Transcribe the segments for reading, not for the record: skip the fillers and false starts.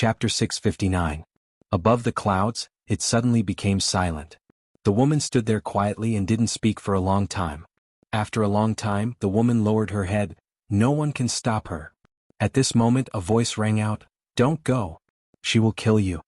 Chapter 659. Above the clouds, it suddenly became silent. The woman stood there quietly and didn't speak for a long time. After a long time, the woman lowered her head. No one can stop her. At this moment a voice rang out, "Don't go. She will kill you."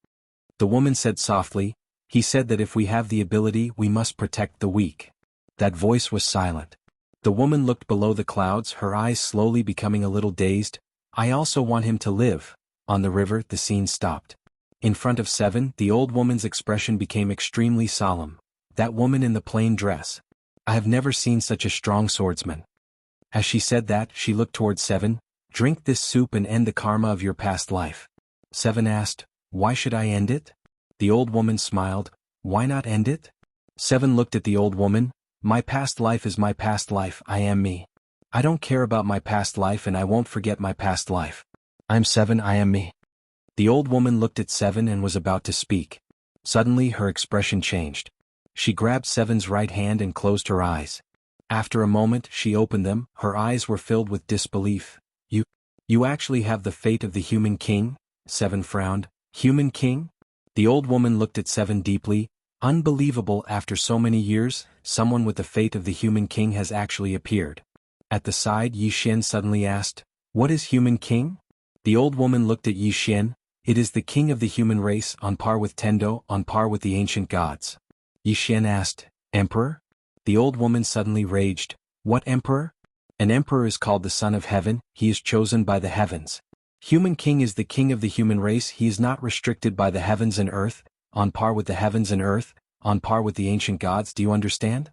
The woman said softly, "He said that if we have the ability we must protect the weak." That voice was silent. The woman looked below the clouds, her eyes slowly becoming a little dazed. "I also want him to live." On the river the scene stopped. In front of Seven, the old woman's expression became extremely solemn. That woman in the plain dress. I have never seen such a strong swordsman. As she said that, she looked towards Seven. "Drink this soup and end the karma of your past life." Seven asked, "Why should I end it?" The old woman smiled, "Why not end it?" Seven looked at the old woman. "My past life is my past life, I am me. I don't care about my past life and I won't forget my past life. I'm Seven, I am me." The old woman looked at Seven and was about to speak. Suddenly her expression changed. She grabbed Seven's right hand and closed her eyes. After a moment she opened them, her eyes were filled with disbelief. You actually have the fate of the human king?" Seven frowned. "Human king?" The old woman looked at Seven deeply. "Unbelievable, after so many years, someone with the fate of the human king has actually appeared." At the side Yi Xian suddenly asked, "What is human king?" The old woman looked at Yi Xian. "It is the king of the human race, on par with Tendo, on par with the ancient gods." Yi Xian asked, "Emperor?" The old woman suddenly raged. "What emperor?" "An emperor is called the son of heaven, he is chosen by the heavens. Human king is the king of the human race, he is not restricted by the heavens and earth, on par with the heavens and earth, on par with the ancient gods, do you understand?"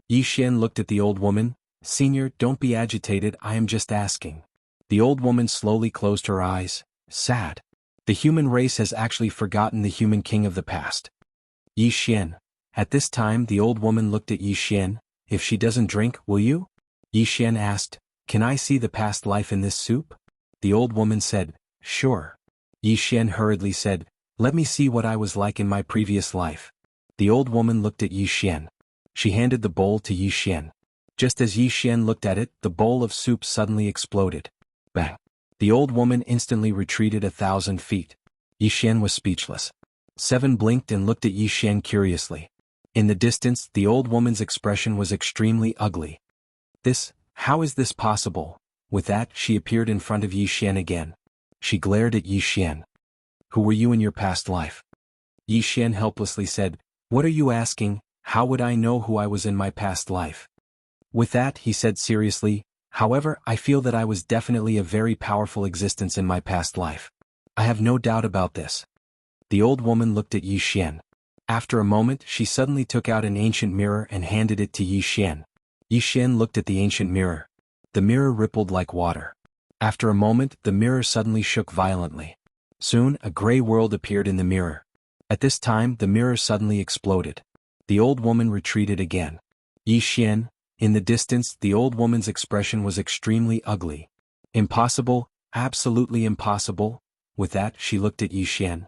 Yi Xian looked at the old woman. "Senior, don't be agitated, I am just asking." The old woman slowly closed her eyes. Sad. The human race has actually forgotten the human king of the past. Yi Xian. At this time the old woman looked at Yi Xian. "If she doesn't drink, will you?" Yi Xian asked, "Can I see the past life in this soup?" The old woman said, "Sure." Yi Xian hurriedly said, "Let me see what I was like in my previous life." The old woman looked at Yi Xian. She handed the bowl to Yi Xian. Just as Yi Xian looked at it, the bowl of soup suddenly exploded. Bang! The old woman instantly retreated 1,000 feet. Yi Xian was speechless. Seven blinked and looked at Yi Xian curiously. In the distance, the old woman's expression was extremely ugly. How is this possible?" With that, she appeared in front of Yi Xian again. She glared at Yi Xian. "Who were you in your past life?" Yi Xian helplessly said, "What are you asking? How would I know who I was in my past life?" With that, he said seriously, "However, I feel that I was definitely a very powerful existence in my past life. I have no doubt about this." The old woman looked at Yi Xian. After a moment, she suddenly took out an ancient mirror and handed it to Yi Xian. Yi Xian looked at the ancient mirror. The mirror rippled like water. After a moment, the mirror suddenly shook violently. Soon, a gray world appeared in the mirror. At this time, the mirror suddenly exploded. The old woman retreated again. Yi Xian. In the distance, the old woman's expression was extremely ugly. "Impossible, absolutely impossible." With that, she looked at Yi Xian.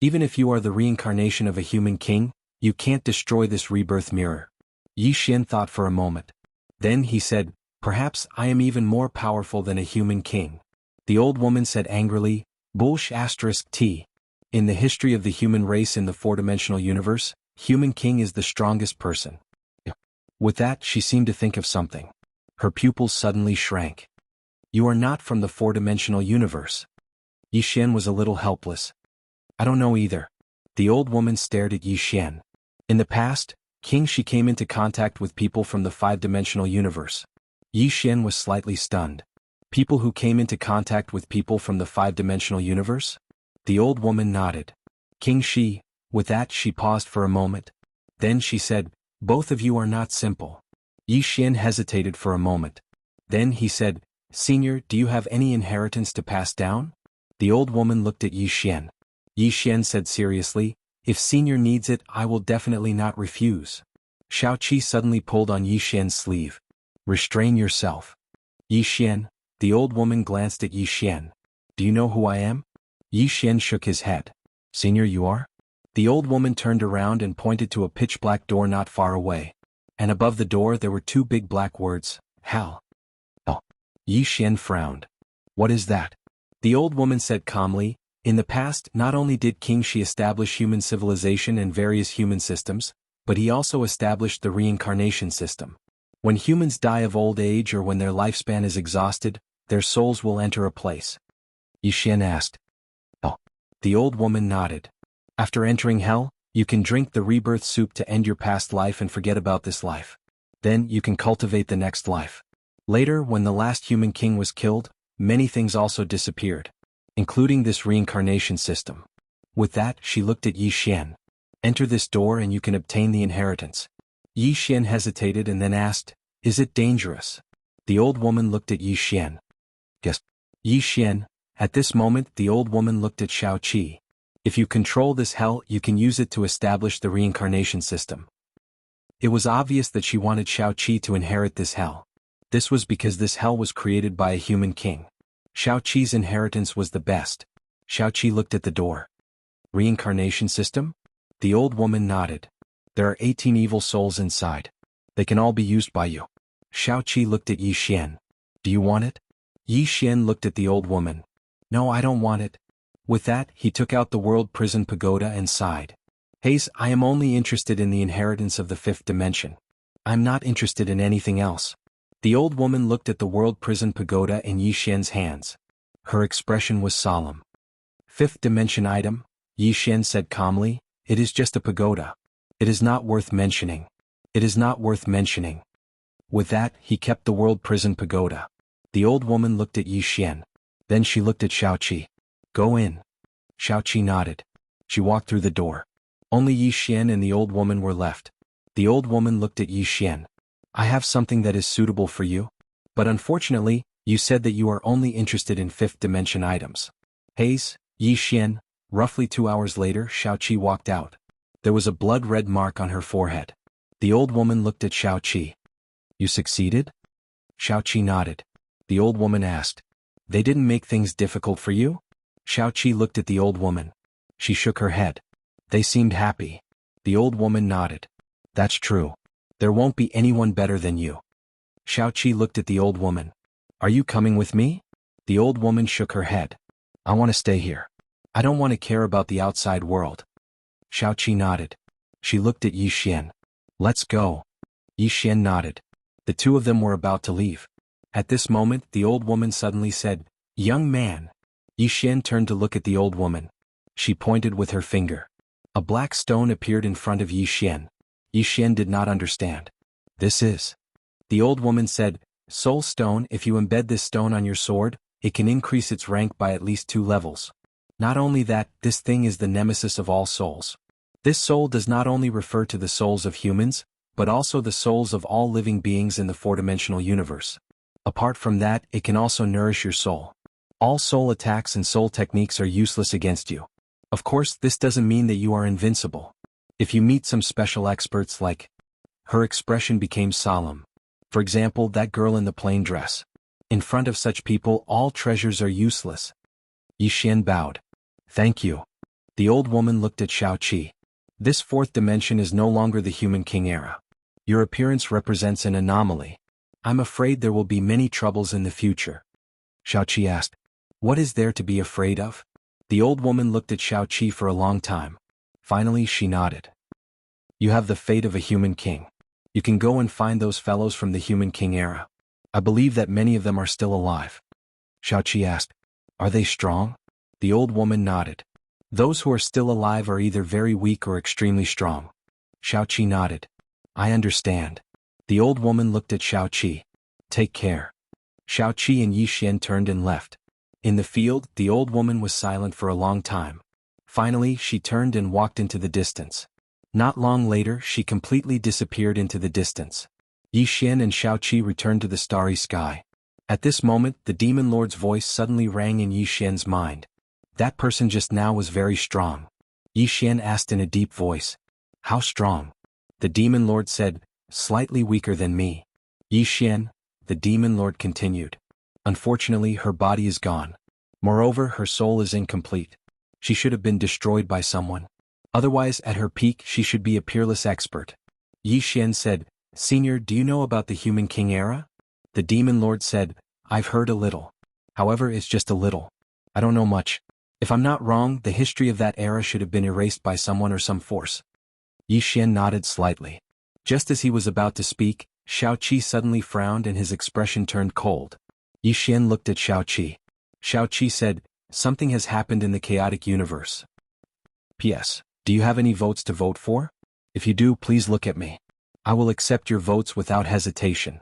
"Even if you are the reincarnation of a human king, you can't destroy this rebirth mirror." Yi Xian thought for a moment. Then he said, "Perhaps I am even more powerful than a human king." The old woman said angrily, "Bullsh*t. In the history of the human race in the four-dimensional universe, human king is the strongest person." With that, she seemed to think of something. Her pupils suddenly shrank. "You are not from the four-dimensional universe." Yi Xian was a little helpless. "I don't know either." The old woman stared at Yi Xian. In the past, she came into contact with people from the five-dimensional universe. Yi Xian was slightly stunned. "People who came into contact with people from the five-dimensional universe?" The old woman nodded. "King Shi." With that, she paused for a moment. Then she said, "Both of you are not simple." Yi Xian hesitated for a moment. Then he said, "Senior, do you have any inheritance to pass down?" The old woman looked at Yi Xian. Yi Xian said seriously, "If Senior needs it, I will definitely not refuse." Shao Qi suddenly pulled on Yi Xian's sleeve. "Restrain yourself." Yi Xian. The old woman glanced at Yi Xian. "Do you know who I am?" Yi Xian shook his head. "Senior, you are?" The old woman turned around and pointed to a pitch-black door not far away. And above the door there were two big black words, "Hell." "Oh." Yi Xian frowned. "What is that?" The old woman said calmly, In the past, not only did King Shi establish human civilization and various human systems, but he also established the reincarnation system. When humans die of old age or when their lifespan is exhausted, their souls will enter a place. Yi Xian asked. Oh. The old woman nodded. After entering hell, you can drink the rebirth soup to end your past life and forget about this life. Then you can cultivate the next life. Later, when the last human king was killed, many things also disappeared, including this reincarnation system. With that, she looked at Yi Xian. Enter this door and you can obtain the inheritance. Yi Xian hesitated and then asked, is it dangerous? The old woman looked at Yi Xian. Yes. Yi Xian. At this moment, the old woman looked at Shao Qi. If you control this hell, you can use it to establish the reincarnation system. It was obvious that she wanted Shao Qi to inherit this hell. This was because this hell was created by a human king. Shao Qi's inheritance was the best. Shao Qi looked at the door. Reincarnation system? The old woman nodded. There are 18 evil souls inside. They can all be used by you. Shao Qi looked at Yi Xian. Do you want it? Yi Xian looked at the old woman. No, I don't want it. With that, he took out the world prison pagoda and sighed. Hayes, I am only interested in the inheritance of the fifth dimension. I'm not interested in anything else. The old woman looked at the world prison pagoda in Yi Xian's hands. Her expression was solemn. Fifth dimension item, Yi Xian said calmly, it is just a pagoda. It is not worth mentioning. It is not worth mentioning. With that, he kept the world prison pagoda. The old woman looked at Yi Xian. Then she looked at Shao Qi. Go in. Shao Qi nodded. She walked through the door. Only Yi Xian and the old woman were left. The old woman looked at Yi Xian. I have something that is suitable for you. But unfortunately, you said that you are only interested in fifth dimension items. Hayes, Yi Xian. Roughly 2 hours later, Shao Qi walked out. There was a blood-red mark on her forehead. The old woman looked at Shao Qi. You succeeded? Shao Qi nodded. The old woman asked. They didn't make things difficult for you? Shao Qi looked at the old woman. She shook her head. They seemed happy. The old woman nodded. That's true. There won't be anyone better than you. Shao Qi looked at the old woman. Are you coming with me? The old woman shook her head. I want to stay here. I don't want to care about the outside world. Shao Qi nodded. She looked at Yi Xian. Let's go. Yi Xian nodded. The two of them were about to leave. At this moment, the old woman suddenly said, Young man. Yi Xian turned to look at the old woman. She pointed with her finger. A black stone appeared in front of Yi Xian. Yi Xian did not understand. This is. The old woman said, Soul stone. If you embed this stone on your sword, it can increase its rank by at least 2 levels. Not only that, this thing is the nemesis of all souls. This soul does not only refer to the souls of humans, but also the souls of all living beings in the four-dimensional universe. Apart from that, it can also nourish your soul. All soul attacks and soul techniques are useless against you. Of course, this doesn't mean that you are invincible. If you meet some special experts like... Her expression became solemn. For example, that girl in the plain dress. In front of such people, all treasures are useless. Yi Xian bowed. Thank you. The old woman looked at Shao Qi. This fourth dimension is no longer the human king era. Your appearance represents an anomaly. I'm afraid there will be many troubles in the future. Shao Qi asked, What is there to be afraid of? The old woman looked at Shao Qi for a long time. Finally, she nodded. You have the fate of a human king. You can go and find those fellows from the human king era. I believe that many of them are still alive. Shao Qi asked, Are they strong? The old woman nodded. Those who are still alive are either very weak or extremely strong. Shao Qi nodded. I understand. The old woman looked at Shao Qi. Take care. Shao Qi and Yi Xian turned and left. In the field, the old woman was silent for a long time. Finally, she turned and walked into the distance. Not long later, she completely disappeared into the distance. Yi Xian and Shao Qi returned to the starry sky. At this moment, the demon lord's voice suddenly rang in Yi Xian's mind. That person just now was very strong. Yi Xian asked in a deep voice. How strong? The demon lord said, Slightly weaker than me. Yi Xian, the demon lord continued. Unfortunately, her body is gone. Moreover, her soul is incomplete. She should have been destroyed by someone. Otherwise, at her peak, she should be a peerless expert. Yi Xian said, Senior, do you know about the human king era? The demon lord said, I've heard a little. However, it's just a little. I don't know much. If I'm not wrong, the history of that era should have been erased by someone or some force. Yi Xian nodded slightly. Just as he was about to speak, Xiao Qi suddenly frowned and his expression turned cold. Yi Xian looked at Xiao Qi. Xiao Qi said, "Something has happened in the chaotic universe. P.S. Do you have any votes to vote for? If you do, please look at me. I will accept your votes without hesitation."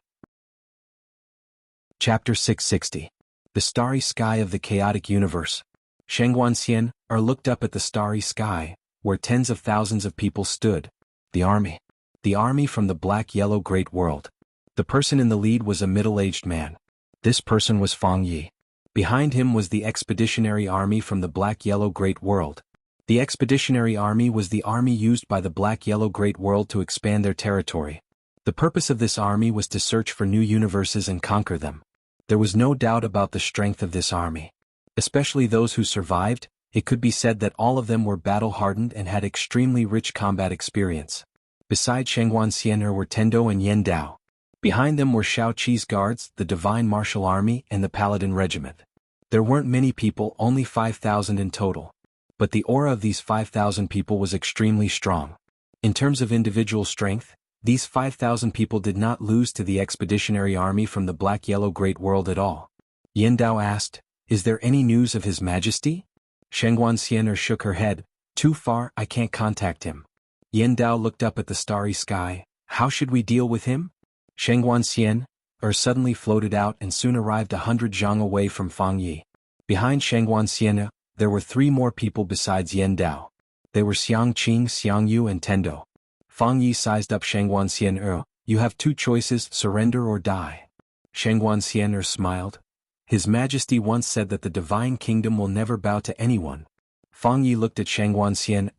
Chapter 660. The Starry Sky of the Chaotic Universe. Shengguanxian looked up at the starry sky, where tens of thousands of people stood. The army. The army from the black-yellow great world. The person in the lead was a middle-aged man. This person was Fang Yi. Behind him was the expeditionary army from the black-yellow great world. The expeditionary army was the army used by the black-yellow great world to expand their territory. The purpose of this army was to search for new universes and conquer them. There was no doubt about the strength of this army. Especially those who survived, it could be said that all of them were battle-hardened and had extremely rich combat experience. Beside Shengguanxian were Tendo and Yen Dao. Behind them were Xiao Qi's guards, the Divine Martial Army, and the Paladin Regiment. There weren't many people, only 5,000 in total. But the aura of these 5,000 people was extremely strong. In terms of individual strength, these 5,000 people did not lose to the expeditionary army from the black-yellow great world at all. Yen Dao asked, "Is there any news of His Majesty?" Shengguanxian shook her head. "Too far, I can't contact him." Yen Dao looked up at the starry sky. "How should we deal with him?" Shengguanxian suddenly floated out and soon arrived 100 zhang away from Fang Yi. Behind Shengguanxian, there were 3 more people besides Yen Dao. They were Xiang Qing, Xiang Yu and Tendo. Fang Yi sized up Shengguanxian. "You have 2 choices, surrender or die." Shengguanxian smiled. "His Majesty once said that the Divine Kingdom will never bow to anyone." Fang Yi looked at Shengguanxian.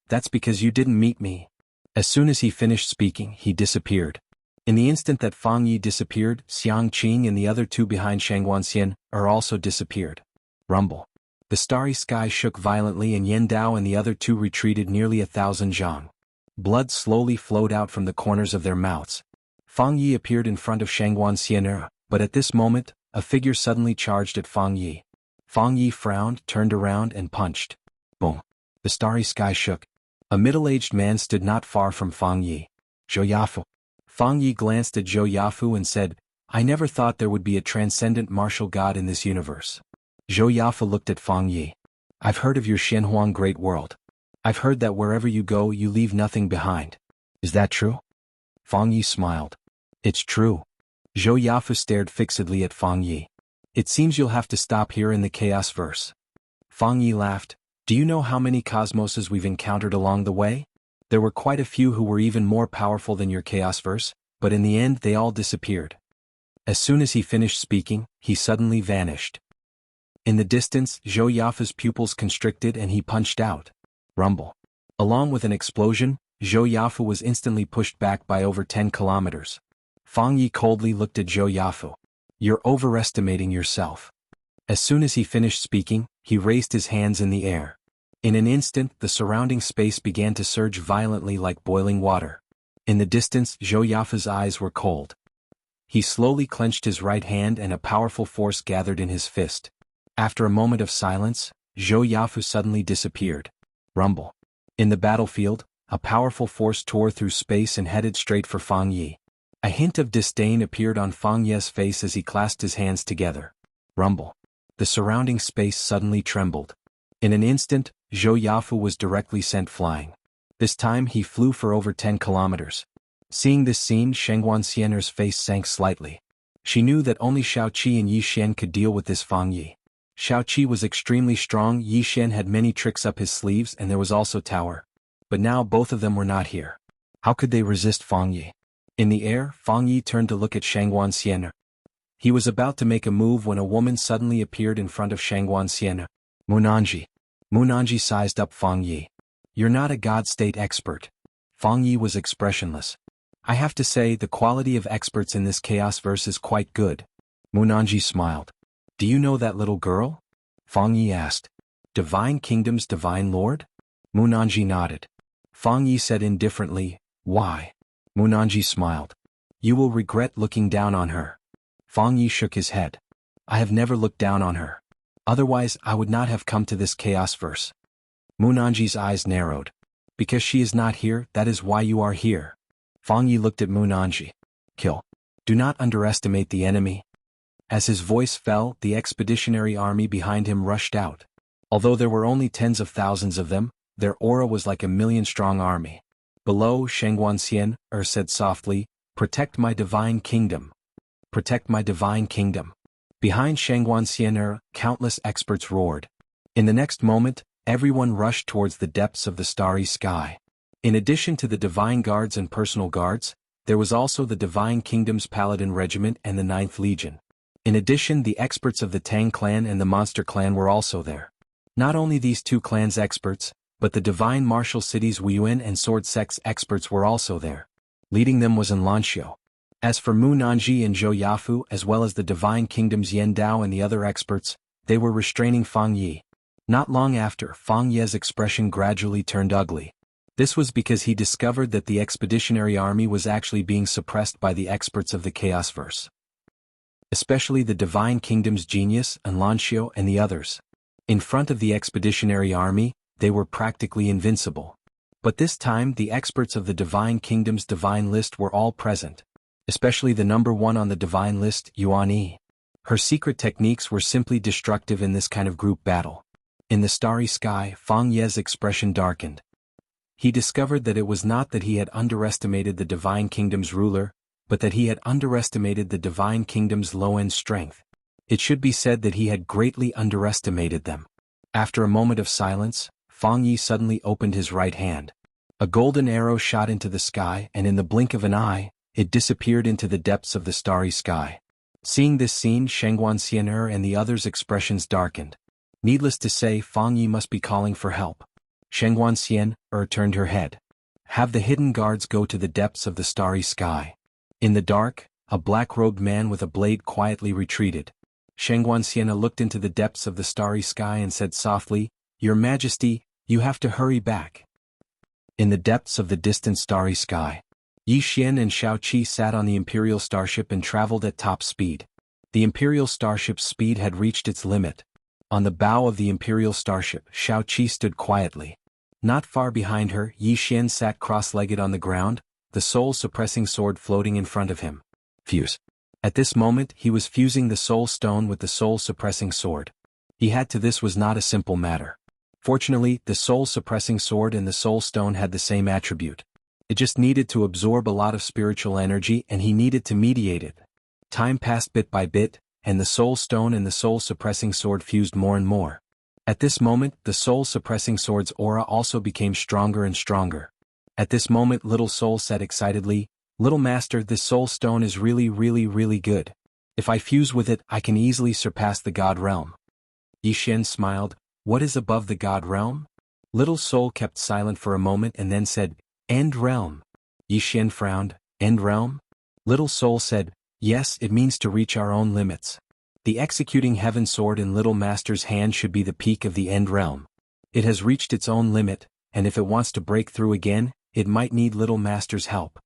That's because you didn't meet me." As soon as he finished speaking, he disappeared. In the instant that Fang Yi disappeared, Xiang Qing and the other 2 behind Shengguanxian also disappeared. Rumble. The starry sky shook violently and Yen Dao and the other 2 retreated nearly 1,000 zhang. Blood slowly flowed out from the corners of their mouths. Fang Yi appeared in front of Shengguanxian, but at this moment, a figure suddenly charged at Fang Yi. Fang Yi frowned, turned around and punched. Boom. The starry sky shook. A middle-aged man stood not far from Fang Yi. "Zhou Yafu." Fang Yi glanced at Zhou Yafu and said, "I never thought there would be a transcendent martial god in this universe." Zhou Yafu looked at Fang Yi. "I've heard of your Xianhuang great world. I've heard that wherever you go you leave nothing behind. Is that true?" Fang Yi smiled. "It's true." Zhou Yafu stared fixedly at Fang Yi. "It seems you'll have to stop here in the Chaos Verse." Fang Yi laughed. "Do you know how many cosmoses we've encountered along the way? There were quite a few who were even more powerful than your Chaos Verse, but in the end they all disappeared." As soon as he finished speaking, he suddenly vanished. In the distance, Zhou Yafu's pupils constricted and he punched out. Rumble. Along with an explosion, Zhou Yafu was instantly pushed back by over 10 kilometers. Fang Yi coldly looked at Zhou Yafu. "You're overestimating yourself." As soon as he finished speaking, he raised his hands in the air. In an instant, the surrounding space began to surge violently like boiling water. In the distance, Zhou Yafu's eyes were cold. He slowly clenched his right hand and a powerful force gathered in his fist. After a moment of silence, Zhou Yafu suddenly disappeared. Rumble. In the battlefield, a powerful force tore through space and headed straight for Fang Yi. A hint of disdain appeared on Fang Yi's face as he clasped his hands together. Rumble. The surrounding space suddenly trembled. In an instant, Zhou Yafu was directly sent flying. This time he flew for over 10 kilometers. Seeing this scene, Shengguanxian's face sank slightly. She knew that only Xiao Qi and Yi Xian could deal with this Fang Yi. Xiao Qi was extremely strong, Yi Xian had many tricks up his sleeves and there was also Tower. But now both of them were not here. How could they resist Fang Yi? In the air, Fang Yi turned to look at Shengguanxian. He was about to make a move when a woman suddenly appeared in front of Shengguanxian. "Munanji." Munanji sized up Fang Yi. "You're not a God-state expert." Fang Yi was expressionless. "I have to say the quality of experts in this Chaos Verse is quite good." Munanji smiled. "Do you know that little girl?" Fang Yi asked. "Divine Kingdom's Divine Lord?" Munanji nodded. Fang Yi said indifferently, "Why?" Munanji smiled. "You will regret looking down on her." Fang Yi shook his head. "I have never looked down on her." Otherwise I would not have come to this chaos verse. Munanji's eyes narrowed. Because she is not here, that is why you are here. Fang Yi looked at Munanji. Kill. Do not underestimate the enemy. As his voice fell, the expeditionary army behind him rushed out. Although there were only tens of thousands of them, their aura was like a million-strong army. Below, Shengguanxian said softly, "Protect my divine kingdom. Protect my divine kingdom." Behind Shengguanxian countless experts roared. In the next moment, everyone rushed towards the depths of the starry sky. In addition to the divine guards and personal guards, there was also the divine kingdom's paladin regiment and the 9th Legion. In addition, the experts of the Tang clan and the Monster clan were also there. Not only these two clans' experts, but the divine martial cities Wuyuan and sword sects experts were also there. Leading them was Enlanxiu. As for Mu Nanji and Zhou Yafu as well as the divine kingdom's Yan Dao and the other experts, they were restraining Fang Yi. Not long after, Fang Ye's expression gradually turned ugly. This was because he discovered that the expeditionary army was actually being suppressed by the experts of the Chaos Verse. Especially the divine kingdom's genius, Enlanxiu and the others. In front of the expeditionary army, they were practically invincible. But this time the experts of the divine kingdom's divine list were all present. Especially the number 1 on the divine list, Yuan Yi. Her secret techniques were simply destructive in this kind of group battle. In the starry sky, Fang Ye's expression darkened. He discovered that it was not that he had underestimated the divine kingdom's ruler, but that he had underestimated the divine kingdom's low-end strength. It should be said that he had greatly underestimated them. After a moment of silence, Fang Yi suddenly opened his right hand. A golden arrow shot into the sky and in the blink of an eye, it disappeared into the depths of the starry sky. Seeing this scene, Shengguanxian and the others' expressions darkened. Needless to say, Fang Yi must be calling for help. Shengguanxian turned her head. Have the hidden guards go to the depths of the starry sky. In the dark, a black-robed man with a blade quietly retreated. Shengguanxian looked into the depths of the starry sky and said softly, "Your Majesty, you have to hurry back." In the depths of the distant starry sky, Yi Xian and Shao Qi sat on the Imperial starship and traveled at top speed. The Imperial starship's speed had reached its limit. On the bow of the Imperial starship, Shao Qi stood quietly. Not far behind her, Yi Xian sat cross-legged on the ground, the soul-suppressing sword floating in front of him. Fuse. At this moment he was fusing the soul stone with the soul-suppressing sword. This was not a simple matter. Fortunately, the soul-suppressing sword and the soul stone had the same attribute. It just needed to absorb a lot of spiritual energy and he needed to mediate it. Time passed bit by bit, and the soul stone and the soul-suppressing sword fused more and more. At this moment, the soul-suppressing sword's aura also became stronger and stronger. At this moment Little Soul said excitedly, "Little Master, this soul stone is really good. If I fuse with it, I can easily surpass the God Realm." Yi Xian smiled, "What is above the God Realm?" Little Soul kept silent for a moment and then said, "End Realm." Yi Xian frowned, "End Realm?" Little Soul said, "Yes, it means to reach our own limits. The executing heaven sword in Little Master's hand should be the peak of the End Realm. It has reached its own limit, and if it wants to break through again, it might need Little Master's help."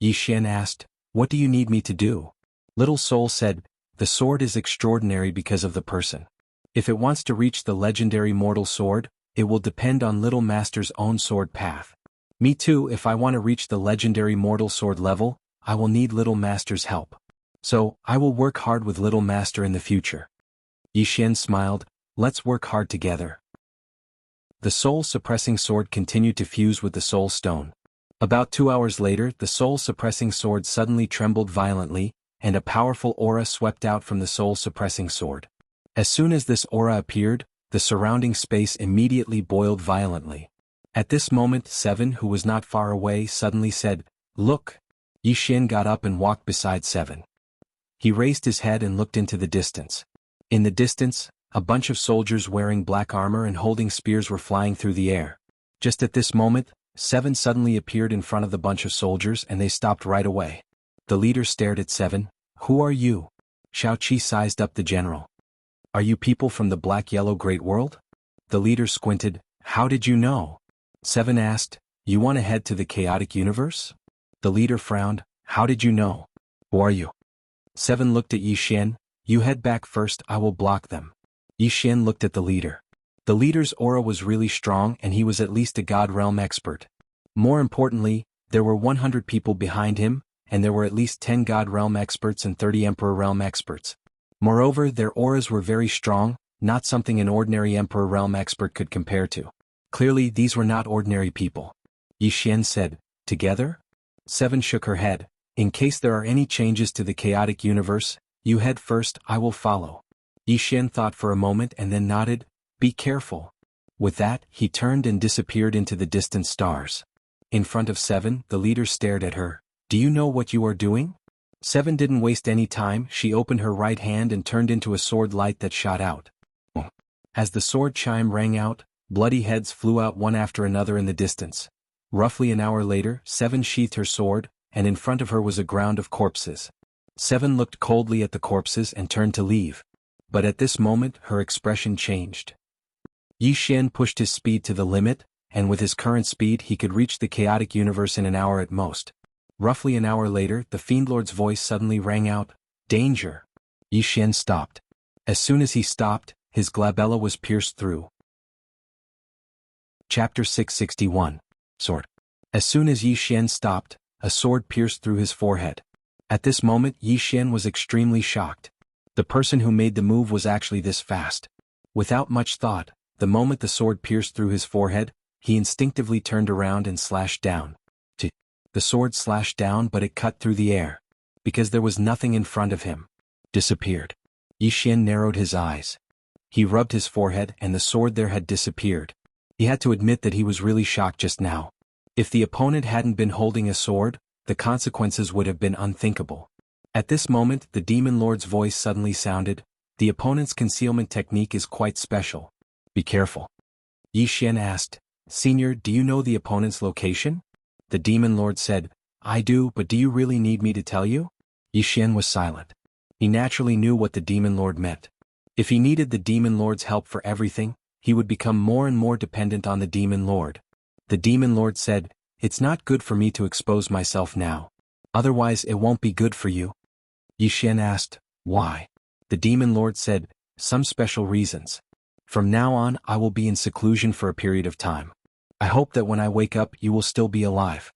Yi Xian asked, "What do you need me to do?" Little Soul said, "The sword is extraordinary because of the person. If it wants to reach the legendary mortal sword, it will depend on Little Master's own sword path. Me too, if I want to reach the legendary mortal sword level, I will need Little Master's help. So, I will work hard with Little Master in the future." Yi Xian smiled, "Let's work hard together." The soul-suppressing sword continued to fuse with the soul stone. About 2 hours later, the soul-suppressing sword suddenly trembled violently, and a powerful aura swept out from the soul-suppressing sword. As soon as this aura appeared, the surrounding space immediately boiled violently. At this moment, Seven, who was not far away, suddenly said, "Look." Yi Xian got up and walked beside Seven. He raised his head and looked into the distance. In the distance, a bunch of soldiers wearing black armor and holding spears were flying through the air. Just at this moment, Seven suddenly appeared in front of the bunch of soldiers and they stopped right away. The leader stared at Seven. "Who are you?" Shao Qi sized up the general. "Are you people from the black-yellow great world?" The leader squinted. "How did you know?" Seven asked, "You want to head to the chaotic universe?" The leader frowned. "How did you know? Who are you?" Seven looked at Yi Xian. "You head back first, I will block them." Yi Xian looked at the leader. The leader's aura was really strong and he was at least a God realm expert. More importantly, there were 100 people behind him, and there were at least 10 God realm experts and 30 Emperor realm experts. Moreover, their auras were very strong, not something an ordinary Emperor realm expert could compare to. Clearly, these were not ordinary people. Yi Xian said, "Together?" Seven shook her head. "In case there are any changes to the chaotic universe, you head first, I will follow." Yi Xian thought for a moment and then nodded, "Be careful." With that, he turned and disappeared into the distant stars. In front of Seven, the leader stared at her. "Do you know what you are doing?" Seven didn't waste any time. She opened her right hand and turned into a sword light that shot out. As the sword chime rang out, bloody heads flew out one after another in the distance. Roughly an hour later, Seven sheathed her sword, and in front of her was a ground of corpses. Seven looked coldly at the corpses and turned to leave. But at this moment, her expression changed. Yi Xian pushed his speed to the limit, and with his current speed he could reach the chaotic universe in an hour at most. Roughly an hour later, the Fiendlord's voice suddenly rang out, "Danger!" Yi Xian stopped. As soon as he stopped, his glabella was pierced through. Chapter 661. Sword. As soon as Yi Xian stopped, a sword pierced through his forehead. At this moment, Yi Xian was extremely shocked. The person who made the move was actually this fast. Without much thought, the moment the sword pierced through his forehead, he instinctively turned around and slashed down. The sword slashed down, but it cut through the air. Because there was nothing in front of him. Disappeared. Yi Xian narrowed his eyes. He rubbed his forehead and the sword there had disappeared. He had to admit that he was really shocked just now. If the opponent hadn't been holding a sword, the consequences would have been unthinkable. At this moment, the Demon Lord's voice suddenly sounded, "The opponent's concealment technique is quite special. Be careful." Yi Xian asked, "Senior, do you know the opponent's location?" The Demon Lord said, "I do, but do you really need me to tell you?" Yi Xian was silent. He naturally knew what the Demon Lord meant. If he needed the Demon Lord's help for everything, he would become more and more dependent on the Demon Lord. The Demon Lord said, "It's not good for me to expose myself now. Otherwise it won't be good for you." Yi Xian asked, "Why?" The Demon Lord said, "Some special reasons. From now on I will be in seclusion for a period of time. I hope that when I wake up you will still be alive."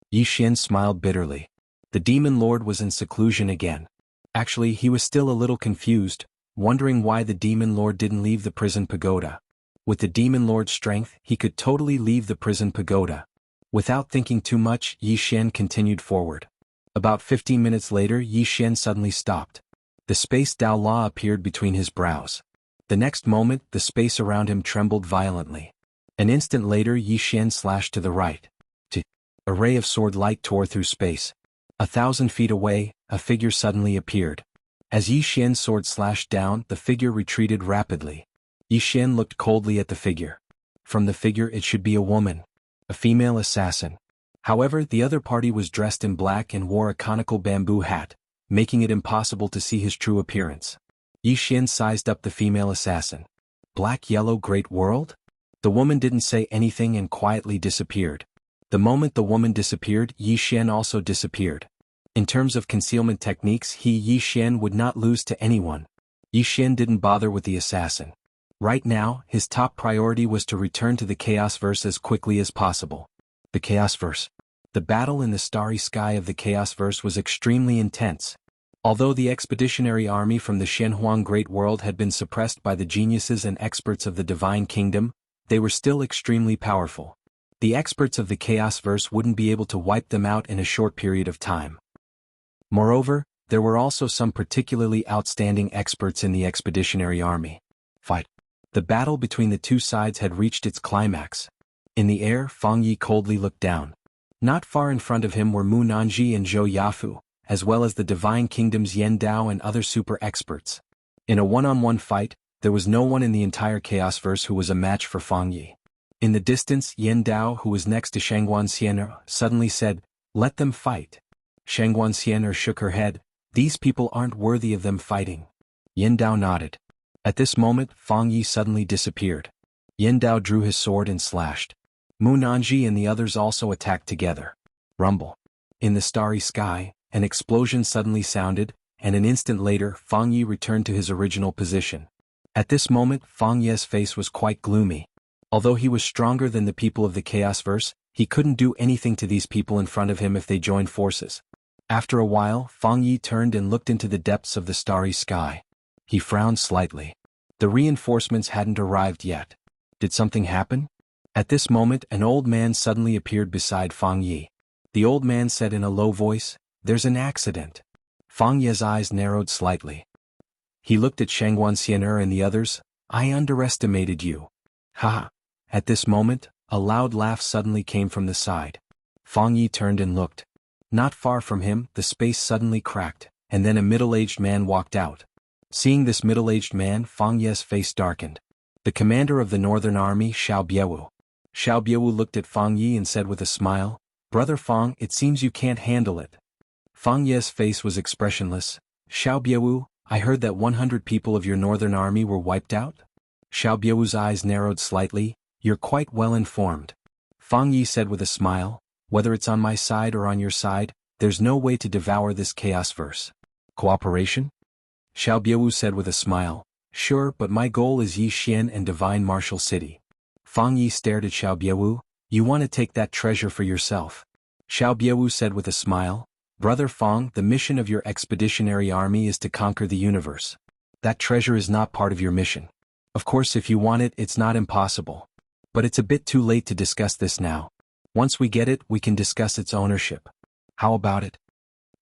Yi Xian smiled bitterly. The Demon Lord was in seclusion again. Actually, he was still a little confused, wondering why the Demon Lord didn't leave the prison pagoda. With the Demon Lord's strength, he could totally leave the prison pagoda. Without thinking too much, Yi Xian continued forward. About 15 minutes later, Yi Xian suddenly stopped. The space Dao La appeared between his brows. The next moment, the space around him trembled violently. An instant later, Yi Xian slashed to the right. A ray of sword light tore through space. 1,000 feet away, a figure suddenly appeared. As Yi Xian's sword slashed down, the figure retreated rapidly. Yi Xian looked coldly at the figure. From the figure it should be a woman. A female assassin. However, the other party was dressed in black and wore a conical bamboo hat, making it impossible to see his true appearance. Yi Xian sized up the female assassin. "Black Yellow Great World?" The woman didn't say anything and quietly disappeared. The moment the woman disappeared, Yi Xian also disappeared. In terms of concealment techniques, Yi Xian would not lose to anyone. Yi Xian didn't bother with the assassin. Right now, his top priority was to return to the Chaosverse as quickly as possible. The Chaosverse. The battle in the starry sky of the Chaosverse was extremely intense. Although the expeditionary army from the Shenhuang Great World had been suppressed by the geniuses and experts of the Divine Kingdom, they were still extremely powerful. The experts of the Chaosverse wouldn't be able to wipe them out in a short period of time. Moreover, there were also some particularly outstanding experts in the expeditionary army. Fight. The battle between the two sides had reached its climax. In the air, Fang Yi coldly looked down. Not far in front of him were Mu Nanji and Zhou Yafu, as well as the Divine Kingdom's Yen Dao and other super experts. In a one-on-one fight, there was no one in the entire Chaosverse who was a match for Fang Yi. In the distance, Yen Dao, who was next to Shangguan Xian'er, suddenly said, "Let them fight." Shangguan Xian'er shook her head. "These people aren't worthy of them fighting." Yen Dao nodded. At this moment, Fang Yi suddenly disappeared. Yen Dao drew his sword and slashed. Mu Nanji and the others also attacked together. Rumble. In the starry sky, an explosion suddenly sounded, and an instant later, Fang Yi returned to his original position. At this moment Fang Ye's face was quite gloomy. Although he was stronger than the people of the Chaosverse, he couldn't do anything to these people in front of him if they joined forces. After a while, Fang Yi turned and looked into the depths of the starry sky. He frowned slightly. The reinforcements hadn't arrived yet. Did something happen? At this moment an old man suddenly appeared beside Fang Yi. The old man said in a low voice, "There's an accident." Fang Ye's eyes narrowed slightly. He looked at Shangguan Xian'er and the others. "I underestimated you." Ha! At this moment, a loud laugh suddenly came from the side. Fang Yi turned and looked. Not far from him, the space suddenly cracked, and then a middle-aged man walked out. Seeing this middle-aged man, Fang Ye's face darkened. The commander of the Northern Army, Xiao Biewu. Xiao Biewu looked at Fang Yi and said with a smile, "Brother Fang, it seems you can't handle it." Fang Ye's face was expressionless. "Xiao Biewu, I heard that 100 people of your Northern Army were wiped out?" Xiao Biewu's eyes narrowed slightly. "You're quite well informed." Fang Yi said with a smile, "Whether it's on my side or on your side, there's no way to devour this Chaosverse. Cooperation?" Xiao Biewu said with a smile, "Sure, but my goal is Yi Xian and Divine Martial City." Fang Yi stared at Xiao Biewu. "You want to take that treasure for yourself?" Xiao Biewu said with a smile, "Brother Fang, the mission of your expeditionary army is to conquer the universe. That treasure is not part of your mission. Of course if you want it, it's not impossible. But it's a bit too late to discuss this now. Once we get it, we can discuss its ownership. How about it?"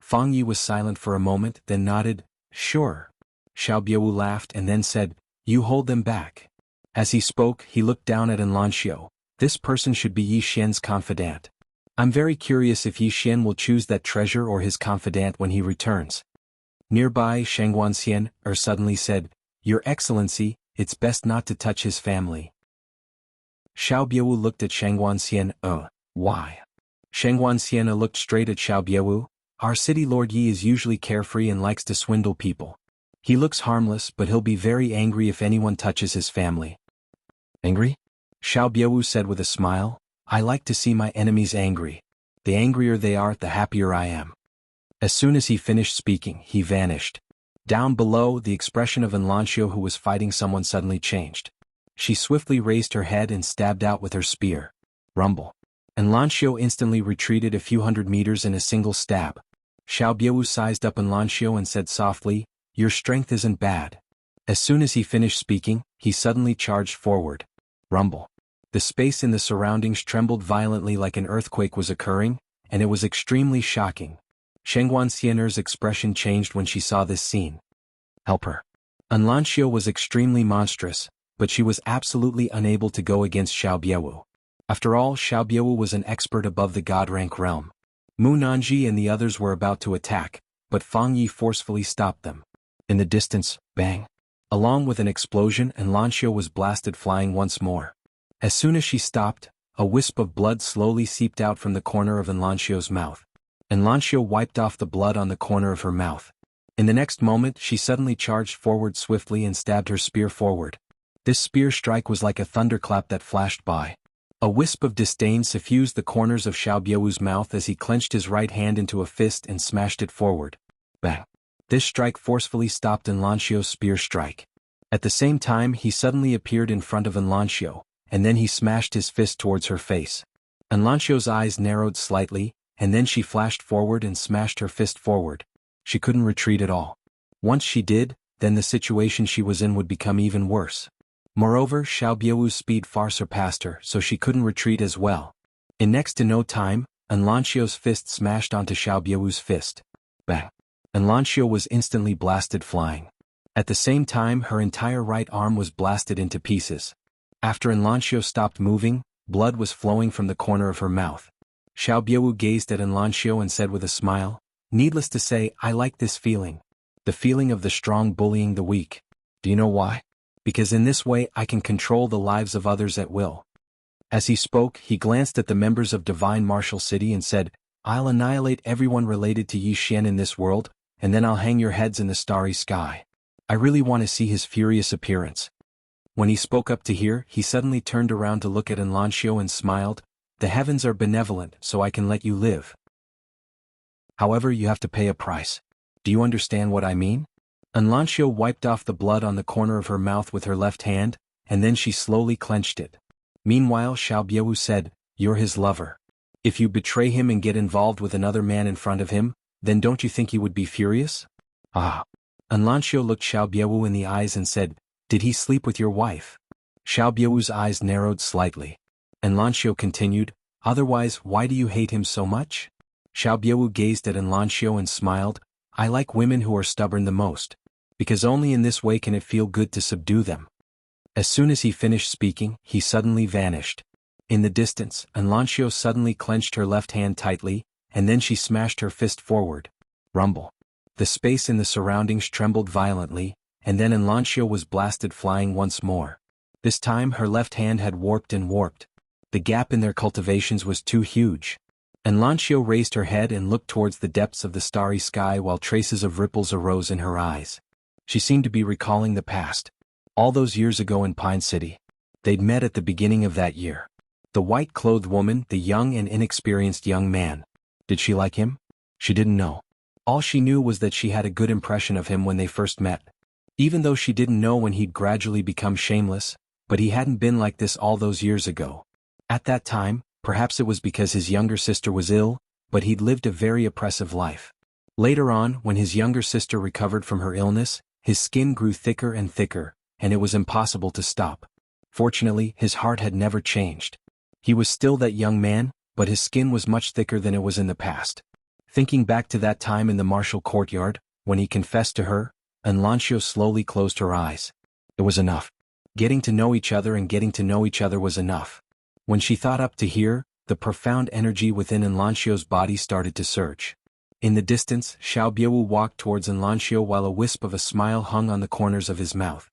Fang Yi was silent for a moment, then nodded, "Sure." Xiao Biewu laughed and then said, "You hold them back." As he spoke, he looked down at Enlanxiu. "This person should be Yi Xian's confidant. I'm very curious if Yi Xian will choose that treasure or his confidant when he returns." Nearby, Shangguan Xian'er suddenly said, "Your Excellency, it's best not to touch his family." Xiao Biewu looked at Shangguan Xian'er. Why? Shangguan Xian'er looked straight at Xiao Biewu. "Our city lord Yi is usually carefree and likes to swindle people. He looks harmless, but he'll be very angry if anyone touches his family." "Angry?" Xiao Biewu said with a smile. "I like to see my enemies angry. The angrier they are, the happier I am." As soon as he finished speaking, he vanished. Down below, the expression of Enlanxiu, who was fighting someone, suddenly changed. She swiftly raised her head and stabbed out with her spear. Rumble. Enlanxiu instantly retreated a few hundred meters in a single stab. Xiao Biewu sized up Enlanxiu and said softly, "Your strength isn't bad." As soon as he finished speaking, he suddenly charged forward. Rumble. The space in the surroundings trembled violently like an earthquake was occurring, and it was extremely shocking. Shangguan Xian'er's expression changed when she saw this scene. "Help her." Enlanxiu was extremely monstrous, but she was absolutely unable to go against Xiao Biewu. After all, Xiao Biewu was an expert above the god rank realm. Mu Nanji and the others were about to attack, but Fang Yi forcefully stopped them. In the distance, bang. Along with an explosion, Enlanxiu was blasted flying once more. As soon as she stopped, a wisp of blood slowly seeped out from the corner of Enlanxiu's mouth. Enlanxiu wiped off the blood on the corner of her mouth. In the next moment, she suddenly charged forward swiftly and stabbed her spear forward. This spear strike was like a thunderclap that flashed by. A wisp of disdain suffused the corners of Xiao Biewu's mouth as he clenched his right hand into a fist and smashed it forward. Bang! This strike forcefully stopped Enlanxiu's spear strike. At the same time, he suddenly appeared in front of Enlanxiu, and then he smashed his fist towards her face. Enlanxiu's eyes narrowed slightly, and then she flashed forward and smashed her fist forward. She couldn't retreat at all. Once she did, then the situation she was in would become even worse. Moreover, Xiao Biewu's speed far surpassed her, so she couldn't retreat as well. In next to no time, Enlanxiu's fist smashed onto Xiao Biewu's fist. Bang! Enlanxiu was instantly blasted flying. At the same time, her entire right arm was blasted into pieces. After Enlanxiu stopped moving, blood was flowing from the corner of her mouth. Xiao Biewu gazed at Enlanxiu and said with a smile, "Needless to say, I like this feeling. The feeling of the strong bullying the weak. Do you know why? Because in this way I can control the lives of others at will." As he spoke, he glanced at the members of Divine Martial City and said, "I'll annihilate everyone related to Yi Xian in this world, and then I'll hang your heads in the starry sky. I really want to see his furious appearance." When he spoke up to here, he suddenly turned around to look at Enlanxiu and smiled, "The heavens are benevolent, so I can let you live. However, you have to pay a price. Do you understand what I mean?" Anlancio wiped off the blood on the corner of her mouth with her left hand, and then she slowly clenched it. Meanwhile Xiaobiawu said, "You're his lover. If you betray him and get involved with another man in front of him, then don't you think he would be furious?" "Ah." Anlancio looked Xiaobiawu in the eyes and said, "Did he sleep with your wife?" Xiaobiawu's eyes narrowed slightly. Anlancio continued, "Otherwise, why do you hate him so much?" Xiaobiawu gazed at Anlancio and smiled, "I like women who are stubborn the most, because only in this way can it feel good to subdue them." As soon as he finished speaking, he suddenly vanished. In the distance, Anlancio suddenly clenched her left hand tightly, and then she smashed her fist forward. Rumble. The space in the surroundings trembled violently, and then Anlancio was blasted flying once more. This time her left hand had warped and warped. The gap in their cultivations was too huge. Anlancio raised her head and looked towards the depths of the starry sky while traces of ripples arose in her eyes. She seemed to be recalling the past. All those years ago in Pine City. They'd met at the beginning of that year. The white-clothed woman, the young and inexperienced young man. Did she like him? She didn't know. All she knew was that she had a good impression of him when they first met. Even though she didn't know when he'd gradually become shameless, but he hadn't been like this all those years ago. At that time, perhaps it was because his younger sister was ill, but he'd lived a very oppressive life. Later on, when his younger sister recovered from her illness, his skin grew thicker and thicker, and it was impossible to stop. Fortunately, his heart had never changed. He was still that young man, but his skin was much thicker than it was in the past. Thinking back to that time in the martial courtyard, when he confessed to her, Anlancio slowly closed her eyes. It was enough. Getting to know each other and getting to know each other was enough. When she thought up to here, the profound energy within Anlancio's body started to surge. In the distance, Xiaobiawu walked towards Anlancio while a wisp of a smile hung on the corners of his mouth.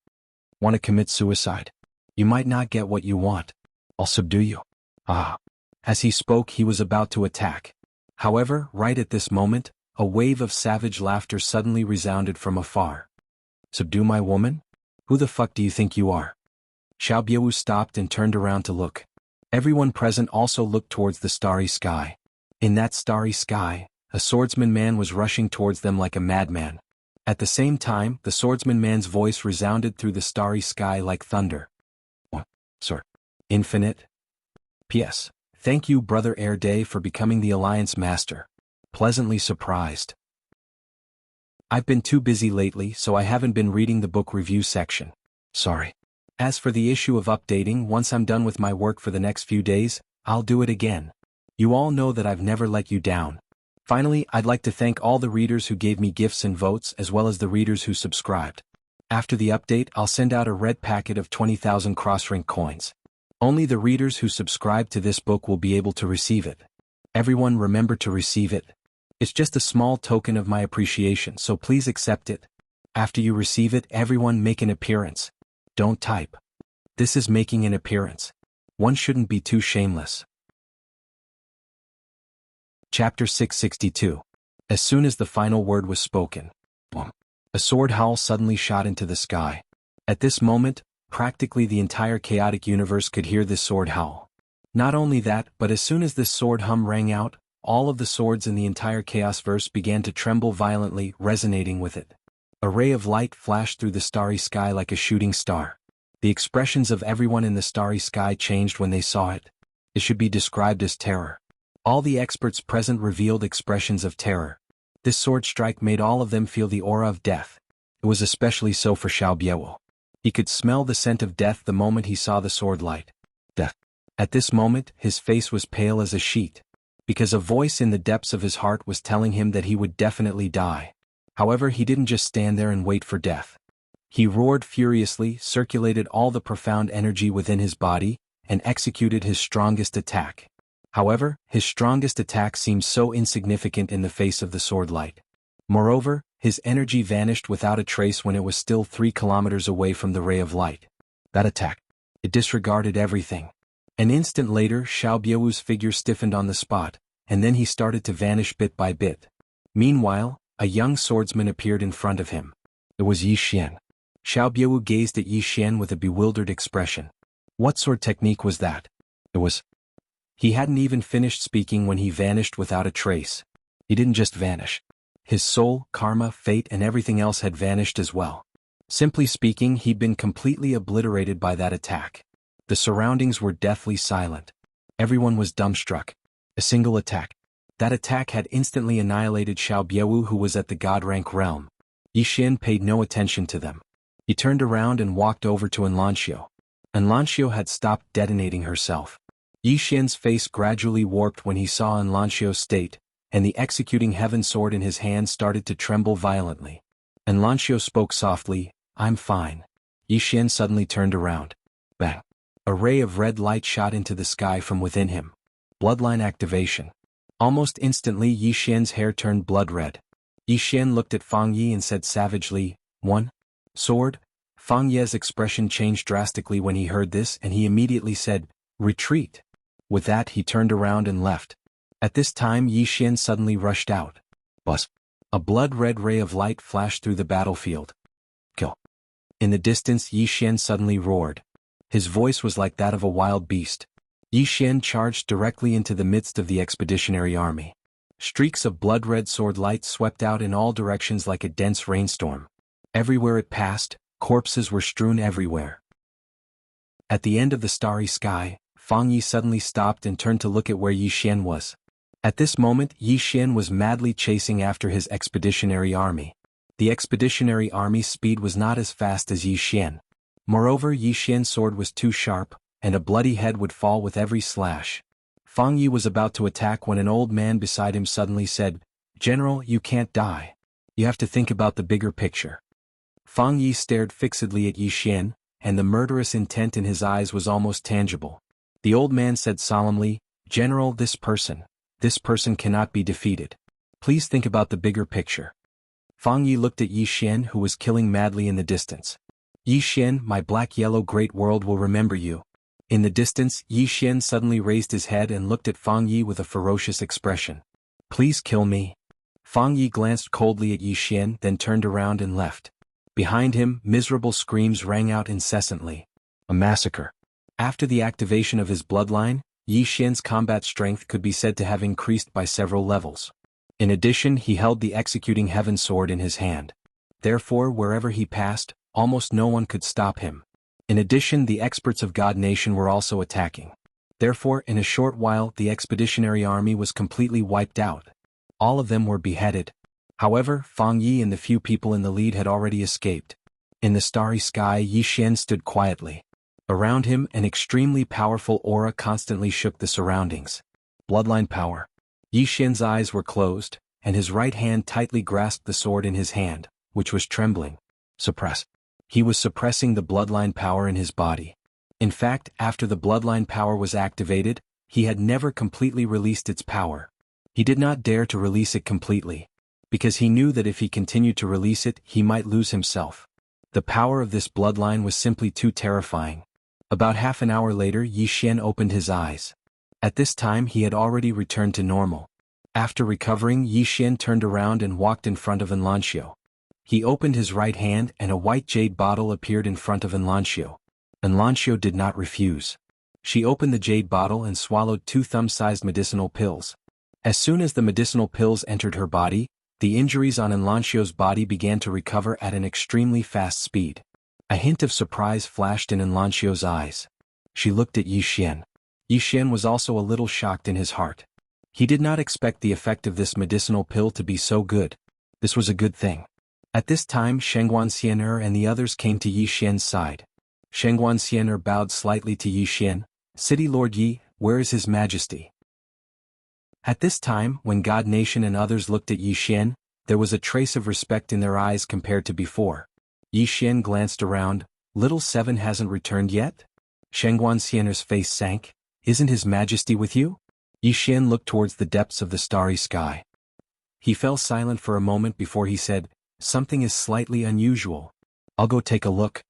"Want to commit suicide? You might not get what you want. I'll subdue you." Ah. As he spoke, he was about to attack. However, right at this moment, a wave of savage laughter suddenly resounded from afar. "Subdue my woman? Who the fuck do you think you are?" Xiaobiawu stopped and turned around to look. Everyone present also looked towards the starry sky. In that starry sky, a swordsman man was rushing towards them like a madman. At the same time, the swordsman man's voice resounded through the starry sky like thunder. "Sir. Infinite. P.S. Thank you, Brother Air Day, for becoming the Alliance Master. Pleasantly surprised. I've been too busy lately, so I haven't been reading the book review section. Sorry. As for the issue of updating, once I'm done with my work for the next few days, I'll do it again. You all know that I've never let you down. Finally, I'd like to thank all the readers who gave me gifts and votes as well as the readers who subscribed. After the update, I'll send out a red packet of 20,000 cross-rank coins. Only the readers who subscribe to this book will be able to receive it. Everyone remember to receive it. It's just a small token of my appreciation, so please accept it. After you receive it, everyone make an appearance. Don't type. This is making an appearance. One shouldn't be too shameless. Chapter 662. As soon as the final word was spoken, a sword howl suddenly shot into the sky. At this moment, practically the entire chaotic universe could hear this sword howl. Not only that, but as soon as this sword hum rang out, all of the swords in the entire chaosverse began to tremble violently, resonating with it. A ray of light flashed through the starry sky like a shooting star. The expressions of everyone in the starry sky changed when they saw it. It should be described as terror. All the experts present revealed expressions of terror. This sword strike made all of them feel the aura of death. It was especially so for Xiaobiawu. He could smell the scent of death the moment he saw the sword light. Death. At this moment, his face was pale as a sheet, because a voice in the depths of his heart was telling him that he would definitely die. However, he didn't just stand there and wait for death. He roared furiously, circulated all the profound energy within his body, and executed his strongest attack. However, his strongest attack seemed so insignificant in the face of the sword light. Moreover, his energy vanished without a trace when it was still 3 kilometers away from the ray of light. That attack. It disregarded everything. An instant later, Xiaobiawu's figure stiffened on the spot, and then he started to vanish bit by bit. Meanwhile, a young swordsman appeared in front of him. It was Yi Xian. Xiaobiawu gazed at Yi Xian with a bewildered expression. What sword technique was that? It was... He hadn't even finished speaking when he vanished without a trace. He didn't just vanish. His soul, karma, fate and everything else had vanished as well. Simply speaking, he'd been completely obliterated by that attack. The surroundings were deathly silent. Everyone was dumbstruck. A single attack. That attack had instantly annihilated Xiao Biawu, who was at the god rank realm. Yi Xian paid no attention to them. He turned around and walked over to Enlancio. Enlancio had stopped detonating herself. Yi Xian's face gradually warped when he saw Enlancio's state, and the executing heaven sword in his hand started to tremble violently. Enlancio spoke softly, "I'm fine." Yi Xian suddenly turned around. Bang! A ray of red light shot into the sky from within him. Bloodline activation. Almost instantly Yi Xian's hair turned blood red. Yi Xian looked at Fang Yi and said savagely, "One sword?" Fang Ye's expression changed drastically when he heard this, and he immediately said, "Retreat." With that he turned around and left. At this time Yi Xian suddenly rushed out. Buzz! A blood-red ray of light flashed through the battlefield. Kill! In the distance Yi Xian suddenly roared. His voice was like that of a wild beast. Yi Xian charged directly into the midst of the expeditionary army. Streaks of blood-red sword light swept out in all directions like a dense rainstorm. Everywhere it passed, corpses were strewn everywhere. At the end of the starry sky, Fang Yi suddenly stopped and turned to look at where Yi Xian was. At this moment Yi Xian was madly chasing after his expeditionary army. The expeditionary army's speed was not as fast as Yi Xian. Moreover, Yi Xian's sword was too sharp, and a bloody head would fall with every slash. Fang Yi was about to attack when an old man beside him suddenly said, "General, you can't die. You have to think about the bigger picture." Fang Yi stared fixedly at Yi Xian, and the murderous intent in his eyes was almost tangible. The old man said solemnly, "General, this person cannot be defeated. Please think about the bigger picture." Fang Yi looked at Yi Xian, who was killing madly in the distance. "Yi Xian, my black-yellow great world will remember you." In the distance, Yi Xian suddenly raised his head and looked at Fang Yi with a ferocious expression. "Please kill me." Fang Yi glanced coldly at Yi Xian, then turned around and left. Behind him, miserable screams rang out incessantly. A massacre. After the activation of his bloodline, Yi Xian's combat strength could be said to have increased by several levels. In addition, he held the executing heaven sword in his hand. Therefore, wherever he passed, almost no one could stop him. In addition, the experts of God Nation were also attacking. Therefore, in a short while, the expeditionary army was completely wiped out. All of them were beheaded. However, Fang Yi and the few people in the lead had already escaped. In the starry sky, Yi Xian stood quietly. Around him, an extremely powerful aura constantly shook the surroundings. Bloodline power. Yi Xian's eyes were closed, and his right hand tightly grasped the sword in his hand, which was trembling. Suppress. He was suppressing the bloodline power in his body. In fact, after the bloodline power was activated, he had never completely released its power. He did not dare to release it completely, because he knew that if he continued to release it, he might lose himself. The power of this bloodline was simply too terrifying. About half an hour later, Yi Xian opened his eyes. At this time he had already returned to normal. After recovering, Yi Xian turned around and walked in front of Enlancio. He opened his right hand and a white jade bottle appeared in front of Enlancio. Enlancio did not refuse. She opened the jade bottle and swallowed 2 thumb-sized medicinal pills. As soon as the medicinal pills entered her body, the injuries on Enlancio's body began to recover at an extremely fast speed. A hint of surprise flashed in Enlancio's eyes. She looked at Yi Xian. Yi Xian was also a little shocked in his heart. He did not expect the effect of this medicinal pill to be so good. This was a good thing. At this time Shengguan Xian'er and the others came to Yi Xian's side. Shengguan Xian'er bowed slightly to Yi Xian. "City Lord Yi, where is His Majesty?" At this time, when God Nation and others looked at Yi Xian, there was a trace of respect in their eyes compared to before. Yi Xian glanced around. "Little Seven hasn't returned yet?" Shengguan Xian'er's face sank. "Isn't His Majesty with you?" Yi Xian looked towards the depths of the starry sky. He fell silent for a moment before he said, "Something is slightly unusual. I'll go take a look."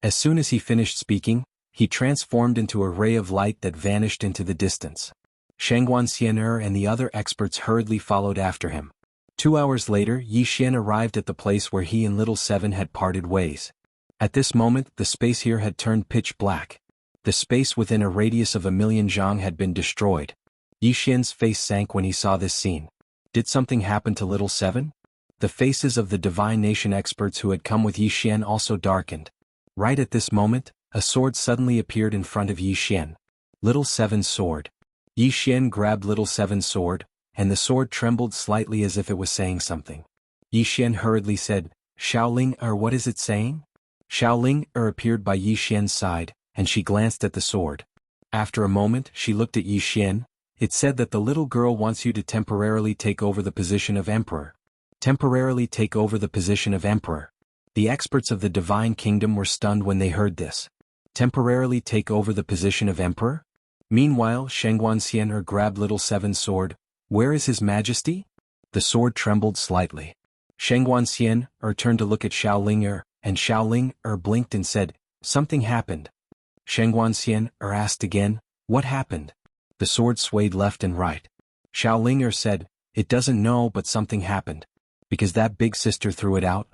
As soon as he finished speaking, he transformed into a ray of light that vanished into the distance. Shengguan Xian'er and the other experts hurriedly followed after him. 2 hours later, Yi Xian arrived at the place where he and Little Seven had parted ways. At this moment, the space here had turned pitch black. The space within a radius of 1,000,000 zhang had been destroyed. Yi Xian's face sank when he saw this scene. Did something happen to Little Seven? The faces of the divine nation experts who had come with Yi Xian also darkened. Right at this moment, a sword suddenly appeared in front of Yi Xian. Little Seven's sword. Yi Xian grabbed Little Seven's sword, and the sword trembled slightly as if it was saying something. Yi Xian hurriedly said, Xiaoling, what is it saying? Xiaoling appeared by Yi Xian's side, and she glanced at the sword. After a moment, she looked at Yi Xian. It said that the little girl wants you to temporarily take over the position of emperor. Temporarily take over the position of emperor. The experts of the divine kingdom were stunned when they heard this. Temporarily take over the position of emperor? Meanwhile, Shengguanxian grabbed Little Seven's sword. Where is his majesty? The sword trembled slightly. Shengguanxian turned to look at Xiaoling and Xiaoling blinked and said, Something happened. Shengguanxian asked again, What happened? The sword swayed left and right. Xiaoling said, It doesn't know, but something happened. Because that big sister threw it out?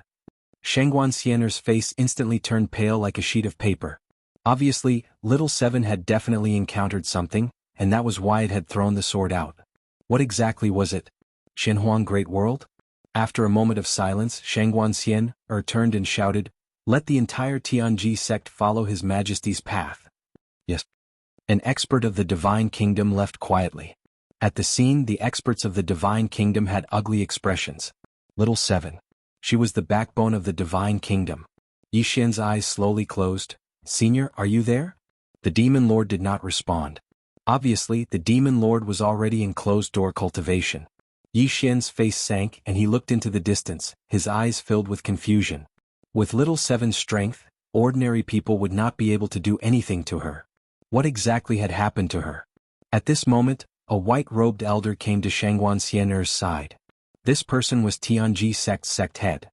Shengguanxian's face instantly turned pale like a sheet of paper. Obviously, Little Seven had definitely encountered something, and that was why it had thrown the sword out. What exactly was it? Xinhuang Great World? After a moment of silence, Shengguanxian turned and shouted, Let the entire Tianji sect follow His Majesty's path. Yes. An expert of the Divine Kingdom left quietly. At the scene, the experts of the Divine Kingdom had ugly expressions. Little Seven. She was the backbone of the Divine Kingdom. Yi Xian's eyes slowly closed. Senior, are you there? The Demon Lord did not respond. Obviously, the Demon Lord was already in closed-door cultivation. Yi Xian's face sank and he looked into the distance, his eyes filled with confusion. With Little Seven's strength, ordinary people would not be able to do anything to her. What exactly had happened to her? At this moment, a white-robed elder came to Shengguanxian's side. This person was Tianji sect's sect head.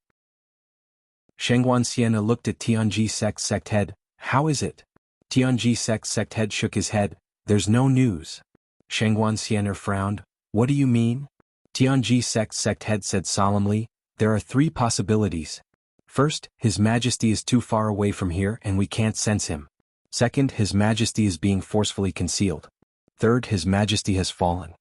Shengguanxian looked at Tianji sect's sect head. How is it? Tianji sect's sect head shook his head. There's no news. Shengguanxian frowned. What do you mean? Tianji sect's sect head said solemnly, There are 3 possibilities. First, His Majesty is too far away from here and we can't sense him. Second, His Majesty is being forcefully concealed. Third, His Majesty has fallen.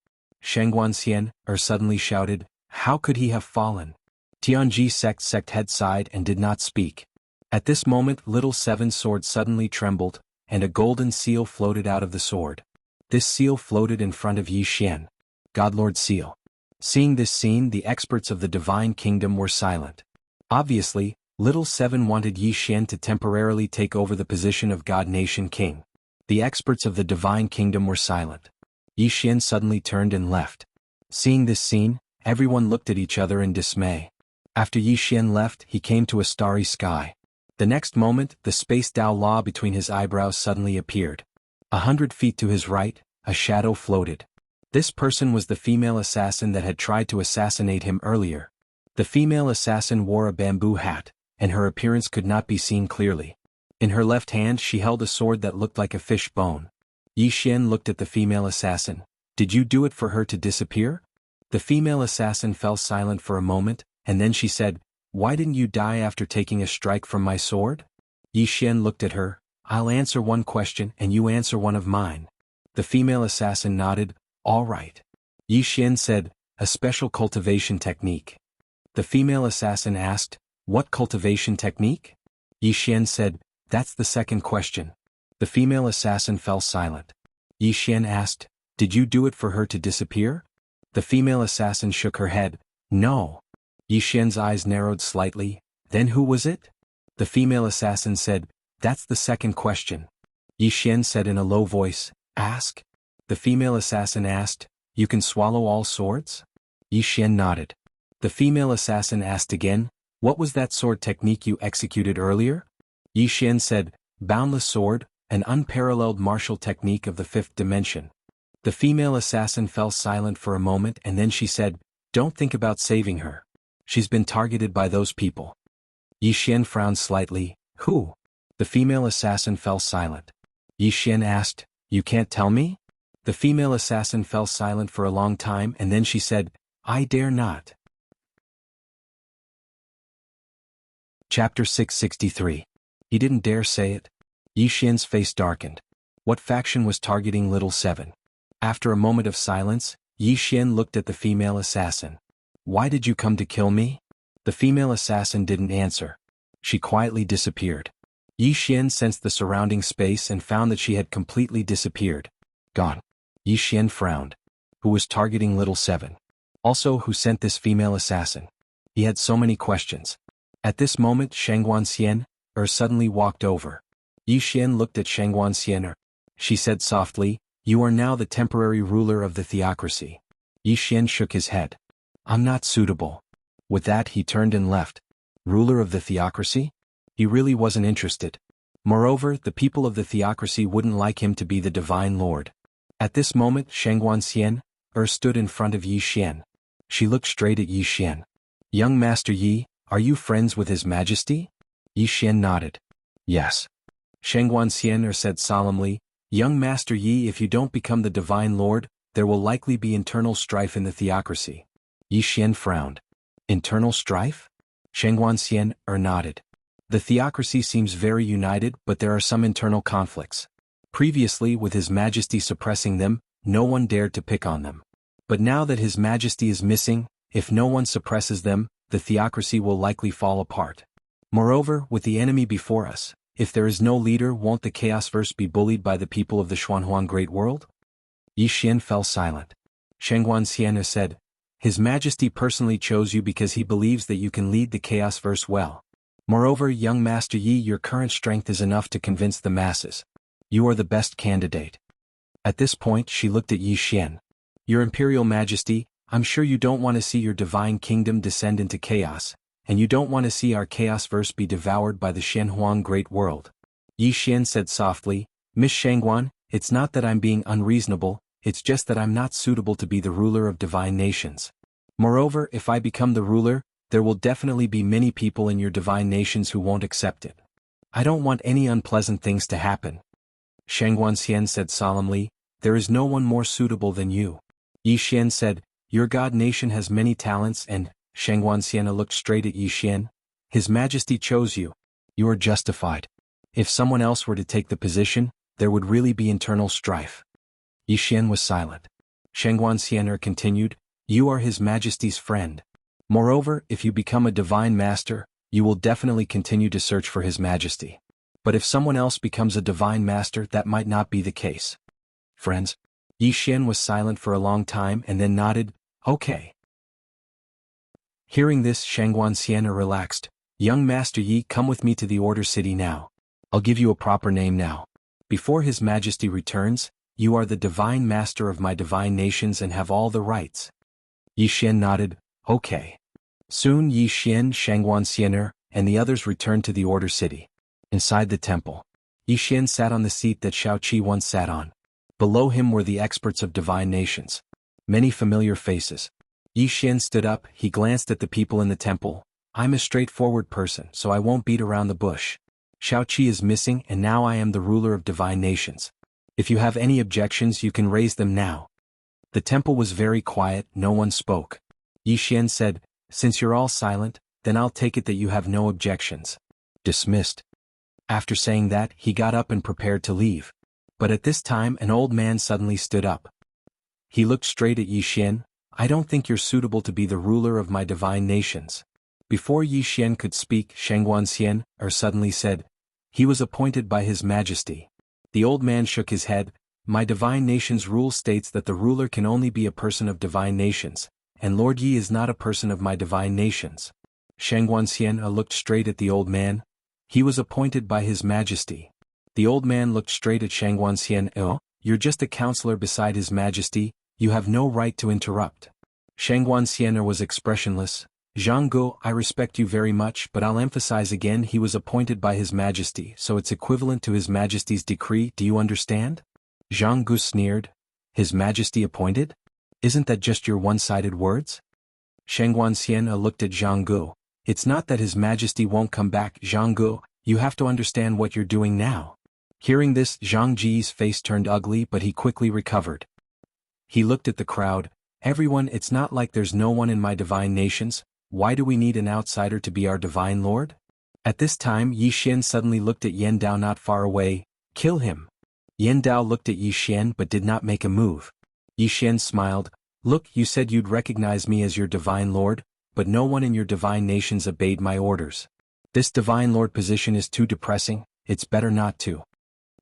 Shengguanxian suddenly shouted, How could he have fallen? Tianji sect's sect head sighed and did not speak. At this moment, Little Seven's sword suddenly trembled, and a golden seal floated out of the sword. This seal floated in front of Yi Xian. Godlord Seal. Seeing this scene, the experts of the Divine Kingdom were silent. Obviously, Little Seven wanted Yi Xian to temporarily take over the position of God Nation King. The experts of the Divine Kingdom were silent. Yi Xian suddenly turned and left. Seeing this scene, everyone looked at each other in dismay. After Yi Xian left, he came to a starry sky. The next moment, the space Dao Law between his eyebrows suddenly appeared. 100 feet to his right, a shadow floated. This person was the female assassin that had tried to assassinate him earlier. The female assassin wore a bamboo hat, and her appearance could not be seen clearly. In her left hand she held a sword that looked like a fish bone. Yi Xian looked at the female assassin. Did you do it for her to disappear? The female assassin fell silent for a moment, and then she said, Why didn't you die after taking a strike from my sword? Yi Xian looked at her. I'll answer one question and you answer one of mine. The female assassin nodded. All right. Yi Xian said, A special cultivation technique. The female assassin asked, What cultivation technique? Yi Xian said, That's the second question. The female assassin fell silent. Yi Xian asked, Did you do it for her to disappear? The female assassin shook her head. No. Yi Xian's eyes narrowed slightly. Then who was it? The female assassin said, That's the second question. Yi Xian said in a low voice, Ask. The female assassin asked, You can swallow all swords? Yi Xian nodded. The female assassin asked again, What was that sword technique you executed earlier? Yi Xian said, Boundless sword, an unparalleled martial technique of the 5th dimension. The female assassin fell silent for a moment and then she said, Don't think about saving her. She's been targeted by those people. Yi Xian frowned slightly. Who? The female assassin fell silent. Yi Xian asked, You can't tell me? The female assassin fell silent for a long time and then she said, I dare not. Chapter 663. He didn't dare say it. Yi Xian's face darkened. What faction was targeting Little Seven? After a moment of silence, Yi Xian looked at the female assassin. Why did you come to kill me? The female assassin didn't answer. She quietly disappeared. Yi Xian sensed the surrounding space and found that she had completely disappeared. Gone. Yi Xian frowned. Who was targeting Little Seven? Also, who sent this female assassin? He had so many questions. At this moment, Shangguan Xian suddenly walked over. Yi Xian looked at Shangguan Xian. She said softly, "You are now the temporary ruler of the theocracy." Yi Xian shook his head. "I'm not suitable." With that he turned and left. Ruler of the theocracy? He really wasn't interested. Moreover, the people of the theocracy wouldn't like him to be the divine lord. At this moment Shangguan Xian stood in front of Yi Xian. She looked straight at Yi Xian. "Young Master Yi, are you friends with His Majesty?" Yi Xian nodded. "Yes." Shangguan Xian said solemnly, "Young Master Yi, if you don't become the divine lord, there will likely be internal strife in the theocracy." Yi Xian frowned. "Internal strife?" Shangguan Xian nodded. "The theocracy seems very united, but there are some internal conflicts. Previously, with His Majesty suppressing them, no one dared to pick on them. But now that His Majesty is missing, if no one suppresses them, the theocracy will likely fall apart. Moreover, with the enemy before us, if there is no leader, won't the Chaosverse be bullied by the people of the Xuanhuang Great World?" Yi Xian fell silent. Shangguan Xian said, "His Majesty personally chose you because he believes that you can lead the Chaosverse well. Moreover, young Master Yi, your current strength is enough to convince the masses. You are the best candidate." At this point she looked at Yi Xian. "Your Imperial Majesty, I'm sure you don't want to see your divine kingdom descend into chaos, and you don't want to see our Chaosverse be devoured by the Shenhuang Great World." Yi Xian said softly, "Miss Shangguan, it's not that I'm being unreasonable, it's just that I'm not suitable to be the ruler of divine nations. Moreover, if I become the ruler, there will definitely be many people in your divine nations who won't accept it. I don't want any unpleasant things to happen." Shangguan Xian said solemnly, "There is no one more suitable than you." Yi Xian said, "Your god nation has many talents and..." Shangguan Xian looked straight at Yi Xian. "His Majesty chose you. You are justified. If someone else were to take the position, there would really be internal strife." Yi Xian was silent. Shangguan Xian continued, "You are His Majesty's friend. Moreover, if you become a divine master, you will definitely continue to search for His Majesty. But if someone else becomes a divine master, that might not be the case." "Friends?" Yi Xian was silent for a long time and then nodded, "Okay." Hearing this, Shangguan Xian relaxed. "Young Master Yi, come with me to the Order City now. I'll give you a proper name now. Before His Majesty returns, you are the divine master of my divine nations and have all the rights." Yi Xian nodded, "Okay." Soon Yi Xian, Shangguan Xian and the others returned to the Order City. Inside the temple, Yi Xian sat on the seat that Shao Qi once sat on. Below him were the experts of divine nations. Many familiar faces. Yi Xian stood up, he glanced at the people in the temple. "I'm a straightforward person, so I won't beat around the bush. Shao Qi is missing and now I am the ruler of divine nations. If you have any objections, you can raise them now." The temple was very quiet, no one spoke. Yi Xian said, "Since you're all silent, then I'll take it that you have no objections. Dismissed." After saying that, he got up and prepared to leave. But at this time an old man suddenly stood up. He looked straight at Yi Xian. "I don't think you're suitable to be the ruler of my divine nations." Before Yi Xian could speak, Shangguan Xian suddenly said, "He was appointed by His Majesty." The old man shook his head. "My divine nations rule states that the ruler can only be a person of divine nations, and Lord Yi is not a person of my divine nations." Shangguan Xian looked straight at the old man. "He was appointed by His Majesty." The old man looked straight at Shangguan Xian. "Oh, you're just a counselor beside His Majesty, you have no right to interrupt." Shangguan Xian was expressionless. "Zhang Gu, I respect you very much, but I'll emphasize again, he was appointed by His Majesty, so it's equivalent to His Majesty's decree, do you understand?" Zhang Gu sneered. "His Majesty appointed? Isn't that just your one-sided words?" Shangguan Xian looked at Zhang Gu. "It's not that His Majesty won't come back, Zhang Gu, you have to understand what you're doing now." Hearing this, Zhang Ji's face turned ugly, but he quickly recovered. He looked at the crowd. "Everyone, it's not like there's no one in my divine nations. Why do we need an outsider to be our divine lord?" At this time Yi Xian suddenly looked at Yan Dao not far away. "Kill him." Yan Dao looked at Yi Xian but did not make a move. Yi Xian smiled. "Look, you said you'd recognize me as your divine lord. but no one in your divine nations obeyed my orders. This divine lord position is too depressing, it's better not to.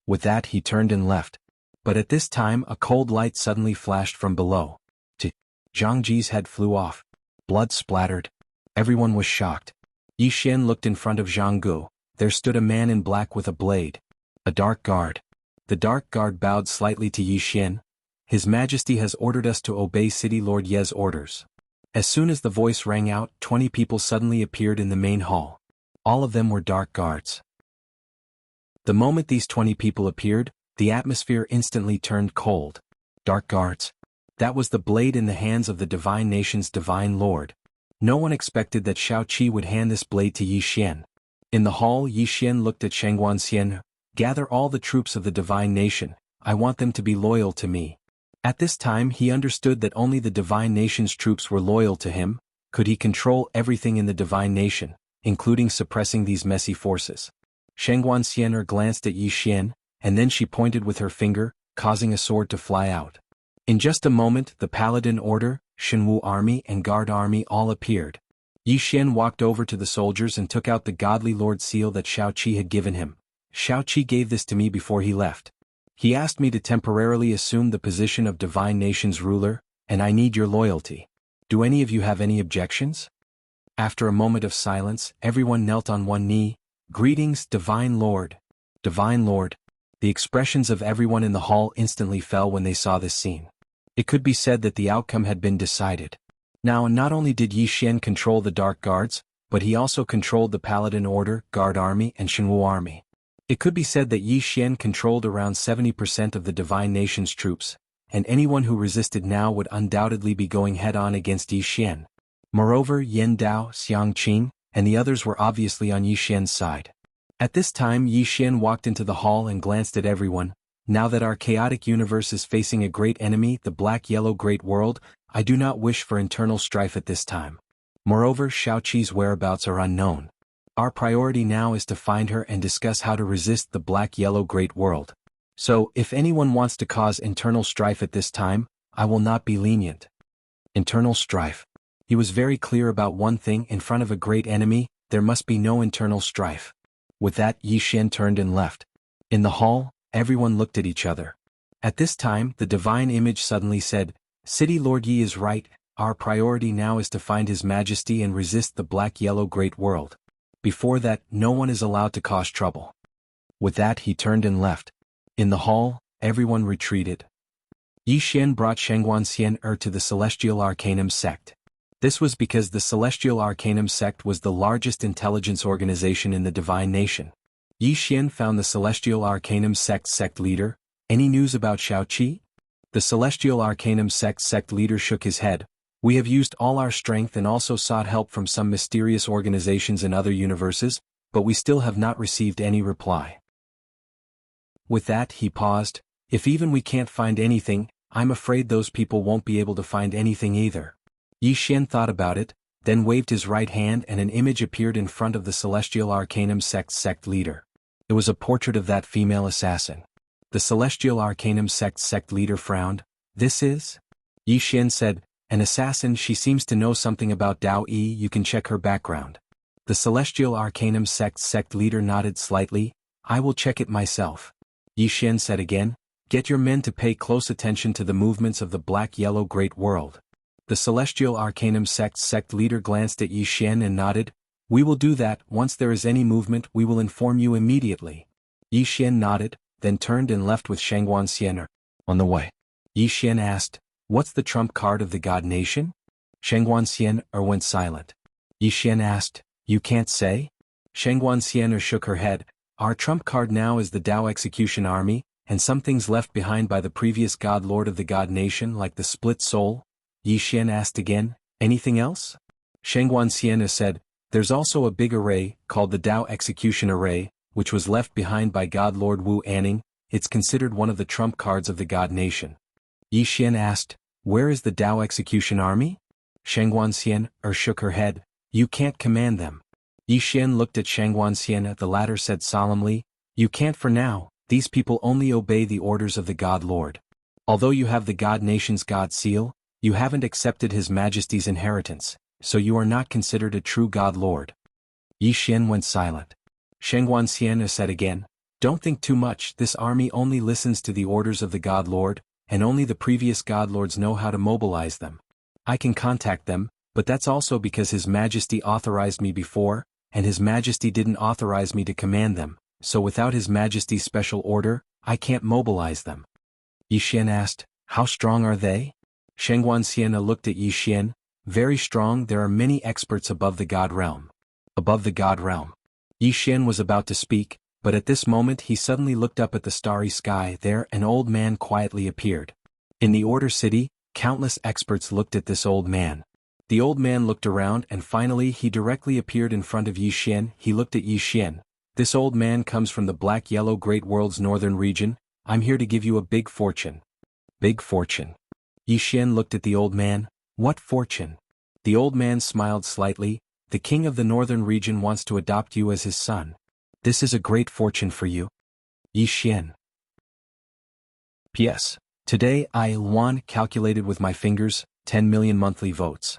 With that he turned and left. But at this time a cold light suddenly flashed from below. Zhang Ji's head flew off. Blood splattered. Everyone was shocked. Yi Xian looked in front of Zhang Gu. There stood a man in black with a blade. A dark guard. The dark guard bowed slightly to Yi Xian. His Majesty has ordered us to obey City Lord Ye's orders. As soon as the voice rang out, 20 people suddenly appeared in the main hall. All of them were dark guards. The moment these 20 people appeared, the atmosphere instantly turned cold. Dark guards. That was the blade in the hands of the divine nation's divine lord. No one expected that Shao Qi would hand this blade to Yi Xian. In the hall, Yi Xian looked at Shangguan Xian. Gather all the troops of the divine nation, I want them to be loyal to me. At this time he understood that only the divine nation's troops were loyal to him. Could he control everything in the divine nation, including suppressing these messy forces? Shangguan Xian glanced at Yi Xian, and then she pointed with her finger, causing a sword to fly out. In just a moment the Paladin Order, Shenwu Army and Guard Army all appeared. Yi Xian walked over to the soldiers and took out the Godly Lord seal that Shao Qi had given him. Shao Qi gave this to me before he left. He asked me to temporarily assume the position of divine nation's ruler, and I need your loyalty. Do any of you have any objections? After a moment of silence, everyone knelt on one knee. Greetings, Divine Lord. Divine Lord. The expressions of everyone in the hall instantly fell when they saw this scene. It could be said that the outcome had been decided. Now not only did Yi Xian control the Dark Guards, but he also controlled the Paladin Order, Guard Army and Shenwu Army. It could be said that Yi Xian controlled around 70% of the divine nation's troops, and anyone who resisted now would undoubtedly be going head-on against Yi Xian. Moreover, Yen Dao, Xiang Qing, and the others were obviously on Yi Xian's side. At this time Yi Xian walked into the hall and glanced at everyone. Now that our chaotic universe is facing a great enemy, the black-yellow great world, I do not wish for internal strife at this time. Moreover, Shao Qi's whereabouts are unknown. Our priority now is to find her and discuss how to resist the black-yellow great world. So, if anyone wants to cause internal strife at this time, I will not be lenient. Internal strife. He was very clear about one thing: in front of a great enemy, there must be no internal strife. With that, Yi Xian turned and left. In the hall, everyone looked at each other. At this time, the divine image suddenly said, City Lord Yi is right, our priority now is to find His Majesty and resist the black-yellow great world. Before that, no one is allowed to cause trouble. With that he turned and left. In the hall, everyone retreated. Yi Xian brought Shangguan Xian to the Celestial Arcanum sect. This was because the Celestial Arcanum sect was the largest intelligence organization in the divine nation. Yi Xian found the Celestial Arcanum sect leader. Any news about Shao Qi? The Celestial Arcanum sect leader shook his head. We have used all our strength and also sought help from some mysterious organizations in other universes, but we still have not received any reply. With that he paused. If even we can't find anything, I'm afraid those people won't be able to find anything either. Yi Xian thought about it, then waved his right hand and an image appeared in front of the Celestial Arcanum sect leader. It was a portrait of that female assassin. The Celestial Arcanum sect leader frowned. This is? Yi Xian said, an assassin. She seems to know something about Dao Yi. You can check her background. The Celestial Arcanum sect leader nodded slightly. I will check it myself. Yi Xian said again, get your men to pay close attention to the movements of the black-yellow great world. The Celestial Arcanum sect leader glanced at Yi Xian and nodded. We will do that. Once there is any movement we will inform you immediately. Yi Xian nodded, then turned and left with Shangguan Xian. On the way, Yi Xian asked, what's the trump card of the God Nation? Shangguan Xian went silent. Yi Xian asked, you can't say? Shangguan Xian shook her head. Our trump card now is the Dao Execution Army, and some things left behind by the previous God Lord of the God Nation like the split soul. Yi Xian asked again, anything else? Shangguan Xian said, there's also a big array, called the Dao Execution Array, which was left behind by God Lord Wu Anning. It's considered one of the trump cards of the God Nation. Yi Xian asked, where is the Dao Execution Army? Shangguan Xian shook her head, you can't command them. Yi Xian looked at Shangguan Xian. The latter said solemnly, you can't for now, these people only obey the orders of the God Lord. Although you have the God Nation's God Seal, you haven't accepted His Majesty's inheritance. so you are not considered a true God Lord. Yi Xian went silent. Sheng Wanxian said again, don't think too much, this army only listens to the orders of the God Lord, and only the previous God Lords know how to mobilize them. I can contact them, but that's also because His Majesty authorized me before, and His Majesty didn't authorize me to command them, so without His Majesty's special order, I can't mobilize them. Yi Xian asked, how strong are they? Sheng Wanxian looked at Yi Xian, very strong, there are many experts above the God realm. Above the God realm. Yi Xian was about to speak, but at this moment he suddenly looked up at the starry sky. There an old man quietly appeared. In the Order City, countless experts looked at this old man. The old man looked around and finally he directly appeared in front of Yi Xian. He looked at Yi Xian. This old man comes from the Black-Yellow Great World's northern region. I'm here to give you a big fortune. Big fortune. Yi Xian looked at the old man. What fortune? The old man smiled slightly. The king of the northern region wants to adopt you as his son. This is a great fortune for you. Yi Xian. P.S. Today I won, calculated with my fingers, 10 million monthly votes.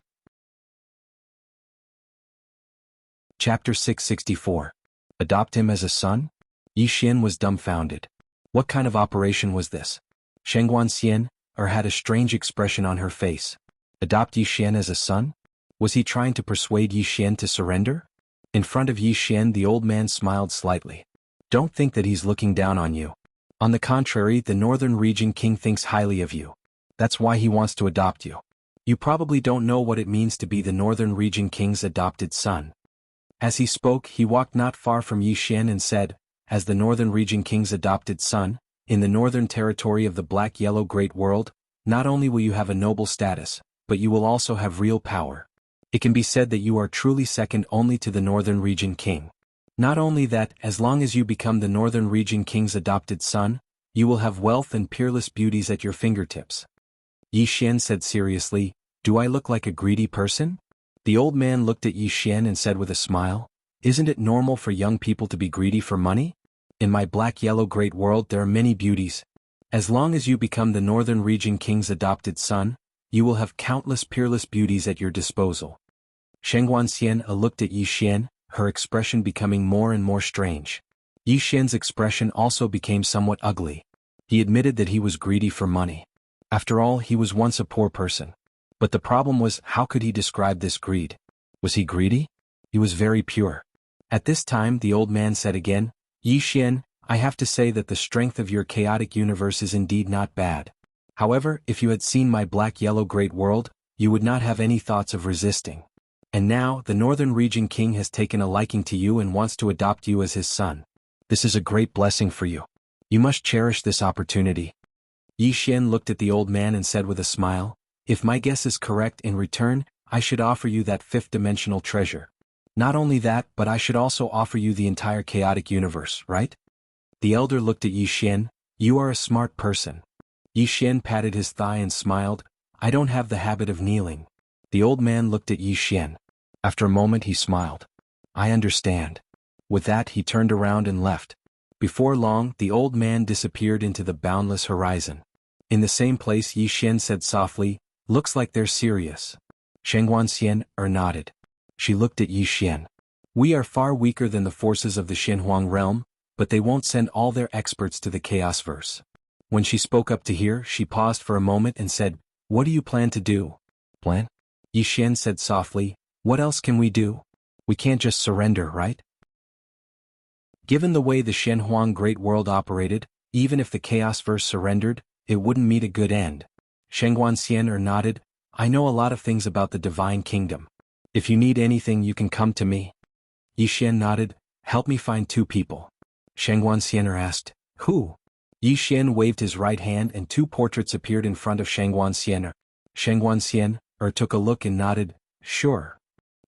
Chapter 664. Adopt him as a son? Yi Xian was dumbfounded. What kind of operation was this? Sheng Wanxian had a strange expression on her face. Adopt Yi Xian as a son? Was he trying to persuade Yi Xian to surrender? In front of Yi Xian the old man smiled slightly. Don't think that he's looking down on you. On the contrary, the northern region king thinks highly of you. That's why he wants to adopt you. You probably don't know what it means to be the northern region king's adopted son. As he spoke, he walked not far from Yi Xian and said, as the northern region king's adopted son, in the northern territory of the Black-Yellow Great World, not only will you have a noble status, but you will also have real power. It can be said that you are truly second only to the northern region king. Not only that, as long as you become the northern region king's adopted son, you will have wealth and peerless beauties at your fingertips. Yi Xian said seriously, do I look like a greedy person? The old man looked at Yi Xian and said with a smile, isn't it normal for young people to be greedy for money? In my Black-Yellow Great World there are many beauties. As long as you become the northern region king's adopted son, you will have countless peerless beauties at your disposal. Sheng Wanxian looked at Yi Xian, her expression becoming more and more strange. Yi Xian's expression also became somewhat ugly. He admitted that he was greedy for money. After all, he was once a poor person. But the problem was, how could he describe this greed? Was he greedy? He was very pure. At this time the old man said again, Yi Xian, I have to say that the strength of your chaotic universe is indeed not bad. However, if you had seen my Black-Yellow Great World, you would not have any thoughts of resisting. And now, the northern region king has taken a liking to you and wants to adopt you as his son. This is a great blessing for you. You must cherish this opportunity. Yi Xian looked at the old man and said with a smile, if my guess is correct, in return, I should offer you that fifth-dimensional treasure. Not only that, but I should also offer you the entire chaotic universe, right? The elder looked at Yi Xian, you are a smart person. Yi Xian patted his thigh and smiled, I don't have the habit of kneeling. The old man looked at Yi Xian. After a moment he smiled. I understand. With that he turned around and left. Before long, the old man disappeared into the boundless horizon. In the same place Yi Xian said softly, looks like they're serious. Sheng Wanxian nodded. She looked at Yi Xian. We are far weaker than the forces of the Xinhuang realm, but they won't send all their experts to the Chaosverse. When she spoke up to hear, she paused for a moment and said, what do you plan to do? Plan? Yi Xian said softly, what else can we do? We can't just surrender, right? Given the way the Xinhuang Great World operated, even if the Chaosverse surrendered, it wouldn't meet a good end. Sheng Wanxian nodded, I know a lot of things about the Divine Kingdom. If you need anything you can come to me. Yi Xian nodded, help me find 2 people. Sheng Wanxian asked, who? Yi Xian waved his right hand and 2 portraits appeared in front of Sheng Wanxian. Sheng Wanxian took a look and nodded, sure.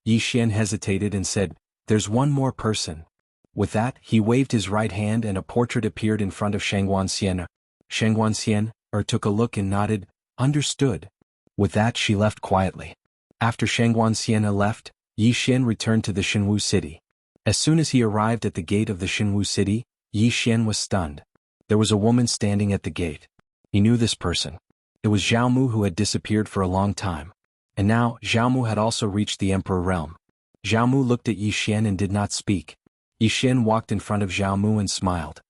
Yi Xian hesitated and said, there's one more person. With that, he waved his right hand and a portrait appeared in front of Sheng Wanxian. Sheng Wanxian took a look and nodded, understood. With that she left quietly. After Sheng Wanxian left, Yi Xian returned to the Xinwu city. As soon as he arrived at the gate of the Xinwu city, Yi Xian was stunned. There was a woman standing at the gate. He knew this person. It was Zhao Mu, who had disappeared for a long time. And now, Xiaomu had also reached the Emperor realm. Xiaomu looked at Yi Xian and did not speak. Yi Xian walked in front of Xiaomu and smiled.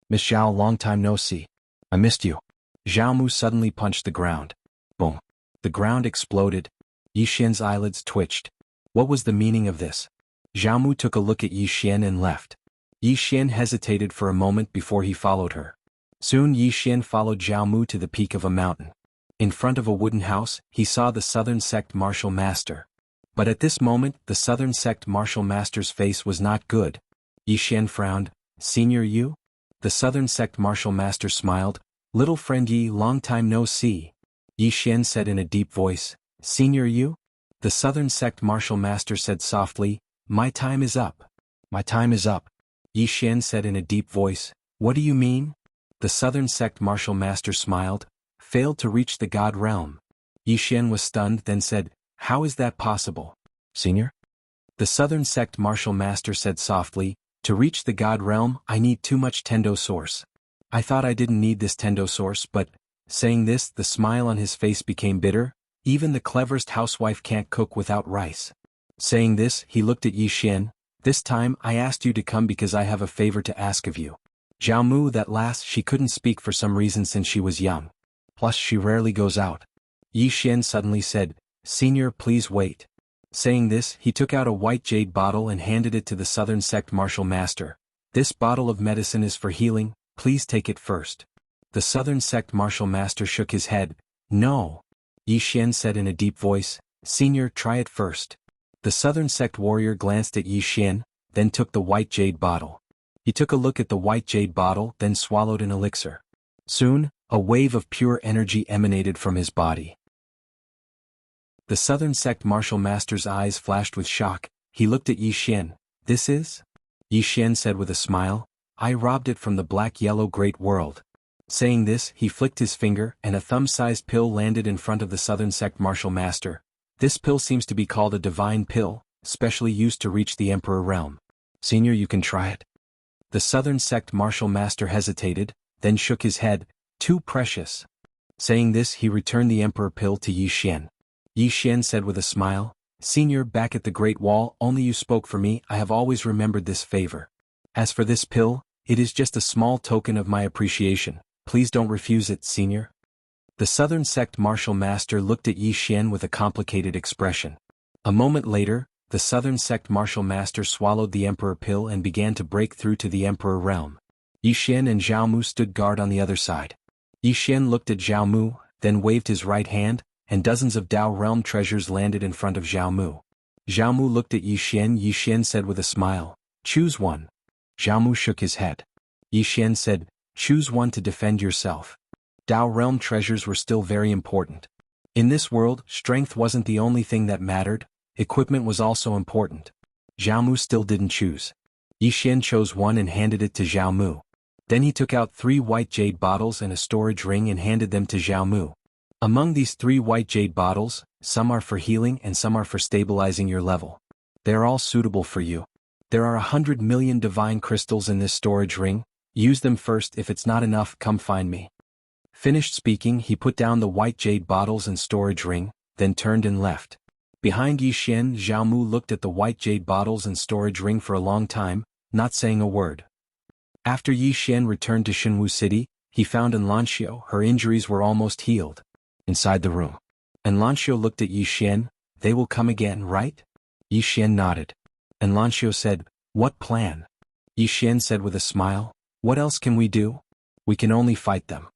Miss Zhao, long time no see. I missed you. Xiaomu suddenly punched the ground. Boom. The ground exploded. Yi Xian's eyelids twitched. What was the meaning of this? Xiaomu took a look at Yi Xian and left. Yi Xian hesitated for a moment before he followed her. Soon Yi Xian followed Xiaomu to the peak of a mountain. In front of a wooden house, he saw the Southern Sect Martial Master. But at this moment, the Southern Sect Martial Master's face was not good. Yi Xian frowned. Senior Yu? The Southern Sect Martial Master smiled. Little friend Yi, long time no see. Yi Xian said in a deep voice. Senior Yu? The Southern Sect Martial Master said softly. My time is up. My time is up. Yi Xian said in a deep voice. What do you mean? The Southern Sect Martial Master smiled. Failed to reach the God realm. Yi Xian was stunned, then said, How is that possible? Senior? The Southern Sect Martial Master said softly, To reach the God realm, I need too much Tendo Source. I thought I didn't need this Tendo Source, but, saying this, the smile on his face became bitter. Even the cleverest housewife can't cook without rice. Saying this, he looked at Yi Xian. This time, I asked you to come because I have a favor to ask of you. Xiaomu, that last, she couldn't speak for some reason since she was young. Plus she rarely goes out. Yi Xian suddenly said, Senior, please wait. Saying this, he took out a white jade bottle and handed it to the Southern Sect Martial Master. This bottle of medicine is for healing, please take it first. The Southern Sect Martial Master shook his head. No. Yi Xian said in a deep voice, Senior, try it first. The Southern Sect warrior glanced at Yi Xian, then took the white jade bottle. He took a look at the white jade bottle, then swallowed an elixir. Soon, a wave of pure energy emanated from his body. The Southern Sect Martial Master's eyes flashed with shock. He looked at Yi Xian. This is? Yi Xian said with a smile. I robbed it from the black-yellow great world. Saying this, he flicked his finger, and a thumb-sized pill landed in front of the Southern Sect Martial Master. This pill seems to be called a divine pill, specially used to reach the Emperor realm. Senior, you can try it. The Southern Sect Martial Master hesitated, then shook his head. Too precious. Saying this, he returned the Emperor pill to Yi Xian. Yi Xian said with a smile, Senior, back at the Great Wall, only you spoke for me. I have always remembered this favor. As for this pill, it is just a small token of my appreciation. Please don't refuse it, Senior. The Southern Sect Martial Master looked at Yi Xian with a complicated expression. A moment later, the Southern Sect Martial Master swallowed the Emperor pill and began to break through to the Emperor realm. Yi Xian and Xiaomu stood guard on the other side. Yi Xian looked at Xiaomu, then waved his right hand, and dozens of Dao realm treasures landed in front of Xiaomu. Xiaomu looked at Yi Xian. Yi Xian said with a smile, Choose one. Xiaomu shook his head. Yi Xian said, Choose one to defend yourself. Dao realm treasures were still very important. In this world, strength wasn't the only thing that mattered, equipment was also important. Xiaomu still didn't choose. Yi Xian chose one and handed it to Xiaomu. Then he took out 3 white jade bottles and a storage ring and handed them to Xiaomu. Among these 3 white jade bottles, some are for healing and some are for stabilizing your level. They are all suitable for you. There are 100 million divine crystals in this storage ring. Use them first. If it's not enough, come find me. Finished speaking, he put down the white jade bottles and storage ring, then turned and left. Behind Yi Xian, Xiaomu looked at the white jade bottles and storage ring for a long time, not saying a word. After Yi Xian returned to Shenwu City, he found Enlancio. Her injuries were almost healed. Inside the room, Enlancio looked at Yi Xian. They will come again, right? Yi Xian nodded. Enlancio said, What plan? Yi Xian said with a smile, What else can we do? We can only fight them.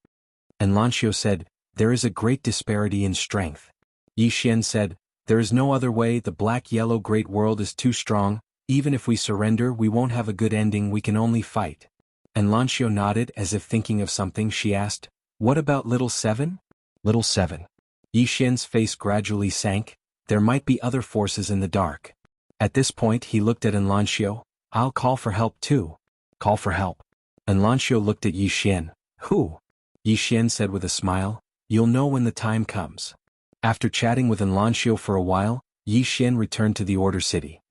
Enlancio said, There is a great disparity in strength. Yi Xian said, There is no other way. The black-yellow great world is too strong. Even if we surrender, we won't have a good ending. We can only fight. Enlancio nodded as if thinking of something. She asked, What about Little Seven? Little Seven. Yi Xian's face gradually sank. There might be other forces in the dark. At this point he looked at Enlancio. I'll call for help too. Call for help. Enlancio looked at Yi Xian. Who? Yi Xian said with a smile, You'll know when the time comes. After chatting with Enlancio for a while, Yi Xian returned to the Order City.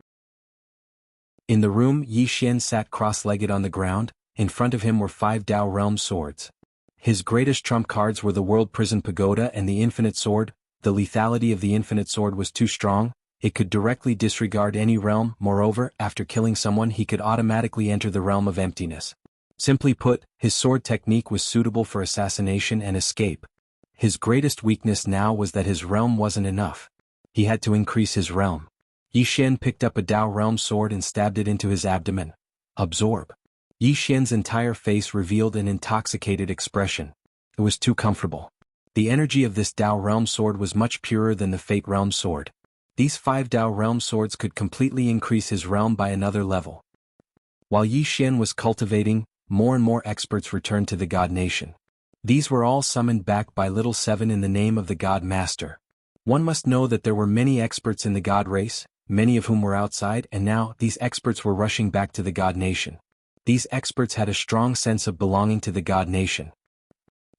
In the room, Yi Xian sat cross-legged on the ground. In front of him were 5 Dao Realm swords. His greatest trump cards were the World Prison Pagoda and the Infinite Sword. the lethality of the infinite sword was too strong. It could directly disregard any realm. Moreover, after killing someone he could automatically enter the realm of emptiness. Simply put, his sword technique was suitable for assassination and escape. His greatest weakness now was that his realm wasn't enough. He had to increase his realm. Yi Xian picked up a Dao realm sword and stabbed it into his abdomen. Absorb. Yi Xian's entire face revealed an intoxicated expression. It was too comfortable. The energy of this Dao realm sword was much purer than the Fate realm sword. These 5 Dao realm swords could completely increase his realm by another level. While Yi Xian was cultivating, more and more experts returned to the God Nation. These were all summoned back by Little Seven in the name of the God Master. One must know that there were many experts in the God race, many of whom were outside, and now these experts were rushing back to the God Nation. These experts had a strong sense of belonging to the God Nation.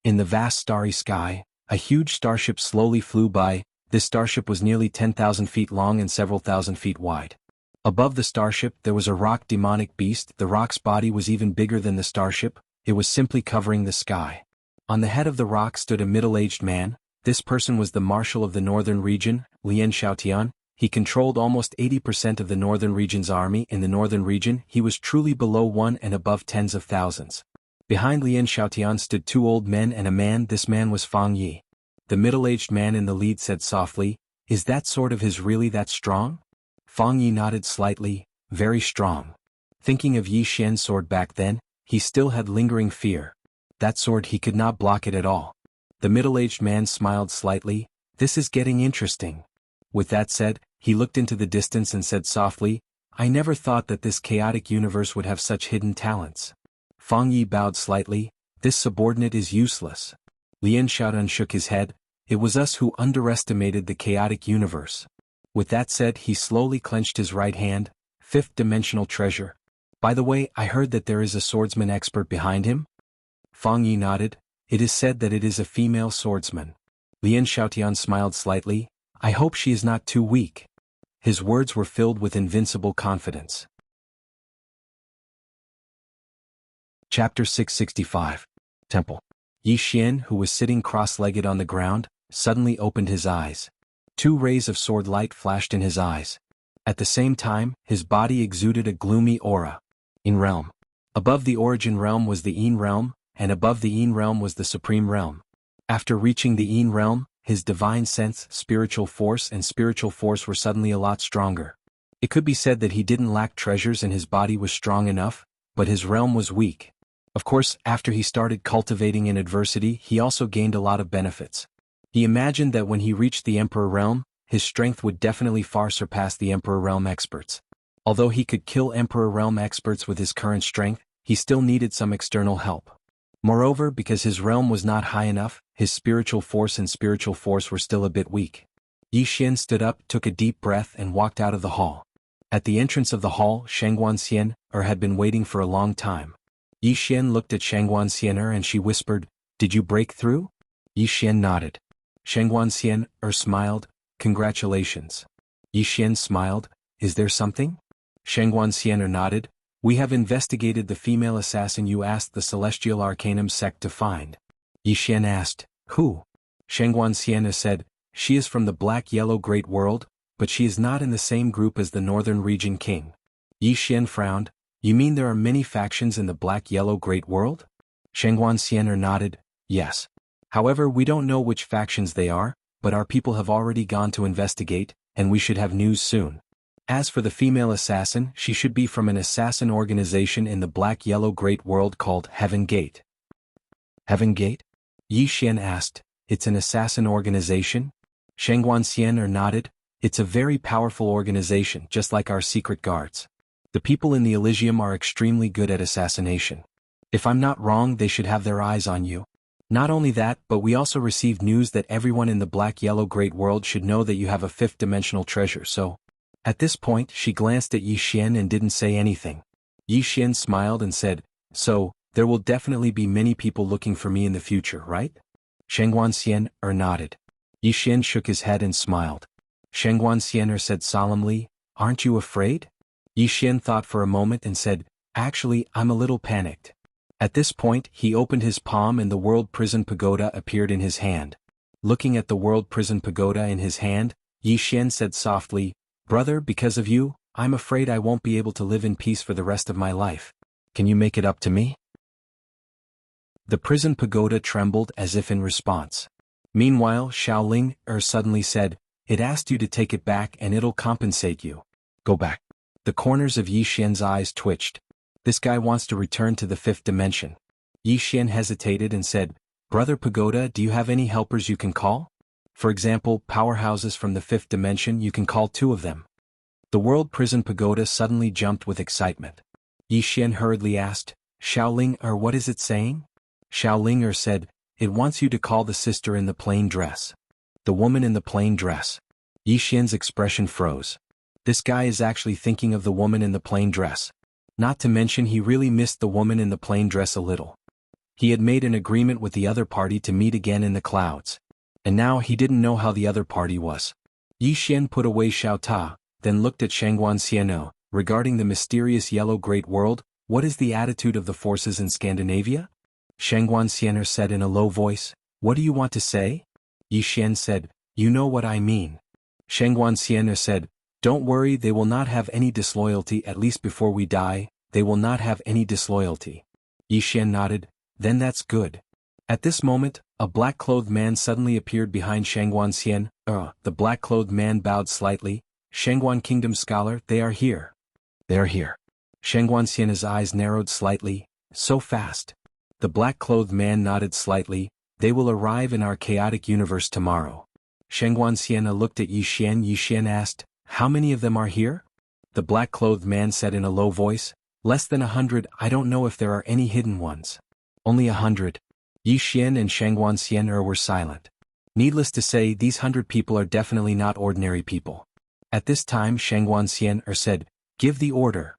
In the vast starry sky, a huge starship slowly flew by. This starship was nearly 10,000 feet long and several thousand feet wide. Above the starship there was a rock demonic beast. The rock's body was even bigger than the starship. It was simply covering the sky. On the head of the rock stood a middle-aged man. This person was the marshal of the northern region, Lian Xiaotian. He controlled almost 80% of the northern region's army. In the northern region he was truly below 1 and above tens of thousands. Behind Lian Xiaotian stood 2 old men and a man. This man was Fang Yi. The middle-aged man in the lead said softly, "Is that sword of his really that strong?" Fang Yi nodded slightly, "Very strong." Thinking of Yi Xian's sword back then, he still had lingering fear. That sword, he could not block it at all. The middle-aged man smiled slightly, "This is getting interesting." With that said, he looked into the distance and said softly, "I never thought that this chaotic universe would have such hidden talents." Fang Yi bowed slightly, "This subordinate is useless." Lian Xiaotian shook his head, "It was us who underestimated the chaotic universe." With that said, he slowly clenched his right hand. "Fifth-dimensional treasure. By the way, I heard that there is a swordsman expert behind him?" Fang Yi nodded, "It is said that it is a female swordsman." Lian Xiaotian smiled slightly, "I hope she is not too weak." His words were filled with invincible confidence. Chapter 665. Temple. Yi Xian, who was sitting cross-legged on the ground, suddenly opened his eyes. 2 rays of sword light flashed in his eyes. At the same time, his body exuded a gloomy aura. In realm. Above the origin realm was the Yin realm, and above the Yin realm was the supreme realm. After reaching the Yin realm, his divine sense, spiritual force were suddenly a lot stronger. It could be said that he didn't lack treasures and his body was strong enough, but his realm was weak. Of course, after he started cultivating in adversity, he also gained a lot of benefits. He imagined that when he reached the Emperor realm, his strength would definitely far surpass the Emperor realm experts. Although he could kill Emperor realm experts with his current strength, he still needed some external help. Moreover, because his realm was not high enough, his spiritual force were still a bit weak. Yi Xian stood up, took a deep breath and walked out of the hall. At the entrance of the hall, Shangguan Xian had been waiting for a long time. Yi Xian looked at Shangguan Xian and she whispered, "Did you break through?" Yi Xian nodded. Shangguan Xian smiled, "Congratulations." Yi Xian smiled, "Is there something?" Shangguan Xian nodded, "We have investigated the female assassin you asked the Celestial Arcanum sect to find." Yi Xian asked, "Who?" Shangguan Xian said, "She is from the Black-Yellow Great World, but she is not in the same group as the Northern Region King." Yi Xian frowned, "You mean there are many factions in the Black-Yellow Great World?" Shangguan Xian nodded, "Yes. However, we don't know which factions they are, but our people have already gone to investigate, and we should have news soon. As for the female assassin, she should be from an assassin organization in the Black-Yellow Great World called Heaven Gate." Heaven Gate? Yi Xian asked, "It's an assassin organization?" Shangguan Xian nodded, "It's a very powerful organization just like our secret guards. The people in the Elysium are extremely good at assassination. If I'm not wrong, they should have their eyes on you. Not only that, but we also received news that everyone in the Black-Yellow Great World should know that you have a 5th-dimensional treasure, so..." At this point, she glanced at Yi Xian and didn't say anything. Yi Xian smiled and said, "So, there will definitely be many people looking for me in the future, right?" Shangguan Xian nodded. Yi Xian shook his head and smiled. Shangguan Xian said solemnly, "Aren't you afraid?" Yi Xian thought for a moment and said, "Actually, I'm a little panicked." At this point, he opened his palm and the World Prison Pagoda appeared in his hand. Looking at the world prison pagoda in his hand, Yi Xian said softly, "Brother, because of you, I'm afraid I won't be able to live in peace for the rest of my life. Can you make it up to me?" The prison pagoda trembled as if in response. Meanwhile, Xiaoling suddenly said, "It asked you to take it back and it'll compensate you. Go back." The corners of Yi Xian's eyes twitched. This guy wants to return to the fifth dimension. Yi Xian hesitated and said, "Brother Pagoda, do you have any helpers you can call? For example, powerhouses from the fifth dimension, you can call 2 of them." The world prison pagoda suddenly jumped with excitement. Yi Xian hurriedly asked, "Xiaoling, what is it saying?" Xiaoling said, "It wants you to call the sister in the plain dress." The woman in the plain dress. Yi Xian's expression froze. This guy is actually thinking of the woman in the plain dress. Not to mention he really missed the woman in the plain dress a little. He had made an agreement with the other party to meet again in the clouds. And now he didn't know how the other party was. Yi Xian put away Xiao Ta, then looked at Shangguan Xiano, regarding the mysterious yellow great world. "What is the attitude of the forces in Scandinavia?" Shangguan Xiano said in a low voice, "What do you want to say?" Yi Xian said, "You know what I mean." Shangguan Xiano said, "Don't worry, they will not have any disloyalty, at least before we die, they will not have any disloyalty." Yi Xian nodded, "Then that's good." At this moment, a black-clothed man suddenly appeared behind Shangguan Xian. The black-clothed man bowed slightly. "Shangguan Kingdom scholar, they are here." "They are here." Shangguan Xian's eyes narrowed slightly. "So fast." The black-clothed man nodded slightly. "They will arrive in our chaotic universe tomorrow." Shangguan Xian looked at Yi Xian. Yi Xian asked, "How many of them are here?" The black-clothed man said in a low voice, "Less than 100, I don't know if there are any hidden ones." "Only 100. Yi Xian and Shangguan Xian were silent. Needless to say, these 100 people are definitely not ordinary people. At this time Shangguan Xian said, "Give the order."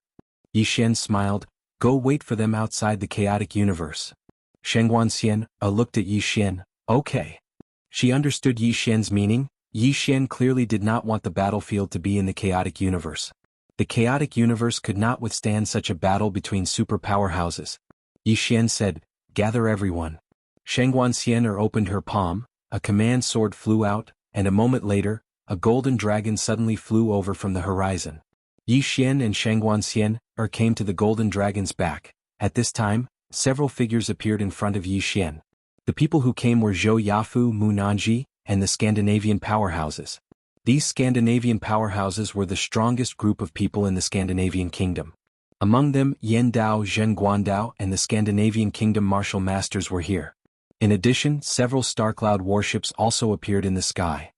Yi Xian smiled, "Go wait for them outside the chaotic universe." Shangguan Xian looked at Yi Xian, "Okay." She understood Yi Xian's meaning. Yi Xian clearly did not want the battlefield to be in the chaotic universe. The chaotic universe could not withstand such a battle between super powerhouses. Yi Xian said, "Gather everyone." Shangguan Xian opened her palm, a command sword flew out, and a moment later, a golden dragon suddenly flew over from the horizon. Yi Xian and Shangguan Xian came to the golden dragon's back. At this time, several figures appeared in front of Yi Xian. The people who came were Zhou Yafu, Mu Nanji, and the Scandinavian powerhouses. These Scandinavian powerhouses were the strongest group of people in the Scandinavian kingdom. Among them, Yan Dao, Zheng Guandao, and the Scandinavian kingdom martial masters were here. In addition, several Starcloud warships also appeared in the sky.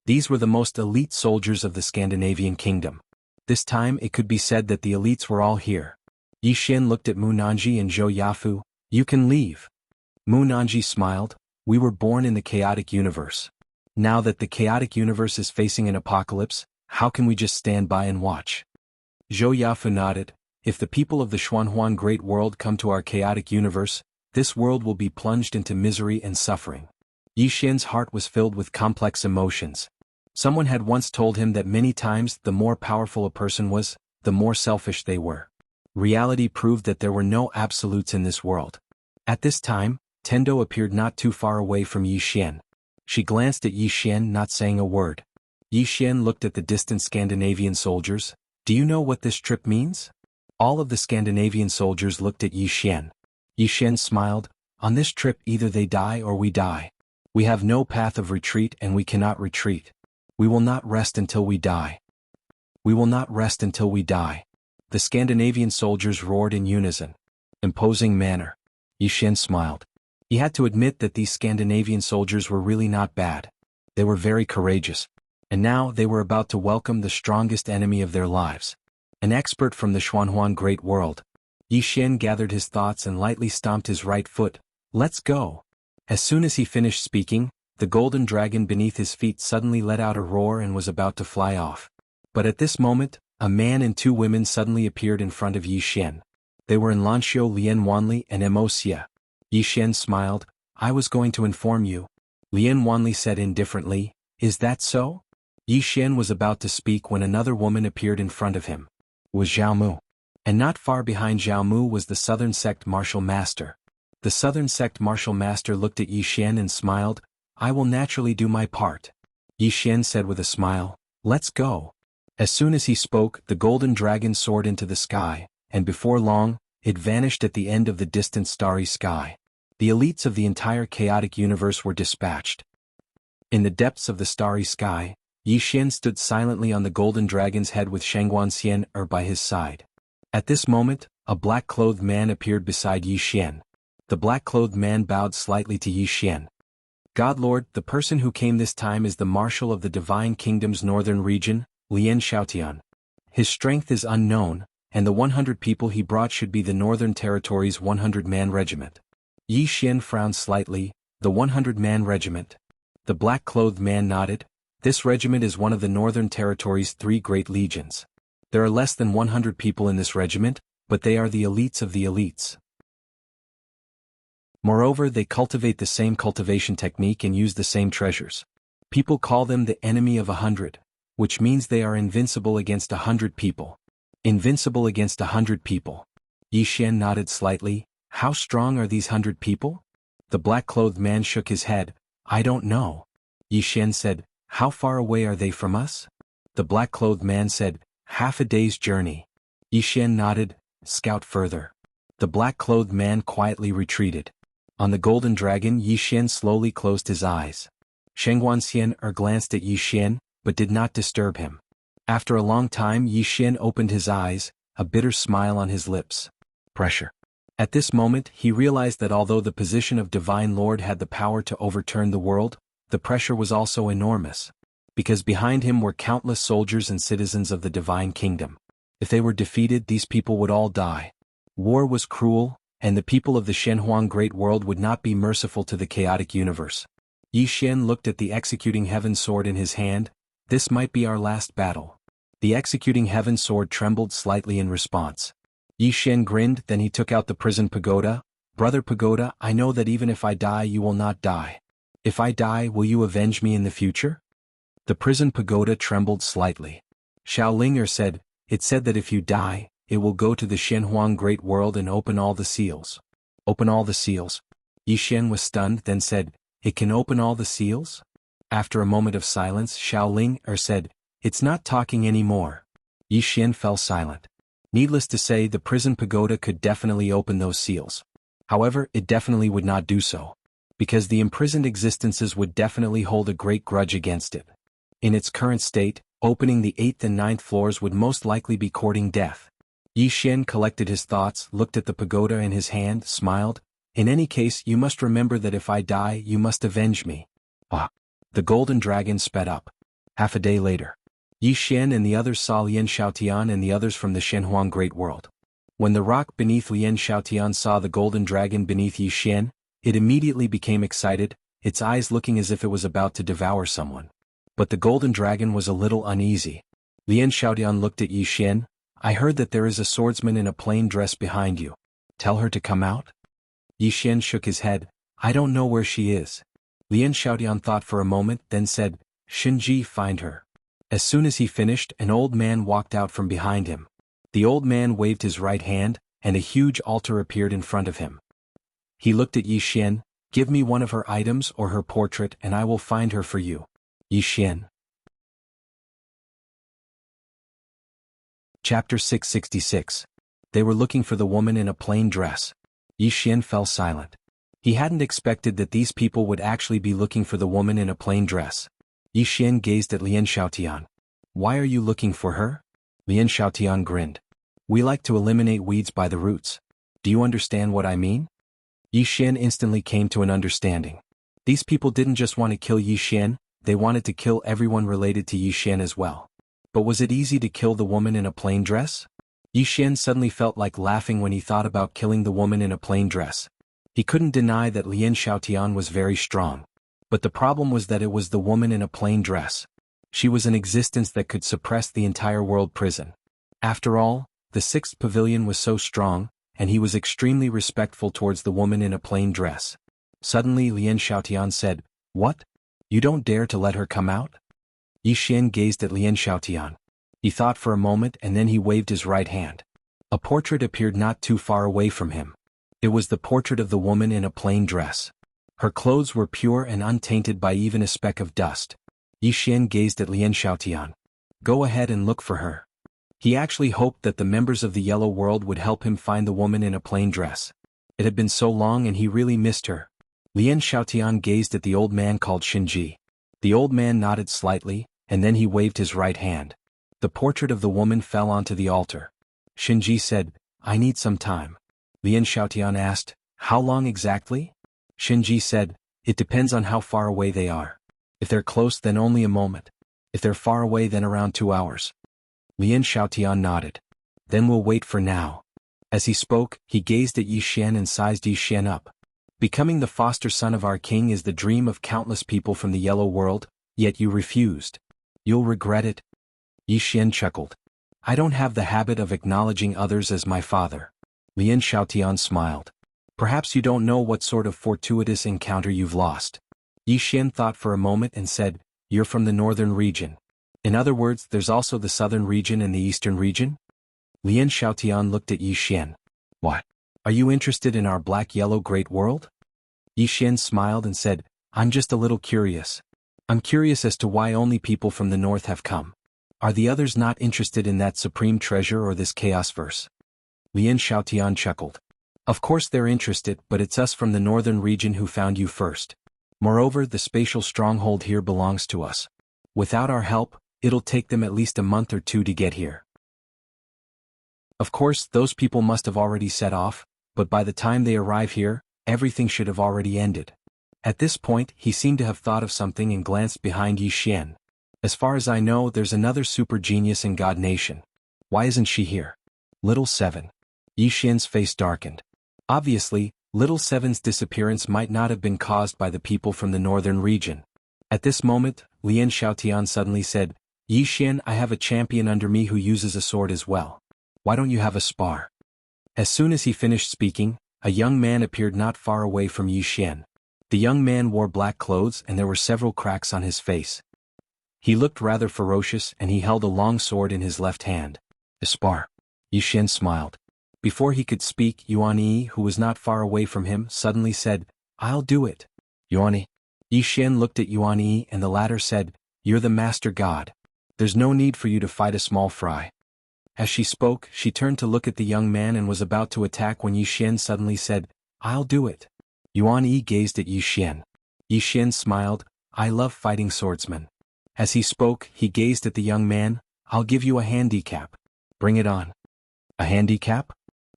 These were the most elite soldiers of the Scandinavian kingdom. This time it could be said that the elites were all here. Yi Xian looked at Mu Nanji and Zhou Yafu. "You can leave." Mu Nanji smiled, "We were born in the chaotic universe. Now that the chaotic universe is facing an apocalypse, how can we just stand by and watch?" Zhou Yafu nodded, "If the people of the Xuanhuan Great World come to our chaotic universe, this world will be plunged into misery and suffering." Yi Xian's heart was filled with complex emotions. Someone had once told him that many times the more powerful a person was, the more selfish they were. Reality proved that there were no absolutes in this world. At this time, Tendo appeared not too far away from Yi Xian. She glanced at Yi Xian, not saying a word. Yi Xian looked at the distant Scandinavian soldiers. "Do you know what this trip means?" All of the Scandinavian soldiers looked at Yi Xian. Yi Xian smiled, "On this trip either they die or we die. We have no path of retreat and we cannot retreat. We will not rest until we die. We will not rest until we die." The Scandinavian soldiers roared in unison. "Imposing manner." Yi Xian smiled. He had to admit that these Scandinavian soldiers were really not bad. They were very courageous. And now they were about to welcome the strongest enemy of their lives. An expert from the Xuanhuan Great World. Yi Xian gathered his thoughts and lightly stomped his right foot. "Let's go." As soon as he finished speaking, the golden dragon beneath his feet suddenly let out a roar and was about to fly off. But at this moment, a man and 2 women suddenly appeared in front of Yi Xian. They were in Lanxiu Lian Wanli and Emosia. Yi Xian smiled, "I was going to inform you." Lian Wanli said indifferently, "Is that so?" Yi Xian was about to speak when another woman appeared in front of him. It was Zhao Mu. And not far behind Zhao Mu was the Southern Sect martial master. The southern sect martial master looked at Yi Xian and smiled. I will naturally do my part. Yi Xian said with a smile, let's go. As soon as he spoke, the golden dragon soared into the sky, and before long, it vanished at the end of the distant starry sky. The elites of the entire chaotic universe were dispatched. In the depths of the starry sky, Yi Xian stood silently on the golden dragon's head with Shangguan by his side. At this moment, a black-clothed man appeared beside Yi Xian. The black-clothed man bowed slightly to Yi Xian. God Lord, the person who came this time is the Marshal of the Divine Kingdom's northern region, Lian Xiaotian. His strength is unknown, and the 100 people he brought should be the Northern Territory's 100-man regiment. Yi Xian frowned slightly. The 100-man regiment. The black-clothed man nodded. This regiment is one of the Northern Territory's 3 great legions. There are less than 100 people in this regiment, but they are the elites of the elites. Moreover, they cultivate the same cultivation technique and use the same treasures. People call them the enemy of 100, which means they are invincible against 100 people. Invincible against 100 people. Yi Xian nodded slightly. How strong are these 100 people? The black-clothed man shook his head. I don't know. Yi Xian said, how far away are they from us? The black-clothed man said, half a day's journey. Yi Xian nodded, scout further. The black-clothed man quietly retreated. On the golden dragon, Yi Xian slowly closed his eyes. Shangguan glanced at Yi Xian, but did not disturb him. After a long time, Yi Xian opened his eyes, a bitter smile on his lips. Pressure. At this moment, he realized that although the position of Divine Lord had the power to overturn the world, the pressure was also enormous. Because behind him were countless soldiers and citizens of the Divine Kingdom. If they were defeated, these people would all die. War was cruel, and the people of the Shenhuang Great World would not be merciful to the chaotic universe. Yi Xian looked at the executing heaven sword in his hand. This might be our last battle. The executing heaven sword trembled slightly in response. Yi Xian grinned, then he took out the prison pagoda. Brother Pagoda, I know that even if I die you will not die. If I die, will you avenge me in the future? The prison pagoda trembled slightly. Xiao Linger said, it said that if you die, it will go to the Shenhuang Great World and open all the seals. Open all the seals? Yi Xian was stunned, then said, it can open all the seals? After a moment of silence, Xiao Linger said, it's not talking anymore. Yi Xian fell silent. Needless to say, the prison pagoda could definitely open those seals. However, it definitely would not do so. Because the imprisoned existences would definitely hold a great grudge against it. In its current state, opening the 8th and 9th floors would most likely be courting death. Yi Xian collected his thoughts, looked at the pagoda in his hand, smiled. In any case, you must remember that if I die, you must avenge me. Ah! The golden dragon sped up. Half a day later. Yi Xian and the others saw Lian Xiaotian and the others from the Shenhuang Great World. When the rock beneath Lian Xiaotian saw the golden dragon beneath Yi Xian, it immediately became excited, its eyes looking as if it was about to devour someone. But the golden dragon was a little uneasy. Lian Xiaotian looked at Yi Xian. I heard that there is a swordsman in a plain dress behind you. Tell her to come out? Yi Xian shook his head. I don't know where she is. Lian Xiaotian thought for a moment, then said, Shinji, find her. As soon as he finished, an old man walked out from behind him. The old man waved his right hand, and a huge altar appeared in front of him. He looked at Yi Xian. Give me one of her items or her portrait and I will find her for you. Yi Xian. Chapter 666. They were looking for the woman in a plain dress. Yi Xian fell silent. He hadn't expected that these people would actually be looking for the woman in a plain dress. Yi Xian gazed at Lian Xiaotian. Why are you looking for her? Lian Xiaotian grinned. We like to eliminate weeds by the roots. Do you understand what I mean? Yi Xian instantly came to an understanding. These people didn't just want to kill Yi Xian, they wanted to kill everyone related to Yi Xian as well. But was it easy to kill the woman in a plain dress? Yi Xian suddenly felt like laughing when he thought about killing the woman in a plain dress. He couldn't deny that Lian Xiaotian was very strong. But the problem was that it was the woman in a plain dress. She was an existence that could suppress the entire world prison. After all, the 6th pavilion was so strong, and he was extremely respectful towards the woman in a plain dress. Suddenly Lian Xiaotian said, What? You don't dare to let her come out? Yi Xian gazed at Lian Xiaotian. He thought for a moment and then he waved his right hand. A portrait appeared not too far away from him. It was the portrait of the woman in a plain dress. Her clothes were pure and untainted by even a speck of dust. Yi Xian gazed at Lian Xiaotian. Go ahead and look for her. He actually hoped that the members of the Yellow World would help him find the woman in a plain dress. It had been so long and he really missed her. Lian Xiaotian gazed at the old man called Shinji. The old man nodded slightly, and then he waved his right hand. The portrait of the woman fell onto the altar. Shinji said, I need some time. Lian Xiaotian asked, how long exactly? Shinji said, it depends on how far away they are. If they're close, then only a moment. If they're far away, then around 2 hours. Lian Xiaotian nodded. Then we'll wait for now. As he spoke, he gazed at Yi Xian and sized Yi Xian up. Becoming the foster son of our king is the dream of countless people from the Yellow World, yet you refused. You'll regret it. Yi Xian chuckled. I don't have the habit of acknowledging others as my father. Lian Xiaotian smiled. Perhaps you don't know what sort of fortuitous encounter you've lost. Yi Xian thought for a moment and said, you're from the northern region. In other words, there's also the southern region and the eastern region? Lian Xiaotian looked at Yi Xian. What? Are you interested in our black-yellow great world? Yi Xian smiled and said, I'm just a little curious. I'm curious as to why only people from the north have come. Are the others not interested in that supreme treasure or this chaos verse? Lian Xiaotian chuckled. Of course they're interested, but it's us from the northern region who found you first. Moreover, the spatial stronghold here belongs to us. Without our help, it'll take them at least a month or 2 to get here. Of course, those people must have already set off, but by the time they arrive here, everything should have already ended. At this point, he seemed to have thought of something and glanced behind Yi Xian. As far as I know, there's another super genius in God Nation. Why isn't she here? Little Seven. Yi Xian's face darkened. Obviously, Little Seven's disappearance might not have been caused by the people from the northern region. At this moment, Lian Xiaotian suddenly said, Yi Xian, I have a champion under me who uses a sword as well. Why don't you have a spar? As soon as he finished speaking, a young man appeared not far away from Yi Xian. The young man wore black clothes and there were several cracks on his face. He looked rather ferocious and he held a long sword in his left hand. A spar. Yi Xian smiled. Before he could speak, Yuan Yi, who was not far away from him, suddenly said, I'll do it. Yuan Yi. Yi Xian looked at Yuan Yi and the latter said, You're the master god. There's no need for you to fight a small fry. As she spoke, she turned to look at the young man and was about to attack when Yi Xian suddenly said, I'll do it. Yuan Yi gazed at Yi Xian. Yi Xian smiled, I love fighting swordsmen. As he spoke, he gazed at the young man, I'll give you a handicap. Bring it on. A handicap?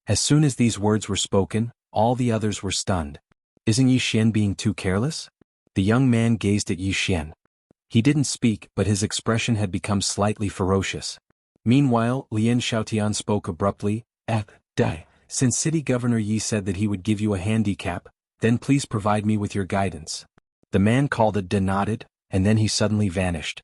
As soon as these words were spoken, all the others were stunned. Isn't Yi Xian being too careless? The young man gazed at Yi Xian. He didn't speak, but his expression had become slightly ferocious. Meanwhile, Lian Xiaotian spoke abruptly, since City Governor Yi said that he would give you a handicap, then please provide me with your guidance. The man called it nodded, and then he suddenly vanished.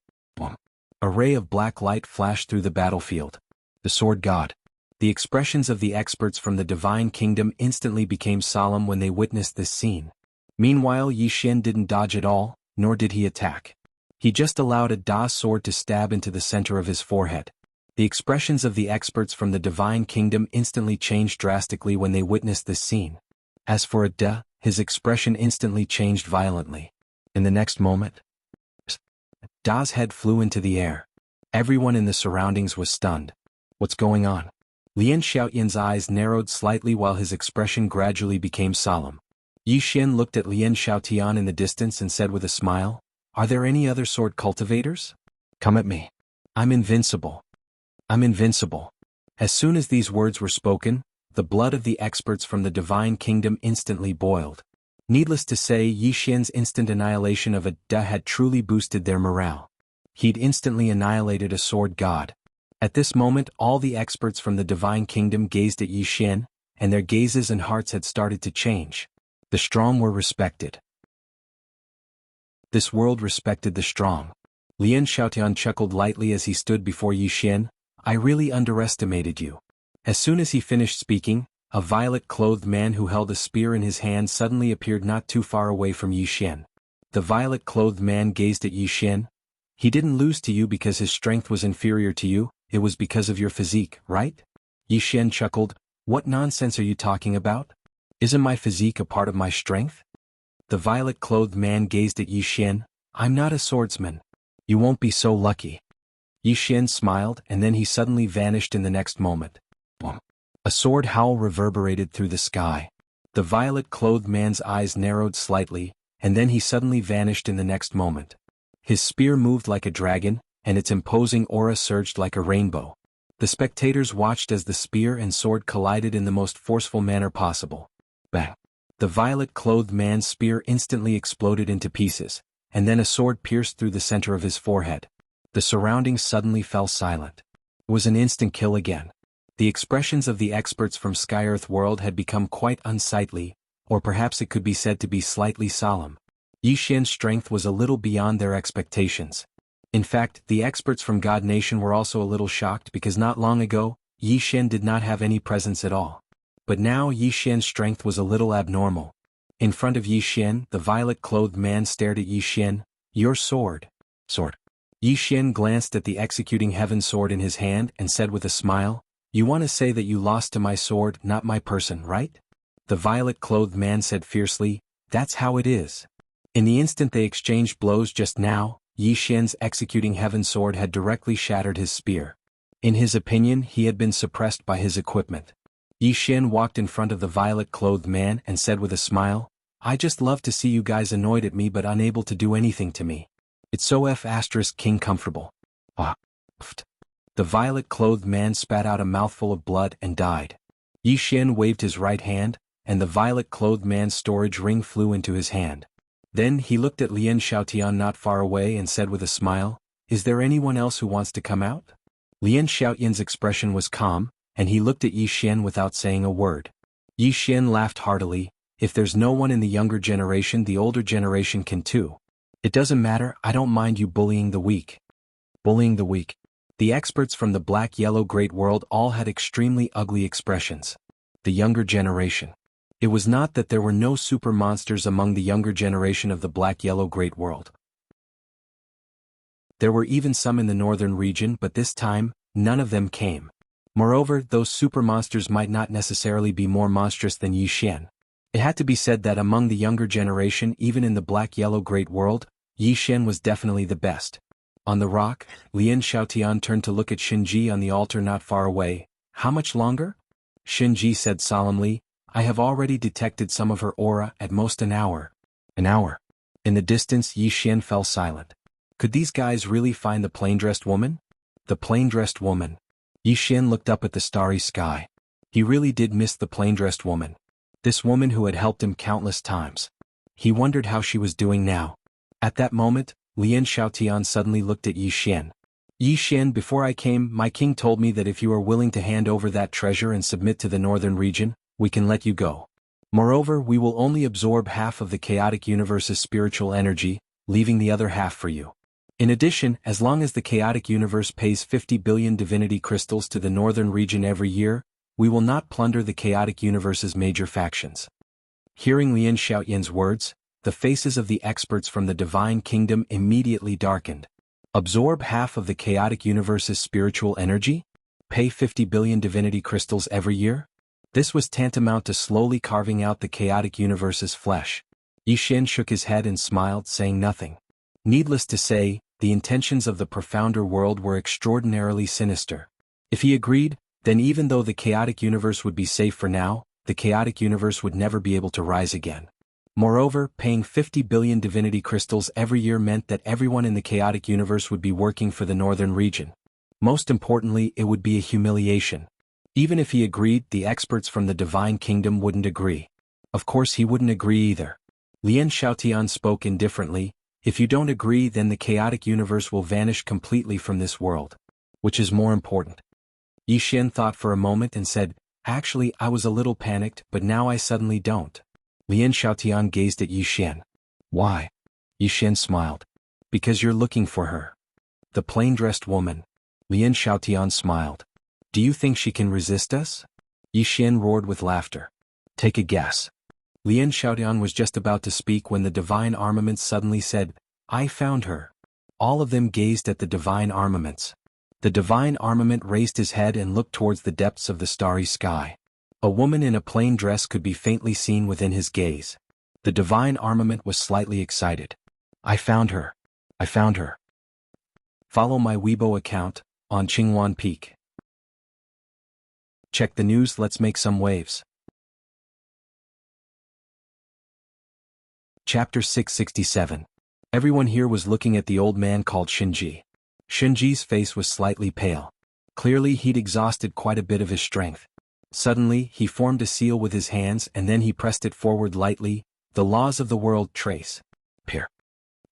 A ray of black light flashed through the battlefield. The sword god. The expressions of the experts from the Divine Kingdom instantly became solemn when they witnessed this scene. Meanwhile, Yi Xian didn't dodge at all, nor did he attack. He just allowed a Da sword to stab into the center of his forehead. The expressions of the experts from the Divine Kingdom instantly changed drastically when they witnessed this scene. As for Da, his expression instantly changed violently. In the next moment, Da's head flew into the air. Everyone in the surroundings was stunned. What's going on? Lian Xiaotian's eyes narrowed slightly while his expression gradually became solemn. Yi Xian looked at Lian Xiaotian in the distance and said with a smile, Are there any other sword cultivators? Come at me. I'm invincible. I'm invincible. As soon as these words were spoken, the blood of the experts from the Divine Kingdom instantly boiled. Needless to say, Yi Xian's instant annihilation of a Da had truly boosted their morale. He'd instantly annihilated a sword god. At this moment, all the experts from the Divine Kingdom gazed at Yi Xian, and their gazes and hearts had started to change. The strong were respected. This world respected the strong. Lian Xiaotian chuckled lightly as he stood before Yi Xian. I really underestimated you. As soon as he finished speaking, a violet-clothed man who held a spear in his hand suddenly appeared not too far away from Yi Xian. The violet-clothed man gazed at Yi Xian. He didn't lose to you because his strength was inferior to you, it was because of your physique, right? Yi Xian chuckled, What nonsense are you talking about? Isn't my physique a part of my strength? The violet-clothed man gazed at Yi Xian. I'm not a swordsman. You won't be so lucky. Yi Xian smiled, and then he suddenly vanished in the next moment. Boom. A sword howl reverberated through the sky. The violet-clothed man's eyes narrowed slightly, and then he suddenly vanished in the next moment. His spear moved like a dragon, and its imposing aura surged like a rainbow. The spectators watched as the spear and sword collided in the most forceful manner possible. Bang! The violet-clothed man's spear instantly exploded into pieces, and then a sword pierced through the center of his forehead. The surroundings suddenly fell silent. It was an instant kill again. The expressions of the experts from Sky-Earth World had become quite unsightly, or perhaps it could be said to be slightly solemn. Yi Xian's strength was a little beyond their expectations. In fact, the experts from God Nation were also a little shocked because not long ago, Yi Xian did not have any presence at all. But now Yi Xian's strength was a little abnormal. In front of Yi Xian, the violet-clothed man stared at Yi Xian. Your sword. Sword. Yi Xian glanced at the executing heaven sword in his hand and said with a smile, You want to say that you lost to my sword, not my person, right? The violet-clothed man said fiercely, That's how it is. In the instant they exchanged blows just now, Yi Xian's executing heaven sword had directly shattered his spear. In his opinion, he had been suppressed by his equipment. Yi Xian walked in front of the violet-clothed man and said with a smile, I just love to see you guys annoyed at me but unable to do anything to me. It's so King comfortable. Ah. The violet-clothed man spat out a mouthful of blood and died. Yi Xian waved his right hand, and the violet-clothed man's storage ring flew into his hand. Then he looked at Lian Xiaotian not far away and said with a smile, Is there anyone else who wants to come out? Lian Xiaotian's expression was calm, and he looked at Yi Xian without saying a word. Yi Xian laughed heartily, If there's no one in the younger generation, the older generation can too. It doesn't matter, I don't mind you bullying the weak. Bullying the weak. The experts from the black-yellow great world all had extremely ugly expressions. The younger generation. It was not that there were no super monsters among the younger generation of the black-yellow great world. There were even some in the northern region, but this time, none of them came. Moreover, those super monsters might not necessarily be more monstrous than Yi Xian. It had to be said that among the younger generation, even in the black-yellow great world, Yi Xian was definitely the best. On the rock, Lian Xiaotian turned to look at Xinji on the altar not far away. How much longer? Xinji said solemnly, I have already detected some of her aura, at most an hour. An hour. In the distance, Yi Xian fell silent. Could these guys really find the plain-dressed woman? The plain-dressed woman. Yi Xian looked up at the starry sky. He really did miss the plain-dressed woman. This woman who had helped him countless times. He wondered how she was doing now. At that moment, Lian Xiaotian suddenly looked at Yi Xian. Yi Xian, before I came, my king told me that if you are willing to hand over that treasure and submit to the northern region, we can let you go. Moreover, we will only absorb half of the chaotic universe's spiritual energy, leaving the other half for you. In addition, as long as the chaotic universe pays 50 billion divinity crystals to the northern region every year, we will not plunder the chaotic universe's major factions. Hearing Lian Xiaotian's words, the faces of the experts from the divine kingdom immediately darkened. Absorb half of the chaotic universe's spiritual energy? Pay 50 billion divinity crystals every year? This was tantamount to slowly carving out the chaotic universe's flesh. Yi Xian shook his head and smiled, saying nothing. Needless to say, the intentions of the profounder world were extraordinarily sinister. If he agreed, then even though the chaotic universe would be safe for now, the chaotic universe would never be able to rise again. Moreover, paying 50 billion divinity crystals every year meant that everyone in the chaotic universe would be working for the northern region. Most importantly, it would be a humiliation. Even if he agreed, the experts from the divine kingdom wouldn't agree. Of course he wouldn't agree either. Lian Xiaotian spoke indifferently, If you don't agree, then the chaotic universe will vanish completely from this world. Which is more important? Yi Xian thought for a moment and said, Actually, I was a little panicked, but now I suddenly don't. Lian Xiaotian gazed at Yi Xian. Why? Yi Xian smiled. Because you're looking for her. The plain-dressed woman. Lian Xiaotian smiled. Do you think she can resist us? Yi Xian roared with laughter. Take a guess. Lian Xiaotian was just about to speak when the divine armaments suddenly said, I found her. All of them gazed at the divine armaments. The divine armament raised his head and looked towards the depths of the starry sky. A woman in a plain dress could be faintly seen within his gaze. The divine armament was slightly excited. I found her. I found her. Follow my Weibo account, on Qingwan Peak. Check the news, let's make some waves. Chapter 667. Everyone here was looking at the old man called Shinji. Shinji's face was slightly pale. Clearly he'd exhausted quite a bit of his strength. Suddenly, he formed a seal with his hands and then he pressed it forward lightly. The laws of the world trace. Peer.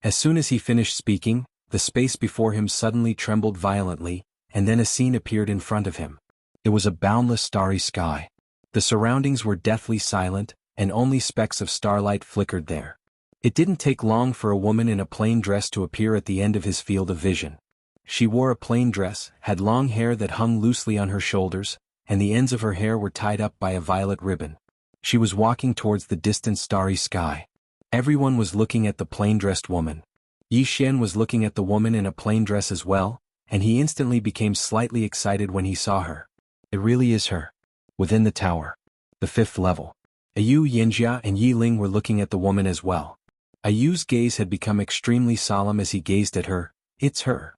As soon as he finished speaking, the space before him suddenly trembled violently, and then a scene appeared in front of him. It was a boundless starry sky. The surroundings were deathly silent, and only specks of starlight flickered there. It didn't take long for a woman in a plain dress to appear at the end of his field of vision. She wore a plain dress, had long hair that hung loosely on her shoulders, and the ends of her hair were tied up by a violet ribbon. She was walking towards the distant starry sky. Everyone was looking at the plain-dressed woman. Yi Xian was looking at the woman in a plain dress as well, and he instantly became slightly excited when he saw her. It really is her. Within the tower. The 5th level. Ayu Yinjia and Yi Ling were looking at the woman as well. Ayu's gaze had become extremely solemn as he gazed at her. It's her.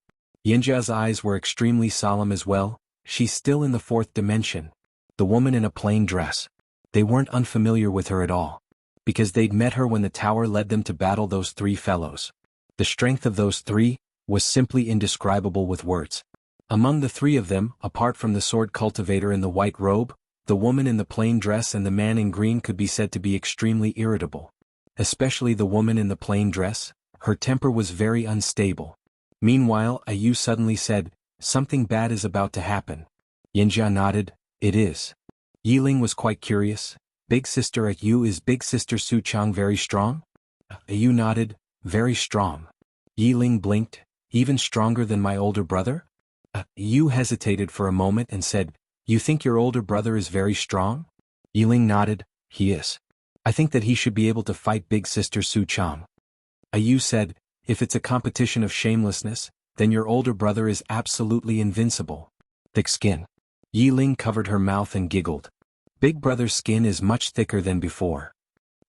Yinjia's eyes were extremely solemn as well. She's still in the 4th dimension. The woman in a plain dress. They weren't unfamiliar with her at all. Because they'd met her when the tower led them to battle those 3 fellows. The strength of those 3 was simply indescribable with words. Among the 3 of them, apart from the sword cultivator in the white robe, the woman in the plain dress and the man in green could be said to be extremely irritable. Especially the woman in the plain dress, her temper was very unstable. Meanwhile, Ayu suddenly said, "Something bad is about to happen." Yinjia nodded, "It is." Yi Ling was quite curious. "Big sister Ayu, is big sister Su Chang very strong?" Ayu nodded, "Very strong." Yi Ling blinked, "Even stronger than my older brother?" Ayu hesitated for a moment and said, "You think your older brother is very strong?" Yi Ling nodded, "He is. I think that he should be able to fight big sister Su Chang." Ayu said, "If it's a competition of shamelessness, then your older brother is absolutely invincible." Thick skin. Yi Ling covered her mouth and giggled. Big brother's skin is much thicker than before.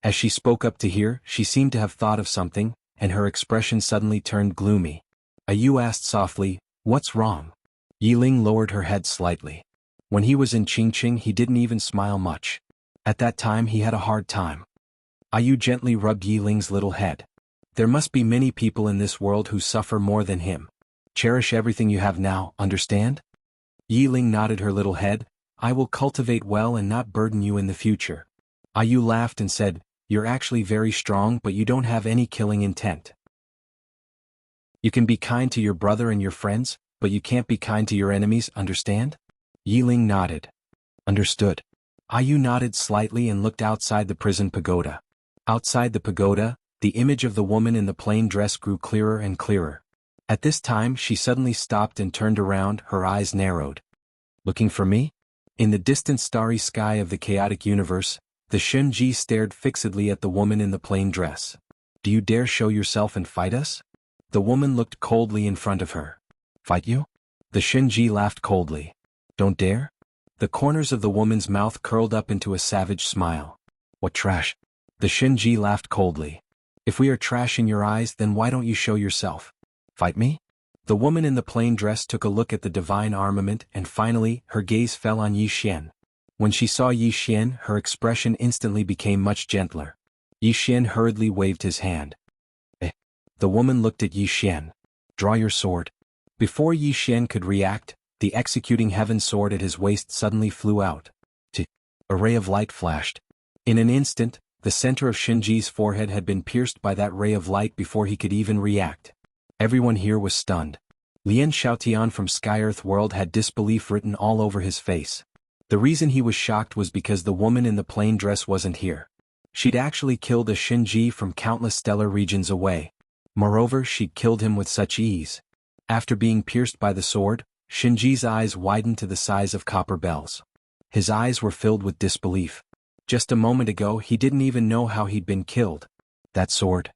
As she spoke up to hear, she seemed to have thought of something, and her expression suddenly turned gloomy. Ayu asked softly, "What's wrong?" Yi Ling lowered her head slightly. When he was in Qingqing he didn't even smile much. At that time he had a hard time. Ayu gently rubbed Yi Ling's little head. "There must be many people in this world who suffer more than him. Cherish everything you have now, understand?" Yi Ling nodded her little head. "I will cultivate well and not burden you in the future." Ayu laughed and said, "You're actually very strong but you don't have any killing intent. You can be kind to your brother and your friends, but you can't be kind to your enemies, understand?" Yi Ling nodded. "Understood." Ayu nodded slightly and looked outside the prison pagoda. Outside the pagoda, the image of the woman in the plain dress grew clearer and clearer. At this time she suddenly stopped and turned around, her eyes narrowed. "Looking for me?" In the distant starry sky of the chaotic universe, the Shinji stared fixedly at the woman in the plain dress. "Do you dare show yourself and fight us?" The woman looked coldly in front of her. "Fight you?" The Shinji laughed coldly. "Don't dare?" The corners of the woman's mouth curled up into a savage smile. "What trash?" The Shinji laughed coldly. "If we are trash in your eyes, then why don't you show yourself? Fight me?" The woman in the plain dress took a look at the divine armament and finally, her gaze fell on Yi Xian. When she saw Yi Xian, her expression instantly became much gentler. Yi Xian hurriedly waved his hand. The woman looked at Yi Xian. "Draw your sword." Before Yi Xian could react, the executing heaven sword at his waist suddenly flew out. A ray of light flashed. In an instant, the center of Shinji's forehead had been pierced by that ray of light before he could even react. Everyone here was stunned. Lian Xiaotian from Sky Earth World had disbelief written all over his face. The reason he was shocked was because the woman in the plain dress wasn't here. She'd actually killed a Shinji from countless stellar regions away. Moreover, she'd killed him with such ease. After being pierced by the sword, Shinji's eyes widened to the size of copper bells. His eyes were filled with disbelief. Just a moment ago he didn't even know how he'd been killed. That sword.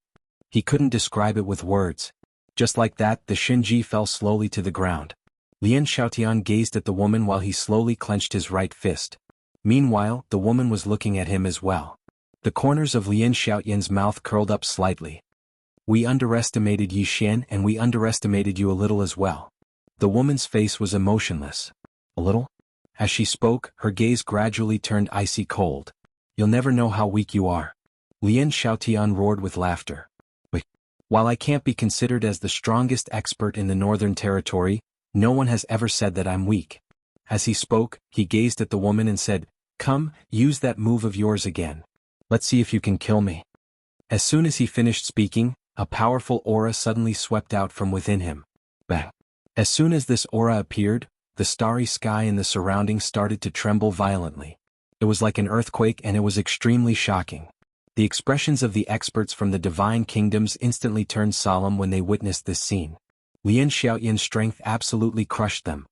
He couldn't describe it with words. Just like that, the Shinji fell slowly to the ground. Lian Xiaotian gazed at the woman while he slowly clenched his right fist. Meanwhile, the woman was looking at him as well. The corners of Lien Xiaoyan's mouth curled up slightly. We underestimated Yi Xian and we underestimated you a little as well. The woman's face was emotionless. A little? As she spoke, her gaze gradually turned icy cold. You'll never know how weak you are. Lien Xiaotian roared with laughter. Wait. While I can't be considered as the strongest expert in the Northern Territory, no one has ever said that I'm weak. As he spoke, he gazed at the woman and said, Come, use that move of yours again. Let's see if you can kill me. As soon as he finished speaking, a powerful aura suddenly swept out from within him. Bang. As soon as this aura appeared, the starry sky and the surroundings started to tremble violently. It was like an earthquake and it was extremely shocking. The expressions of the experts from the divine kingdoms instantly turned solemn when they witnessed this scene. Lien Xiaoyan's strength absolutely crushed them.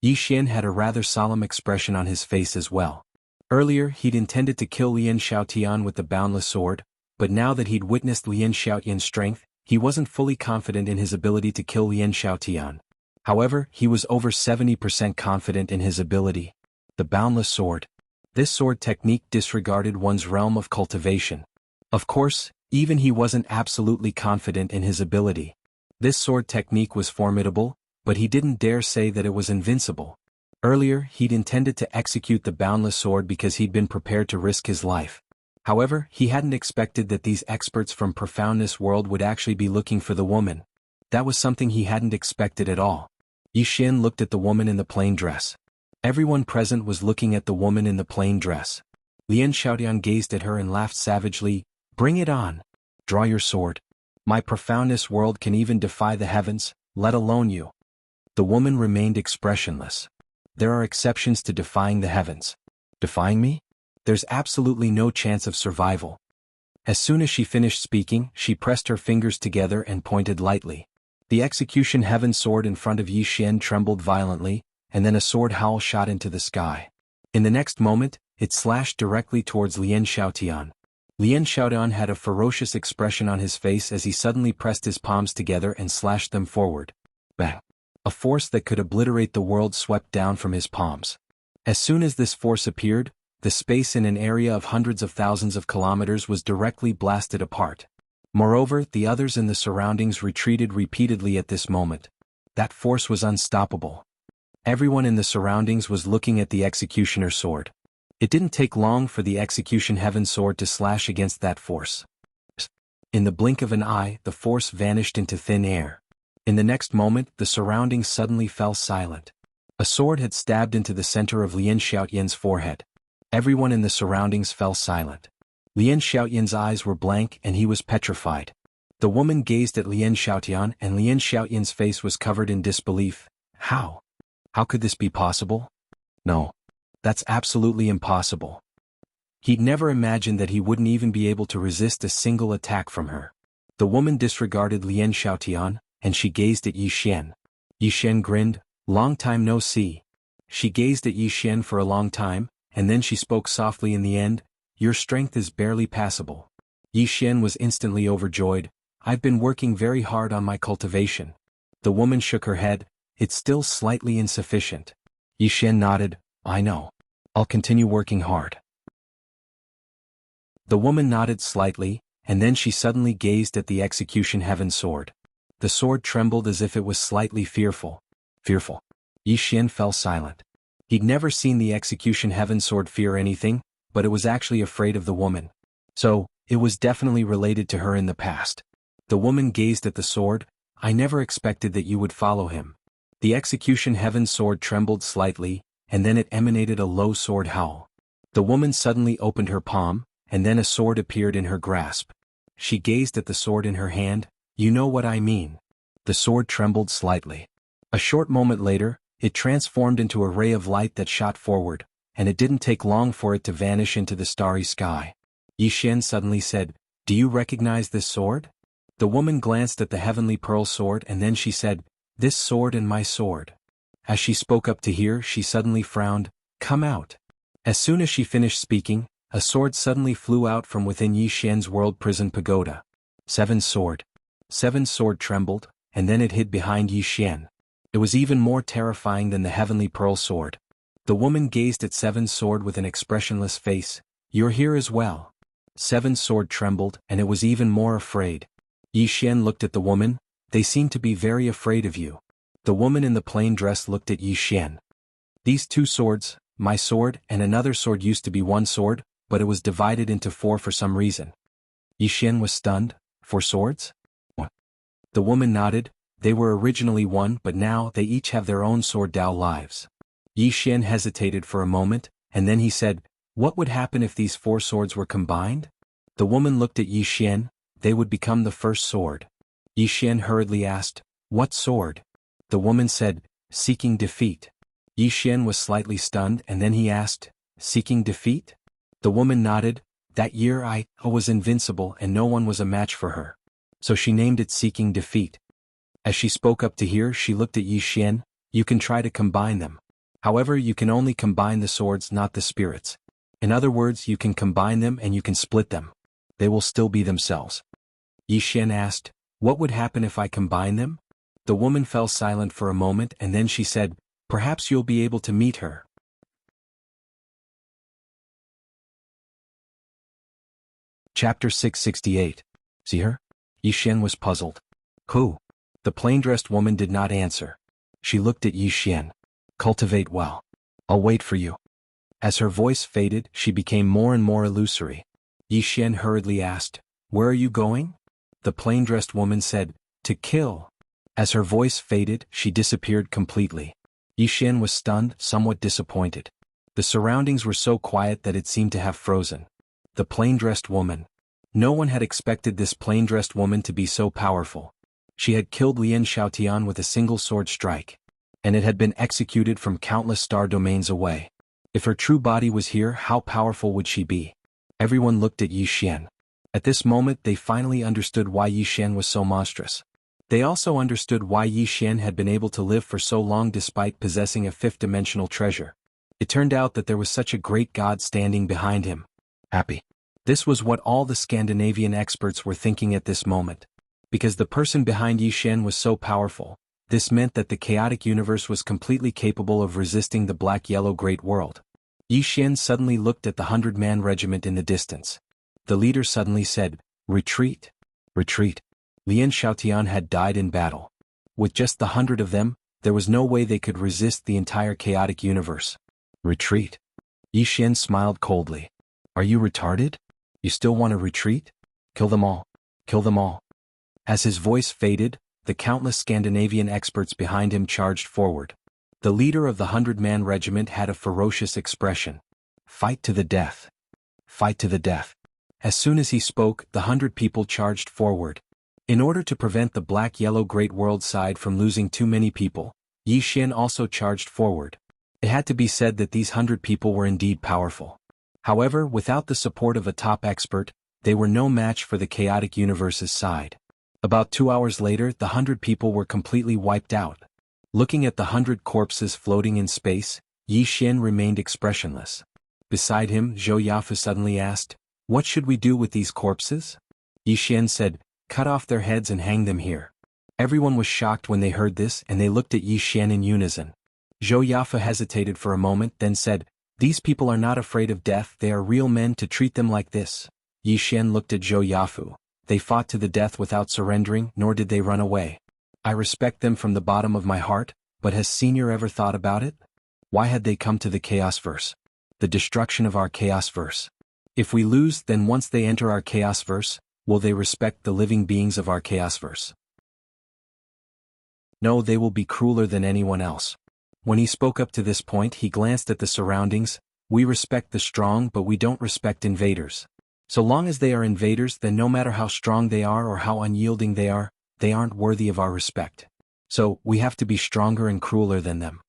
Yi Xian had a rather solemn expression on his face as well. Earlier he'd intended to kill Lien Xiaotian with the boundless sword, but now that he'd witnessed Lien Xiaoyan's strength, he wasn't fully confident in his ability to kill Lien Xiaotian. However, he was over 70% confident in his ability. The boundless sword. This sword technique disregarded one's realm of cultivation. Of course, even he wasn't absolutely confident in his ability. This sword technique was formidable, but he didn't dare say that it was invincible. Earlier, he'd intended to execute the boundless sword because he'd been prepared to risk his life. However, he hadn't expected that these experts from Profoundness World would actually be looking for the woman. That was something he hadn't expected at all. Yi Xian looked at the woman in the plain dress. Everyone present was looking at the woman in the plain dress. Lien Xiaotian gazed at her and laughed savagely. Bring it on. Draw your sword. My Profoundness World can even defy the heavens, let alone you. The woman remained expressionless. There are exceptions to defying the heavens. Defying me? There's absolutely no chance of survival. As soon as she finished speaking, she pressed her fingers together and pointed lightly. The execution heaven sword in front of Yi Xian trembled violently, and then a sword howl shot into the sky. In the next moment, it slashed directly towards Lien Xiaotian. Lien Xiaotian had a ferocious expression on his face as he suddenly pressed his palms together and slashed them forward. Bang! A force that could obliterate the world swept down from his palms. As soon as this force appeared, the space in an area of hundreds of thousands of kilometers was directly blasted apart. Moreover, the others in the surroundings retreated repeatedly at this moment. That force was unstoppable. Everyone in the surroundings was looking at the executioner sword. It didn't take long for the execution heaven sword to slash against that force. In the blink of an eye, the force vanished into thin air. In the next moment, the surroundings suddenly fell silent. A sword had stabbed into the center of Lien Xiaoyan's forehead. Everyone in the surroundings fell silent. Lien Xiaoyan's eyes were blank and he was petrified. The woman gazed at Lien Xiaotian and Lien Xiaoyan's face was covered in disbelief. How? How could this be possible? No. That's absolutely impossible. He'd never imagined that he wouldn't even be able to resist a single attack from her. The woman disregarded Lien Xiaotian, and she gazed at Yi Xian. Yi Xian grinned. Long time no see. She gazed at Yi Xian for a long time, and then she spoke softly in the end, Your strength is barely passable. Yi Xian was instantly overjoyed. I've been working very hard on my cultivation. The woman shook her head. It's still slightly insufficient. Yi Xian nodded. I know. I'll continue working hard. The woman nodded slightly, and then she suddenly gazed at the execution heaven sword. The sword trembled as if it was slightly fearful. Fearful. Yi Xian fell silent. He'd never seen the execution heaven sword fear anything, but it was actually afraid of the woman. So, it was definitely related to her in the past. The woman gazed at the sword. I never expected that you would follow him. The execution heaven sword trembled slightly, and then it emanated a low sword howl. The woman suddenly opened her palm, and then a sword appeared in her grasp. She gazed at the sword in her hand. You know what I mean. The sword trembled slightly. A short moment later, it transformed into a ray of light that shot forward, and it didn't take long for it to vanish into the starry sky. Yi Xian suddenly said, Do you recognize this sword? The woman glanced at the heavenly pearl sword and then she said, This sword and my sword. As she spoke up to hear, she suddenly frowned. Come out. As soon as she finished speaking, a sword suddenly flew out from within Yi Xian's world prison pagoda. Seven's sword. Seven's sword trembled, and then it hid behind Yi Xian. It was even more terrifying than the heavenly pearl sword. The woman gazed at Seven's sword with an expressionless face. You're here as well. Seven's sword trembled, and it was even more afraid. Yi Xian looked at the woman. They seem to be very afraid of you. The woman in the plain dress looked at Yi Xian. These two swords, my sword and another sword, used to be one sword, but it was divided into four for some reason. Yi Xian was stunned. 4 swords? What? The woman nodded. They were originally one, but now they each have their own sword Dao lives. Yi Xian hesitated for a moment, and then he said, what would happen if these 4 swords were combined? The woman looked at Yi Xian. They would become the first sword. Yi Xian hurriedly asked, what sword? The woman said, seeking defeat. Yi Xian was slightly stunned, and then he asked, seeking defeat? The woman nodded. That year I was invincible and no one was a match for her. So she named it seeking defeat. As she spoke up to here, she looked at Yi Xian. You can try to combine them. However, you can only combine the swords, not the spirits. In other words, you can combine them and you can split them. They will still be themselves. Yi Xian asked, what would happen if I combine them? The woman fell silent for a moment and then she said, perhaps you'll be able to meet her. Chapter 668. See her? Yi Xian was puzzled. Who? The plain-dressed woman did not answer. She looked at Yi Xian. Cultivate well. I'll wait for you. As her voice faded, she became more and more illusory. Yi Xian hurriedly asked, where are you going? The plain-dressed woman said, to kill. As her voice faded, she disappeared completely. Yi Xian was stunned, somewhat disappointed. The surroundings were so quiet that it seemed to have frozen. The plain-dressed woman. No one had expected this plain-dressed woman to be so powerful. She had killed Lian Xiaotian with a single sword strike. And it had been executed from countless star domains away. If her true body was here, how powerful would she be? Everyone looked at Yi Xian. At this moment they finally understood why Yi Xian was so monstrous. They also understood why Yi Xian had been able to live for so long despite possessing a fifth-dimensional treasure. It turned out that there was such a great god standing behind him. Happy. This was what all the Scandinavian experts were thinking at this moment. Because the person behind Yi Xian was so powerful, this meant that the chaotic universe was completely capable of resisting the black-yellow great world. Yi Xian suddenly looked at the 100-man regiment in the distance. The leader suddenly said, retreat. Retreat. Lian Xiaotian had died in battle. With just the 100 of them, there was no way they could resist the entire chaotic universe. Retreat. Yi Xian smiled coldly. Are you retarded? You still want to retreat? Kill them all. Kill them all. As his voice faded, the countless Scandinavian experts behind him charged forward. The leader of the 100-man regiment had a ferocious expression. Fight to the death. Fight to the death. As soon as he spoke, the 100 people charged forward. In order to prevent the black-yellow great world side from losing too many people, Yi Xian also charged forward. It had to be said that these 100 people were indeed powerful. However, without the support of a top expert, they were no match for the chaotic universe's side. About 2 hours later, the 100 people were completely wiped out. Looking at the 100 corpses floating in space, Yi Xian remained expressionless. Beside him, Zhou Yafu suddenly asked, what should we do with these corpses? Yi Xian said, cut off their heads and hang them here. Everyone was shocked when they heard this and they looked at Yi Xian in unison. Zhou Yafu hesitated for a moment, then said, these people are not afraid of death, they are real men to treat them like this. Yi Xian looked at Zhou Yafu. They fought to the death without surrendering, nor did they run away. I respect them from the bottom of my heart, but has Senior ever thought about it? Why had they come to the Chaos Verse? The destruction of our Chaos Verse. If we lose, then once they enter our Chaos Verse, will they respect the living beings of our Chaos Verse? No, they will be crueler than anyone else. When he spoke up to this point, he glanced at the surroundings. We respect the strong, but we don't respect invaders. So long as they are invaders, then no matter how strong they are or how unyielding they aren't worthy of our respect. So, we have to be stronger and crueler than them.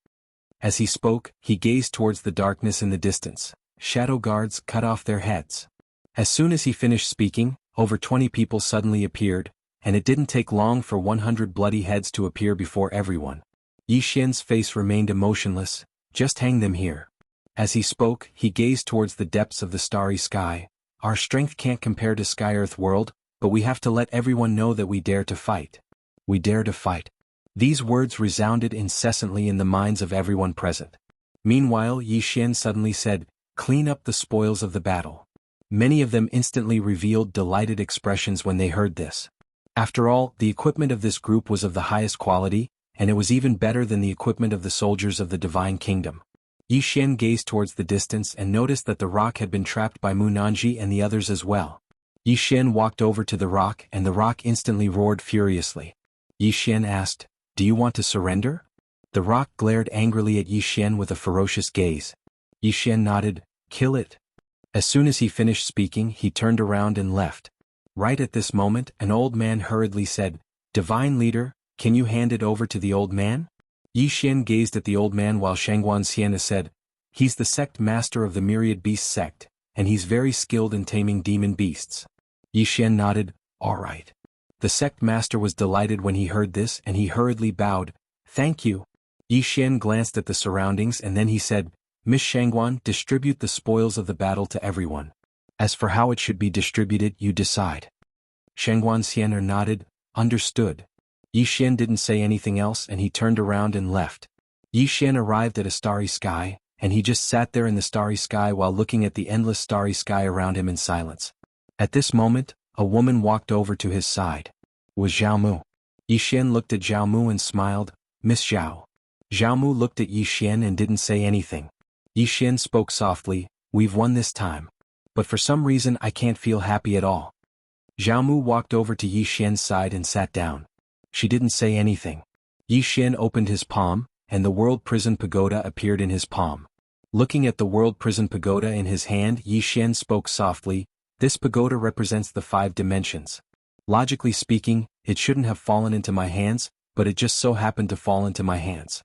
As he spoke, he gazed towards the darkness in the distance. Shadow guards cut off their heads. As soon as he finished speaking, over 20 people suddenly appeared, and it didn't take long for 100 bloody heads to appear before everyone. Yi Xian's face remained emotionless. Just hang them here. As he spoke, he gazed towards the depths of the starry sky. Our strength can't compare to Sky-Earth world, but we have to let everyone know that we dare to fight. We dare to fight. These words resounded incessantly in the minds of everyone present. Meanwhile Yi Xian suddenly said, "Clean up the spoils of the battle." Many of them instantly revealed delighted expressions when they heard this. After all, the equipment of this group was of the highest quality, and it was even better than the equipment of the soldiers of the Divine Kingdom. Yi Xian gazed towards the distance and noticed that the rock had been trapped by Mu Nanji and the others as well. Yi Xian walked over to the rock and the rock instantly roared furiously. Yi Xian asked, "Do you want to surrender?" The rock glared angrily at Yi Xian with a ferocious gaze. Yi Xian nodded, "Kill it." As soon as he finished speaking, he turned around and left. Right at this moment, an old man hurriedly said, "Divine Leader, can you hand it over to the old man?" Yi Xian gazed at the old man while Shangguan Xian said, "He's the sect master of the Myriad Beast sect, and he's very skilled in taming demon beasts." Yi Xian nodded, "All right." The sect master was delighted when he heard this and he hurriedly bowed, "Thank you." Yi Xian glanced at the surroundings and then he said, "Miss Shangguan, distribute the spoils of the battle to everyone. As for how it should be distributed, you decide." Shangguan Xian nodded, "Understood." Yi Xian didn't say anything else and he turned around and left. Yi Xian arrived at a starry sky, and he just sat there in the starry sky while looking at the endless starry sky around him in silence. At this moment, a woman walked over to his side. It was Zhao Mu. Yi Xian looked at Zhao Mu and smiled, "Miss Zhao." Zhao Mu looked at Yi Xian and didn't say anything. Yi Xian spoke softly, "We've won this time. But for some reason I can't feel happy at all." Zhao Mu walked over to Yi Xian's side and sat down. She didn't say anything. Yi Xian opened his palm, and the World Prison Pagoda appeared in his palm. Looking at the World Prison Pagoda in his hand, Yi Xian spoke softly, "This pagoda represents the 5 dimensions. Logically speaking, it shouldn't have fallen into my hands, but it just so happened to fall into my hands."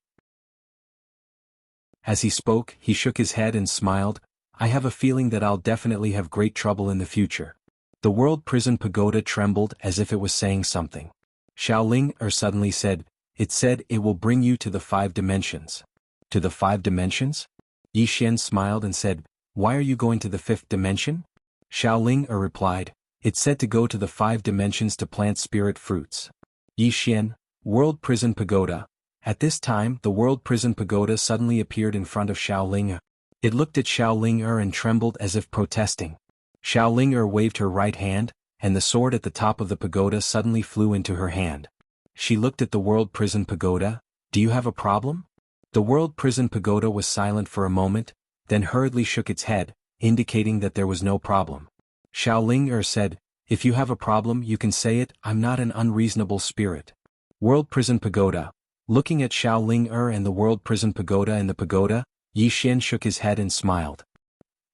As he spoke, he shook his head and smiled, "I have a feeling that I'll definitely have great trouble in the future." The World Prison Pagoda trembled as if it was saying something. Xiaoling suddenly said, "It said it will bring you to the 5 dimensions." "To the 5 dimensions?" Yi Xian smiled and said, "Why are you going to the 5th dimension?" Xiaoling replied, "It said to go to the 5 dimensions to plant spirit fruits." Yi Xian, World Prison Pagoda. At this time, the World Prison Pagoda suddenly appeared in front of Xiaoling. It looked at Xiaoling and trembled as if protesting. Xiaoling waved her right hand, and the sword at the top of the pagoda suddenly flew into her hand. She looked at the World Prison Pagoda. "Do you have a problem?" The World Prison Pagoda was silent for a moment, then hurriedly shook its head, indicating that there was no problem. Xiaoling said, "If you have a problem you can say it, I'm not an unreasonable spirit." World Prison Pagoda. Looking at Xiaoling and the World Prison Pagoda in the pagoda, Yi Xian shook his head and smiled.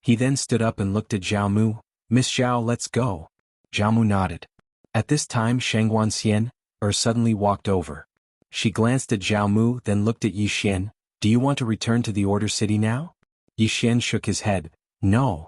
He then stood up and looked at Zhao Mu, "Miss Zhao, let's go." Zhao Mu nodded. At this time Shangguan Xian suddenly walked over. She glanced at Zhao Mu then looked at Yi Xian, "Do you want to return to the Order City now?" Yi Xian shook his head, "No."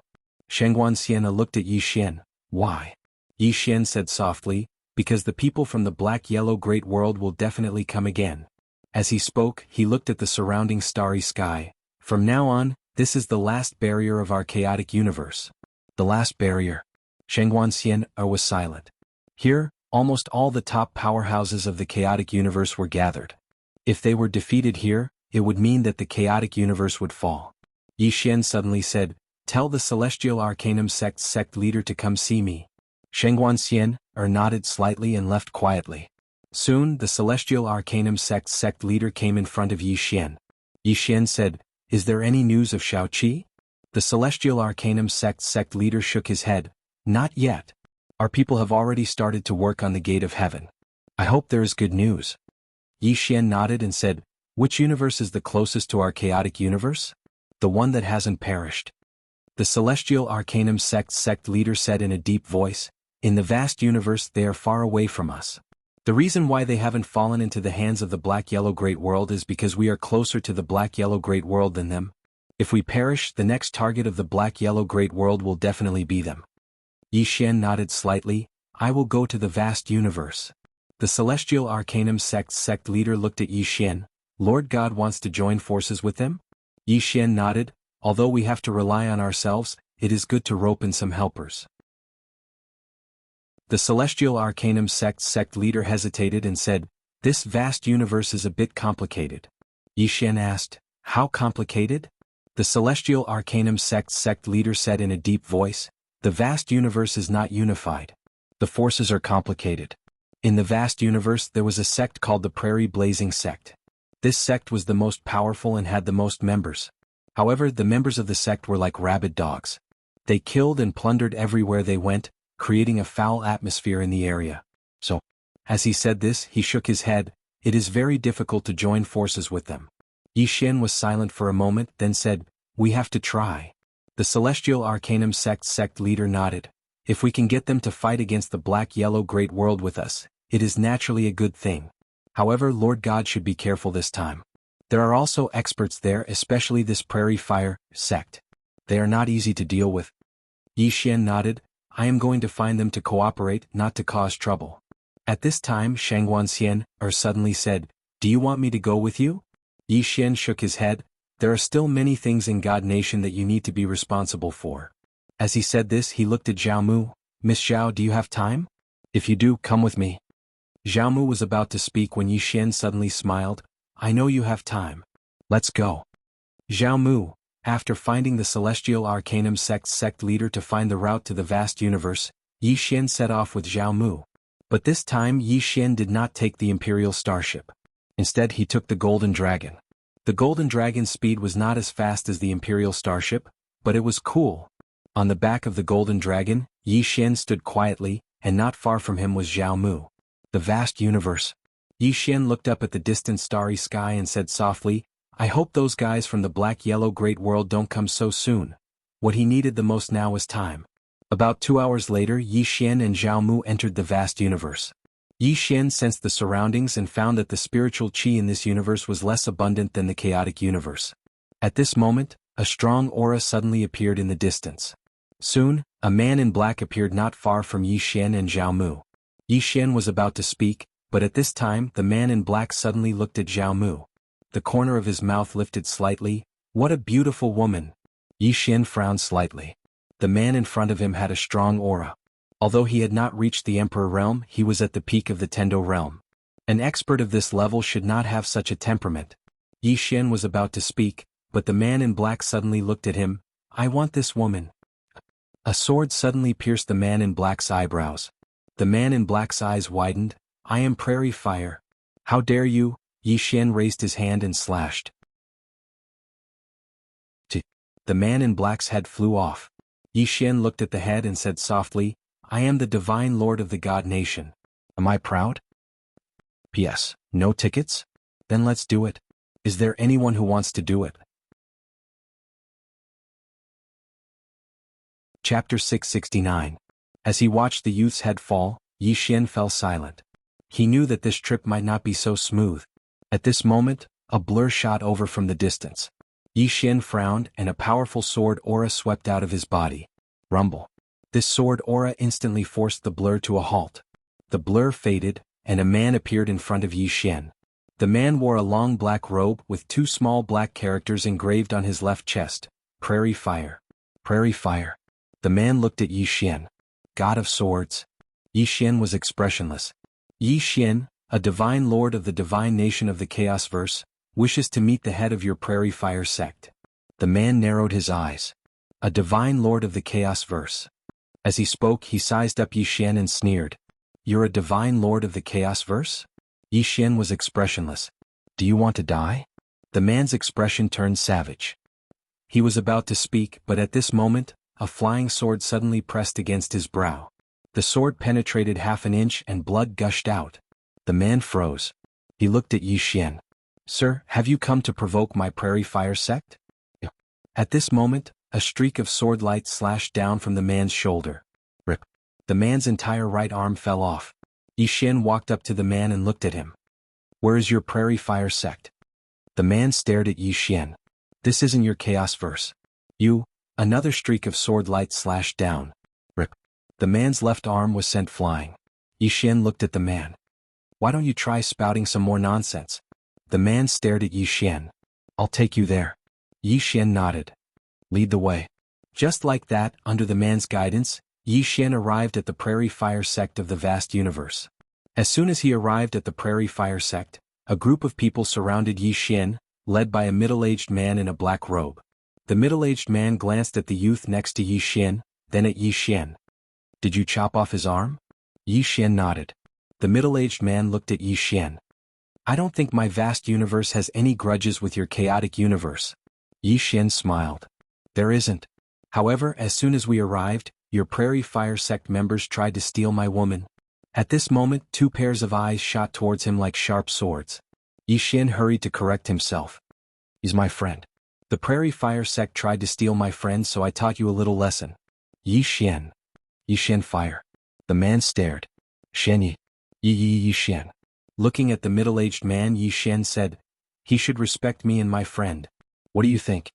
Shangguan Xian looked at Yi Xian, "Why?" Yi Xian said softly, "Because the people from the black-yellow great world will definitely come again." As he spoke, he looked at the surrounding starry sky. "From now on, this is the last barrier of our chaotic universe." The last barrier. Shangguan Xian was silent. Here, almost all the top powerhouses of the chaotic universe were gathered. If they were defeated here, it would mean that the chaotic universe would fall. Yi Xian suddenly said, "Tell the Celestial Arcanum sect leader to come see me." Shangguan Xian nodded slightly and left quietly. Soon the Celestial Arcanum sect leader came in front of Yi Xian. Yi Xian said, "Is there any news of Shaoqi?" The Celestial Arcanum sect leader shook his head, "Not yet. Our people have already started to work on the Gate of Heaven. I hope there is good news." Yi Xian nodded and said, "Which universe is the closest to our chaotic universe?" "The one that hasn't perished." The Celestial Arcanum sect leader said in a deep voice, "In the vast universe they are far away from us. The reason why they haven't fallen into the hands of the Black-Yellow Great World is because we are closer to the Black-Yellow Great World than them. If we perish, the next target of the Black-Yellow Great World will definitely be them." Yi Xian nodded slightly, "I will go to the vast universe." The Celestial Arcanum sect leader looked at Yi Xian, "Lord God wants to join forces with them?" Yi Xian nodded, "Although we have to rely on ourselves, it is good to rope in some helpers." The Celestial Arcanum sect leader hesitated and said, "This vast universe is a bit complicated." Yi Xian asked, How complicated? The Celestial Arcanum sect leader said in a deep voice, the vast universe is not unified. The forces are complicated. In the vast universe there was a sect called the Prairie Blazing Sect. This sect was the most powerful and had the most members. However, the members of the sect were like rabid dogs. They killed and plundered everywhere they went, creating a foul atmosphere in the area. So, as he said this, he shook his head. It is very difficult to join forces with them. Yi Xian was silent for a moment, then said, we have to try. The Celestial Arcanum sect leader nodded. If we can get them to fight against the black-yellow great world with us, it is naturally a good thing. However, Lord God should be careful this time. There are also experts there, especially this Prairie Fire sect. They are not easy to deal with. Yi Xian nodded. I am going to find them to cooperate, not to cause trouble. At this time Shangguanxian suddenly said, do you want me to go with you? Yi Xian shook his head. There are still many things in God Nation that you need to be responsible for. As he said this, he looked at Zhao Mu. Miss Zhao, do you have time? If you do, come with me. Zhao Mu was about to speak when Yi Xian suddenly smiled. I know you have time. Let's go. Zhao Mu, after finding the Celestial Arcanum sect leader to find the route to the vast universe, Yi Xian set off with Zhao Mu. But this time Yi Xian did not take the Imperial Starship. Instead he took the Golden Dragon. The Golden Dragon's speed was not as fast as the Imperial Starship, but it was cool. On the back of the Golden Dragon, Yi Xian stood quietly, and not far from him was Zhao Mu. The vast universe. Yi Xian looked up at the distant starry sky and said softly, I hope those guys from the black-yellow great world don't come so soon. What he needed the most now was time. About 2 hours later Yi Xian and Zhao Mu entered the vast universe. Yi Xian sensed the surroundings and found that the spiritual qi in this universe was less abundant than the chaotic universe. At this moment, a strong aura suddenly appeared in the distance. Soon, a man in black appeared not far from Yi Xian and Zhao Mu. Yi Xian was about to speak, but at this time the man in black suddenly looked at Zhao Mu. The corner of his mouth lifted slightly. What a beautiful woman! Yi Xian frowned slightly. The man in front of him had a strong aura. Although he had not reached the Emperor realm, he was at the peak of the Tendo realm. An expert of this level should not have such a temperament. Yi Xian was about to speak, but the man in black suddenly looked at him. I want this woman. A sword suddenly pierced the man in black's eyebrows. The man in black's eyes widened. I am Prairie Fire. How dare you? Yi Xian raised his hand and slashed. The man in black's head flew off. Yi Xian looked at the head and said softly, I am the Divine Lord of the God Nation. Am I proud? P.S. No tickets? Then let's do it. Is there anyone who wants to do it? Chapter 669. As he watched the youth's head fall, Yi Xian fell silent. He knew that this trip might not be so smooth. At this moment, a blur shot over from the distance. Yi Xian frowned and a powerful sword aura swept out of his body. Rumble. This sword aura instantly forced the blur to a halt. The blur faded, and a man appeared in front of Yi Xian. The man wore a long black robe with 2 small black characters engraved on his left chest. Prairie Fire. Prairie Fire. The man looked at Yi Xian. God of Swords. Yi Xian was expressionless. Yi Xian, a divine lord of the divine nation of the Chaos Verse, wishes to meet the head of your Prairie Fire sect. The man narrowed his eyes. A divine lord of the Chaos Verse. As he spoke he sized up Yi Xian and sneered. You're a divine lord of the Chaos Verse? Yi Xian was expressionless. Do you want to die? The man's expression turned savage. He was about to speak, but at this moment, a flying sword suddenly pressed against his brow. The sword penetrated half an inch and blood gushed out. The man froze. He looked at Yi Xian. Sir, have you come to provoke my Prairie Fire sect? At this moment, a streak of sword light slashed down from the man's shoulder. Rip. The man's entire right arm fell off. Yi Xian walked up to the man and looked at him. Where is your Prairie Fire sect? The man stared at Yi Xian. This isn't your Chaos Verse. You. Another streak of sword light slashed down. Rip. The man's left arm was sent flying. Yi Xian looked at the man. Why don't you try spouting some more nonsense? The man stared at Yi Xian. I'll take you there. Yi Xian nodded. Lead the way. Just like that, under the man's guidance, Yi Xian arrived at the Prairie Fire sect of the vast universe. As soon as he arrived at the Prairie Fire sect, a group of people surrounded Yi Xian. led by a middle-aged man in a black robe. The middle-aged man glanced at the youth next to Yi Xian, then at Yi Xian. Did you chop off his arm? Yi Xian nodded. The middle-aged man looked at Yi Xian. I don't think my vast universe has any grudges with your chaotic universe. Yi Xian smiled. There isn't. However, as soon as we arrived, your Prairie Fire Sect members tried to steal my woman. At this moment, two pairs of eyes shot towards him like sharp swords. Yi Xian hurried to correct himself. He's my friend. The Prairie Fire Sect tried to steal my friend, so I taught you a little lesson. Yi Xian. Yi Xian fire. The man stared. Xian Yi. Yi Xian. Looking at the middle-aged man, Yi Xian said, he should respect me and my friend. What do you think?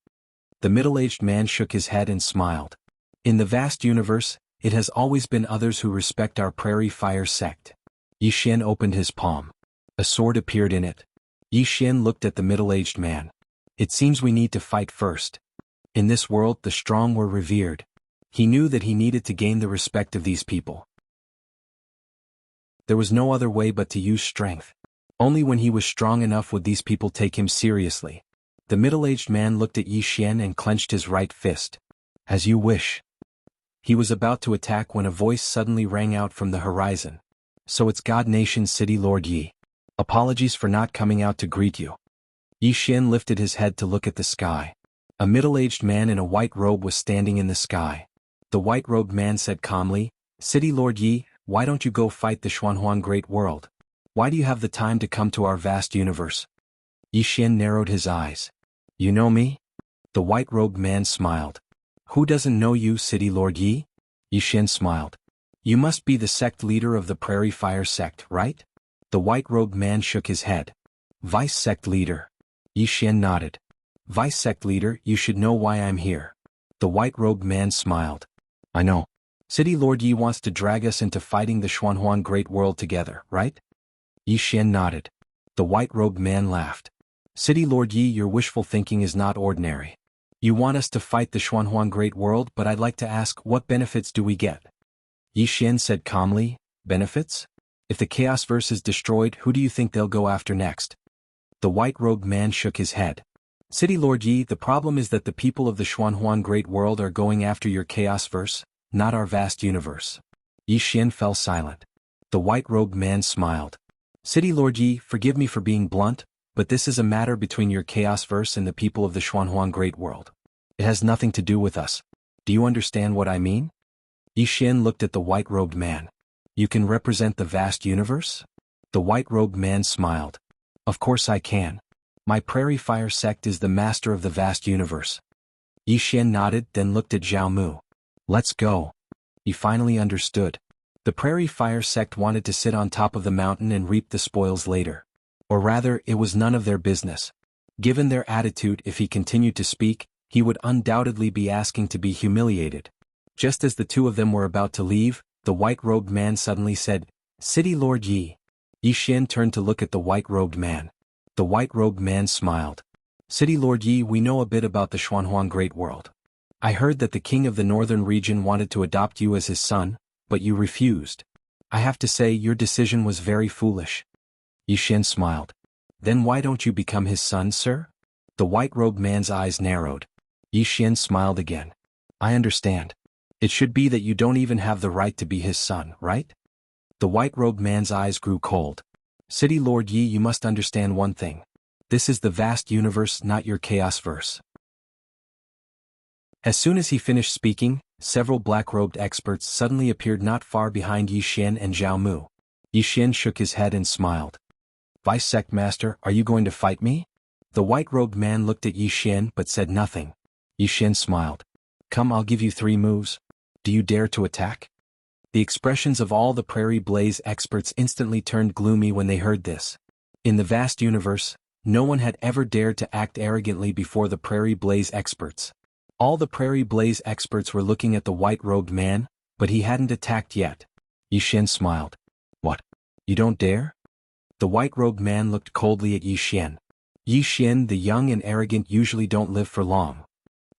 The middle-aged man shook his head and smiled. In the vast universe, it has always been others who respect our Prairie Fire Sect. Yi Xian opened his palm. A sword appeared in it. Yi Xian looked at the middle-aged man. It seems we need to fight first. In this world, the strong were revered. He knew that he needed to gain the respect of these people. There was no other way but to use strength. Only when he was strong enough would these people take him seriously. The middle-aged man looked at Yi Xian and clenched his right fist. As you wish. He was about to attack when a voice suddenly rang out from the horizon. So it's God Nation City Lord Yi. Apologies for not coming out to greet you. Yi Xian lifted his head to look at the sky. A middle-aged man in a white robe was standing in the sky. The white-robed man said calmly, City Lord Yi, why don't you go fight the Xuanhuan Great World? Why do you have the time to come to our vast universe? Yi Xian narrowed his eyes. You know me? The white-robed man smiled. Who doesn't know you, City Lord Yi? Yi Xian smiled. You must be the sect leader of the Prairie Fire Sect, right? The white-robed man shook his head. Vice sect leader. Yi Xian nodded. Vice sect leader, you should know why I'm here. The white-robed man smiled. I know. City Lord Yi wants to drag us into fighting the Xuanhuan Great World together, right? Yi Xian nodded. The white-robed man laughed. City Lord Yi, your wishful thinking is not ordinary. You want us to fight the Xuanhuan Great World, but I'd like to ask, what benefits do we get? Yi Xian said calmly, benefits? If the Chaos Verse is destroyed, who do you think they'll go after next? The white-robed man shook his head. City Lord Yi, the problem is that the people of the Xuanhuan Great World are going after your Chaos Verse, not our vast universe. Yi Xian fell silent. The white-robed man smiled. City Lord Yi, forgive me for being blunt, but this is a matter between your Chaos Verse and the people of the Xuanhuan Great World. It has nothing to do with us. Do you understand what I mean? Yi Xian looked at the white-robed man. You can represent the vast universe? The white-robed man smiled. Of course I can. My Prairie Fire Sect is the master of the vast universe. Yi Xian nodded, then looked at Zhao Mu. Let's go. He finally understood. The Prairie Fire Sect wanted to sit on top of the mountain and reap the spoils later. Or rather, it was none of their business. Given their attitude, if he continued to speak, he would undoubtedly be asking to be humiliated. Just as the two of them were about to leave, the white-robed man suddenly said, City Lord Yi. Yi Xian turned to look at the white-robed man. The white-robed man smiled. City Lord Yi, we know a bit about the Xuanhuan Great World. I heard that the king of the northern region wanted to adopt you as his son, but you refused. I have to say your decision was very foolish. Yi Xian smiled. Then why don't you become his son, sir? The white-robed man's eyes narrowed. Yi Xian smiled again. I understand. It should be that you don't even have the right to be his son, right? The white-robed man's eyes grew cold. City Lord Yi, you must understand one thing. This is the vast universe, not your Chaos Verse. As soon as he finished speaking, several black-robed experts suddenly appeared not far behind Yi Xian and Zhao Mu. Yi Xian shook his head and smiled. Vice Sect Master, are you going to fight me? The white-robed man looked at Yi Xian but said nothing. Yi Xian smiled. Come, I'll give you 3 moves. Do you dare to attack? The expressions of all the Prairie Blaze experts instantly turned gloomy when they heard this. In the vast universe, no one had ever dared to act arrogantly before the Prairie Blaze experts. All the Prairie Blaze experts were looking at the white-robed man, but he hadn't attacked yet. Yi Xian smiled. What? You don't dare? The white-robed man looked coldly at Yi Xian. Yi Xian, the young and arrogant, usually don't live for long.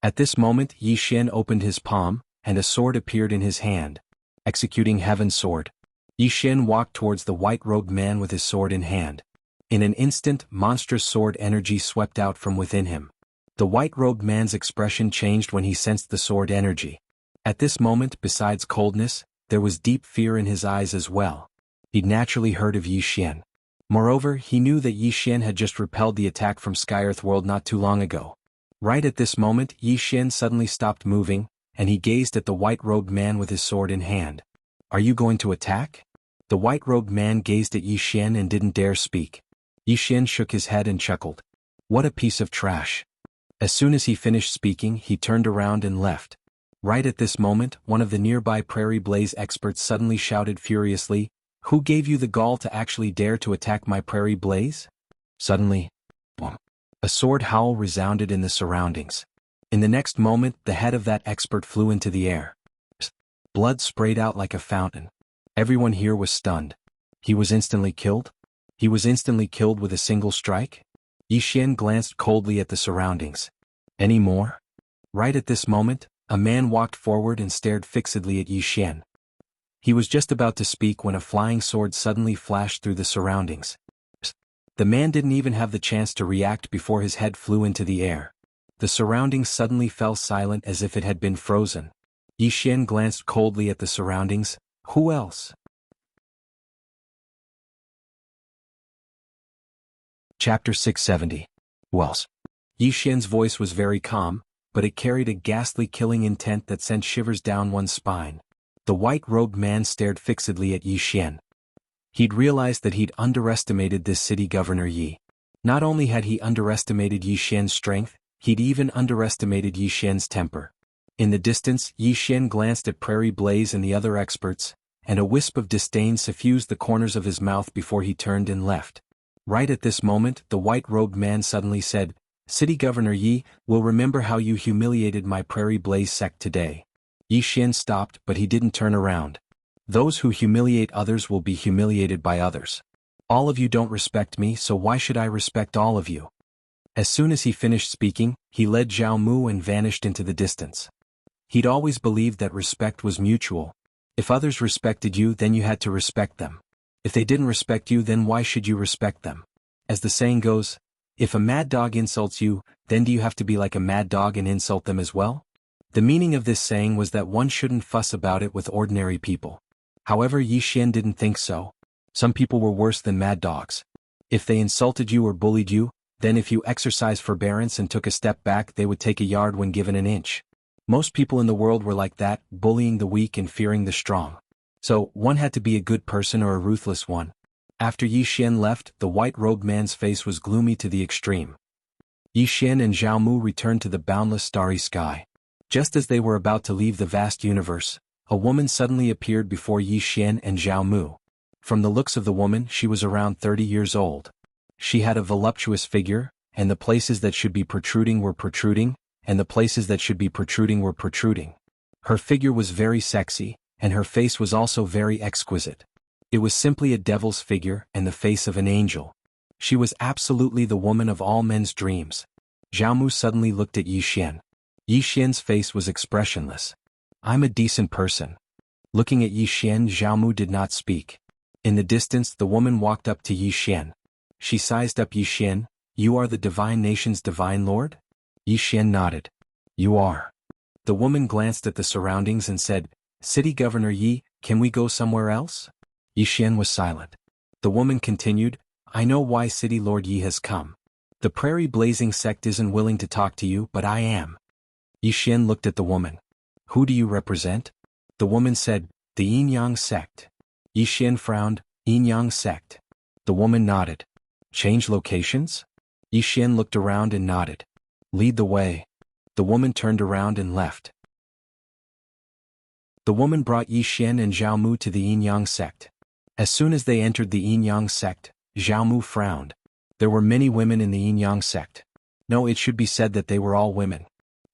At this moment, Yi Xian opened his palm, and a sword appeared in his hand. Executing Heaven's Sword. Yi Xian walked towards the white-robed man with his sword in hand. In an instant, monstrous sword energy swept out from within him. The white-robed man's expression changed when he sensed the sword energy. At this moment, besides coldness, there was deep fear in his eyes as well. He'd naturally heard of Yi Xian. Moreover, he knew that Yi Xian had just repelled the attack from Sky-Earth World not too long ago. Right at this moment, Yi Xian suddenly stopped moving, and he gazed at the white-robed man with his sword in hand. "Are you going to attack?" The white-robed man gazed at Yi Xian and didn't dare speak. Yi Xian shook his head and chuckled. "What a piece of trash." As soon as he finished speaking, he turned around and left. Right at this moment, one of the nearby Prairie Blaze experts suddenly shouted furiously, "Who gave you the gall to actually dare to attack my Prairie Blaze?" Suddenly, boom, a sword howl resounded in the surroundings. In the next moment, the head of that expert flew into the air. Blood sprayed out like a fountain. Everyone here was stunned. He was instantly killed? He was instantly killed with a single strike? Yi Xian glanced coldly at the surroundings. Any more? Right at this moment, a man walked forward and stared fixedly at Yi Xian. He was just about to speak when a flying sword suddenly flashed through the surroundings. The man didn't even have the chance to react before his head flew into the air. The surroundings suddenly fell silent as if it had been frozen. Yi Xian glanced coldly at the surroundings. Who else? Chapter 670. Who else? Yi Xian's voice was very calm, but it carried a ghastly killing intent that sent shivers down one's spine. The white-robed man stared fixedly at Yi Xian. He'd realized that he'd underestimated this city governor Yi. Not only had he underestimated Yi Xian's strength, he'd even underestimated Yi Xian's temper. In the distance, Yi Xian glanced at Prairie Blaze and the other experts, and a wisp of disdain suffused the corners of his mouth before he turned and left. Right at this moment, the white-robed man suddenly said, "City Governor Yi will remember how you humiliated my Prairie Blaze sect today." Yi Xian stopped, but he didn't turn around. "Those who humiliate others will be humiliated by others. All of you don't respect me, so why should I respect all of you?" As soon as he finished speaking, he led Zhao Mu and vanished into the distance. He'd always believed that respect was mutual. If others respected you, then you had to respect them. If they didn't respect you, then why should you respect them? As the saying goes, if a mad dog insults you, then do you have to be like a mad dog and insult them as well? The meaning of this saying was that one shouldn't fuss about it with ordinary people. However, Yi Xian didn't think so. Some people were worse than mad dogs. If they insulted you or bullied you, then if you exercised forbearance and took a step back, they would take a yard when given an inch. Most people in the world were like that, bullying the weak and fearing the strong. So, one had to be a good person or a ruthless one. After Yi Xian left, the white-robed man's face was gloomy to the extreme. Yi Xian and Zhao Mu returned to the boundless starry sky. Just as they were about to leave the vast universe, a woman suddenly appeared before Yi Xian and Zhao Mu. From the looks of the woman, she was around 30 years old. She had a voluptuous figure, and the places that should be protruding were protruding, and the places that should be protruding were protruding. Her figure was very sexy, and her face was also very exquisite. It was simply a devil's figure and the face of an angel. She was absolutely the woman of all men's dreams. Zhao Mu suddenly looked at Yi Xian. Yi Xian's face was expressionless. "I'm a decent person." Looking at Yi Xian, Zhao Mu did not speak. In the distance, the woman walked up to Yi Xian. She sized up Yi Xian. "You are the divine nation's divine lord?" Yi Xian nodded. "You are." The woman glanced at the surroundings and said, "City Governor Yi, can we go somewhere else?" Yi Xian was silent. The woman continued, "I know why City Lord Yi has come. The Prairie Blazing sect isn't willing to talk to you, but I am." Yi Xian looked at the woman. "Who do you represent?" The woman said, "The Yin-Yang sect." Yi Xian frowned. "Yin-Yang sect." The woman nodded. "Change locations?" Yi Xian looked around and nodded. "Lead the way." The woman turned around and left. The woman brought Yi Xian and Zhao Mu to the Yin-Yang sect. As soon as they entered the Yin-Yang sect, Zhao Mu frowned. There were many women in the Yin-Yang sect. No, it should be said that they were all women.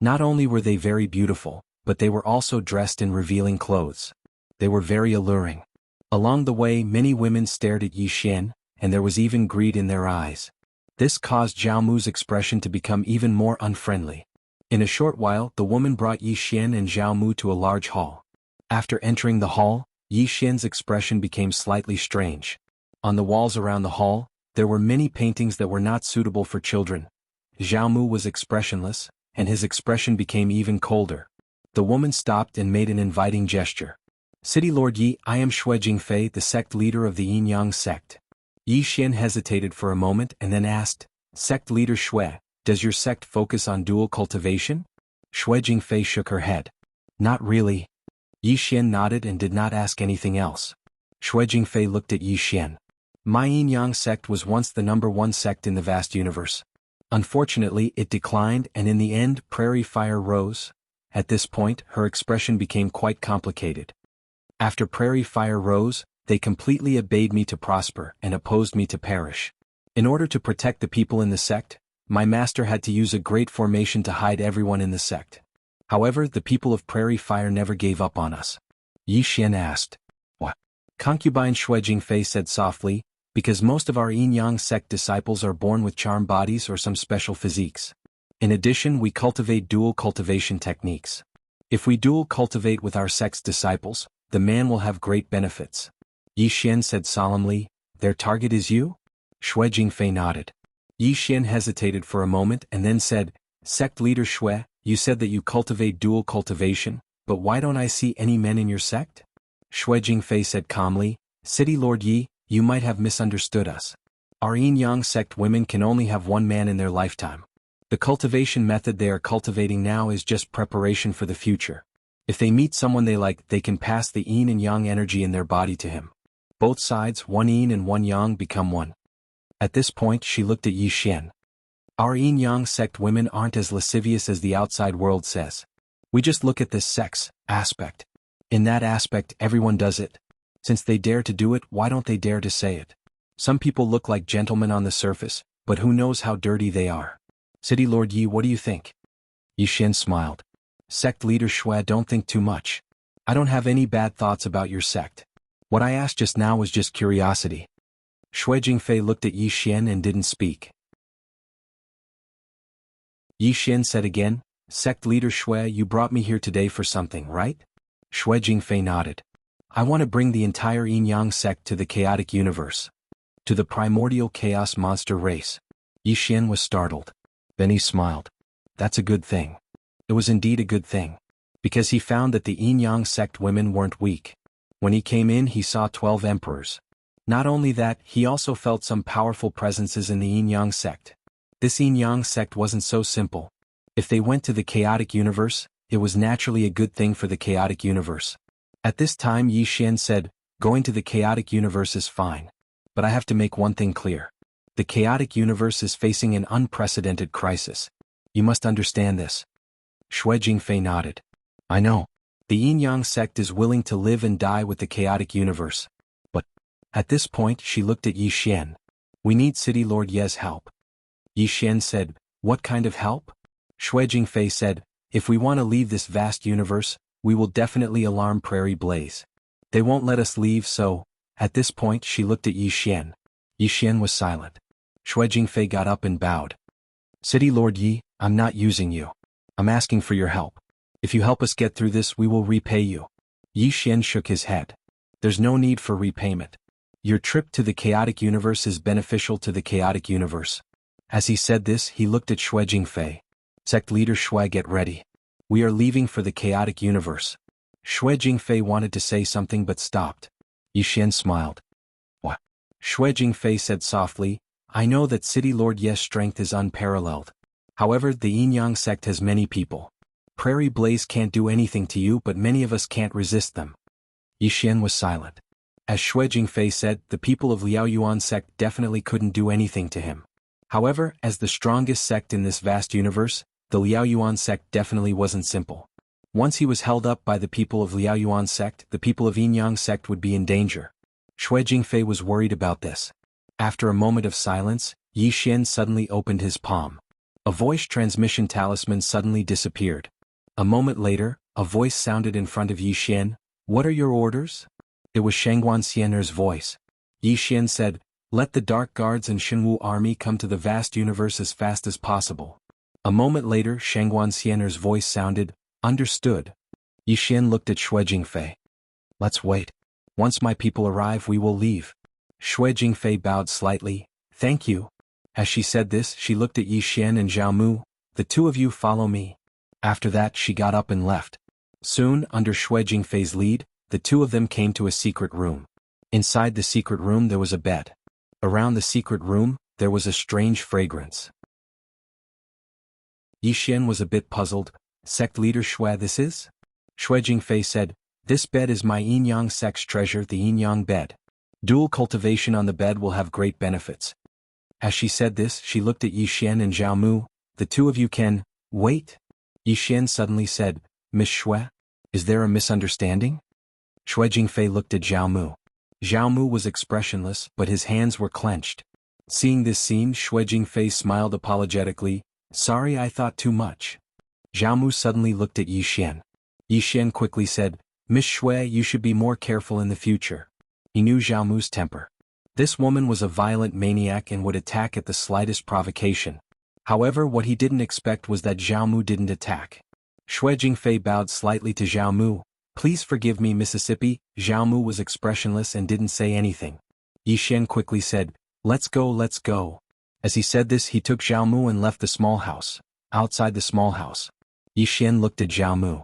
Not only were they very beautiful, but they were also dressed in revealing clothes. They were very alluring. Along the way, many women stared at Yi Xian, and there was even greed in their eyes. This caused Zhao Mu's expression to become even more unfriendly. In a short while, the woman brought Yi Xian and Zhao Mu to a large hall. After entering the hall, Yi Xian's expression became slightly strange. On the walls around the hall, There were many paintings that were not suitable for children. Zhao Mu was expressionless, and his expression became even colder. The woman stopped and made an inviting gesture. City Lord Yi, I am Xue Jingfei, the sect leader of the Yin-Yang sect. Yi Xian hesitated for a moment and then asked, Sect leader Xue, does your sect focus on dual cultivation? Xue Jingfei shook her head. Not really. Yi Xian nodded and did not ask anything else. Xue Jingfei looked at Yi Xian. My Yin-Yang sect was once the #1 sect in the vast universe. Unfortunately, it declined and in the end Prairie Fire rose. At this point, her expression became quite complicated. After Prairie Fire rose, they completely obeyed me to prosper and opposed me to perish. In order to protect the people in the sect, my master had to use a great formation to hide everyone in the sect. However, the people of Prairie Fire never gave up on us. Yi Xian asked. What? Concubine Xue Jingfei said softly, because most of our Yin-Yang sect disciples are born with charm bodies or some special physiques. In addition, we cultivate dual cultivation techniques. If we dual cultivate with our sect's disciples, the man will have great benefits. Yi Xian said solemnly, their target is you? Xue Jingfei nodded. Yi Xian hesitated for a moment and then said, Sect leader Xue, you said that you cultivate dual cultivation, but why don't I see any men in your sect? Xue Jingfei said calmly, City Lord Yi, you might have misunderstood us. Our Yin-Yang sect women can only have one man in their lifetime. The cultivation method they are cultivating now is just preparation for the future. If they meet someone they like, they can pass the Yin and Yang energy in their body to him. Both sides, one Yin and one Yang, become one. At this point she looked at Yi Xian. Our Yin-Yang sect women aren't as lascivious as the outside world says. We just look at this sex aspect. In that aspect everyone does it. Since they dare to do it, why don't they dare to say it? Some people look like gentlemen on the surface, but who knows how dirty they are. City Lord Yi, what do you think? Yi Xian smiled. Sect leader Xue, don't think too much. I don't have any bad thoughts about your sect. What I asked just now was just curiosity. Xue Jingfei looked at Yi Xian and didn't speak. Yi Xian said again, Sect leader Xue, you brought me here today for something, right? Xue Jingfei nodded. I want to bring the entire Yin-Yang sect to the chaotic universe. To the primordial chaos monster race. Yi Xian was startled. Then he smiled. That's a good thing. It was indeed a good thing. Because he found that the Yin-Yang sect women weren't weak. When he came in he saw 12 emperors. Not only that, he also felt some powerful presences in the Yin-Yang sect. This Yin-Yang sect wasn't so simple. If they went to the chaotic universe, it was naturally a good thing for the chaotic universe. At this time Yi Xian said, going to the chaotic universe is fine. But I have to make one thing clear. The chaotic universe is facing an unprecedented crisis. You must understand this. Xue Jingfei nodded. I know. The Yin-Yang sect is willing to live and die with the chaotic universe. But, at this point she looked at Yi Xian. We need City Lord Ye's help. Yi Xian said, what kind of help? Xue Jingfei said, if we want to leave this vast universe, we will definitely alarm Prairie Blaze. They won't let us leave, so, at this point she looked at Yi Xian. Yi Xian was silent. Xue Jingfei got up and bowed. City Lord Yi, I'm not using you. I'm asking for your help. If you help us get through this, we will repay you. Yi Xian shook his head. There's no need for repayment. Your trip to the chaotic universe is beneficial to the chaotic universe. As he said this, he looked at Xue Jingfei. Sect leader Xue, get ready. We are leaving for the chaotic universe. Xue Jingfei wanted to say something but stopped. Yi Xian smiled. What? Xue Jingfei said softly, I know that City Lord Ye's strength is unparalleled. However, the Yin-Yang sect has many people. Prairie Blaze can't do anything to you, but many of us can't resist them. Yi Xian was silent. As Xue Jingfei said, the people of Liao Yuan sect definitely couldn't do anything to him. However, as the strongest sect in this vast universe, the Liao Yuan sect definitely wasn't simple. Once he was held up by the people of Liao Yuan sect, the people of Yin-Yang sect would be in danger. Xue Jingfei was worried about this. After a moment of silence, Yi Xian suddenly opened his palm. A voice transmission talisman suddenly disappeared. A moment later, a voice sounded in front of Yi Xian. What are your orders? It was Shangguan Xiener's voice. Yi Xian said, let the Dark Guards and Xinwu army come to the vast universe as fast as possible. A moment later Shangguan Xiener's voice sounded, understood. Yi Xian looked at Xue Jingfei. Let's wait. Once my people arrive we will leave. Xue Jingfei bowed slightly, Thank you. As she said this, she looked at Yi Xian and Zhao Mu. The two of you follow me. After that, she got up and left. Soon, under Xue Jingfei's lead, the two of them came to a secret room. Inside the secret room there was a bed. Around the secret room, there was a strange fragrance. Yi Xian was a bit puzzled. Sect leader Xue, this is? Xue Jingfei said, this bed is my yin-yang sect's treasure, the yin-yang bed. Dual cultivation on the bed will have great benefits. As she said this, she looked at Yi Xian and Zhao Mu. The two of you can wait. Yi Xian suddenly said, Miss Xue, is there a misunderstanding? Xue Jingfei looked at Zhao Mu. Zhao Mu was expressionless, but his hands were clenched. Seeing this scene, Xue Jingfei smiled apologetically. Sorry, I thought too much. Zhao Mu suddenly looked at Yi Xian. Yi Xian quickly said, Miss Xue, you should be more careful in the future. He knew Zhao Mu's temper. This woman was a violent maniac and would attack at the slightest provocation. However, what he didn't expect was that Zhao Mu didn't attack. Xue Jingfei bowed slightly to Zhao Mu. Please forgive me, Mississippi. Zhao Mu was expressionless and didn't say anything. Yi Xian quickly said, let's go, let's go. As he said this, he took Zhao Mu and left the small house. Outside the small house, Yi Xian looked at Zhao Mu.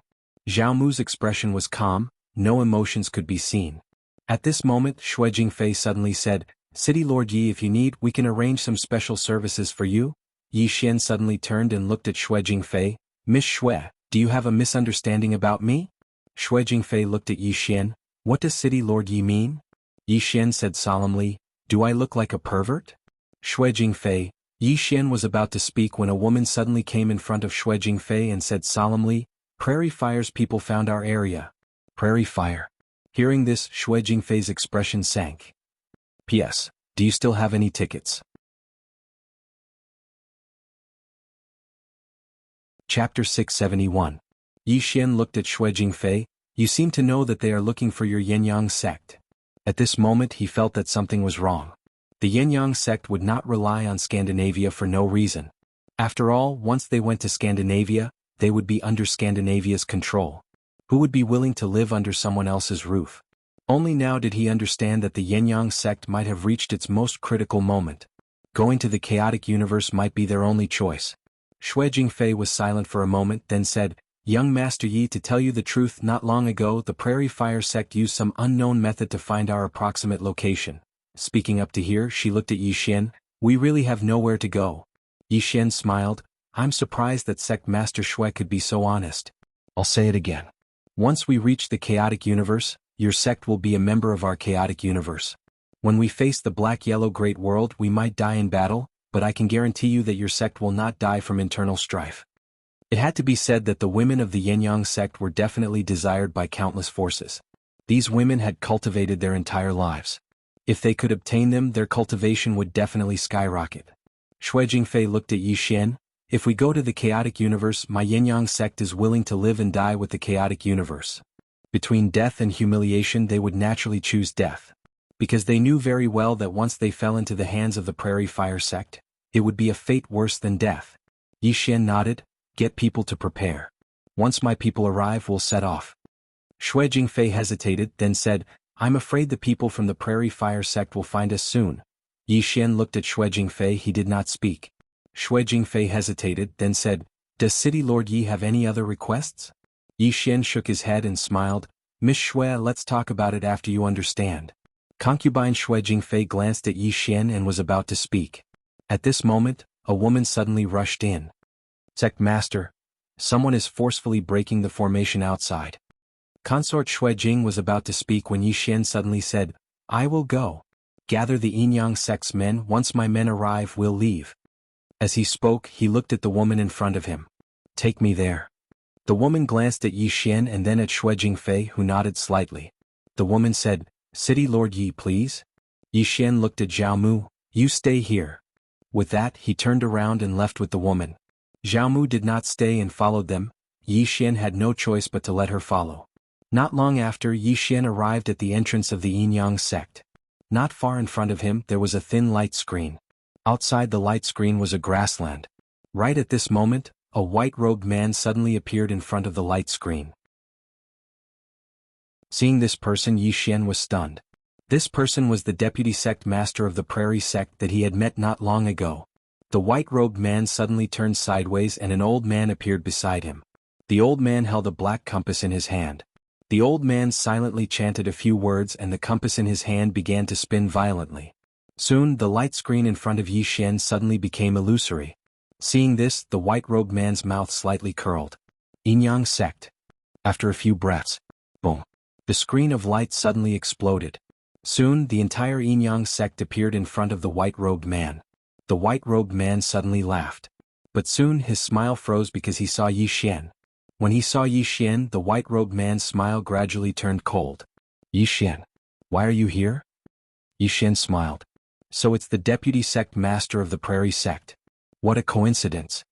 Zhao Mu's expression was calm, no emotions could be seen. At this moment, Xue Jingfei suddenly said, City Lord Yi, if you need, we can arrange some special services for you. Yi Xian suddenly turned and looked at Xue Jingfei. Miss Xue, do you have a misunderstanding about me? Xue Jingfei looked at Yi Xian. What does City Lord Yi mean? Yi Xian said solemnly, do I look like a pervert? Xue Jingfei. Yi Xian was about to speak when a woman suddenly came in front of Xue Jingfei and said solemnly, Prairie Fire's people found our area. Prairie Fire. Hearing this, Xue Jingfei's expression sank. P.S. Do you still have any tickets? Chapter 671. Yi Xian looked at Xue Jingfei. You seem to know that they are looking for your Yin-Yang sect. At this moment he felt that something was wrong. The Yin-Yang sect would not rely on Scandinavia for no reason. After all, once they went to Scandinavia, they would be under Scandinavia's control. Who would be willing to live under someone else's roof? Only now did he understand that the Yin-Yang sect might have reached its most critical moment. Going to the chaotic universe might be their only choice. Xue Jingfei was silent for a moment, then said, Young Master Yi, to tell you the truth, not long ago the Prairie Fire sect used some unknown method to find our approximate location. Speaking up to here, she looked at Yi Xian. We really have nowhere to go. Yi Xian smiled. I'm surprised that Sect Master Xue could be so honest. I'll say it again. Once we reach the chaotic universe, your sect will be a member of our chaotic universe. When we face the black-yellow great world, we might die in battle, but I can guarantee you that your sect will not die from internal strife. It had to be said that the women of the Yin-Yang sect were definitely desired by countless forces. These women had cultivated their entire lives. If they could obtain them, their cultivation would definitely skyrocket. Xue Jingfei looked at Yi Xian. If we go to the chaotic universe, my Yin-Yang sect is willing to live and die with the chaotic universe. Between death and humiliation, they would naturally choose death. Because they knew very well that once they fell into the hands of the Prairie Fire sect, it would be a fate worse than death. Yi Xian nodded. Get people to prepare. Once my people arrive, we'll set off. Xue Jingfei hesitated, then said, I'm afraid the people from the Prairie Fire sect will find us soon. Yi Xian looked at Xue Jingfei. He did not speak. Xue Jingfei hesitated, then said, Does City Lord Yi have any other requests? Yi Xian shook his head and smiled. Miss Xue, let's talk about it after you understand. Concubine Xue Jingfei glanced at Yi Xian and was about to speak. At this moment, a woman suddenly rushed in. Sect Master, someone is forcefully breaking the formation outside. Consort Xue Jing was about to speak when Yi Xian suddenly said, I will go. Gather the Yin-Yang sect's men. Once my men arrive, we'll leave. As he spoke, he looked at the woman in front of him. Take me there. The woman glanced at Yi Xian and then at Xue Jingfei, who nodded slightly. The woman said, City Lord Yi, please. Yi Xian looked at Zhao Mu. You stay here. With that, he turned around and left with the woman. Zhao Mu did not stay and followed them. Yi Xian had no choice but to let her follow. Not long after, Yi Xian arrived at the entrance of the Yin-Yang sect. Not far in front of him, there was a thin light screen. Outside the light screen was a grassland. Right at this moment, a white-robed man suddenly appeared in front of the light screen. Seeing this person, Yi Xian was stunned. This person was the deputy sect master of the prairie sect that he had met not long ago. The white-robed man suddenly turned sideways and an old man appeared beside him. The old man held a black compass in his hand. The old man silently chanted a few words and the compass in his hand began to spin violently. Soon the light screen in front of Yi Xian suddenly became illusory. Seeing this, the white-robed man's mouth slightly curled. Yin-Yang sect. After a few breaths, boom. The screen of light suddenly exploded. Soon the entire Yin-Yang sect appeared in front of the white-robed man. The white-robed man suddenly laughed. But soon his smile froze because he saw Yi Xian. When he saw Yi Xian, the white-robed man's smile gradually turned cold. Yi Xian, why are you here? Yi Xian smiled. So it's the deputy sect master of the prairie sect. What a coincidence.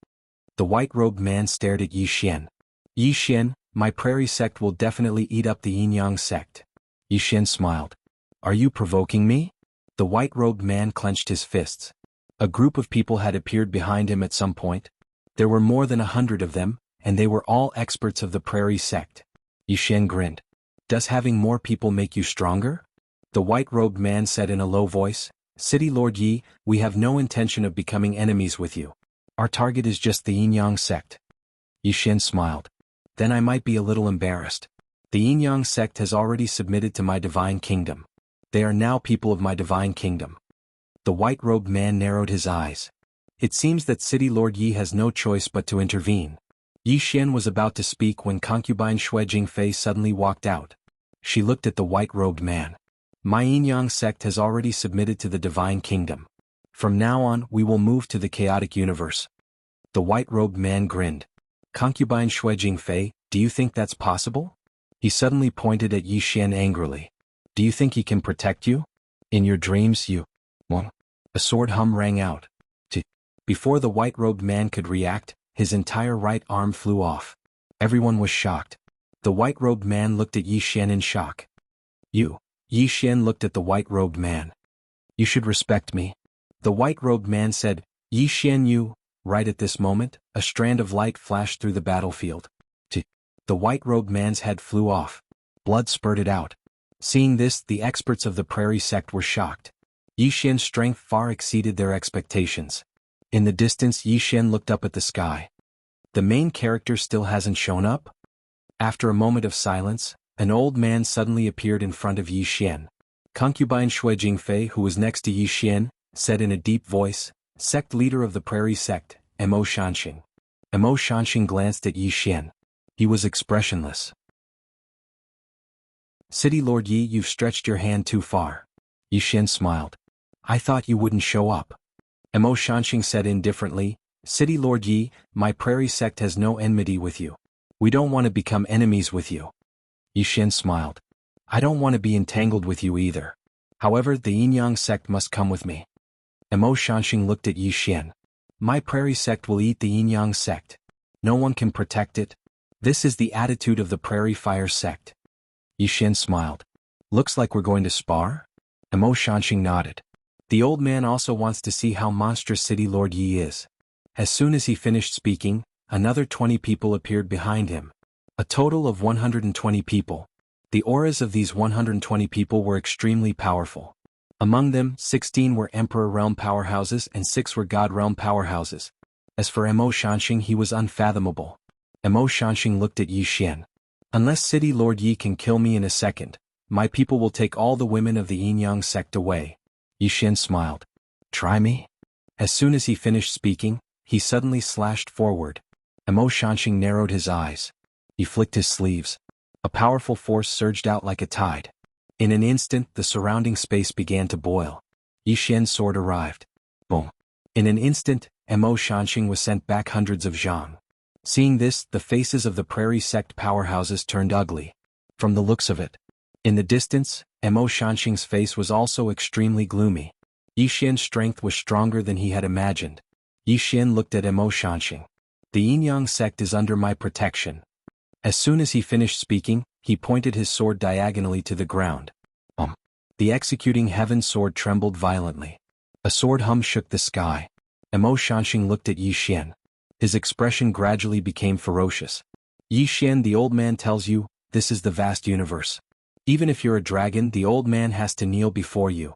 The white-robed man stared at Yi Xian. Yi Xian, my prairie sect will definitely eat up the Yin-Yang sect. Yi Xian smiled. Are you provoking me? The white-robed man clenched his fists. A group of people had appeared behind him at some point. There were more than 100 of them, and they were all experts of the prairie sect. Yi Xian grinned. Does having more people make you stronger? The white-robed man said in a low voice, City Lord Yi, we have no intention of becoming enemies with you. Our target is just the Yin-Yang sect. Yi Xian smiled. Then I might be a little embarrassed. The Yin-Yang sect has already submitted to my divine kingdom. They are now people of my divine kingdom. The white-robed man narrowed his eyes. It seems that City Lord Yi has no choice but to intervene. Yi Xian was about to speak when concubine Shui Jingfei suddenly walked out. She looked at the white-robed man. My Yin-Yang sect has already submitted to the divine kingdom. From now on, we will move to the chaotic universe. The white-robed man grinned. Concubine Shui Jingfei, do you think that's possible? He suddenly pointed at Yi Xian angrily. Do you think he can protect you? In your dreams you... Well, a sword hum rang out. Before the white-robed man could react, his entire right arm flew off. Everyone was shocked. The white-robed man looked at Yi Xian in shock. You. Yi Xian looked at the white-robed man. You should respect me. The white-robed man said, Yi Xian you. Right at this moment, a strand of light flashed through the battlefield. The white-robed man's head flew off. Blood spurted out. Seeing this, the experts of the prairie sect were shocked. Yi Xian's strength far exceeded their expectations. In the distance, Yi Xian looked up at the sky. The main character still hasn't shown up? After a moment of silence, an old man suddenly appeared in front of Yi Xian. Concubine Shui Jingfei, who was next to Yi Xian, said in a deep voice, Sect leader of the prairie sect, Mo Shanxing. Mo Shanxing glanced at Yi Xian. He was expressionless. City Lord Yi, you've stretched your hand too far. Yi Xian smiled. I thought you wouldn't show up. Mo Shanxing said indifferently, City Lord Yi, my prairie sect has no enmity with you. We don't want to become enemies with you. Yi Xian smiled. I don't want to be entangled with you either. However, the Yin-Yang sect must come with me. Mo Shanxing looked at Yi Xian. My prairie sect will eat the Yin-Yang sect. No one can protect it. This is the attitude of the prairie fire sect. Yi Xian smiled. Looks like we're going to spar? Mo Shanxing nodded. The old man also wants to see how monstrous City Lord Yi is. As soon as he finished speaking, another 20 people appeared behind him. A total of 120 people. The auras of these 120 people were extremely powerful. Among them, 16 were Emperor Realm powerhouses and 6 were God Realm powerhouses. As for Mo Shanxing, he was unfathomable. Mo Shanxing looked at Yi Xian. Unless City Lord Yi can kill me in a second, my people will take all the women of the Yin-Yang sect away. Yi Xian smiled. Try me? As soon as he finished speaking, he suddenly slashed forward. Mo Shanxing narrowed his eyes. He flicked his sleeves. A powerful force surged out like a tide. In an instant, the surrounding space began to boil. Yi Xian's sword arrived. Boom. In an instant, Mo Shanxing was sent back hundreds of zhang. Seeing this, the faces of the prairie sect powerhouses turned ugly. From the looks of it. In the distance, Mo Shanxing's face was also extremely gloomy. Yi Xian's strength was stronger than he had imagined. Yi Xian looked at Mo Shanxing. The Yin-Yang sect is under my protection. As soon as he finished speaking, he pointed his sword diagonally to the ground. The executing heaven sword trembled violently. A sword hum shook the sky. Mo Shanxing looked at Yi Xian. His expression gradually became ferocious. Yi Xian, the old man tells you, this is the vast universe. Even if you're a dragon, the old man has to kneel before you.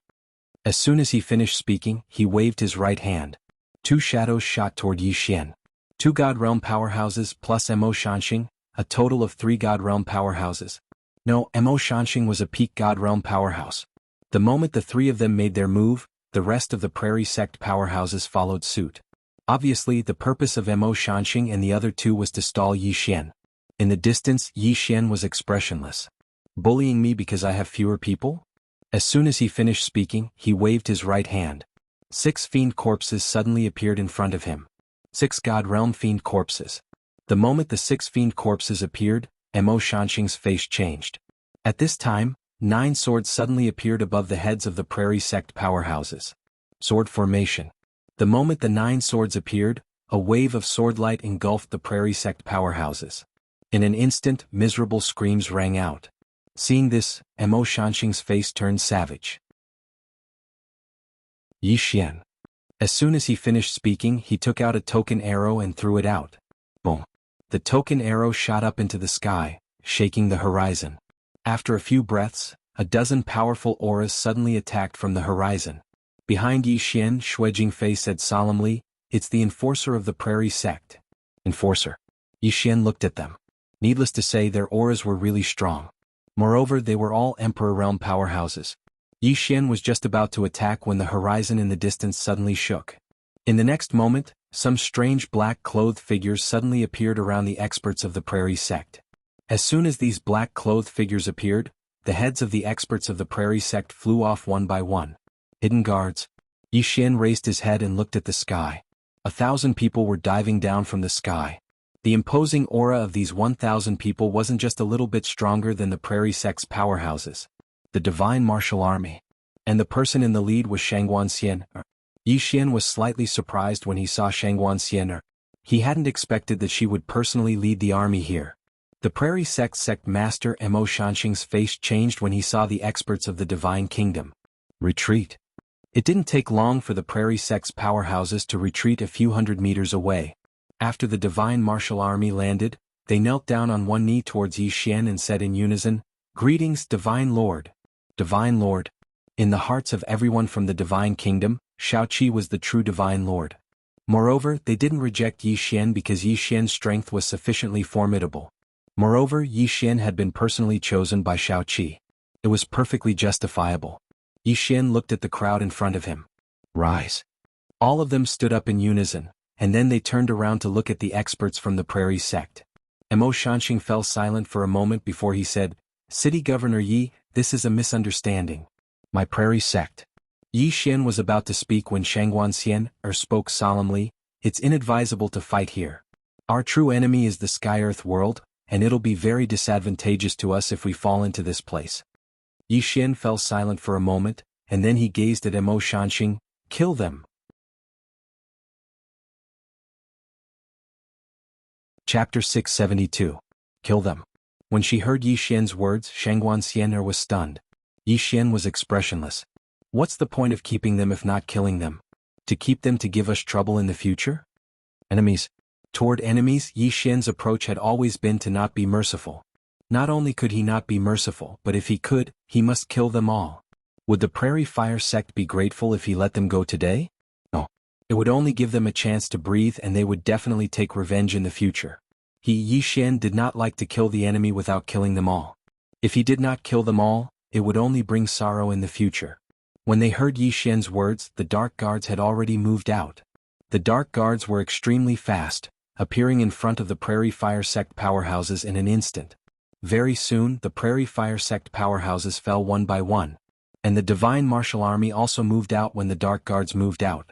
As soon as he finished speaking, he waved his right hand. 2 shadows shot toward Yi Xian. 2 God Realm powerhouses plus Mo Shanxing, a total of 3 God Realm powerhouses. No, Mo Shanxing was a peak God Realm powerhouse. The moment the 3 of them made their move, the rest of the Prairie Sect powerhouses followed suit. Obviously, the purpose of Mo Shanxing and the other 2 was to stall Yi Xian. In the distance, Yi Xian was expressionless. Bullying me because I have fewer people? As soon as he finished speaking, he waved his right hand. 6 fiend corpses suddenly appeared in front of him. 6 God Realm fiend corpses. The moment the 6 fiend corpses appeared, Mo Shanxing's face changed. At this time, 9 swords suddenly appeared above the heads of the Prairie Sect powerhouses. Sword formation. The moment the 9 swords appeared, a wave of swordlight engulfed the Prairie Sect powerhouses. In an instant, miserable screams rang out. Seeing this, Mo Shanxing's face turned savage. Yi Xian. As soon as he finished speaking, he took out a token arrow and threw it out. Boom. The token arrow shot up into the sky, shaking the horizon. After a few breaths, a dozen powerful auras suddenly attacked from the horizon. Behind Yi Xian, Shui Jingfei said solemnly, "It's the enforcer of the Prairie Sect." Enforcer. Yi Xian looked at them. Needless to say, their auras were really strong. Moreover, they were all Emperor Realm powerhouses. Yi Xian was just about to attack when the horizon in the distance suddenly shook. In the next moment, some strange black-clothed figures suddenly appeared around the experts of the Prairie Sect. As soon as these black-clothed figures appeared, the heads of the experts of the Prairie Sect flew off one by one. Hidden guards. Yi Xian raised his head and looked at the sky. 1,000 people were diving down from the sky. The imposing aura of these 1,000 people wasn't just a little bit stronger than the Prairie Sect's powerhouses. The Divine Martial Army. And the person in the lead was Shangguan Xian. Yi Xian was slightly surprised when he saw Shangguan Xian. He hadn't expected that she would personally lead the army here. The Prairie Sect Master Mo Shanxing's face changed when he saw the experts of the Divine Kingdom. Retreat. It didn't take long for the Prairie Sect's powerhouses to retreat a few hundred meters away. After the Divine Martial Army landed, they knelt down on one knee towards Yi Xian and said in unison, "Greetings, Divine Lord." Divine Lord. In the hearts of everyone from the Divine Kingdom, Shaoqi was the true Divine Lord. Moreover, they didn't reject Yi Xian because Yi Xian's strength was sufficiently formidable. Moreover, Yi Xian had been personally chosen by Shaoqi. It was perfectly justifiable. Yi Xian looked at the crowd in front of him. Rise. All of them stood up in unison, and then they turned around to look at the experts from the Prairie Sect. Mo Shanxing fell silent for a moment before he said, "City Governor Yi, this is a misunderstanding. My Prairie Sect." Yi Xian was about to speak when Shangguan Xian spoke solemnly, "It's inadvisable to fight here. Our true enemy is the Sky-Earth world, and it'll be very disadvantageous to us if we fall into this place." Yi Xian fell silent for a moment, and then he gazed at Mo Shanxing, "Kill them." Chapter 672. Kill them. When she heard Yi Xian's words, Shangguan Xian was stunned. Yi Xian was expressionless. What's the point of keeping them if not killing them? To keep them to give us trouble in the future? Enemies. Toward enemies, Yi Xian's approach had always been to not be merciful. Not only could he not be merciful, but if he could, he must kill them all. Would the Prairie Fire Sect be grateful if he let them go today? No. It would only give them a chance to breathe, and they would definitely take revenge in the future. Yi Xian did not like to kill the enemy without killing them all. If he did not kill them all, it would only bring sorrow in the future. When they heard Yi Xian's words, the Dark Guards had already moved out. The Dark Guards were extremely fast, appearing in front of the Prairie Fire Sect powerhouses in an instant. Very soon, the Prairie Fire Sect powerhouses fell one by one. And the Divine Martial Army also moved out when the Dark Guards moved out.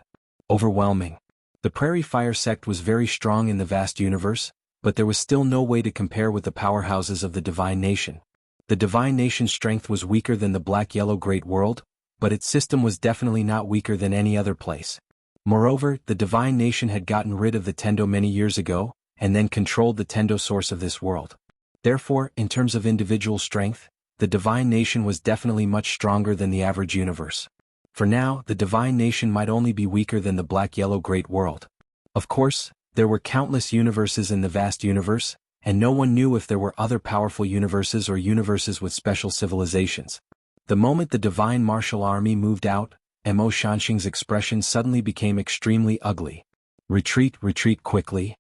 Overwhelming. The Prairie Fire Sect was very strong in the vast universe, but there was still no way to compare with the powerhouses of the Divine Nation. The Divine Nation's strength was weaker than the Black-Yellow Great World, but its system was definitely not weaker than any other place. Moreover, the Divine Nation had gotten rid of the Tendo many years ago, and then controlled the Tendo source of this world. Therefore, in terms of individual strength, the Divine Nation was definitely much stronger than the average universe. For now, the Divine Nation might only be weaker than the Black-Yellow Great World. Of course, there were countless universes in the vast universe, and no one knew if there were other powerful universes or universes with special civilizations. The moment the divine martial army moved out, Mo Shanxing's expression suddenly became extremely ugly. Retreat, retreat quickly.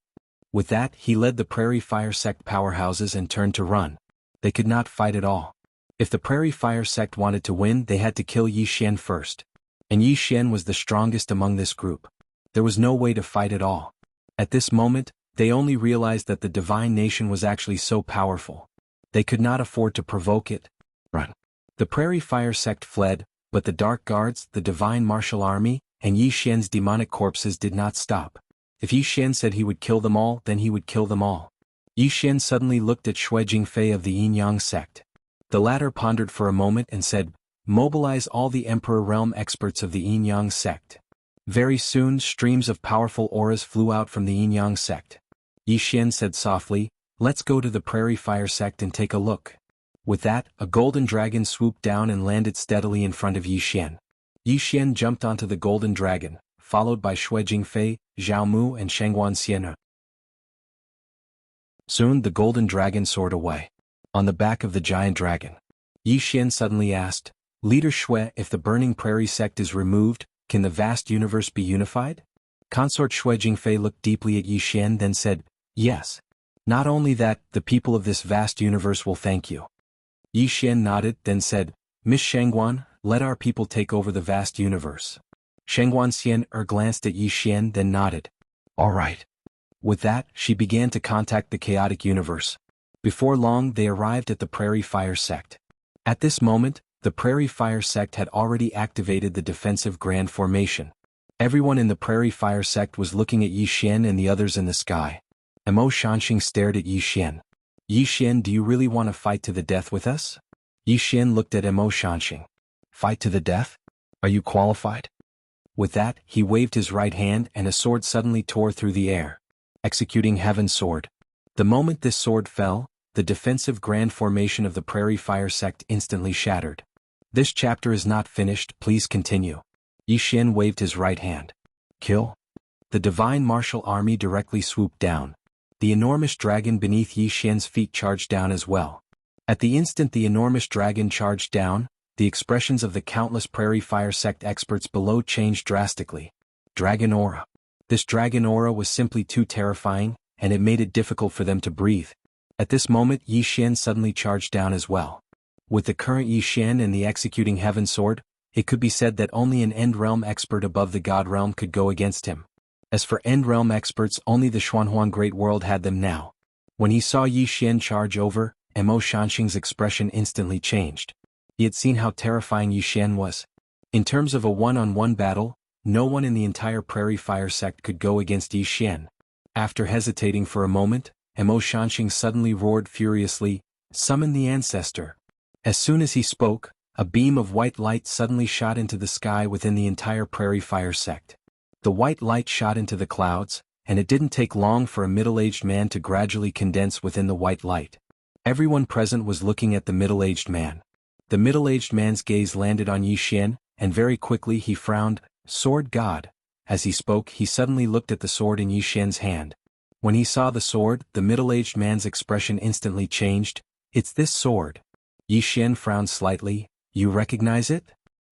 With that, he led the Prairie Fire Sect powerhouses and turned to run. They could not fight at all. If the Prairie Fire Sect wanted to win, they had to kill Yi Xian first. And Yi Xian was the strongest among this group. There was no way to fight at all. At this moment, they only realized that the divine nation was actually so powerful. They could not afford to provoke it. Run. The Prairie Fire Sect fled, but the Dark Guards, the divine martial army, and Yi Xian's demonic corpses did not stop. If Yi Xian said he would kill them all, then he would kill them all. Yi Xian suddenly looked at Xue Jingfei of the Yin-Yang sect. The latter pondered for a moment and said, "Mobilize all the Emperor Realm experts of the Yin-Yang sect." Very soon streams of powerful auras flew out from the Yin-Yang sect. Yi Xian said softly, "Let's go to the Prairie Fire sect and take a look." With that, a golden dragon swooped down and landed steadily in front of Yi Xian. Yi Xian jumped onto the golden dragon, followed by Xue Jingfei, Zhao Mu and Shangguan Xian. Soon the golden dragon soared away. On the back of the giant dragon, Yi Xian suddenly asked, "Leader Xue, if the burning prairie sect is removed, can the vast universe be unified?" Consort Xue Jingfei looked deeply at Yi Xian then said, "Yes. Not only that, the people of this vast universe will thank you." Yi Xian nodded then said, "Miss Shangguan, let our people take over the vast universe." Shangguan Xian glanced at Yi Xian then nodded. "All right." With that, she began to contact the chaotic universe. Before long they arrived at the Prairie Fire sect. At this moment, the Prairie Fire sect had already activated the defensive grand formation. Everyone in the Prairie Fire sect was looking at Yi Xian and the others in the sky. Mo Shanxing stared at Yi Xian. "Yi Xian, do you really want to fight to the death with us?" Yi Xian looked at Mo Shanxing. "Fight to the death? Are you qualified?" With that, he waved his right hand and a sword suddenly tore through the air. Executing Heaven's Sword. The moment this sword fell, the defensive grand formation of the Prairie Fire sect instantly shattered. This chapter is not finished, please continue. Yi Xian waved his right hand. Kill. The divine martial army directly swooped down. The enormous dragon beneath Yi Xian's feet charged down as well. At the instant the enormous dragon charged down, the expressions of the countless Prairie Fire sect experts below changed drastically. Dragon aura. This dragon aura was simply too terrifying, and it made it difficult for them to breathe. At this moment Yi Xian suddenly charged down as well. With the current Yi Xian and the executing Heaven's Sword, it could be said that only an End Realm expert above the God Realm could go against him. As for End Realm experts, only the Xuanhuan Great World had them now. When he saw Yi Xian charge over, Mo Shanxing's expression instantly changed. He had seen how terrifying Yi Xian was. In terms of a one-on-one battle, no one in the entire Prairie Fire sect could go against Yi Xian. After hesitating for a moment, Mo Shanxing suddenly roared furiously, "Summon the Ancestor." As soon as he spoke, a beam of white light suddenly shot into the sky within the entire Prairie Fire sect. The white light shot into the clouds, and it didn't take long for a middle-aged man to gradually condense within the white light. Everyone present was looking at the middle-aged man. The middle-aged man's gaze landed on Yi Xian, and very quickly he frowned, "Sword God." As he spoke, he suddenly looked at the sword in Yi Xian's hand. When he saw the sword, the middle-aged man's expression instantly changed. "It's this sword." Yi Xian frowned slightly. "You recognize it?"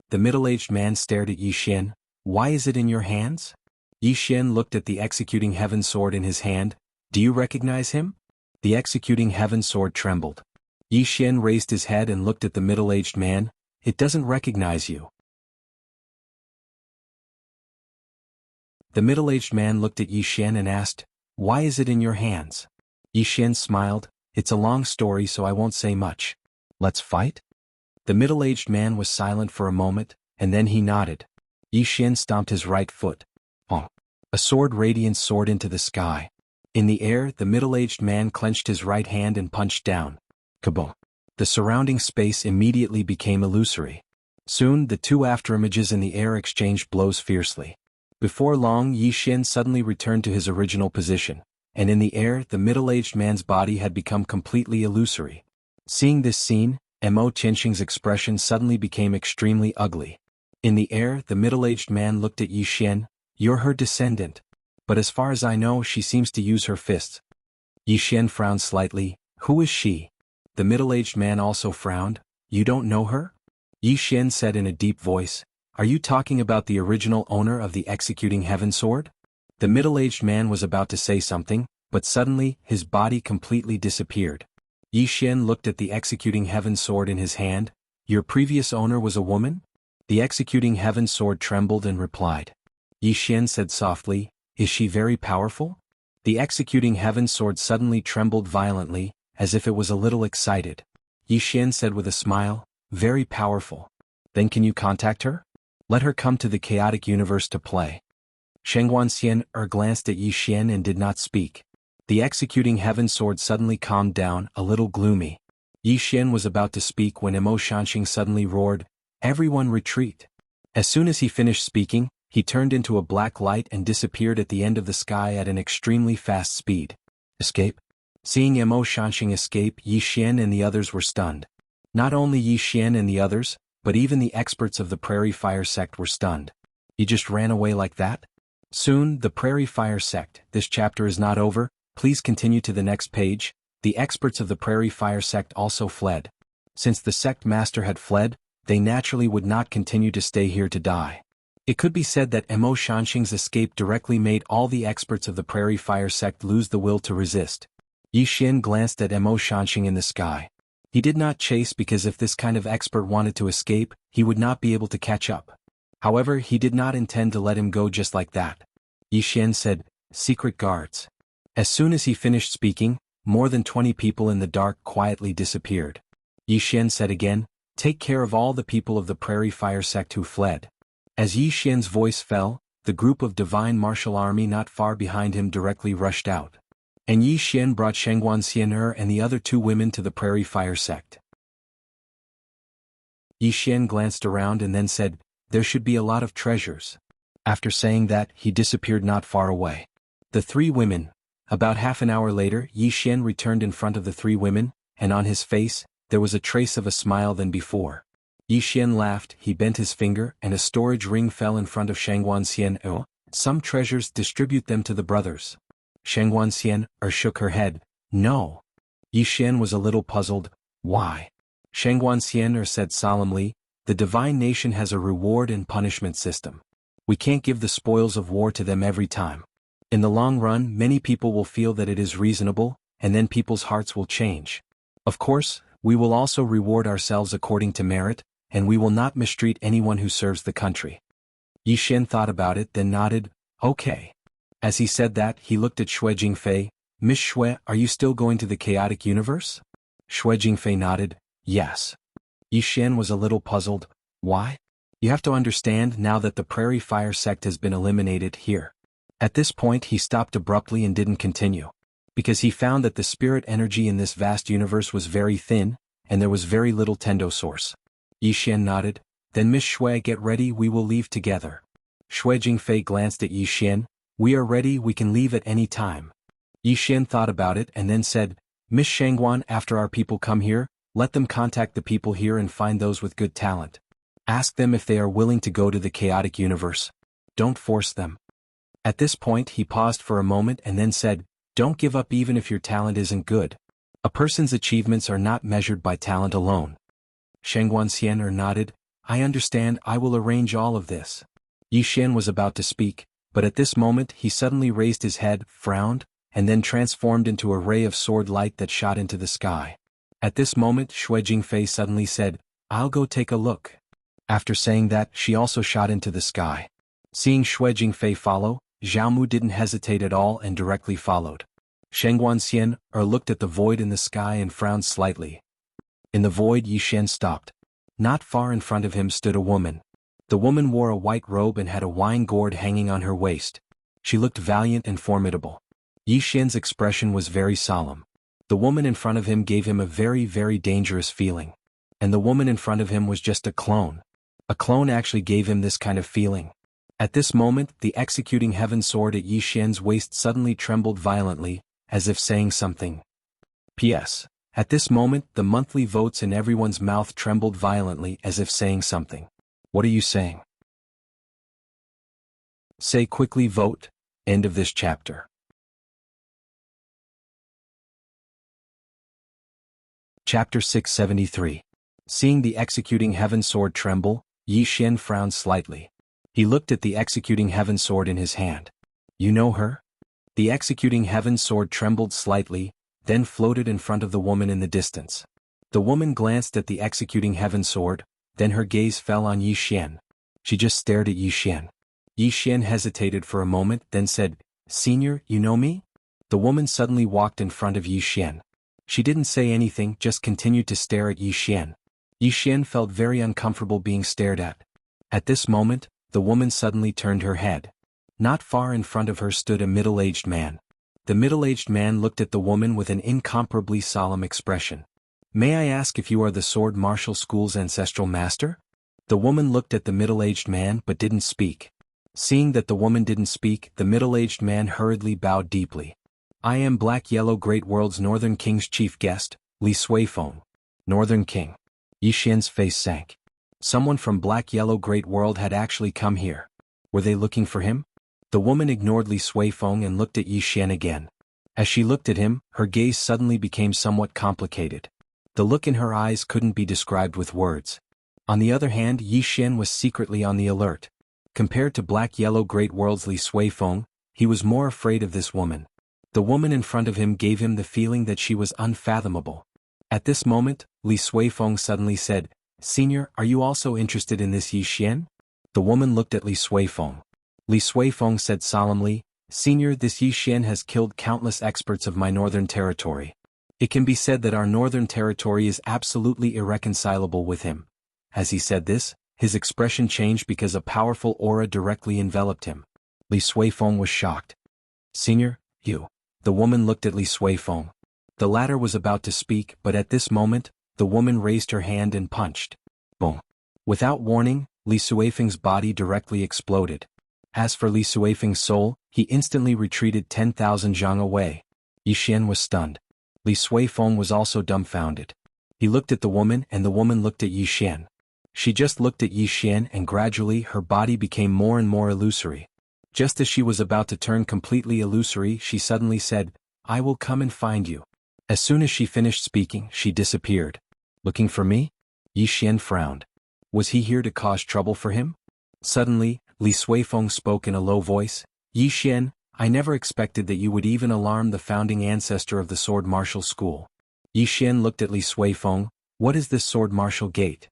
The middle-aged man stared at Yi Xian. "Why is it in your hands?" Yi Xian looked at the executing Heaven Sword in his hand. "Do you recognize him?" The executing Heaven Sword trembled. Yi Xian raised his head and looked at the middle-aged man. "It doesn't recognize you." The middle-aged man looked at Yi Xian and asked, "Why is it in your hands?" Yi Xian smiled. "It's a long story so I won't say much. Let's fight?" The middle-aged man was silent for a moment, and then he nodded. Yi Xian stomped his right foot. Oh! A sword radiance soared into the sky. In the air, the middle-aged man clenched his right hand and punched down. Kaboom! The surrounding space immediately became illusory. Soon, the two afterimages in the air exchanged blows fiercely. Before long, Yi Xian suddenly returned to his original position, and in the air, the middle-aged man's body had become completely illusory. Seeing this scene, Mo Tianxing's expression suddenly became extremely ugly. In the air, the middle-aged man looked at Yi Xian. "You're her descendant. But as far as I know, she seems to use her fists." Yi Xian frowned slightly. Who is she? The middle-aged man also frowned. You don't know her? Yi Xian said in a deep voice. Are you talking about the original owner of the executing heaven sword? The middle-aged man was about to say something, but suddenly, his body completely disappeared. Yi Xian looked at the executing heaven sword in his hand. Your previous owner was a woman? The executing heaven sword trembled and replied. Yi Xian said softly, is she very powerful? The executing heaven sword suddenly trembled violently, as if it was a little excited. Yi Xian said with a smile, very powerful. Then can you contact her? Let her come to the chaotic universe to play. Shengguanxian glanced at Yi Xian and did not speak. The executing heaven sword suddenly calmed down, a little gloomy. Yi Xian was about to speak when Mo Shanxing suddenly roared, everyone retreat. As soon as he finished speaking, he turned into a black light and disappeared at the end of the sky at an extremely fast speed. Escape? Seeing Mo Shanxing escape, Yi Xian and the others were stunned. Not only Yi Xian and the others, but even the experts of the Prairie Fire sect were stunned. He just ran away like that? Soon, the Prairie Fire sect. This chapter is not over, please continue to the next page. The experts of the Prairie Fire sect also fled. Since the sect master had fled, they naturally would not continue to stay here to die. It could be said that Mo Shanxing's escape directly made all the experts of the Prairie Fire sect lose the will to resist. Yi Xian glanced at Mo Shanxing in the sky. He did not chase because if this kind of expert wanted to escape, he would not be able to catch up. However, he did not intend to let him go just like that. Yi Xian said, secret guards. As soon as he finished speaking, more than 20 people in the dark quietly disappeared. Yi Xian said again, take care of all the people of the Prairie Fire sect who fled. As Yi Xian's voice fell, the group of divine martial army not far behind him directly rushed out. And Yi Xian brought Shengguanxian and the other two women to the Prairie Fire sect. Yi Xian glanced around and then said, there should be a lot of treasures. After saying that, he disappeared not far away. The three women. About half an hour later, Yi Xian returned in front of the three women, and on his face, there was a trace of a smile than before. Yi Xian laughed, he bent his finger, and a storage ring fell in front of Shengguanxian. Some treasures, distribute them to the brothers. Shengguanxian shook her head. No. Yi Xian was a little puzzled. Why? Shengguanxian said solemnly, the divine nation has a reward and punishment system. We can't give the spoils of war to them every time. In the long run, many people will feel that it is reasonable, and then people's hearts will change. Of course, we will also reward ourselves according to merit, and we will not mistreat anyone who serves the country. Yi Xian thought about it, then nodded, okay. As he said that, he looked at Xue Jingfei. Miss Xue, are you still going to the chaotic universe? Xue Jingfei nodded, yes. Yi Xian was a little puzzled. Why? You have to understand now that the Prairie Fire sect has been eliminated here. At this point he stopped abruptly and didn't continue. Because he found that the spirit energy in this vast universe was very thin, and there was very little Tendo source. Yi Xian nodded, then Miss Xue get ready, we will leave together. Xue Jingfei glanced at Yi Xian, we are ready, we can leave at any time. Yi Xian thought about it and then said, Miss Shangguan, after our people come here, let them contact the people here and find those with good talent. Ask them if they are willing to go to the chaotic universe. Don't force them. At this point he paused for a moment and then said, don't give up even if your talent isn't good. A person's achievements are not measured by talent alone. Shengguanxian nodded, I understand, I will arrange all of this. Yi Xian was about to speak, but at this moment he suddenly raised his head, frowned, and then transformed into a ray of sword light that shot into the sky. At this moment Xue Jingfei suddenly said, I'll go take a look. After saying that, she also shot into the sky. Seeing Xue Jingfei follow, Zhaomu didn't hesitate at all and directly followed. Shengguanxian looked at the void in the sky and frowned slightly. In the void Yi Xian stopped. Not far in front of him stood a woman. The woman wore a white robe and had a wine gourd hanging on her waist. She looked valiant and formidable. Yi Xian's expression was very solemn. The woman in front of him gave him a very, very dangerous feeling. And the woman in front of him was just a clone. A clone actually gave him this kind of feeling. At this moment, the executing heaven sword at Yi Xian's waist suddenly trembled violently, as if saying something. P.S. At this moment, the monthly votes in everyone's mouth trembled violently as if saying something. What are you saying? Say quickly vote. End of this chapter. Chapter 673. Seeing the executing heaven sword tremble, Yi Xian frowned slightly. He looked at the executing heaven sword in his hand. You know her? The executing heaven sword trembled slightly, then floated in front of the woman in the distance. The woman glanced at the executing heaven sword, then her gaze fell on Yi Xian. She just stared at Yi Xian. Yi Xian hesitated for a moment, then said, "Senior, you know me?" The woman suddenly walked in front of Yi Xian. She didn't say anything, just continued to stare at Yi Xian. Yi Xian felt very uncomfortable being stared at. At this moment, the woman suddenly turned her head. Not far in front of her stood a middle-aged man. The middle-aged man looked at the woman with an incomparably solemn expression. "May I ask if you are the sword martial school's ancestral master?" The woman looked at the middle-aged man but didn't speak. Seeing that the woman didn't speak, the middle-aged man hurriedly bowed deeply. "I am Black Yellow Great World's Northern King's chief guest, Li Suifeng." Northern King. Yi Xian's face sank. Someone from Black Yellow Great World had actually come here. Were they looking for him? The woman ignored Li Suifeng and looked at Yi Xian again. As she looked at him, her gaze suddenly became somewhat complicated. The look in her eyes couldn't be described with words. On the other hand, Yi Xian was secretly on the alert. Compared to Black Yellow Great World's Li Suifeng, he was more afraid of this woman. The woman in front of him gave him the feeling that she was unfathomable. At this moment, Li Suifeng suddenly said, "Senior, are you also interested in this Yi Xian?" The woman looked at Li Suifeng. Li Suifeng said solemnly, "Senior, this Yi Xian has killed countless experts of my northern territory. It can be said that our northern territory is absolutely irreconcilable with him." As he said this, his expression changed because a powerful aura directly enveloped him. Li Suifeng was shocked. "Senior, you." The woman looked at Li Suifeng. The latter was about to speak, but at this moment, the woman raised her hand and punched. Boom. Without warning, Li Suifeng's body directly exploded. As for Li Suifeng's soul, he instantly retreated 10,000 zhang away. Yi Xian was stunned. Li Suifeng was also dumbfounded. He looked at the woman and the woman looked at Yi Xian. She just looked at Yi Xian and gradually her body became more and more illusory. Just as she was about to turn completely illusory, she suddenly said, "I will come and find you." As soon as she finished speaking, she disappeared. "Looking for me?" Yi Xian frowned. Was he here to cause trouble for him? Suddenly, Li Suifeng spoke in a low voice, "Yi Xian, I never expected that you would even alarm the founding ancestor of the sword martial school." Yi Xian looked at Li Suifeng. "What is this sword martial gate?"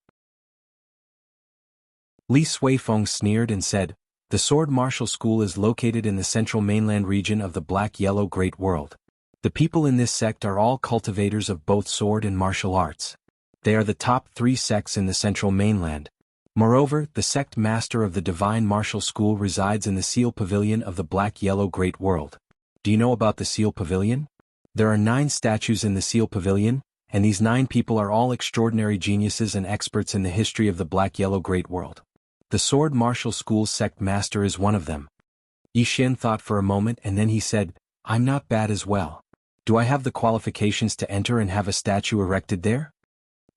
Li Suifeng sneered and said, "The sword martial school is located in the central mainland region of the Black Yellow Great World. The people in this sect are all cultivators of both sword and martial arts. They are the top 3 sects in the central mainland. Moreover, the sect master of the Divine Martial School resides in the Seal Pavilion of the Black Yellow Great World. Do you know about the Seal Pavilion? There are 9 statues in the Seal Pavilion, and these 9 people are all extraordinary geniuses and experts in the history of the Black Yellow Great World. The Sword Martial School's sect master is one of them." Yi Xian thought for a moment and then he said, "I'm not bad as well. Do I have the qualifications to enter and have a statue erected there?"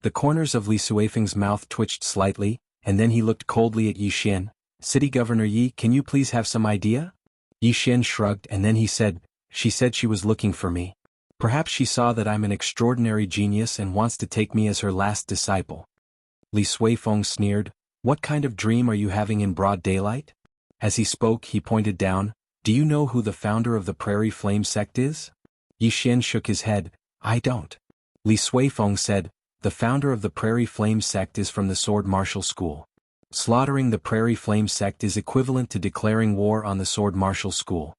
The corners of Li Suifeng's mouth twitched slightly, and then he looked coldly at Yi Xian. "City Governor Yi, can you please have some idea?" Yi Xian shrugged and then he said, "She said she was looking for me. Perhaps she saw that I'm an extraordinary genius and wants to take me as her last disciple." Li Suifeng sneered, "What kind of dream are you having in broad daylight?" As he spoke, he pointed down. "Do you know who the founder of the Prairie Flame sect is?" Yi Xian shook his head. "I don't." Li Suifeng said, "The founder of the Prairie Flame sect is from the Sword Martial School. Slaughtering the Prairie Flame sect is equivalent to declaring war on the Sword Martial School."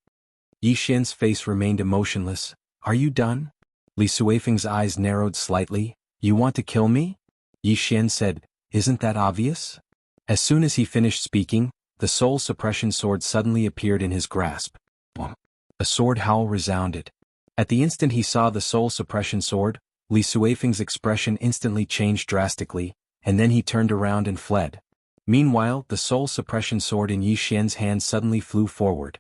Yi Xian's face remained emotionless. "Are you done?" Li Suifeng's eyes narrowed slightly. "You want to kill me?" Yi Xian said, "Isn't that obvious?" As soon as he finished speaking, the soul suppression sword suddenly appeared in his grasp. Boom. A sword howl resounded. At the instant he saw the soul suppression sword, Li Suifeng's expression instantly changed drastically, and then he turned around and fled. Meanwhile, the soul suppression sword in Yi Xian's hand suddenly flew forward.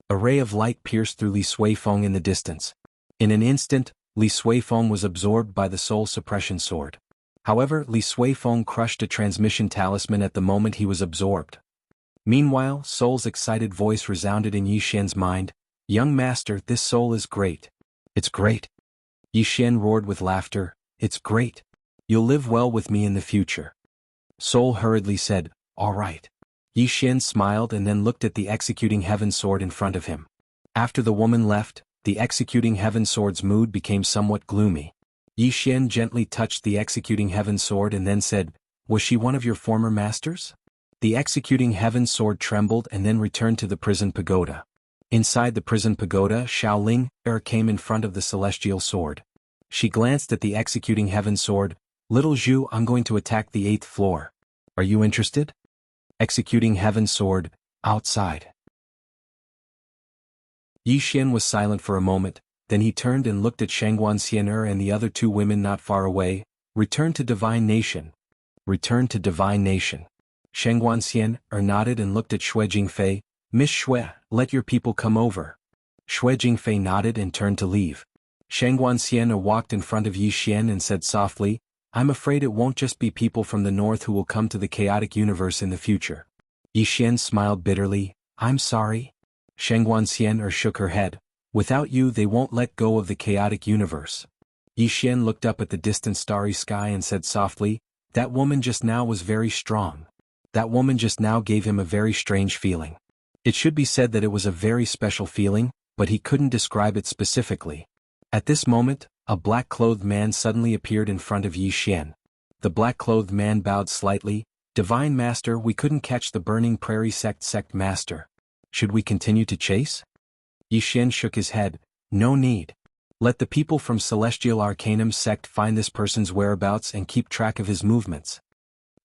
A ray of light pierced through Li Suifeng in the distance. In an instant, Li Suifeng was absorbed by the soul suppression sword. However, Li Suifeng crushed a transmission talisman at the moment he was absorbed. Meanwhile, Soul's excited voice resounded in Yi Xian's mind, "Young master, this soul is great. It's great." Yi Xian roared with laughter, It's great. You'll live well with me in the future. Soul hurriedly said, all right. Yi Xian smiled and then looked at the executing heaven sword in front of him. After the woman left, the executing heaven sword's mood became somewhat gloomy. Yi Xian gently touched the executing heaven sword and then said, was she one of your former masters? The executing heaven sword trembled and then returned to the prison pagoda. Inside the prison pagoda, Xiaoling came in front of the celestial sword. She glanced at the executing heaven sword. Little Zhu, I'm going to attack the 8th floor. Are you interested? Executing heaven sword, outside. Yi Xian was silent for a moment, then he turned and looked at Shangguan Xian'er and the other 2 women not far away. Return to Divine Nation. Return to Divine Nation. Shangguan Xian'er nodded and looked at Xue Jingfei. Miss Xue, let your people come over. Xue Jingfei nodded and turned to leave. Shangguan Xian'er walked in front of Yi Xian and said softly, I'm afraid it won't just be people from the north who will come to the chaotic universe in the future. Yi Xian smiled bitterly, I'm sorry. Shangguan Xian'er shook her head. Without you they won't let go of the chaotic universe. Yi Xian looked up at the distant starry sky and said softly, that woman just now was very strong. That woman just now gave him a very strange feeling. It should be said that it was a very special feeling, but he couldn't describe it specifically. At this moment, a black-clothed man suddenly appeared in front of Yi Xian. The black-clothed man bowed slightly. Divine Master, we couldn't catch the Burning Prairie sect master. Should we continue to chase? Yi Xian shook his head. No need. Let the people from Celestial Arcanum sect find this person's whereabouts and keep track of his movements.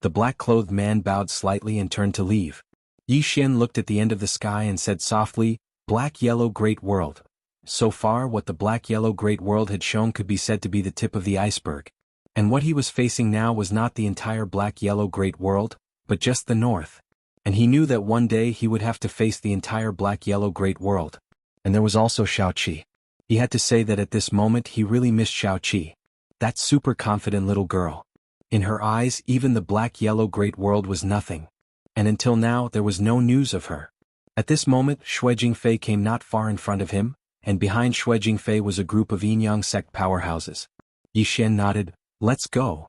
The black-clothed man bowed slightly and turned to leave. Yi Xian looked at the end of the sky and said softly, Black-Yellow Great World. So far what the Black-Yellow Great World had shown could be said to be the tip of the iceberg. And what he was facing now was not the entire Black-Yellow Great World, but just the north. And he knew that one day he would have to face the entire Black-Yellow Great World. And there was also Xiaoqi. He had to say that at this moment he really missed Xiaoqi. That super confident little girl. In her eyes even the Black-Yellow Great World was nothing. And until now there was no news of her. At this moment Xue Jingfei came not far in front of him, and behind Xue Jingfei was a group of Yinyang sect powerhouses. Yi Xian nodded, let's go.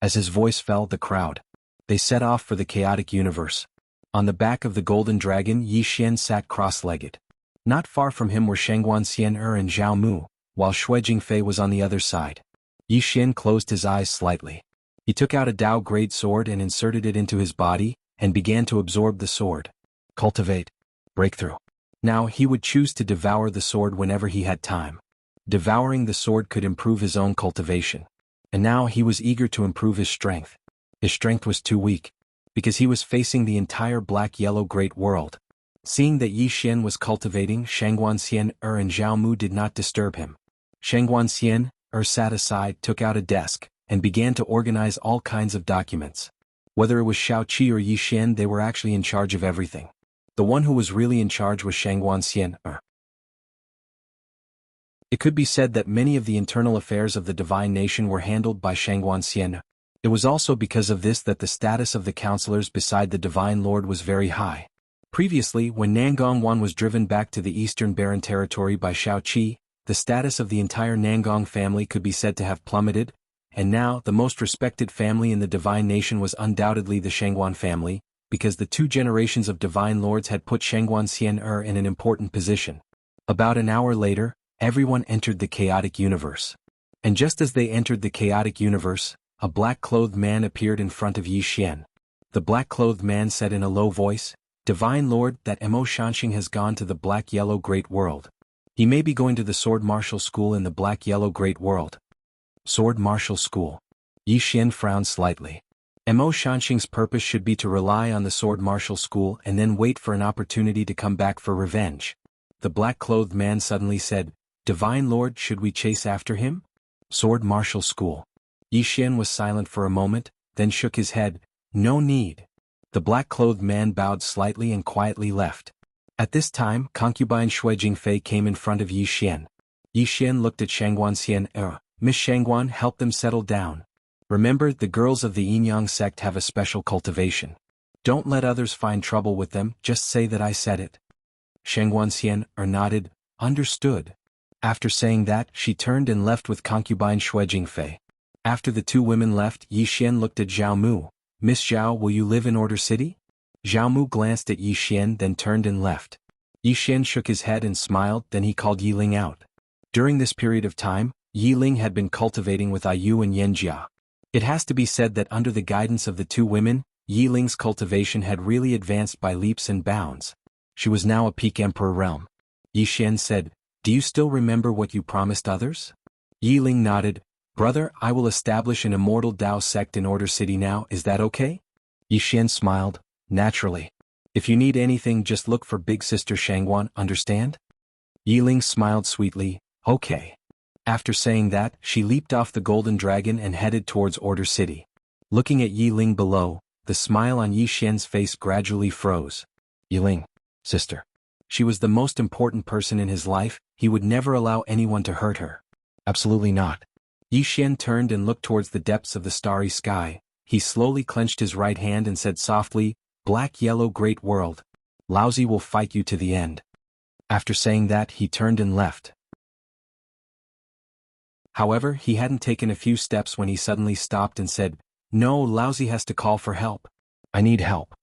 As his voice fell, the crowd. They set off for the chaotic universe. On the back of the golden dragon Yi Xian sat cross-legged. Not far from him were Shangguan Xian'er and Zhao Mu, while Xue Jingfei was on the other side. Yi Xian closed his eyes slightly. He took out a Dao grade sword and inserted it into his body, and began to absorb the sword. Cultivate. Breakthrough. Now he would choose to devour the sword whenever he had time. Devouring the sword could improve his own cultivation. And now he was eager to improve his strength. His strength was too weak, because he was facing the entire Black-Yellow Great World. Seeing that Yi Xian was cultivating, Shangguan Xian'er and Zhao Mu did not disturb him. Shangguan Xian'er sat aside, took out a desk, and began to organize all kinds of documents. Whether it was Xiaoqi or Yi Xian, they were actually in charge of everything. The one who was really in charge was Shangguan Xian'er. It could be said that many of the internal affairs of the Divine Nation were handled by Shangguan Xian'er. It was also because of this that the status of the counselors beside the Divine Lord was very high. Previously, when Nangong Wan was driven back to the Eastern Barren Territory by Xiaoqi, the status of the entire Nangong family could be said to have plummeted, and now the most respected family in the Divine Nation was undoubtedly the Shangguan family, because the 2 generations of Divine Lords had put Shangguan Xian'er in an important position. About an hour later, everyone entered the chaotic universe. And just as they entered the chaotic universe, a black-clothed man appeared in front of Yi Xian. The black-clothed man said in a low voice, Divine Lord, that Mo Shanxing has gone to the Black-Yellow Great World. He may be going to the Sword Martial School in the Black-Yellow Great World. Sword Martial School. Yi Xian frowned slightly. Mo Shanxing's purpose should be to rely on the Sword Martial School and then wait for an opportunity to come back for revenge. The black-clothed man suddenly said, Divine Lord, should we chase after him? Sword Martial School. Yi Xian was silent for a moment, then shook his head, no need. The black-clothed man bowed slightly and quietly left. At this time, concubine Xue Jingfei came in front of Yi Xian. Yi Xian looked at Shangguan Xian'er. Miss Shangguan, help them settle down. Remember, the girls of the Yinyang sect have a special cultivation. Don't let others find trouble with them, just say that I said it. Shangguan Xian'er nodded, understood. After saying that, she turned and left with concubine Xue Jingfei. After the two women left, Yi Xian looked at Zhao Mu. Miss Zhao, will you live in Order City? Zhao Mu glanced at Yi Xian, then turned and left. Yi Xian shook his head and smiled, then he called Yi Ling out. During this period of time, Yi Ling had been cultivating with Ayu and Yanjia. It has to be said that under the guidance of the two women, Yi Ling's cultivation had really advanced by leaps and bounds. She was now a peak emperor realm. Yi Xian said, "Do you still remember what you promised others?" Yi Ling nodded. "Brother, I will establish an immortal Dao sect in Order City now, is that okay?" Yi Xian smiled. "Naturally. If you need anything, just look for big sister Shangguan, understand?" Yi Ling smiled sweetly. "Okay." After saying that, she leaped off the golden dragon and headed towards Order City. Looking at Yi Ling below, the smile on Yi Xian's face gradually froze. Yi Ling, sister. She was the most important person in his life, he would never allow anyone to hurt her. Absolutely not. Yi Xian turned and looked towards the depths of the starry sky. He slowly clenched his right hand and said softly, "Black Yellow Great World. Laozi will fight you to the end." After saying that, he turned and left. However, he hadn't taken a few steps when he suddenly stopped and said, "No, Laozi has to call for help. I need help."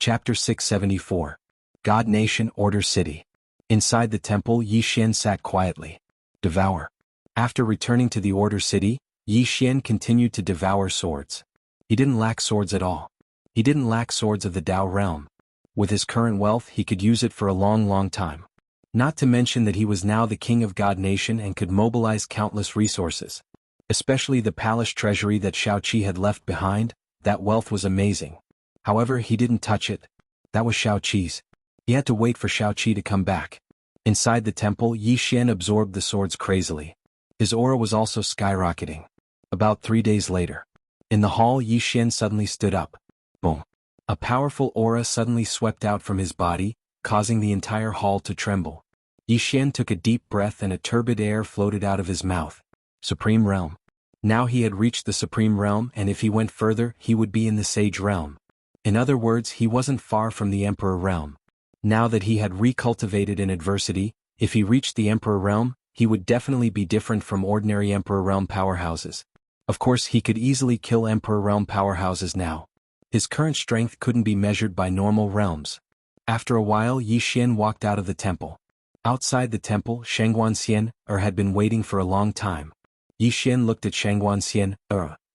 Chapter 674. God Nation Order City. Inside the temple, Yi Xian sat quietly. Devour. After returning to the Order City, Yi Xian continued to devour swords. He didn't lack swords at all. He didn't lack swords of the Dao realm. With his current wealth, he could use it for a long time. Not to mention that he was now the king of God Nation and could mobilize countless resources. Especially the palace treasury that Shao Qi had left behind, that wealth was amazing. However, he didn't touch it. That was Shao Qi's. He had to wait for Shao Qi to come back. Inside the temple, Yi Xian absorbed the swords crazily. His aura was also skyrocketing. About 3 days later. In the hall, Yi Xian suddenly stood up. Boom. A powerful aura suddenly swept out from his body, causing the entire hall to tremble. Yi Xian took a deep breath and a turbid air floated out of his mouth. Supreme Realm. Now he had reached the Supreme Realm, and if he went further, he would be in the Sage Realm. In other words, he wasn't far from the Emperor Realm. Now that he had recultivated in adversity, if he reached the Emperor Realm, he would definitely be different from ordinary Emperor Realm powerhouses. Of course, he could easily kill Emperor Realm powerhouses now. His current strength couldn't be measured by normal realms. After a while, Yi Xian walked out of the temple. Outside the temple, Shangguan Xian had been waiting for a long time. Yi Xian looked at Shangguan Xian.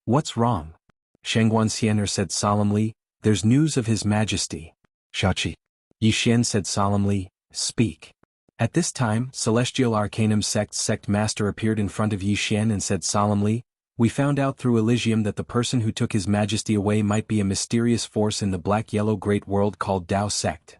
What's wrong?" Shangguan Xian said solemnly, "There's news of His Majesty." "Shaoqi." Yi Xian said solemnly, "Speak." At this time, Celestial Arcanum Sect Master appeared in front of Yi Xian and said solemnly, "We found out through Elysium that the person who took His Majesty away might be a mysterious force in the Black-Yellow Great World called Dao Sect."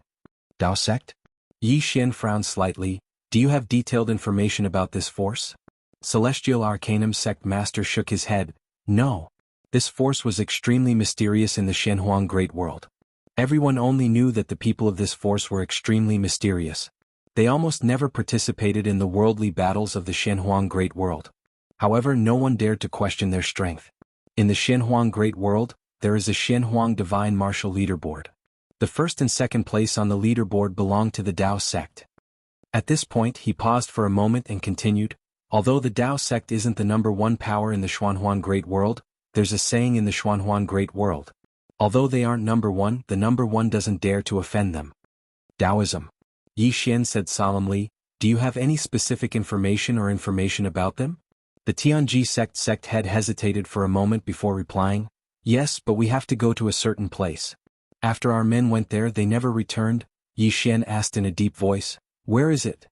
Dao Sect? Yi Xian frowned slightly. "Do you have detailed information about this force?" Celestial Arcanum Sect Master shook his head. "No. This force was extremely mysterious in the Shenhuang Great World. Everyone only knew that the people of this force were extremely mysterious. They almost never participated in the worldly battles of the Shenhuang Great World. However, no one dared to question their strength. In the Shenhuang Great World, there is a Shenhuang Divine Martial Leaderboard. The first and second place on the leaderboard belong to the Dao Sect." At this point, he paused for a moment and continued, "Although the Dao Sect isn't the #1 power in the Xuanhuan Great World, there's a saying in the Xuanhuan Great World. Although they aren't #1, the #1 doesn't dare to offend them." Taoism. Yi Xian said solemnly, "Do you have any specific information about them?" The Tianji sect head hesitated for a moment before replying, "Yes, but we have to go to a certain place. After our men went there, they never returned." Yi Xian asked in a deep voice, "Where is it?"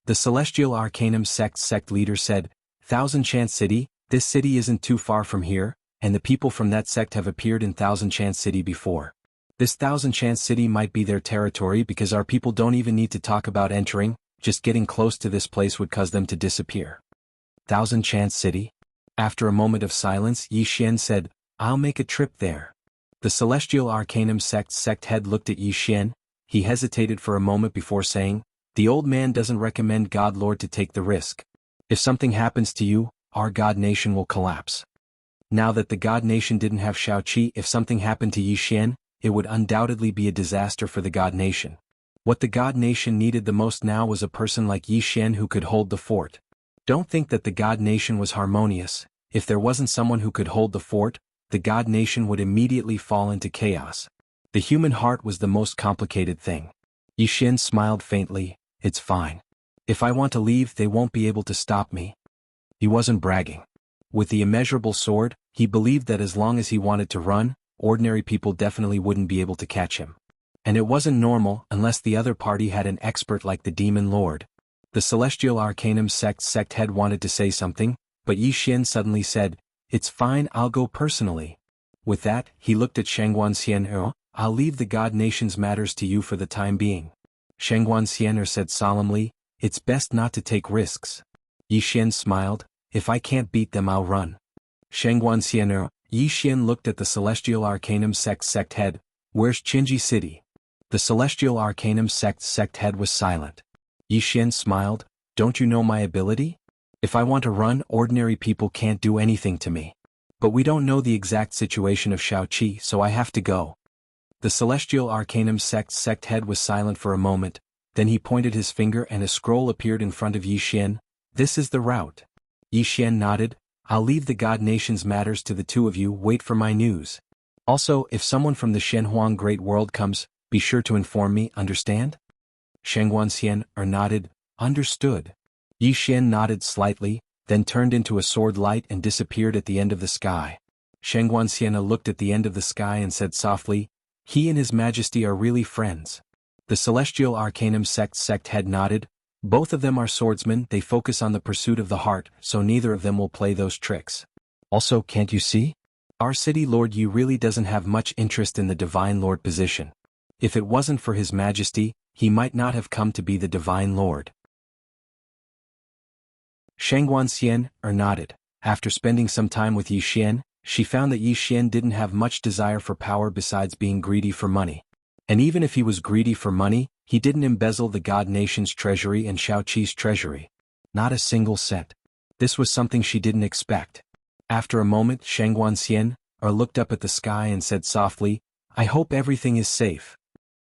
The Celestial Arcanum sect leader said, "Thousand Chance City. This city isn't too far from here, and the people from that sect have appeared in Thousand Chance City before. This Thousand Chance City might be their territory because our people don't even need to talk about entering, just getting close to this place would cause them to disappear." Thousand Chance City? After a moment of silence, Yi Xian said, "I'll make a trip there." The Celestial Arcanum sect head looked at Yi Xian. He hesitated for a moment before saying, "The old man doesn't recommend God Lord to take the risk. If something happens to you, our God Nation will collapse." Now that the God Nation didn't have Shao Qi, if something happened to Yi Xian, it would undoubtedly be a disaster for the God Nation. What the God Nation needed the most now was a person like Yi Xian who could hold the fort. Don't think that the God Nation was harmonious. If there wasn't someone who could hold the fort, the God Nation would immediately fall into chaos. The human heart was the most complicated thing. Yi Xian smiled faintly. It's fine. If I want to leave, they won't be able to stop me. He wasn't bragging. With the immeasurable sword, he believed that as long as he wanted to run, ordinary people definitely wouldn't be able to catch him. And it wasn't normal unless the other party had an expert like the Demon Lord. The Celestial Arcanum sect head wanted to say something, but Yi Xian suddenly said, "It's fine, I'll go personally." With that, he looked at Shangguan Xian'er. "I'll leave the God Nation's matters to you for the time being." Shangguan Xian'er said solemnly, "It's best not to take risks." Yi Xian smiled, "If I can't beat them, I'll run." Shangguan Xian'er. Yi Xian looked at the Celestial Arcanum sect head. "Where's Qinji City?" The Celestial Arcanum sect head was silent. Yi Xian smiled, "Don't you know my ability? If I want to run, ordinary people can't do anything to me. But we don't know the exact situation of Shaoqi, so I have to go." The Celestial Arcanum sect head was silent for a moment, then he pointed his finger and a scroll appeared in front of Yi Xian. "This is the route." Yi Xian nodded. "I'll leave the God Nation's matters to the two of you, wait for my news. Also, if someone from the Shenhuang Great World comes, be sure to inform me, understand?" Shangguan Xian'er nodded, "Understood." Yi Xian nodded slightly, then turned into a sword light and disappeared at the end of the sky. Shangguan Xian'er looked at the end of the sky and said softly, "He and His Majesty are really friends." The Celestial Arcanum sect head nodded. "Both of them are swordsmen, they focus on the pursuit of the heart, so neither of them will play those tricks. Also, can't you see? Our city Lord Yi really doesn't have much interest in the Divine Lord position. If it wasn't for His Majesty, he might not have come to be the Divine Lord." Shangguan Xian'er nodded. After spending some time with Yi Xian, she found that Yi Xian didn't have much desire for power besides being greedy for money. And even if he was greedy for money, he didn't embezzle the God Nation's treasury and Shaoqi's treasury. Not a single cent. This was something she didn't expect. After a moment, Shangguan Xian'er looked up at the sky and said softly, "I hope everything is safe."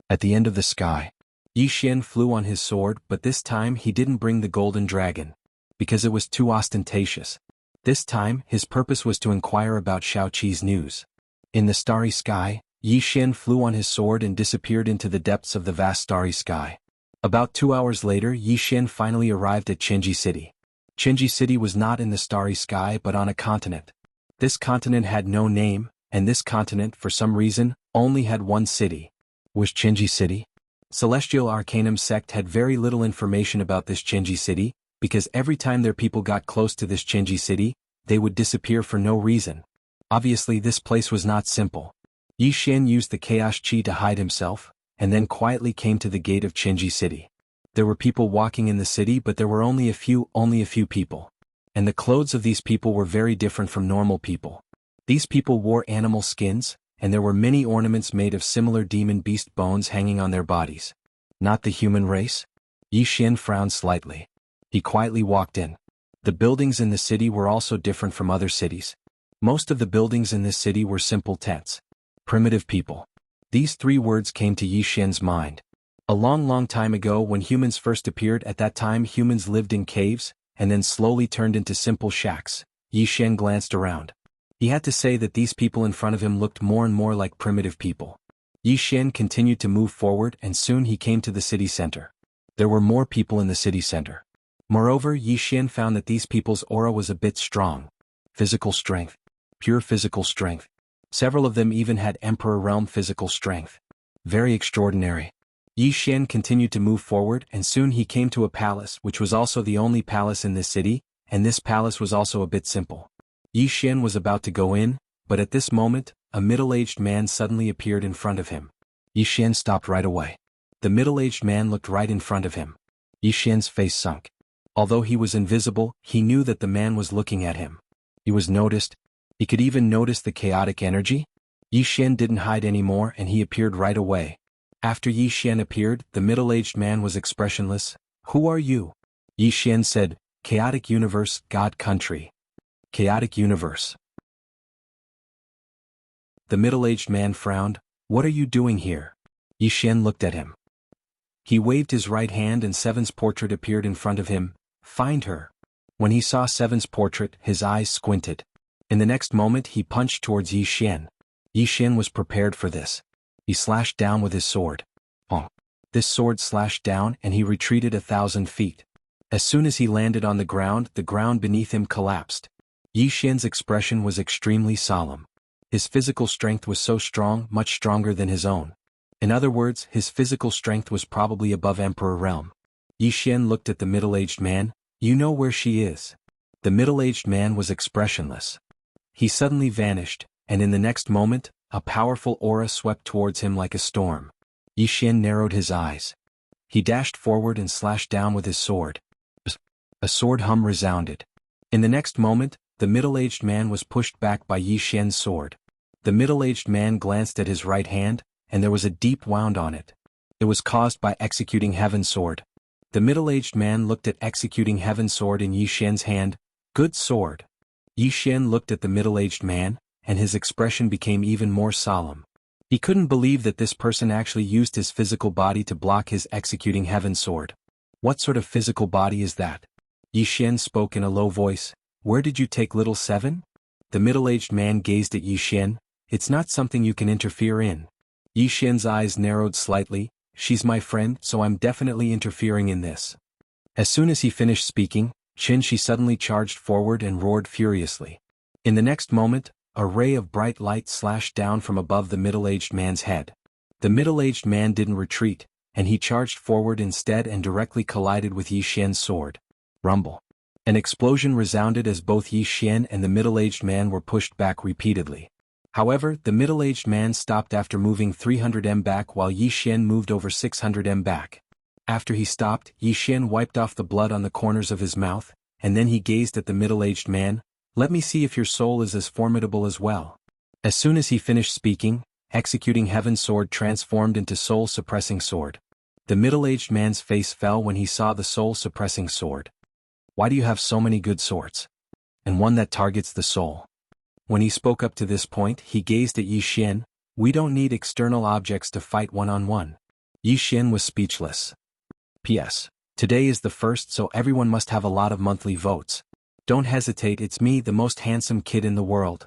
At the end of the sky, Yi Xian flew on his sword, but this time he didn't bring the golden dragon. Because it was too ostentatious. This time, his purpose was to inquire about Shaoqi's news. In the starry sky, Yi Xian flew on his sword and disappeared into the depths of the vast starry sky. About 2 hours later, Yi Xian finally arrived at Qinji City. Qinji City was not in the starry sky but on a continent. This continent had no name, and this continent, for some reason, only had one city. Was Qinji City? Celestial Arcanum sect had very little information about this Qinji City, because every time their people got close to this Qinji City, they would disappear for no reason. Obviously this place was not simple. Yi Xian used the Chaos Chi to hide himself, and then quietly came to the gate of Qinji City. There were people walking in the city but there were only a few people. And the clothes of these people were very different from normal people. These people wore animal skins, and there were many ornaments made of similar demon beast bones hanging on their bodies. Not the human race? Yi Xian frowned slightly. He quietly walked in. The buildings in the city were also different from other cities. Most of the buildings in this city were simple tents. Primitive people. These 3 words came to Yi Xian's mind. A long time ago when humans first appeared, at that time humans lived in caves, and then slowly turned into simple shacks. Yi Xian glanced around. He had to say that these people in front of him looked more and more like primitive people. Yi Xian continued to move forward and soon he came to the city center. There were more people in the city center. Moreover, Yi Xian found that these people's aura was a bit strong. Physical strength. Pure physical strength. Several of them even had Emperor Realm physical strength. Very extraordinary. Yi Xian continued to move forward and soon he came to a palace which was also the only palace in this city, and this palace was also a bit simple. Yi Xian was about to go in, but at this moment, a middle-aged man suddenly appeared in front of him. Yi Xian stopped right away. The middle-aged man looked right in front of him. Yi Xian's face sunk. Although he was invisible, he knew that the man was looking at him. He was noticed. He could even notice the chaotic energy. Yi Xian didn't hide anymore and he appeared right away. After Yi Xian appeared, the middle-aged man was expressionless. "Who are you?" Yi Xian said, "Chaotic Universe, God Country." Chaotic Universe. The middle-aged man frowned. "What are you doing here?" Yi Xian looked at him. He waved his right hand and Seven's portrait appeared in front of him. Find her. When he saw Seven's portrait, his eyes squinted. In the next moment he punched towards Yi Xian. Yi Xian was prepared for this. He slashed down with his sword. Oh. This sword slashed down and he retreated 1,000 feet. As soon as he landed on the ground beneath him collapsed. Yi Xian's expression was extremely solemn. His physical strength was so strong, much stronger than his own. In other words, his physical strength was probably above Emperor realm. Yi Xian looked at the middle-aged man. You know where she is. The middle-aged man was expressionless. He suddenly vanished, and in the next moment, a powerful aura swept towards him like a storm. Yi Xian narrowed his eyes. He dashed forward and slashed down with his sword. A sword hum resounded. In the next moment, the middle-aged man was pushed back by Yi Xian's sword. The middle-aged man glanced at his right hand, and there was a deep wound on it. It was caused by Executing Heaven sword. The middle-aged man looked at Executing Heaven sword in Yi Xian's hand. Good sword. Yi Xian looked at the middle-aged man, and his expression became even more solemn. He couldn't believe that this person actually used his physical body to block his Executing Heaven sword. What sort of physical body is that? Yi Xian spoke in a low voice. Where did you take little Seven? The middle-aged man gazed at Yi Xian. It's not something you can interfere in. Yi Xian's eyes narrowed slightly. She's my friend, so I'm definitely interfering in this. As soon as he finished speaking, She suddenly charged forward and roared furiously. In the next moment, a ray of bright light slashed down from above the middle-aged man's head. The middle-aged man didn't retreat, and he charged forward instead and directly collided with Yi Xian's sword. Rumble. An explosion resounded as both Yi Xian and the middle-aged man were pushed back repeatedly. However, the middle-aged man stopped after moving 300 m back while Yi Xian moved over 600 m back. After he stopped, Yi Xian wiped off the blood on the corners of his mouth, and then he gazed at the middle-aged man. Let me see if your soul is as formidable as well. As soon as he finished speaking, Executing Heaven's sword transformed into soul-suppressing sword. The middle-aged man's face fell when he saw the soul-suppressing sword. Why do you have so many good swords? And one that targets the soul. When he spoke up to this point, he gazed at Yi Xian. We don't need external objects to fight one-on-one. Yi Xian was speechless. P.S. Today is the 1st, so everyone must have a lot of monthly votes. Don't hesitate, it's me, the most handsome kid in the world.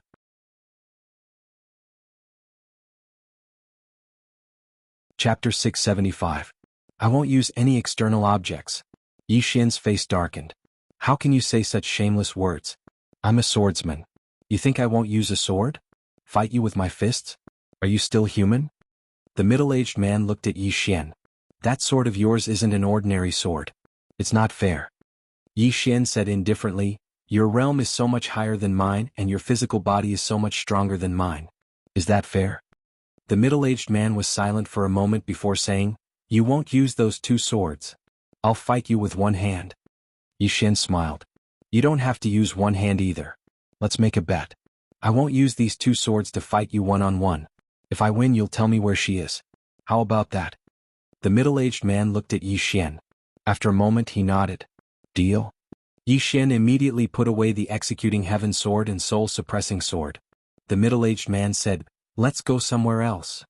Chapter 675. I won't use any external objects. Yi Xian's face darkened. How can you say such shameless words? I'm a swordsman. You think I won't use a sword? Fight you with my fists? Are you still human? The middle-aged man looked at Yi Xian. That sword of yours isn't an ordinary sword. It's not fair. Yi Xian said indifferently, your realm is so much higher than mine and your physical body is so much stronger than mine. Is that fair? The middle-aged man was silent for a moment before saying, you won't use those two swords. I'll fight you with one hand. Yi Xian smiled. You don't have to use one hand either. Let's make a bet. I won't use these two swords to fight you one-on-one. If I win, you'll tell me where she is. How about that? The middle-aged man looked at Yi Xian. After a moment he nodded. Deal? Yi Xian immediately put away the Executing Heaven sword and soul-suppressing sword. The middle-aged man said, let's go somewhere else.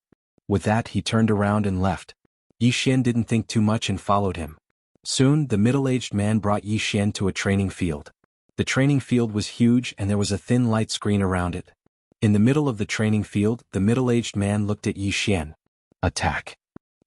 With that he turned around and left. Yi Xian didn't think too much and followed him. Soon the middle-aged man brought Yi Xian to a training field. The training field was huge and there was a thin light screen around it. In the middle of the training field, the middle-aged man looked at Yi Xian. Attack.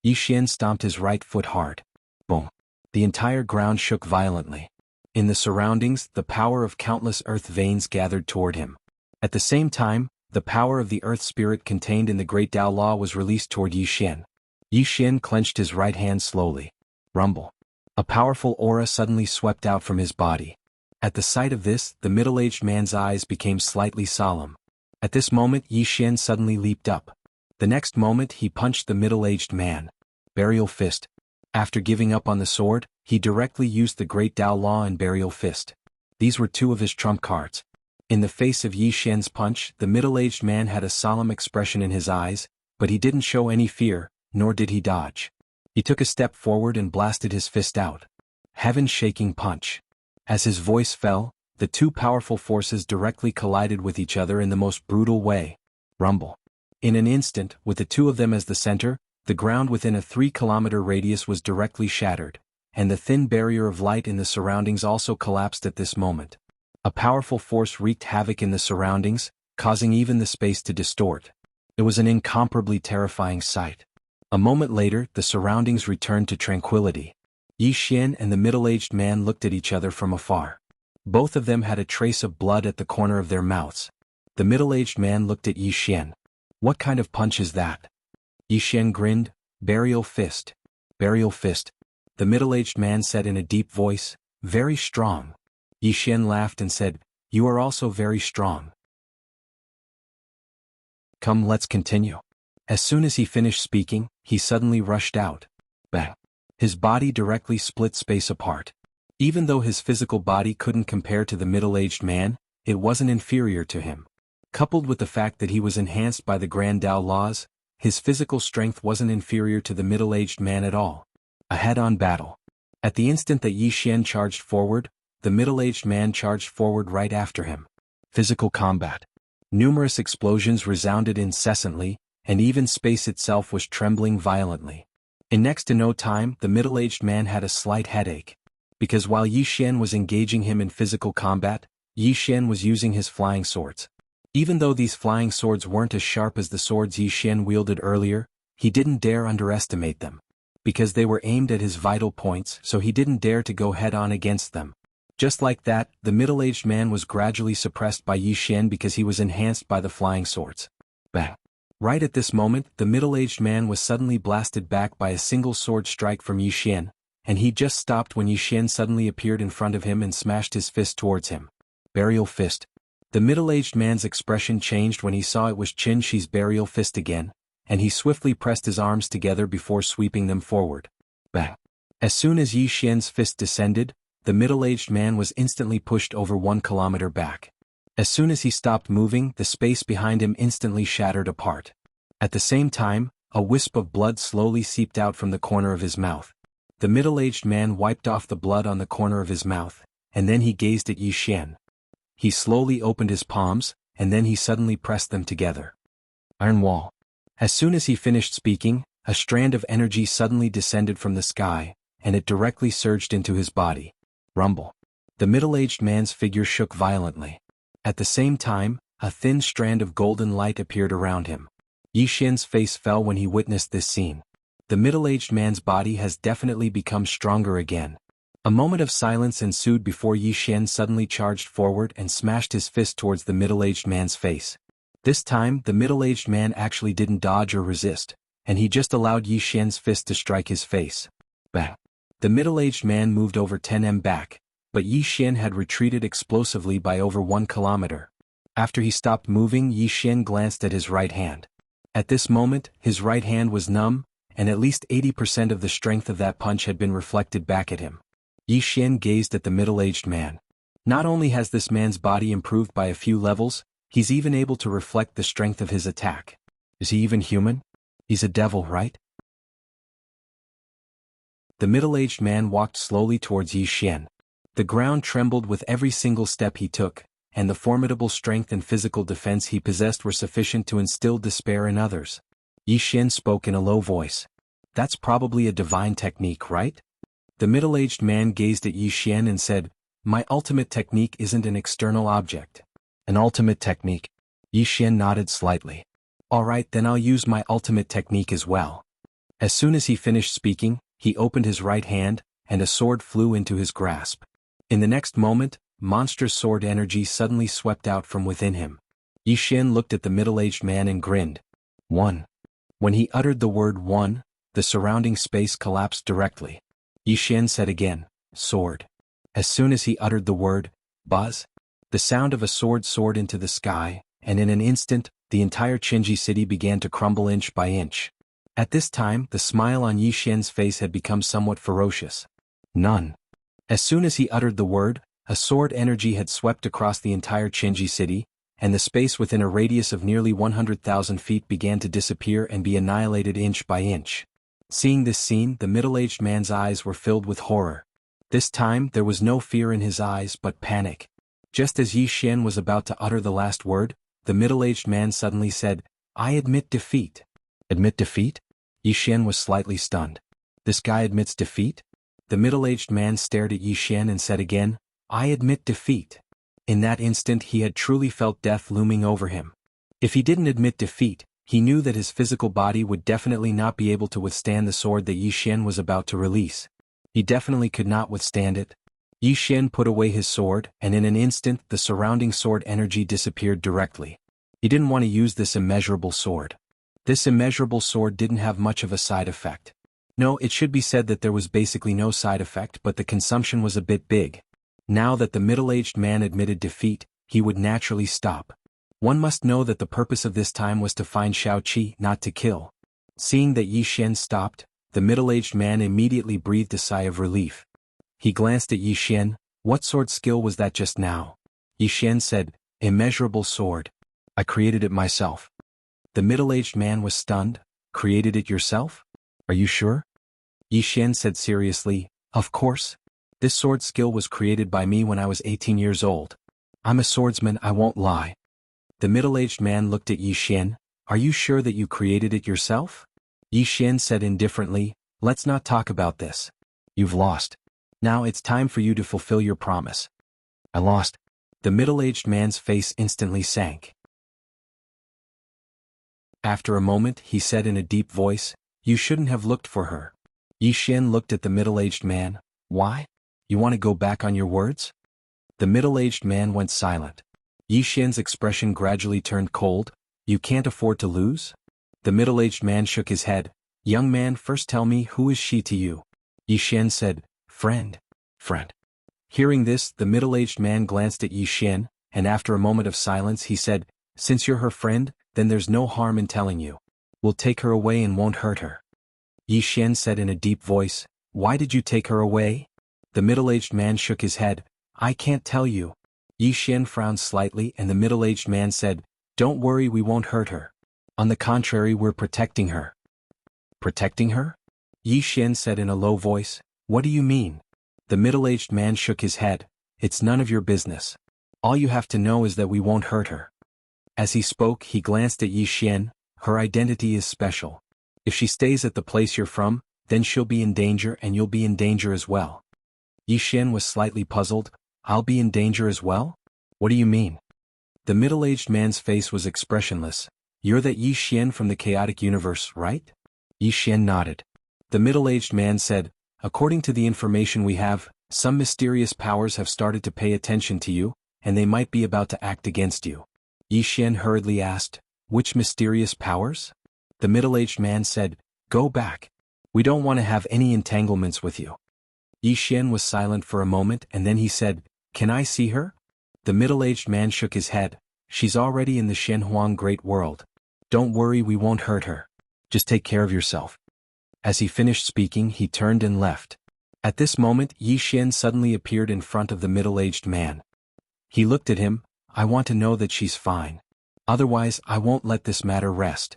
Yi Xian stomped his right foot hard. Boom. The entire ground shook violently. In the surroundings, the power of countless earth veins gathered toward him. At the same time, the power of the earth spirit contained in the Great Tao Law was released toward Yi Xian. Yi Xian clenched his right hand slowly. Rumble. A powerful aura suddenly swept out from his body. At the sight of this, the middle-aged man's eyes became slightly solemn. At this moment, Yi Xian suddenly leaped up. The next moment he punched the middle-aged man. Burial Fist. After giving up on the sword, he directly used the Great Tao Law and Burial Fist. These were two of his trump cards. In the face of Yi Xian's punch, the middle-aged man had a solemn expression in his eyes, but he didn't show any fear, nor did he dodge. He took a step forward and blasted his fist out. Heaven-shaking punch. As his voice fell, the two powerful forces directly collided with each other in the most brutal way. Rumble. In an instant, with the two of them as the center, The ground within a 3-kilometer radius was directly shattered, and the thin barrier of light in the surroundings also collapsed at this moment. A powerful force wreaked havoc in the surroundings, causing even the space to distort. It was an incomparably terrifying sight. A moment later, the surroundings returned to tranquility. Yi Xian and the middle-aged man looked at each other from afar. Both of them had a trace of blood at the corner of their mouths. The middle-aged man looked at Yi Xian. "What kind of punch is that?" Yi Xian grinned. "Burial fist. Burial fist." The middle-aged man said in a deep voice, "Very strong." Yi Xian laughed and said, "You are also very strong. Come, let's continue." As soon as he finished speaking, he suddenly rushed out. Bang! His body directly split space apart. Even though his physical body couldn't compare to the middle-aged man, it wasn't inferior to him. Coupled with the fact that he was enhanced by the Grand Tao laws, his physical strength wasn't inferior to the middle-aged man at all. A head-on battle. At the instant that Yi Xian charged forward, the middle-aged man charged forward right after him. Physical combat. Numerous explosions resounded incessantly, and even space itself was trembling violently. In next to no time, the middle-aged man had a slight headache. Because while Yi Xian was engaging him in physical combat, Yi Xian was using his flying swords. Even though these flying swords weren't as sharp as the swords Yi Xian wielded earlier, he didn't dare underestimate them. Because they were aimed at his vital points, so he didn't dare to go head-on against them. Just like that, the middle-aged man was gradually suppressed by Yi Xian because he was enhanced by the flying swords. Bang! Right at this moment, the middle-aged man was suddenly blasted back by a single sword strike from Yi Xian, and he just stopped when Yi Xian suddenly appeared in front of him and smashed his fist towards him. Burial fist. The middle-aged man's expression changed when he saw it was Qin Shi's burial fist again, and he swiftly pressed his arms together before sweeping them forward. Bang! As soon as Yi Xian's fist descended, the middle-aged man was instantly pushed over 1 kilometer back. As soon as he stopped moving, the space behind him instantly shattered apart. At the same time, a wisp of blood slowly seeped out from the corner of his mouth. The middle-aged man wiped off the blood on the corner of his mouth, and then he gazed at Yi Xian. He slowly opened his palms, and then he suddenly pressed them together. Iron wall. As soon as he finished speaking, a strand of energy suddenly descended from the sky, and it directly surged into his body. Rumble. The middle-aged man's figure shook violently. At the same time, a thin strand of golden light appeared around him. Yi Xian's face fell when he witnessed this scene. The middle-aged man's body has definitely become stronger again. A moment of silence ensued before Yi Xian suddenly charged forward and smashed his fist towards the middle-aged man's face. This time, the middle-aged man actually didn't dodge or resist, and he just allowed Yi Xian's fist to strike his face. Bang! The middle-aged man moved over 10 m back, but Yi Xian had retreated explosively by over 1 kilometer. After he stopped moving, Yi Xian glanced at his right hand. At this moment, his right hand was numb, and at least 80% of the strength of that punch had been reflected back at him. Yi Xian gazed at the middle-aged man. Not only has this man's body improved by a few levels, he's even able to reflect the strength of his attack. Is he even human? He's a devil, right? The middle-aged man walked slowly towards Yi Xian. The ground trembled with every single step he took, and the formidable strength and physical defense he possessed were sufficient to instill despair in others. Yi Xian spoke in a low voice. "That's probably a divine technique, right?" The middle-aged man gazed at Yi Xian and said, "My ultimate technique isn't an external object." "An ultimate technique?" Yi Xian nodded slightly. "Alright, then I'll use my ultimate technique as well." As soon as he finished speaking, he opened his right hand, and a sword flew into his grasp. In the next moment, monstrous sword energy suddenly swept out from within him. Yi Xian looked at the middle-aged man and grinned. "One." When he uttered the word "one," the surrounding space collapsed directly. Yi Xian said again, "Sword." As soon as he uttered the word "buzz," the sound of a sword soared into the sky, and in an instant, the entire Qinji city began to crumble inch by inch. At this time, the smile on Yi Xian's face had become somewhat ferocious. "None." As soon as he uttered the word, a sword energy had swept across the entire Qinji city, and the space within a radius of nearly 100,000 feet began to disappear and be annihilated inch by inch. Seeing this scene, the middle-aged man's eyes were filled with horror. This time, there was no fear in his eyes but panic. Just as Yi Xian was about to utter the last word, the middle-aged man suddenly said, "I admit defeat." "Admit defeat?" Yi Xian was slightly stunned. This guy admits defeat? The middle-aged man stared at Yi Xian and said again, I admit defeat. In that instant he had truly felt death looming over him. If he didn't admit defeat, he knew that his physical body would definitely not be able to withstand the sword that Yi Xian was about to release. He definitely could not withstand it. Yi Xian put away his sword, and in an instant the surrounding sword energy disappeared directly. He didn't want to use this immeasurable sword. This immeasurable sword didn't have much of a side effect. No, it should be said that there was basically no side effect, but the consumption was a bit big. Now that the middle-aged man admitted defeat, he would naturally stop. One must know that the purpose of this time was to find Shaoqi, not to kill. Seeing that Yi Xian stopped, the middle-aged man immediately breathed a sigh of relief. He glanced at Yi Xian. What sword skill was that just now? Yi Xian said, immeasurable sword. I created it myself. The middle-aged man was stunned. Created it yourself? Are you sure? Yi Xian said seriously, of course. This sword skill was created by me when I was 18 years old. I'm a swordsman, I won't lie. The middle-aged man looked at Yi Xian. Are you sure that you created it yourself? Yi Xian said indifferently, let's not talk about this. You've lost. Now it's time for you to fulfill your promise. I lost. The middle-aged man's face instantly sank. After a moment he said in a deep voice, you shouldn't have looked for her. Yi Xian looked at the middle-aged man. Why? You want to go back on your words? The middle-aged man went silent. Yi Xian's expression gradually turned cold. You can't afford to lose? The middle-aged man shook his head. Young man, first tell me, who is she to you? Yi Xian said, friend. Friend. Hearing this, the middle-aged man glanced at Yi Xian, and after a moment of silence he said, since you're her friend, then there's no harm in telling you. We'll take her away and won't hurt her. Yi Xian said in a deep voice, why did you take her away? The middle-aged man shook his head. I can't tell you. Yi Xian frowned slightly and the middle-aged man said, don't worry, we won't hurt her. On the contrary, we're protecting her. Protecting her? Yi Xian said in a low voice, what do you mean? The middle-aged man shook his head. It's none of your business. All you have to know is that we won't hurt her. As he spoke, he glanced at Yi Xian. Her identity is special. If she stays at the place you're from, then she'll be in danger and you'll be in danger as well. Yi Xian was slightly puzzled. I'll be in danger as well? What do you mean? The middle-aged man's face was expressionless. You're that Yi Xian from the chaotic universe, right? Yi Xian nodded. The middle-aged man said, according to the information we have, some mysterious powers have started to pay attention to you, and they might be about to act against you. Yi Xian hurriedly asked, which mysterious powers? The middle-aged man said, go back. We don't want to have any entanglements with you. Yi Xian was silent for a moment and then he said, can I see her? The middle-aged man shook his head. She's already in the Shenhuang Great World. Don't worry, we won't hurt her. Just take care of yourself. As he finished speaking, he turned and left. At this moment, Yi Xian suddenly appeared in front of the middle-aged man. He looked at him. I want to know that she's fine. Otherwise, I won't let this matter rest.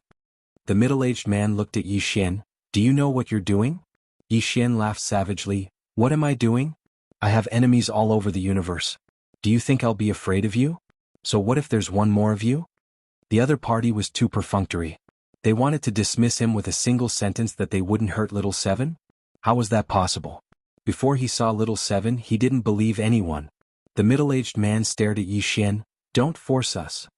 The middle-aged man looked at Yi Xian. Do you know what you're doing? Yi Xian laughed savagely. What am I doing? I have enemies all over the universe. Do you think I'll be afraid of you? So what if there's one more of you? The other party was too perfunctory. They wanted to dismiss him with a single sentence that they wouldn't hurt Little Seven? How was that possible? Before he saw Little Seven, he didn't believe anyone. The middle-aged man stared at Yi Xian. Don't force us.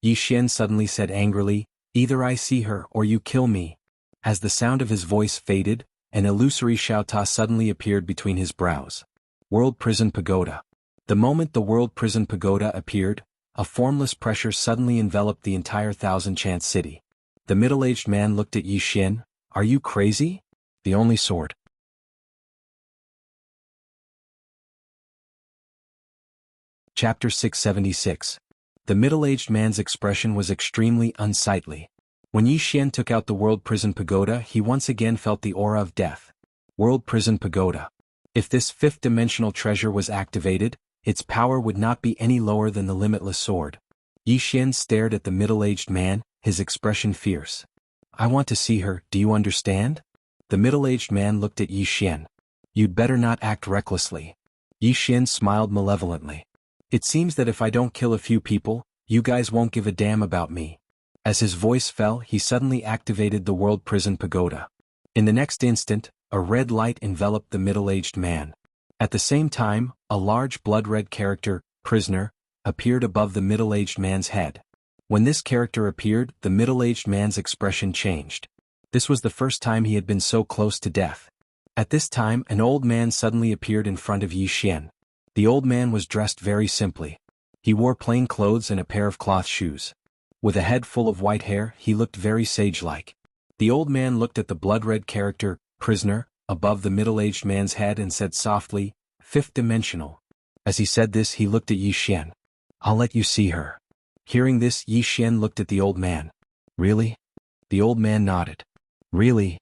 Yi Xian suddenly said angrily, either I see her or you kill me. As the sound of his voice faded, an illusory Xiaota suddenly appeared between his brows. World Prison Pagoda. The moment the World Prison Pagoda appeared, a formless pressure suddenly enveloped the entire thousand-chant city. The middle-aged man looked at Yi Xian. Are you crazy? The only sword. Chapter 676. The middle-aged man's expression was extremely unsightly. When Yi Xian took out the World Prison Pagoda, he once again felt the aura of death. World Prison Pagoda. If this fifth-dimensional treasure was activated, its power would not be any lower than the limitless sword. Yi Xian stared at the middle-aged man, his expression fierce. I want to see her, do you understand? The middle-aged man looked at Yi Xian. You'd better not act recklessly. Yi Xian smiled malevolently. It seems that if I don't kill a few people, you guys won't give a damn about me. As his voice fell, he suddenly activated the World Prison Pagoda. In the next instant, a red light enveloped the middle-aged man. At the same time, a large blood-red character, prisoner, appeared above the middle-aged man's head. When this character appeared, the middle-aged man's expression changed. This was the first time he had been so close to death. At this time, an old man suddenly appeared in front of Yi Xian. The old man was dressed very simply. He wore plain clothes and a pair of cloth shoes. With a head full of white hair, he looked very sage-like. The old man looked at the blood-red character, prisoner, above the middle-aged man's head and said softly, "Fifth dimensional." As he said this, he looked at Yi Xian. "I'll let you see her." Hearing this, Yi Xian looked at the old man. "Really?" The old man nodded. "Really?"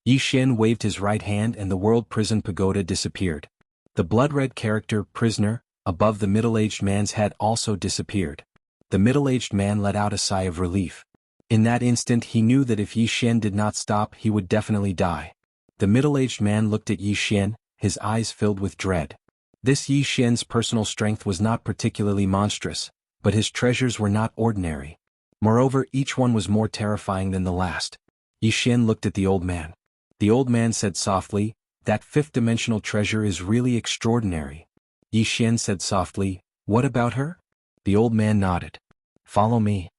Yi Xian waved his right hand and the world prison pagoda disappeared. The blood-red character, prisoner, above the middle-aged man's head also disappeared. The middle-aged man let out a sigh of relief. In that instant he knew that if Yi Xian did not stop he would definitely die. The middle-aged man looked at Yi Xian, his eyes filled with dread. This Yi Xian's personal strength was not particularly monstrous, but his treasures were not ordinary. Moreover, each one was more terrifying than the last. Yi Xian looked at the old man. The old man said softly, "That fifth-dimensional treasure is really extraordinary." Yi Xian said softly, "What about her?" The old man nodded. "Follow me."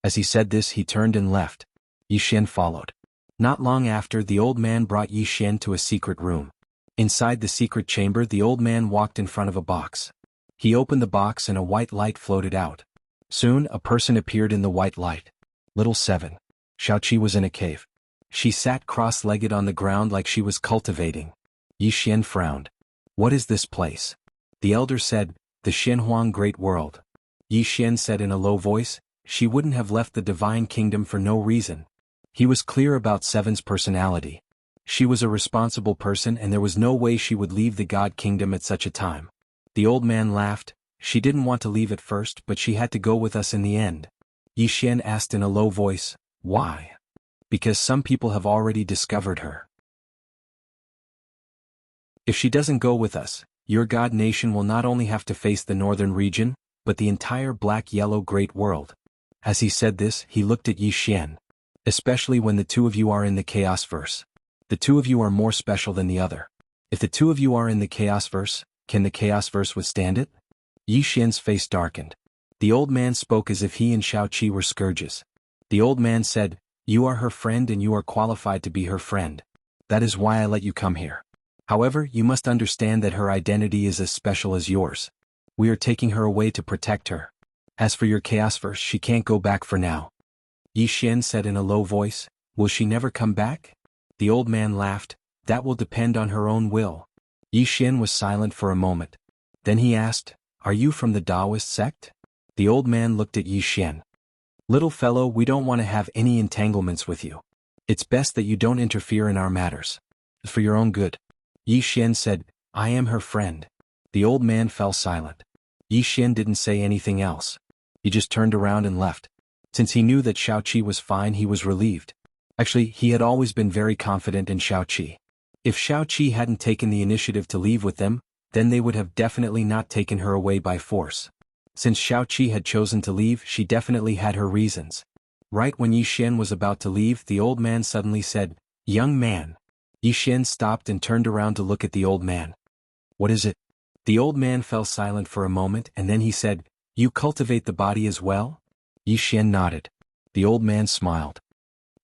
As he said this he turned and left. Yi Xian followed. Not long after, the old man brought Yi Xian to a secret room. Inside the secret chamber the old man walked in front of a box. He opened the box and a white light floated out. Soon a person appeared in the white light. Little 7. Xiaoqi was in a cave. She sat cross-legged on the ground like she was cultivating. Yi Xian frowned. "What is this place?" The elder said, "The Xinhuang Great World." Yi Xian said in a low voice, "She wouldn't have left the divine kingdom for no reason." He was clear about Seven's personality. She was a responsible person and there was no way she would leave the God Kingdom at such a time. The old man laughed. "She didn't want to leave at first, but she had to go with us in the end." Yi Xian asked in a low voice, "Why?" "Because some people have already discovered her. If she doesn't go with us, your God nation will not only have to face the northern region, but the entire black-yellow great world." As he said this, he looked at Yi Xian. "Especially when the two of you are in the Chaos Verse. The two of you are more special than the other. If the two of you are in the Chaos Verse, can the Chaos Verse withstand it?" Yi Xian's face darkened. The old man spoke as if he and Xiaoqi were scourges. The old man said, "You are her friend and you are qualified to be her friend. That is why I let you come here. However, you must understand that her identity is as special as yours. We are taking her away to protect her. As for your Chaos Verse, she can't go back for now." Yi Xian said in a low voice, "Will she never come back?" The old man laughed. "That will depend on her own will." Yi Xian was silent for a moment. Then he asked, "Are you from the Taoist sect?" The old man looked at Yi Xian. "Little fellow, we don't want to have any entanglements with you. It's best that you don't interfere in our matters. For your own good." Yi Xian said, "I am her friend." The old man fell silent. Yi Xian didn't say anything else. He just turned around and left. Since he knew that Xiaoqi was fine, he was relieved. Actually, he had always been very confident in Xiaoqi. If Xiaoqi hadn't taken the initiative to leave with them, then they would have definitely not taken her away by force. Since Xiaoqi had chosen to leave, she definitely had her reasons. Right when Yi Xian was about to leave, the old man suddenly said, "Young man." Yi Xian stopped and turned around to look at the old man. "What is it?" The old man fell silent for a moment and then he said, "You cultivate the body as well?" Yi Xian nodded. The old man smiled.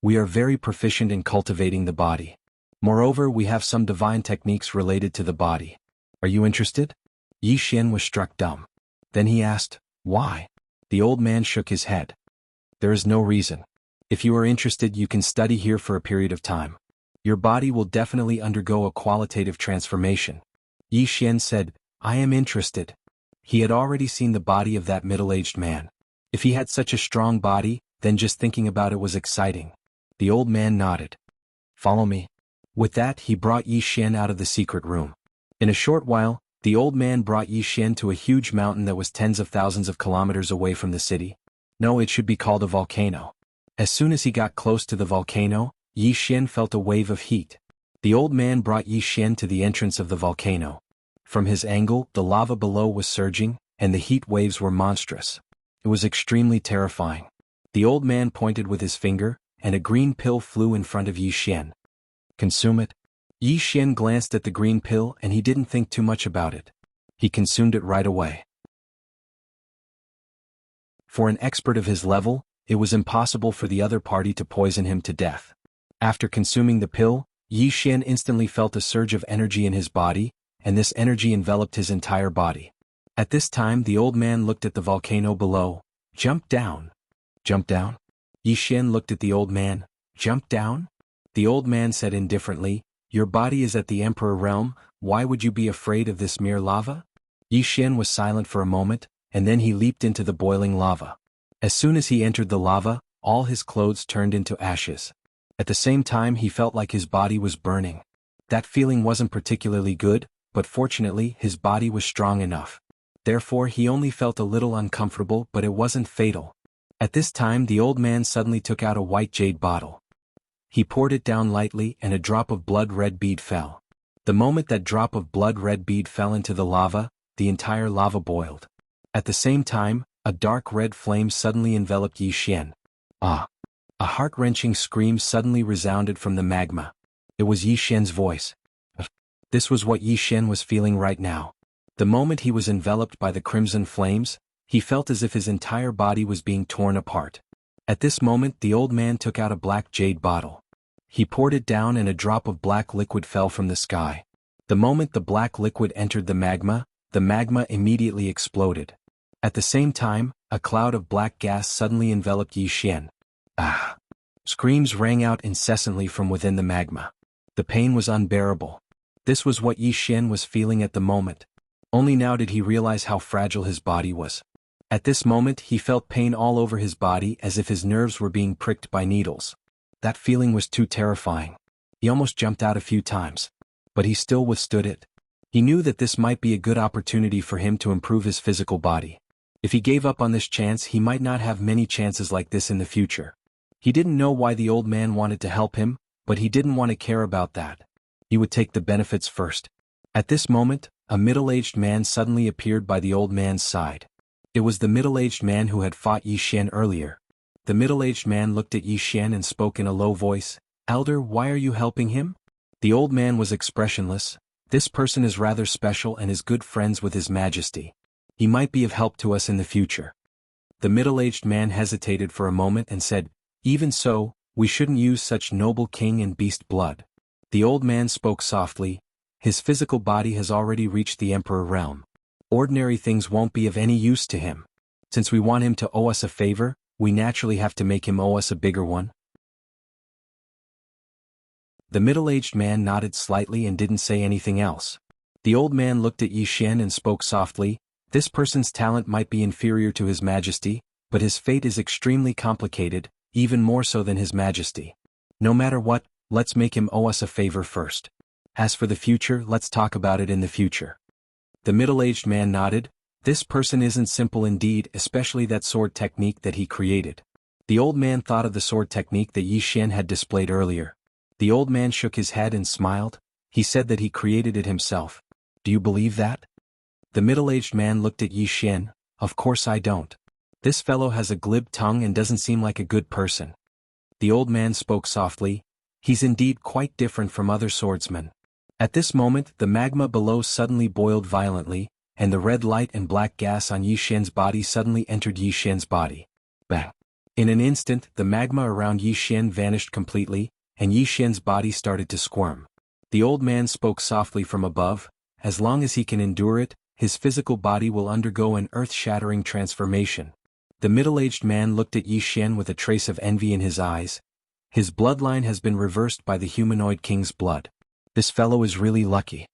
"We are very proficient in cultivating the body. Moreover, we have some divine techniques related to the body. Are you interested?" Yi Xian was struck dumb. Then he asked, "Why?" The old man shook his head. "There is no reason. If you are interested, you can study here for a period of time. Your body will definitely undergo a qualitative transformation." Yi Xian said, "I am interested." He had already seen the body of that middle-aged man. If he had such a strong body, then just thinking about it was exciting. The old man nodded. "Follow me." With that, he brought Yi Xian out of the secret room. In a short while, the old man brought Yi Xian to a huge mountain that was tens of thousands of kilometers away from the city. No, it should be called a volcano. As soon as he got close to the volcano, Yi Xian felt a wave of heat. The old man brought Yi Xian to the entrance of the volcano. From his angle, the lava below was surging, and the heat waves were monstrous. It was extremely terrifying. The old man pointed with his finger, and a green pill flew in front of Yi Xian. Consume it? Yi Xian glanced at the green pill and he didn't think too much about it. He consumed it right away. For an expert of his level, it was impossible for the other party to poison him to death. After consuming the pill, Yi Xian instantly felt a surge of energy in his body, and this energy enveloped his entire body. At this time the old man looked at the volcano below. Jump down. Jump down? Yi Xian looked at the old man. Jump down? The old man said indifferently, your body is at the Emperor realm, why would you be afraid of this mere lava? Yi Xian was silent for a moment, and then he leaped into the boiling lava. As soon as he entered the lava, all his clothes turned into ashes. At the same time he felt like his body was burning. That feeling wasn't particularly good, but fortunately his body was strong enough. Therefore he only felt a little uncomfortable, but it wasn't fatal. At this time the old man suddenly took out a white jade bottle. He poured it down lightly and a drop of blood-red bead fell. The moment that drop of blood-red bead fell into the lava, the entire lava boiled. At the same time, a dark red flame suddenly enveloped Yi Xian. Ah! A heart-wrenching scream suddenly resounded from the magma. It was Yi Xian's voice. This was what Yi Xian was feeling right now. The moment he was enveloped by the crimson flames, he felt as if his entire body was being torn apart. At this moment the old man took out a black jade bottle. He poured it down and a drop of black liquid fell from the sky. The moment the black liquid entered the magma immediately exploded. At the same time, a cloud of black gas suddenly enveloped Yi Xian. Ah! Screams rang out incessantly from within the magma. The pain was unbearable. This was what Yi Xian was feeling at the moment. Only now did he realize how fragile his body was. At this moment he felt pain all over his body as if his nerves were being pricked by needles. That feeling was too terrifying. He almost jumped out a few times. But he still withstood it. He knew that this might be a good opportunity for him to improve his physical body. If he gave up on this chance he might not have many chances like this in the future. He didn't know why the old man wanted to help him, but he didn't want to care about that. He would take the benefits first. At this moment, a middle-aged man suddenly appeared by the old man's side. It was the middle-aged man who had fought Yi Xian earlier. The middle-aged man looked at Yi Xian and spoke in a low voice, "Elder, why are you helping him?" The old man was expressionless. This person is rather special and is good friends with His Majesty. He might be of help to us in the future. The middle-aged man hesitated for a moment and said, "Even so, we shouldn't use such noble king and beast blood." The old man spoke softly. His physical body has already reached the Emperor realm. Ordinary things won't be of any use to him. Since we want him to owe us a favor, we naturally have to make him owe us a bigger one. The middle-aged man nodded slightly and didn't say anything else. The old man looked at Yi Xian and spoke softly, "This person's talent might be inferior to His Majesty, but his fate is extremely complicated, even more so than His Majesty. No matter what, let's make him owe us a favor first. As for the future, let's talk about it in the future." The middle-aged man nodded. This person isn't simple indeed, especially that sword technique that he created. The old man thought of the sword technique that Yi Xian had displayed earlier. The old man shook his head and smiled. He said that he created it himself. Do you believe that? The middle-aged man looked at Yi Xian. Of course I don't. This fellow has a glib tongue and doesn't seem like a good person. The old man spoke softly. He's indeed quite different from other swordsmen. At this moment the magma below suddenly boiled violently, and the red light and black gas on Yi Xian's body suddenly entered Yi Xian's body. Bang! In an instant the magma around Yi Xian vanished completely, and Yi Xian's body started to squirm. The old man spoke softly from above. As long as he can endure it, his physical body will undergo an earth-shattering transformation. The middle-aged man looked at Yi Xian with a trace of envy in his eyes. His bloodline has been reversed by the humanoid king's blood. This fellow is really lucky.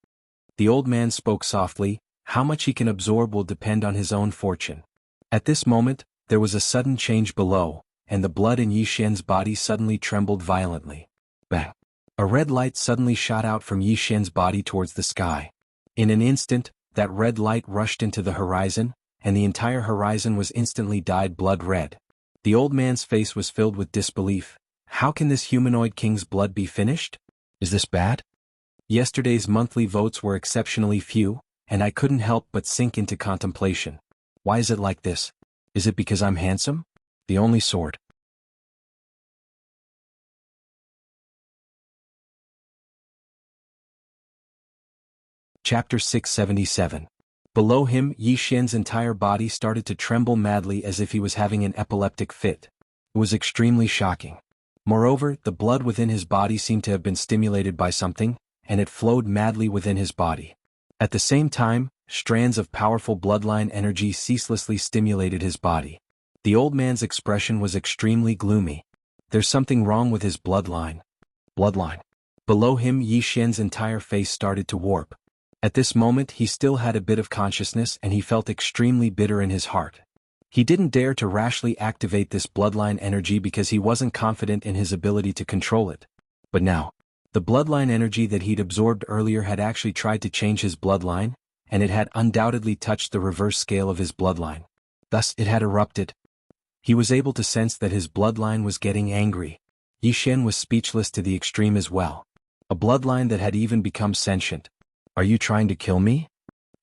The old man spoke softly. How much he can absorb will depend on his own fortune. At this moment, there was a sudden change below, and the blood in Yi Xian's body suddenly trembled violently. Bang! A red light suddenly shot out from Yi Xian's body towards the sky. In an instant, that red light rushed into the horizon, and the entire horizon was instantly dyed blood red. The old man's face was filled with disbelief. How can this humanoid king's blood be finished? Is this bad? Yesterday's monthly votes were exceptionally few, and I couldn't help but sink into contemplation. Why is it like this? Is it because I'm handsome? The only sword. Chapter 677. Below him, Yi Xian's entire body started to tremble madly as if he was having an epileptic fit. It was extremely shocking. Moreover, the blood within his body seemed to have been stimulated by something, and it flowed madly within his body. At the same time, strands of powerful bloodline energy ceaselessly stimulated his body. The old man's expression was extremely gloomy. There's something wrong with his bloodline. Below him, Yi Xian's entire face started to warp. At this moment he still had a bit of consciousness and he felt extremely bitter in his heart. He didn't dare to rashly activate this bloodline energy because he wasn't confident in his ability to control it. But now, the bloodline energy that he'd absorbed earlier had actually tried to change his bloodline, and it had undoubtedly touched the reverse scale of his bloodline. Thus it had erupted. He was able to sense that his bloodline was getting angry. Yi Xian was speechless to the extreme as well. A bloodline that had even become sentient. Are you trying to kill me?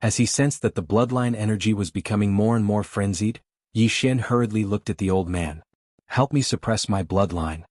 As he sensed that the bloodline energy was becoming more and more frenzied, Yi Xian hurriedly looked at the old man. Help me suppress my bloodline.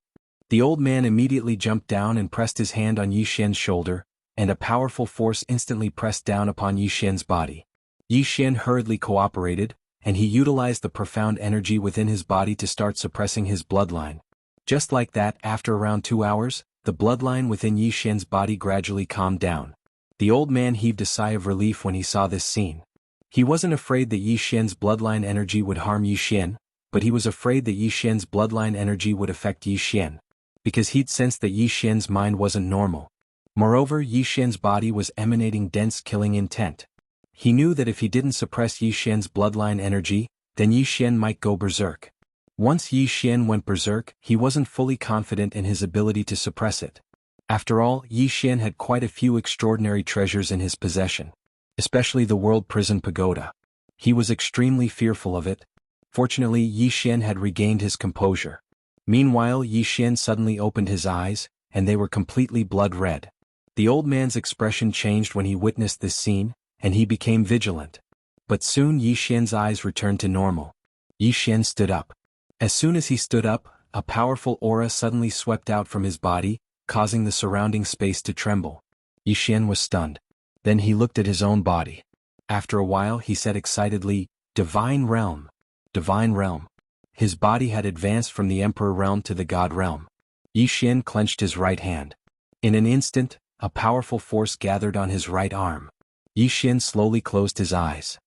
The old man immediately jumped down and pressed his hand on Yi Xian's shoulder, and a powerful force instantly pressed down upon Yi Xian's body. Yi Xian hurriedly cooperated, and he utilized the profound energy within his body to start suppressing his bloodline. Just like that, after around 2 hours, the bloodline within Yi Xian's body gradually calmed down. The old man heaved a sigh of relief when he saw this scene. He wasn't afraid that Yi Xian's bloodline energy would harm Yi Xian, but he was afraid that Yi Xian's bloodline energy would affect Yi Xian, because he'd sensed that Yi Xian's mind wasn't normal. Moreover, Yi Xian's body was emanating dense killing intent. He knew that if he didn't suppress Yi Xian's bloodline energy, then Yi Xian might go berserk. Once Yi Xian went berserk, he wasn't fully confident in his ability to suppress it. After all, Yi Xian had quite a few extraordinary treasures in his possession, especially the World Prison Pagoda. He was extremely fearful of it. Fortunately, Yi Xian had regained his composure. Meanwhile, Yi Xian suddenly opened his eyes, and they were completely blood red. The old man's expression changed when he witnessed this scene, and he became vigilant. But soon Yi Xian's eyes returned to normal. Yi Xian stood up. As soon as he stood up, a powerful aura suddenly swept out from his body, causing the surrounding space to tremble. Yi Xian was stunned. Then he looked at his own body. After a while he said excitedly, "Divine Realm! Divine Realm!" His body had advanced from the Emperor Realm to the God Realm. Yi Xian clenched his right hand. In an instant, a powerful force gathered on his right arm. Yi Xian slowly closed his eyes.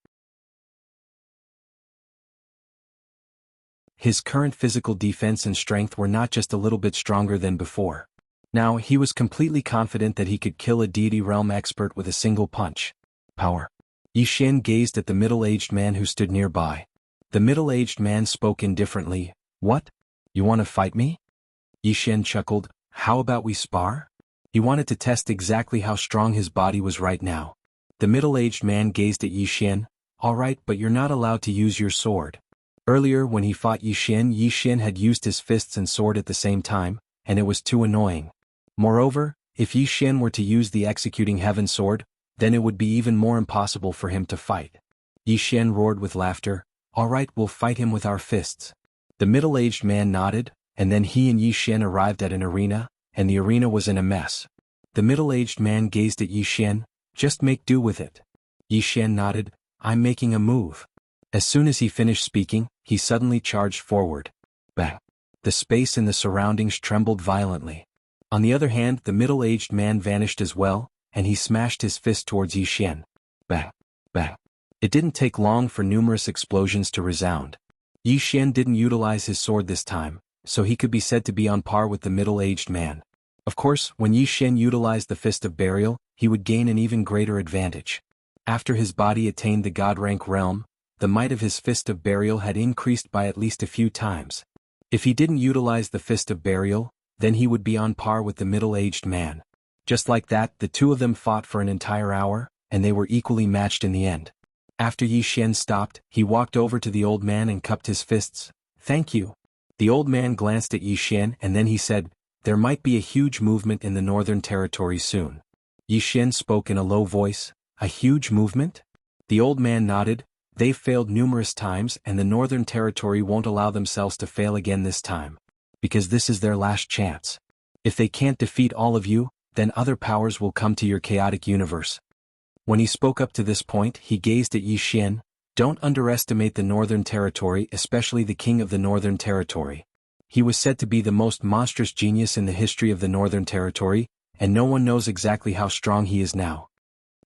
His current physical defense and strength were not just a little bit stronger than before. Now he was completely confident that he could kill a deity realm expert with a single punch. Power. Yi Xian gazed at the middle-aged man who stood nearby. The middle-aged man spoke indifferently. "What? You want to fight me?" Yi Xian chuckled. "How about we spar?" He wanted to test exactly how strong his body was right now. The middle-aged man gazed at Yi Xian. "All right, but you're not allowed to use your sword." Earlier when he fought Yi Xian had used his fists and sword at the same time, and it was too annoying. Moreover, if Yi Xian were to use the executing heaven sword, then it would be even more impossible for him to fight. Yi Xian roared with laughter. "All right, we'll fight him with our fists." The middle-aged man nodded, and then he and Yi Xian arrived at an arena, and the arena was in a mess. The middle-aged man gazed at Yi Xian. "Just make do with it." Yi Xian nodded. "I'm making a move." As soon as he finished speaking, he suddenly charged forward. Bang! The space and the surroundings trembled violently. On the other hand, the middle-aged man vanished as well, and he smashed his fist towards Yi Xian. Bang! Bang! It didn't take long for numerous explosions to resound. Yi Xian didn't utilize his sword this time, so he could be said to be on par with the middle-aged man. Of course, when Yi Xian utilized the Fist of Burial, he would gain an even greater advantage. After his body attained the God rank realm, the might of his Fist of Burial had increased by at least a few times. If he didn't utilize the Fist of Burial, then he would be on par with the middle-aged man. Just like that, the two of them fought for an entire hour, and they were equally matched in the end. After Yi Xian stopped, he walked over to the old man and cupped his fists. "Thank you." The old man glanced at Yi Xian and then he said, "There might be a huge movement in the Northern Territory soon." Yi Xian spoke in a low voice. "A huge movement?" The old man nodded. "They've failed numerous times and the Northern Territory won't allow themselves to fail again this time. Because this is their last chance. If they can't defeat all of you, then other powers will come to your chaotic universe." When he spoke up to this point, he gazed at Yi Xian. Don't underestimate the Northern Territory, especially the King of the Northern Territory. He was said to be the most monstrous genius in the history of the Northern Territory, and no one knows exactly how strong he is now.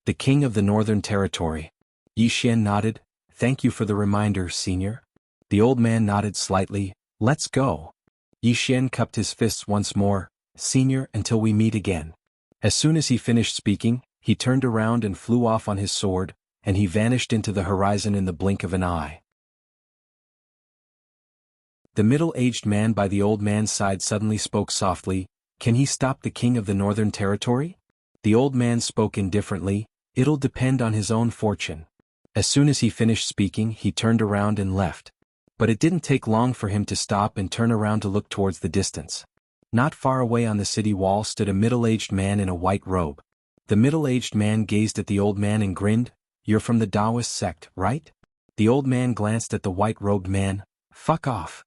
The King of the Northern Territory. Yi Xian nodded. Thank you for the reminder, Senior. The old man nodded slightly. Let's go. Yi Xian cupped his fists once more. Senior, until we meet again. As soon as he finished speaking, he turned around and flew off on his sword, and he vanished into the horizon in the blink of an eye. The middle-aged man by the old man's side suddenly spoke softly. Can he stop the King of the Northern Territory? The old man spoke indifferently. It'll depend on his own fortune. As soon as he finished speaking, he turned around and left. But it didn't take long for him to stop and turn around to look towards the distance. Not far away on the city wall stood a middle-aged man in a white robe. The middle-aged man gazed at the old man and grinned. You're from the Taoist sect, right? The old man glanced at the white-robed man. Fuck off.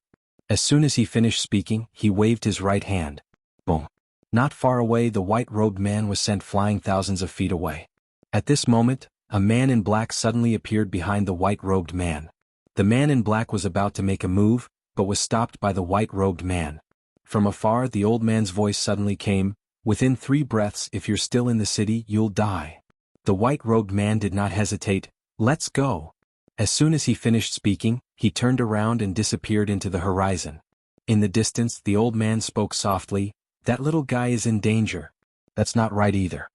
As soon as he finished speaking, he waved his right hand. Boom. Not far away, the white-robed man was sent flying thousands of feet away. At this moment, a man in black suddenly appeared behind the white-robed man. The man in black was about to make a move, but was stopped by the white-robed man. From afar, the old man's voice suddenly came. Within 3 breaths, if you're still in the city, you'll die. The white-robed man did not hesitate. Let's go. As soon as he finished speaking, he turned around and disappeared into the horizon. In the distance, the old man spoke softly. That little guy is in danger. That's not right either.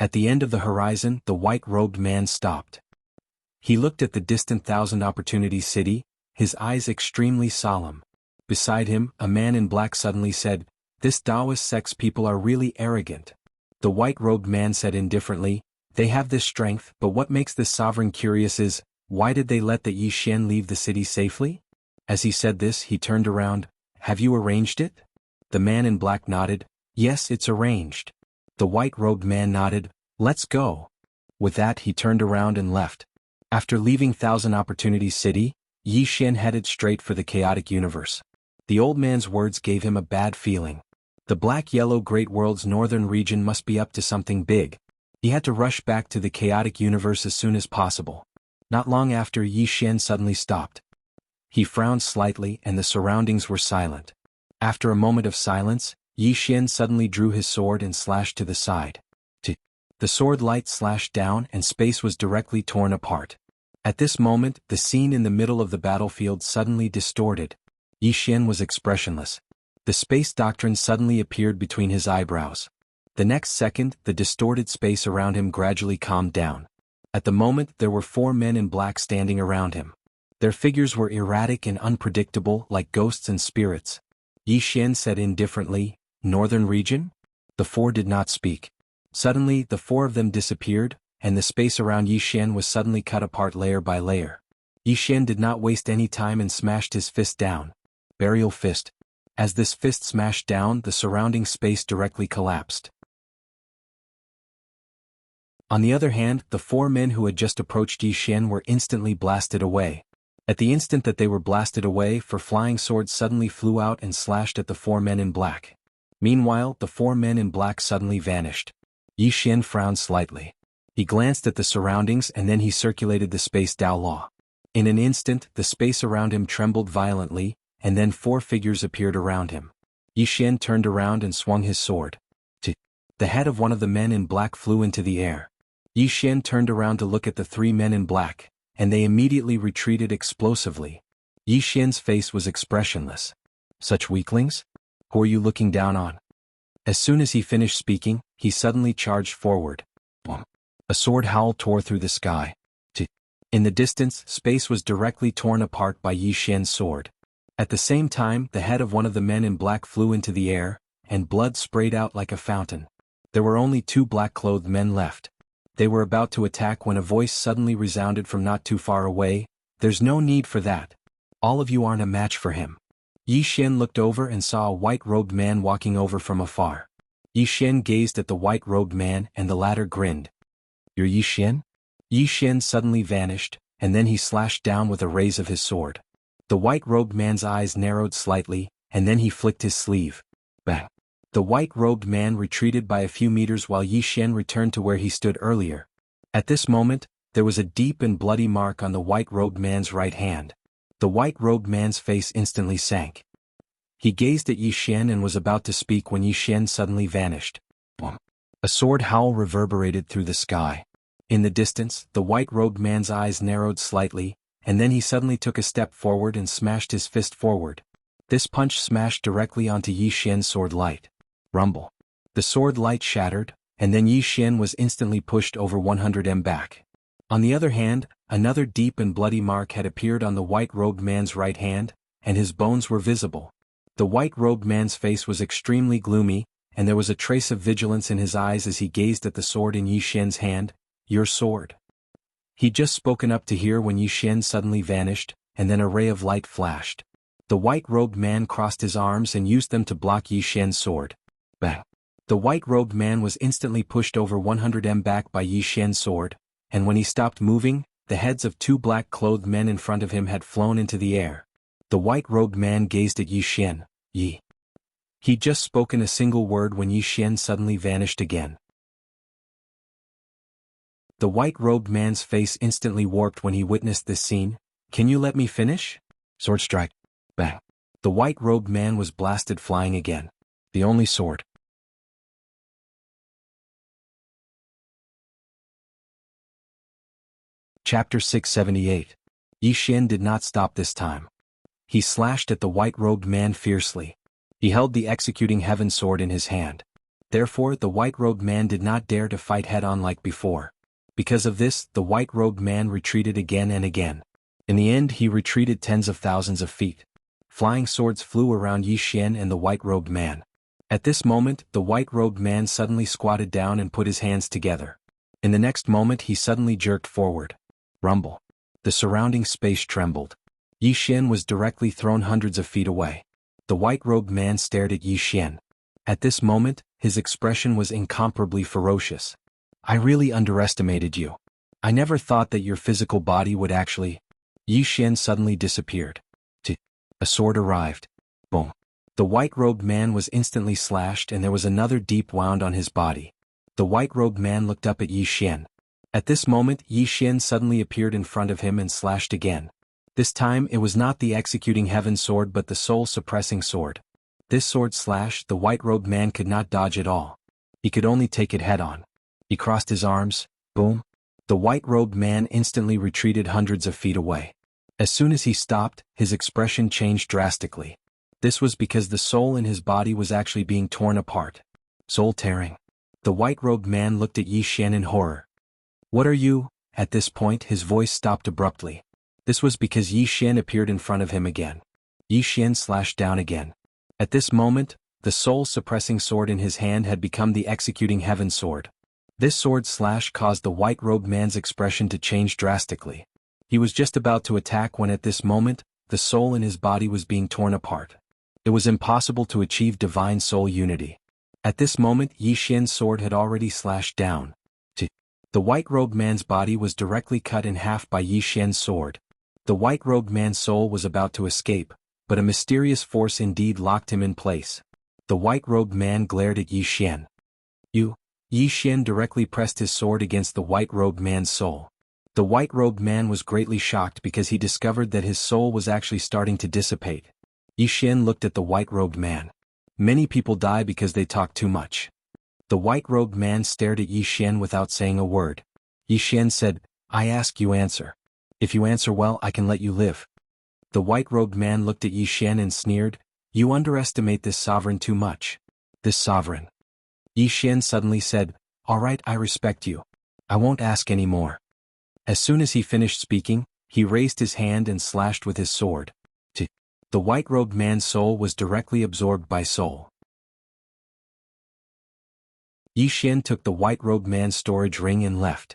At the end of the horizon, the white-robed man stopped. He looked at the distant Thousand Opportunities city, his eyes extremely solemn. Beside him, a man in black suddenly said, This Taoist sect's people are really arrogant. The white-robed man said indifferently, They have this strength, but what makes this sovereign curious is, why did they let the Yi Xian leave the city safely? As he said this, he turned around. Have you arranged it? The man in black nodded. Yes, it's arranged. The white-robed man nodded. Let's go. With that, he turned around and left. After leaving Thousand Opportunities City, Yi Xian headed straight for the chaotic universe. The old man's words gave him a bad feeling. The black-yellow Great World's northern region must be up to something big. He had to rush back to the chaotic universe as soon as possible. Not long after, Yi Xian suddenly stopped. He frowned slightly and the surroundings were silent. After a moment of silence, Yi Xian suddenly drew his sword and slashed to the side. The sword light slashed down and space was directly torn apart. At this moment, the scene in the middle of the battlefield suddenly distorted. Yi Xian was expressionless. The space doctrine suddenly appeared between his eyebrows. The next second, the distorted space around him gradually calmed down. At the moment, there were 4 men in black standing around him. Their figures were erratic and unpredictable, like ghosts and spirits. Yi Xian said indifferently, Northern region? The 4 did not speak. Suddenly, the 4 of them disappeared, and the space around Yi Xian was suddenly cut apart layer by layer. Yi Xian did not waste any time and smashed his fist down. Burial fist. As this fist smashed down, the surrounding space directly collapsed. On the other hand, the 4 men who had just approached Yi Xian were instantly blasted away. At the instant that they were blasted away, 4 flying swords suddenly flew out and slashed at the 4 men in black. Meanwhile, the 4 men in black suddenly vanished. Yi Xian frowned slightly. He glanced at the surroundings and then he circulated the space Dao Law. In an instant, the space around him trembled violently, and then 4 figures appeared around him. Yi Xian turned around and swung his sword. The head of one of the men in black flew into the air. Yi Xian turned around to look at the 3 men in black, and they immediately retreated explosively. Yi Xian's face was expressionless. Such weaklings? Who are you looking down on? As soon as he finished speaking, he suddenly charged forward. Boom. A sword howl tore through the sky. In the distance, space was directly torn apart by Yi Xian's sword. At the same time, the head of one of the men in black flew into the air, and blood sprayed out like a fountain. There were only 2 black-clothed men left. They were about to attack when a voice suddenly resounded from not too far away. There's no need for that. All of you aren't a match for him. Yi Xian looked over and saw a white-robed man walking over from afar. Yi Xian gazed at the white-robed man and the latter grinned. You're Yi Xian? Yi Xian suddenly vanished, and then he slashed down with a raise of his sword. The white-robed man's eyes narrowed slightly, and then he flicked his sleeve. Bang! The white-robed man retreated by a few meters while Yi Xian returned to where he stood earlier. At this moment, there was a deep and bloody mark on the white-robed man's right hand. The white-robed man's face instantly sank. He gazed at Yi Xian and was about to speak when Yi Xian suddenly vanished. Boom. A sword howl reverberated through the sky. In the distance, the white-robed man's eyes narrowed slightly, and then he suddenly took a step forward and smashed his fist forward. This punch smashed directly onto Yi Xian's sword light. Rumble. The sword light shattered, and then Yi Xian was instantly pushed over 100 back. On the other hand, another deep and bloody mark had appeared on the white-robed man's right hand, and his bones were visible. The white-robed man's face was extremely gloomy, and there was a trace of vigilance in his eyes as he gazed at the sword in Yi Xian's hand. Your sword. He'd just spoken up to hear when Yi Xian suddenly vanished, and then a ray of light flashed. The white-robed man crossed his arms and used them to block Yi Xian's sword. Bang! The white-robed man was instantly pushed over 100 back by Yi Xian's sword, and when he stopped moving, the heads of two black-clothed men in front of him had flown into the air. The white-robed man gazed at Yi Xian. Yi. He'd just spoken a single word when Yi Xian suddenly vanished again. The white-robed man's face instantly warped when he witnessed this scene. Can you let me finish? Sword strike. Bang. The white-robed man was blasted flying again. The only sword. Chapter 678. Yi Xian did not stop this time. He slashed at the white-robed man fiercely. He held the executing heaven sword in his hand. Therefore, the white-robed man did not dare to fight head-on like before. Because of this, the white-robed man retreated again and again. In the end, he retreated tens of thousands of feet. Flying swords flew around Yi Xian and the white-robed man. At this moment, the white-robed man suddenly squatted down and put his hands together. In the next moment, he suddenly jerked forward. Rumble. The surrounding space trembled. Yi Xian was directly thrown hundreds of feet away. The white-robed man stared at Yi Xian. At this moment, his expression was incomparably ferocious. I really underestimated you. I never thought that your physical body would actually... Yi Xian suddenly disappeared. A sword arrived. Boom. The white-robed man was instantly slashed and there was another deep wound on his body. The white-robed man looked up at Yi Xian. At this moment, Yi Xian suddenly appeared in front of him and slashed again. This time, it was not the executing heaven sword but the soul-suppressing sword. This sword slash, the white-robed man could not dodge at all. He could only take it head-on. He crossed his arms. Boom. The white-robed man instantly retreated hundreds of feet away. As soon as he stopped, his expression changed drastically. This was because the soul in his body was actually being torn apart. Soul tearing. The white-robed man looked at Yi Xian in horror. What are you? At this point, his voice stopped abruptly. This was because Yi Xian appeared in front of him again. Yi Xian slashed down again. At this moment, the soul-suppressing sword in his hand had become the executing heaven sword. This sword slash caused the white-robed man's expression to change drastically. He was just about to attack when at this moment, the soul in his body was being torn apart. It was impossible to achieve divine soul unity. At this moment, Yi Xian's sword had already slashed down. The white-robed man's body was directly cut in half by Yi Xian's sword. The white-robed man's soul was about to escape, but a mysterious force indeed locked him in place. The white-robed man glared at Yi Xian. Yi Xian directly pressed his sword against the white-robed man's soul. The white-robed man was greatly shocked because he discovered that his soul was actually starting to dissipate. Yi Xian looked at the white-robed man. Many people die because they talk too much. The white-robed man stared at Yi Xian without saying a word. Yi Xian said, I ask you answer. If you answer well, I can let you live. The white-robed man looked at Yi Xian and sneered, You underestimate this sovereign too much. This sovereign. Yi Xian suddenly said, All right, I respect you. I won't ask any more. As soon as he finished speaking, he raised his hand and slashed with his sword. The white-robed man's soul was directly absorbed by soul. Yi Xian took the white-robed man's storage ring and left.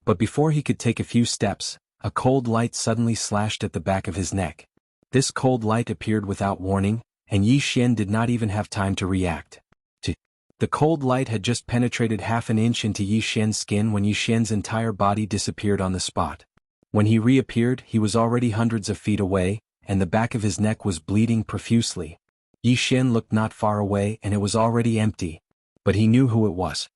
But before he could take a few steps, a cold light suddenly slashed at the back of his neck. This cold light appeared without warning, and Yi Xian did not even have time to react. The cold light had just penetrated half an inch into Yi Xian's skin when Yi Xian's entire body disappeared on the spot. When he reappeared, he was already hundreds of feet away, and the back of his neck was bleeding profusely. Yi Xian looked not far away and it was already empty. But he knew who it was.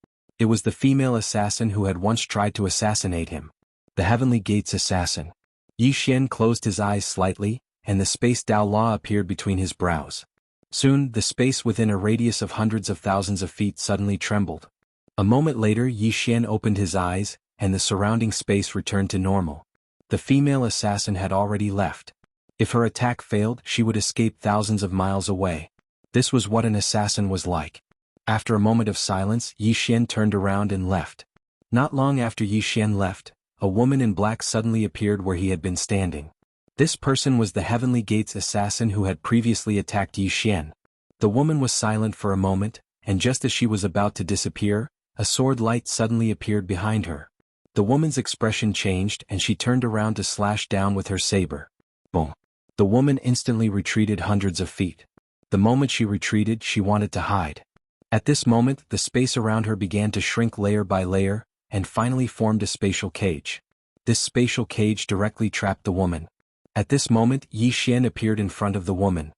It was the female assassin who had once tried to assassinate him. The Heavenly Gates assassin. Yi Xian closed his eyes slightly, and the space Dao Law appeared between his brows. Soon, the space within a radius of hundreds of thousands of feet suddenly trembled. A moment later Yi Xian opened his eyes, and the surrounding space returned to normal. The female assassin had already left. If her attack failed, she would escape thousands of miles away. This was what an assassin was like. After a moment of silence, Yi Xian turned around and left. Not long after Yi Xian left, a woman in black suddenly appeared where he had been standing. This person was the Heavenly Gates assassin who had previously attacked Yi Xian. The woman was silent for a moment, and just as she was about to disappear, a sword light suddenly appeared behind her. The woman's expression changed and she turned around to slash down with her saber. Boom. The woman instantly retreated hundreds of feet. The moment she retreated, she wanted to hide. At this moment, the space around her began to shrink layer by layer, and finally formed a spatial cage. This spatial cage directly trapped the woman. At this moment, Yi Xian appeared in front of the woman.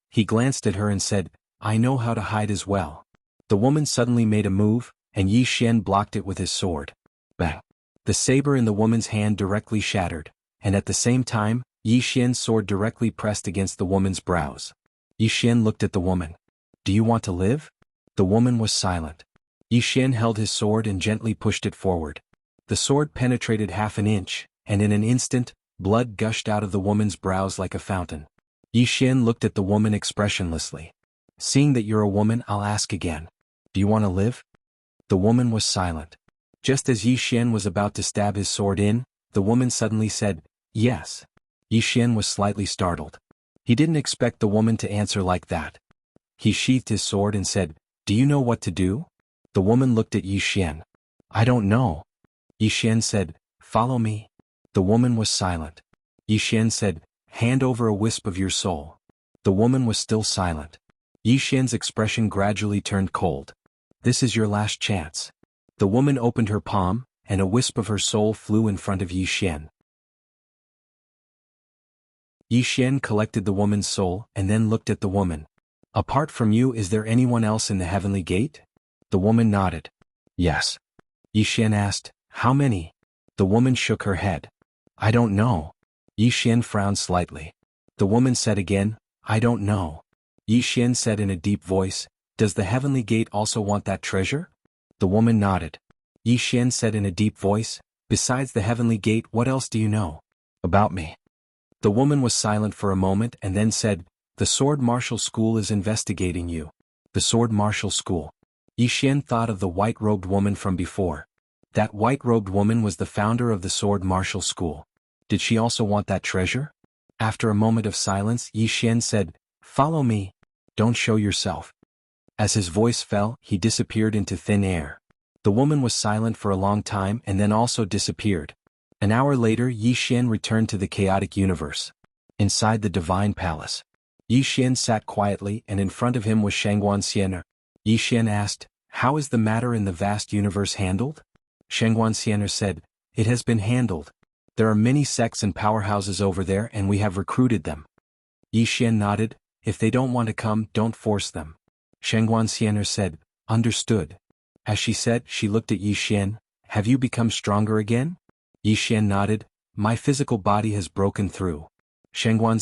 He glanced at her and said, "I know how to hide as well." The woman suddenly made a move, and Yi Xian blocked it with his sword. Bang! The saber in the woman's hand directly shattered, and at the same time, Yi Xian's sword directly pressed against the woman's brows. Yi Xian looked at the woman. "Do you want to live?" The woman was silent. Yi Xian held his sword and gently pushed it forward. The sword penetrated half an inch, and in an instant, blood gushed out of the woman's brows like a fountain. Yi Xian looked at the woman expressionlessly. "Seeing that you're a woman, I'll ask again. Do you want to live?" The woman was silent. Just as Yi Xian was about to stab his sword in, the woman suddenly said, "Yes." Yi Xian was slightly startled. He didn't expect the woman to answer like that. He sheathed his sword and said, "Do you know what to do?" The woman looked at Yi Xian. "I don't know." Yi Xian said, "Follow me." The woman was silent. Yi Xian said, "Hand over a wisp of your soul." The woman was still silent. Yi Xian's expression gradually turned cold. "This is your last chance." The woman opened her palm, and a wisp of her soul flew in front of Yi Xian. Yi Xian collected the woman's soul and then looked at the woman. "Apart from you, is there anyone else in the Heavenly Gate?" The woman nodded. "Yes." Yi Xian asked, "How many?" The woman shook her head. "I don't know." Yi Xian frowned slightly. The woman said again, "I don't know." Yi Xian said in a deep voice, "Does the Heavenly Gate also want that treasure?" The woman nodded. Yi Xian said in a deep voice, "Besides the Heavenly Gate, what else do you know about me?" The woman was silent for a moment and then said, "The Sword Martial School is investigating you." The Sword Martial School. Yi Xian thought of the white-robed woman from before. That white-robed woman was the founder of the Sword Martial School. Did she also want that treasure? After a moment of silence, Yi Xian said, "Follow me. Don't show yourself." As his voice fell, he disappeared into thin air. The woman was silent for a long time and then also disappeared. An hour later, Yi Xian returned to the chaotic universe. Inside the divine palace, Yi Xian sat quietly and in front of him was Shangguan. Yi Xian asked, "How is the matter in the vast universe handled?" Shangguan said, "It has been handled. There are many sects and powerhouses over there and we have recruited them." Yi Xian nodded, "If they don't want to come, don't force them." Shangguan said, "Understood." As she said, she looked at Yi Xian, "Have you become stronger again?" Yi Xian nodded, "My physical body has broken through." Shangguan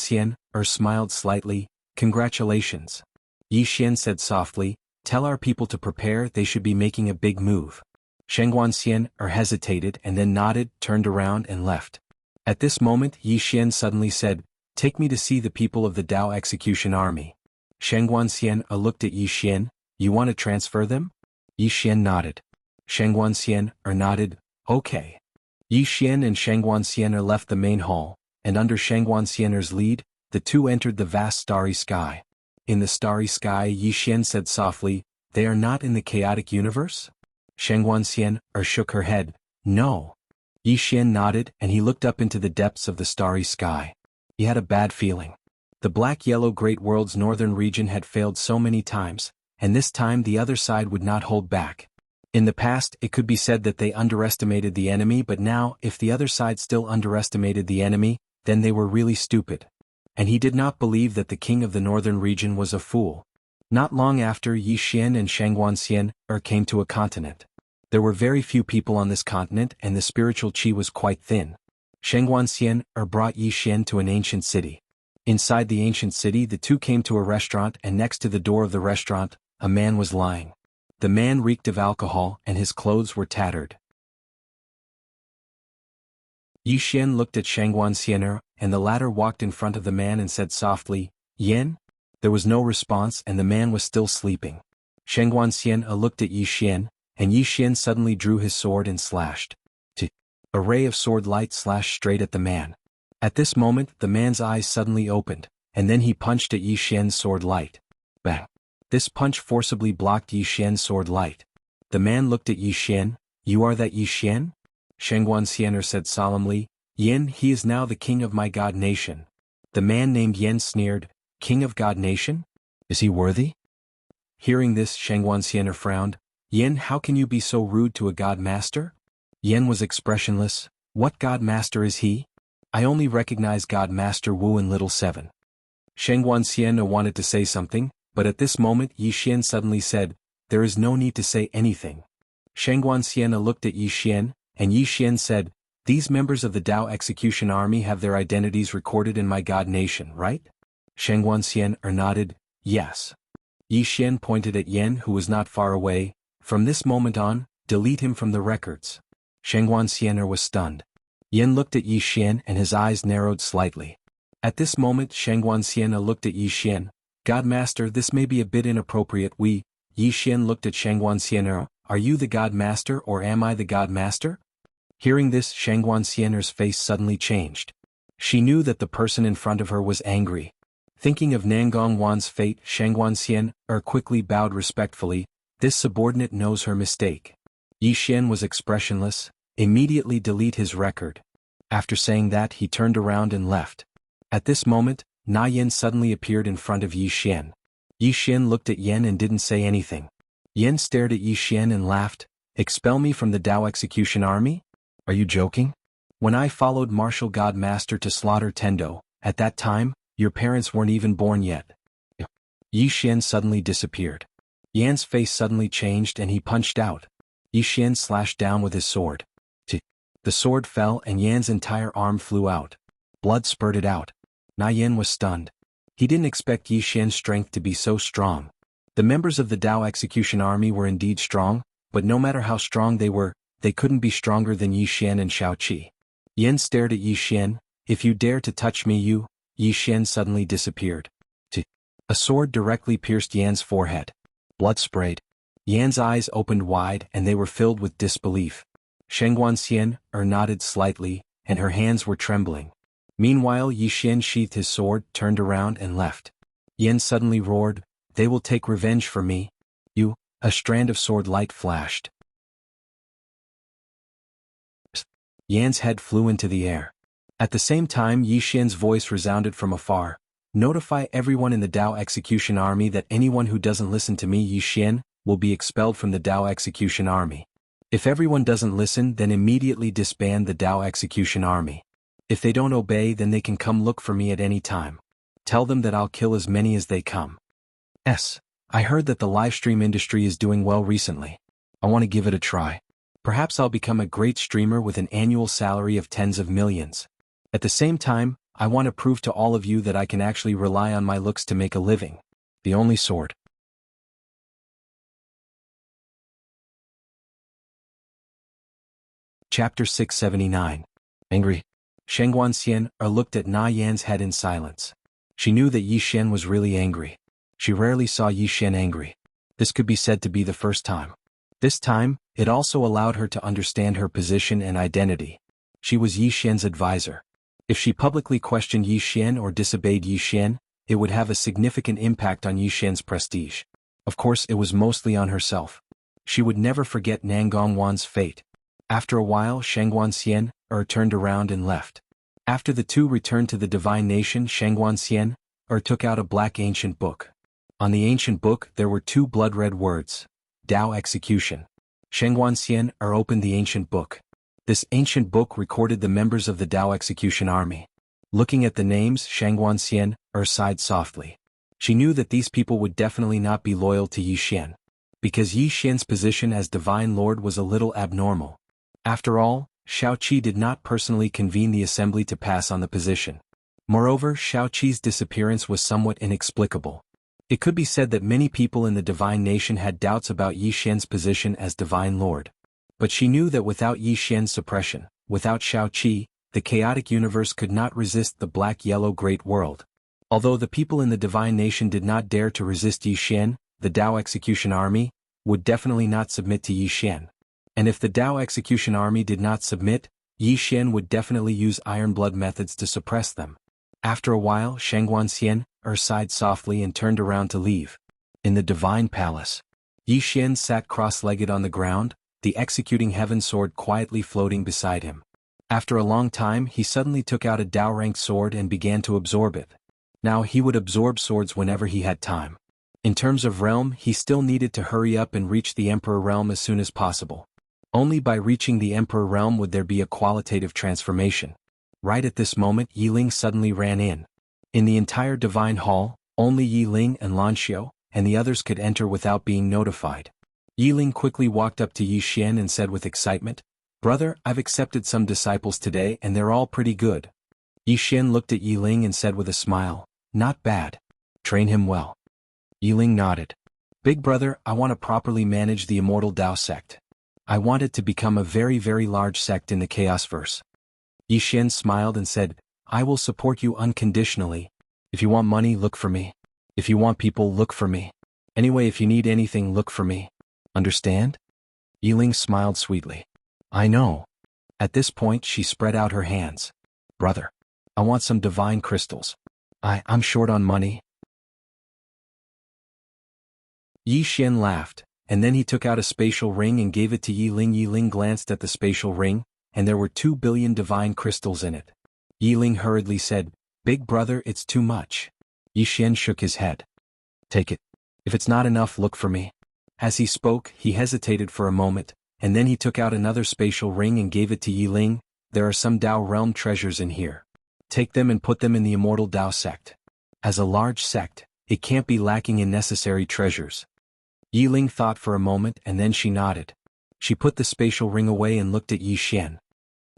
smiled slightly, "Congratulations." Yi Xian said softly, "Tell our people to prepare, they should be making a big move." Shangguan hesitated and then nodded, turned around and left. At this moment Yi Xian suddenly said, "Take me to see the people of the Dao Execution Army." Shangguan looked at Yi Xian, "You want to transfer them?" Yi Xian nodded. Shangguan nodded, "Okay." Yi Xian and Shangguan left the main hall, and under Shangguan lead, the two entered the vast starry sky. In the starry sky, Yi Xian said softly, "They are not in the chaotic universe?" Shangguan shook her head, "No." Yi Xian nodded and he looked up into the depths of the starry sky. He had a bad feeling. The black-yellow Great World's northern region had failed so many times, and this time the other side would not hold back. In the past, it could be said that they underestimated the enemy, but now, if the other side still underestimated the enemy, then they were really stupid. And he did not believe that the king of the northern region was a fool. Not long after, Yi Xian and Shangguan came to a continent. There were very few people on this continent and the spiritual qi was quite thin. Shengguanxian brought Yi Xian to an ancient city. Inside the ancient city the two came to a restaurant and next to the door of the restaurant, a man was lying. The man reeked of alcohol and his clothes were tattered. Yi Xian looked at Shengguanxian and the latter walked in front of the man and said softly, "Yen?" There was no response and the man was still sleeping. Shengguanxian looked at Yi Xian, and Yi Xian suddenly drew his sword and slashed. A ray of sword light slashed straight at the man. At this moment the man's eyes suddenly opened, and then he punched at Yi Xian's sword light. Bang! This punch forcibly blocked Yi Xian's sword light. The man looked at Yi Xian. "You are that Yi Xian?" Shengguanxian said solemnly, "Yen, he is now the king of my god nation." The man named Yen sneered, "King of god nation? Is he worthy?" Hearing this Shengguanxian frowned. "Yen, how can you be so rude to a god master?" Yen was expressionless. "What god master is he? I only recognize god master Wu in Little Seven." Shengguanxian wanted to say something, but at this moment Yi Xian suddenly said, "There is no need to say anything." Shengguanxian looked at Yi Xian, and Yi Xian said, "These members of the Dao Execution Army have their identities recorded in my god nation, right?" Shengguanxian nodded, "Yes." Yi Xian pointed at Yen who was not far away. "From this moment on, delete him from the records." Shengguanxian was stunned. Yen looked at Yi Xian and his eyes narrowed slightly. At this moment Shengguanxian looked at Yi Xian. "God Master, this may be a bit inappropriate. Yi Xian looked at Shengguanxian. "Are you the God Master or am I the God Master?" Hearing this Shengguanxian's face suddenly changed. She knew that the person in front of her was angry. Thinking of Nangong Wan's fate, Shengguanxian quickly bowed respectfully. This subordinate knows her mistake. Yi Xian was expressionless. "Immediately delete his record." After saying that he turned around and left. At this moment, Na Yen suddenly appeared in front of Yi Xian. Yi Xian looked at Yen and didn't say anything. Yen stared at Yi Xian and laughed. "Expel me from the Dao Execution Army? Are you joking? When I followed Martial God Master to slaughter Tendo, at that time, your parents weren't even born yet." Yi Xian suddenly disappeared. Yan's face suddenly changed and he punched out. Yi Xian slashed down with his sword. The sword fell and Yan's entire arm flew out. Blood spurted out. Na Yan was stunned. He didn't expect Yi Xian's strength to be so strong. The members of the Dao Execution Army were indeed strong, but no matter how strong they were, they couldn't be stronger than Yi Xian and Shao Qi. Yan stared at Yi Xian. "If you dare to touch me Yi Xian suddenly disappeared. A sword directly pierced Yan's forehead. Blood sprayed. Yan's eyes opened wide and they were filled with disbelief. Shengguanxian nodded slightly, and her hands were trembling. Meanwhile Yi Xian sheathed his sword, turned around and left. Yan suddenly roared, "They will take revenge for me." A strand of sword light flashed. Yan's head flew into the air. At the same time Yi Xian's voice resounded from afar. "Notify everyone in the Dao Execution Army that anyone who doesn't listen to me Yi Xian will be expelled from the Dao Execution Army. If everyone doesn't listen then immediately disband the Dao Execution Army. If they don't obey then they can come look for me at any time. Tell them that I'll kill as many as they come." I heard that the livestream industry is doing well recently. I want to give it a try. Perhaps I'll become a great streamer with an annual salary of tens of millions. At the same time, I want to prove to all of you that I can actually rely on my looks to make a living. The only sword. Chapter 679. Angry. Shengguanxian looked at Na Yan's head in silence. She knew that Yi Xian was really angry. She rarely saw Yi Xian angry. This could be said to be the first time. This time, it also allowed her to understand her position and identity. She was Yi Xian's advisor. If she publicly questioned Yi Xian or disobeyed Yi Xian, it would have a significant impact on Yi Xian's prestige. Of course it was mostly on herself. She would never forget Nangong Wan's fate. After a while Shengguanxian turned around and left. After the two returned to the divine nation Shengguanxian took out a black ancient book. On the ancient book there were two blood-red words. Dao Execution. Shengguanxian opened the ancient book. This ancient book recorded the members of the Dao Execution Army. Looking at the names Shengguanxian sighed softly. She knew that these people would definitely not be loyal to Yi Xian. because Yi Xian's position as Divine Lord was a little abnormal. After all, Shao Qi did not personally convene the assembly to pass on the position. Moreover, Shao Qi's disappearance was somewhat inexplicable. It could be said that many people in the Divine Nation had doubts about Yi Xian's position as Divine Lord. But she knew that without Yi Xian's suppression, without Shao Qi, the chaotic universe could not resist the black-yellow great world. Although the people in the Divine Nation did not dare to resist Yi Xian, the Dao Execution Army would definitely not submit to Yi Xian. And if the Dao Execution Army did not submit, Yi Xian would definitely use iron blood methods to suppress them. After a while, Shangguanxian sighed softly and turned around to leave. In the Divine Palace, Yi Xian sat cross-legged on the ground, the executing heaven sword quietly floating beside him. After a long time, he suddenly took out a Dao-ranked sword and began to absorb it. Now he would absorb swords whenever he had time. In terms of realm, he still needed to hurry up and reach the Emperor realm as soon as possible. Only by reaching the Emperor realm would there be a qualitative transformation. Right at this moment, Yi Ling suddenly ran in. In the entire Divine Hall, only Yi Ling and Lan Xiao and the others could enter without being notified. Yi Ling quickly walked up to Yi Xian and said with excitement, "Brother, I've accepted some disciples today and they're all pretty good." Yi Xian looked at Yi Ling and said with a smile, "Not bad. Train him well." Yi Ling nodded. "Big brother, I want to properly manage the Immortal Dao sect. I want it to become a very very large sect in the Chaosverse." Yi Xian smiled and said, "I will support you unconditionally. If you want money, look for me. If you want people, look for me. Anyway, if you need anything, look for me. Understand?" Yi Ling smiled sweetly. "I know." At this point she spread out her hands. "Brother, I want some divine crystals. I'm short on money." Yi Xian laughed, and then he took out a spatial ring and gave it to Yi Ling. Yi Ling glanced at the spatial ring, and there were 2 billion divine crystals in it. Yi Ling hurriedly said, "Big brother, it's too much." Yi Xian shook his head. "Take it. If it's not enough, look for me." As he spoke, he hesitated for a moment, and then he took out another spatial ring and gave it to Yi Ling. "There are some Dao realm treasures in here. Take them and put them in the Immortal Dao sect. As a large sect, it can't be lacking in necessary treasures." Yi Ling thought for a moment and then she nodded. She put the spatial ring away and looked at Yi Xian.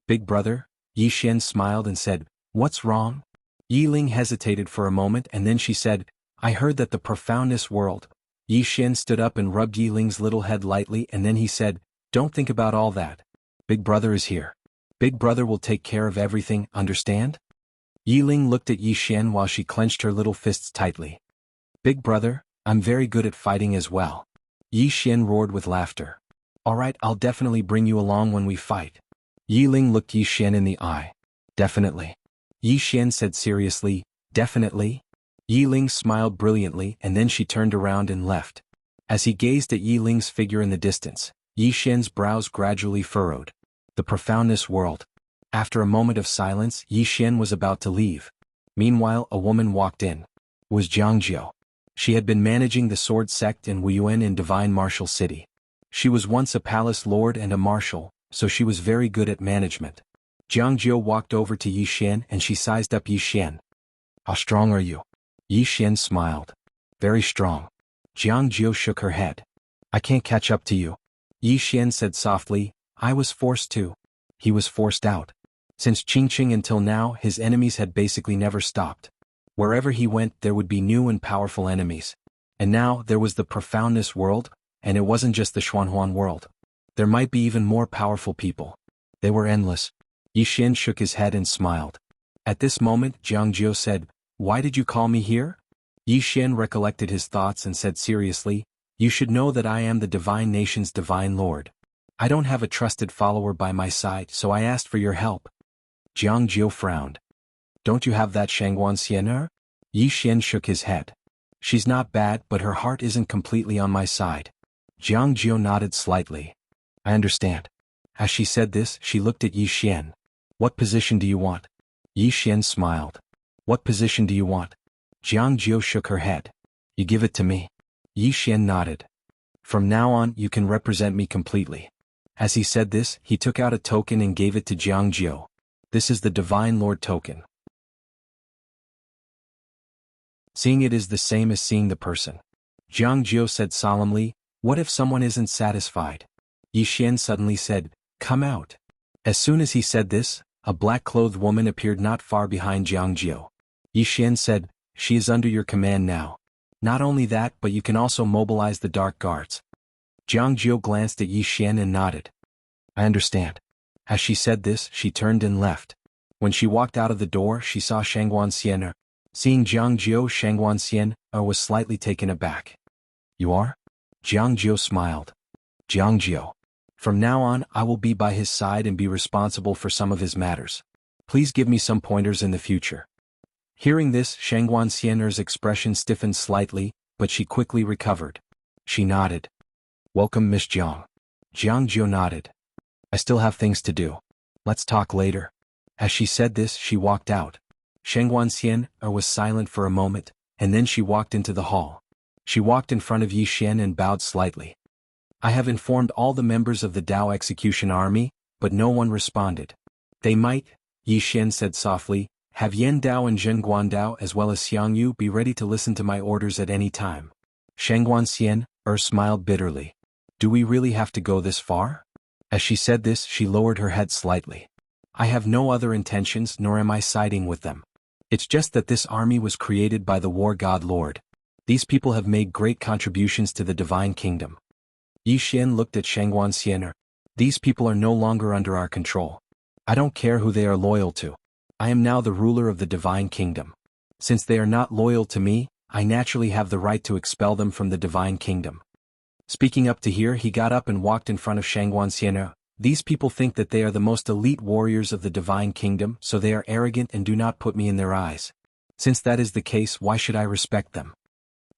"Big brother?" Yi Xian smiled and said, "What's wrong?" Yi Ling hesitated for a moment and then she said, "I heard that the profoundness world." Yi Xian stood up and rubbed Yi Ling's little head lightly and then he said, "Don't think about all that. Big brother is here. Big brother will take care of everything, understand?" Yi Ling looked at Yi Xian while she clenched her little fists tightly. "Big brother, I'm very good at fighting as well." Yi Xian roared with laughter. "Alright, I'll definitely bring you along when we fight." Yi Ling looked Yi Xian in the eye. "Definitely." Yi Xian said seriously, "Definitely?" Yi Ling smiled brilliantly and then she turned around and left. As he gazed at Yi Ling's figure in the distance, Yi Xian's brows gradually furrowed. The profoundness world. After a moment of silence, Yi Xian was about to leave. Meanwhile, a woman walked in. It was Jiang Jiu. She had been managing the sword sect in Wuyuan in Divine Martial City. She was once a palace lord and a marshal, so she was very good at management. Jiang Jiu walked over to Yi Xian and she sized up Yi Xian. "How strong are you?" Yi Xian smiled. "Very strong." Jiang Jiu shook her head. "I can't catch up to you." Yi Xian said softly, "I was forced to." He was forced out. Since Qingqing until now, his enemies had basically never stopped. Wherever he went, there would be new and powerful enemies. And now, there was the profoundness world, and it wasn't just the Xuanhuan world. There might be even more powerful people. They were endless. Yi Xian shook his head and smiled. At this moment, Jiang Jiu said, "Why did you call me here?" Yi Xian recollected his thoughts and said seriously, "You should know that I am the Divine Nation's Divine Lord. I don't have a trusted follower by my side, so I asked for your help." Jiang Jiu frowned. "Don't you have that Shangguanxian?" Yi Xian shook his head. "She's not bad, but her heart isn't completely on my side." Jiang Jiu nodded slightly. "I understand." As she said this, she looked at Yi Xian. "What position do you want?" Yi Xian smiled. "What position do you want?" Jiang Jiu shook her head. "You give it to me." Yi Xian nodded. "From now on, you can represent me completely." As he said this, he took out a token and gave it to Jiang Jiu. "This is the Divine Lord token. Seeing it is the same as seeing the person." Jiang Jiu said solemnly, What if someone isn't satisfied? Yi Xian suddenly said, "Come out." As soon as he said this, a black-clothed woman appeared not far behind Jiang Jiu. Yi Xian said, "She is under your command now. Not only that, but you can also mobilize the dark guards." Jiang Jiu glanced at Yi Xian and nodded. "I understand." As she said this, she turned and left. When she walked out of the door, she saw Shangguan Xian. Seeing Jiang Jiu, Shangguan Xian was slightly taken aback. "You are?" Jiang Jiu smiled. "Jiang Jiu. From now on, I will be by his side and be responsible for some of his matters. Please give me some pointers in the future." Hearing this, Shangguan Xian's expression stiffened slightly, but she quickly recovered. She nodded. "Welcome, Miss Jiang." Jiang Jiu nodded. "I still have things to do. Let's talk later." As she said this, she walked out. Shangguan Xian was silent for a moment, and then she walked into the hall. She walked in front of Yi Xian and bowed slightly. "I have informed all the members of the Dao Execution Army, but no one responded. They might," Yi Xian said softly, "have Yan Dao and Zhen Guandao as well as Xiang Yu be ready to listen to my orders at any time." Shangguan Xian smiled bitterly. "Do we really have to go this far?" As she said this, she lowered her head slightly. "I have no other intentions, nor am I siding with them. It's just that this army was created by the War God Lord. These people have made great contributions to the Divine Kingdom." Yi Xian looked at Shangguan Xian. "These people are no longer under our control. I don't care who they are loyal to. I am now the ruler of the Divine Kingdom. Since they are not loyal to me, I naturally have the right to expel them from the Divine Kingdom." Speaking up to here, he got up and walked in front of Shangguan Xian. "These people think that they are the most elite warriors of the Divine Kingdom, so they are arrogant and do not put me in their eyes. Since that is the case, why should I respect them?"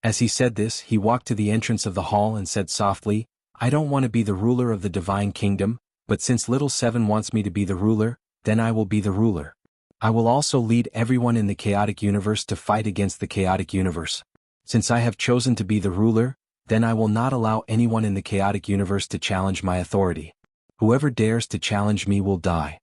As he said this, he walked to the entrance of the hall and said softly, "I don't want to be the ruler of the Divine Kingdom, but since Little Seven wants me to be the ruler, then I will be the ruler. I will also lead everyone in the chaotic universe to fight against the chaotic universe. Since I have chosen to be the ruler, then I will not allow anyone in the chaotic universe to challenge my authority. Whoever dares to challenge me will die."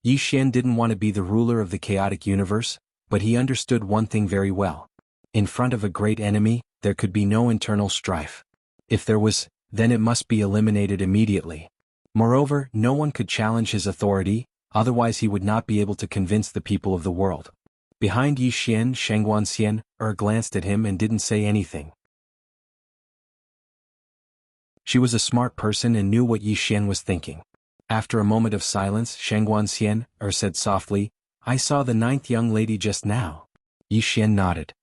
Yi Xian didn't want to be the ruler of the chaotic universe, but he understood one thing very well. In front of a great enemy, there could be no internal strife. If there was, then it must be eliminated immediately. Moreover, no one could challenge his authority, otherwise he would not be able to convince the people of the world. Behind Yi Xian, Shangguan Xian glanced at him and didn't say anything. She was a smart person and knew what Yi Xian was thinking. After a moment of silence, Shangguan Xian said softly, "I saw the 9th young lady just now." Yi Xian nodded.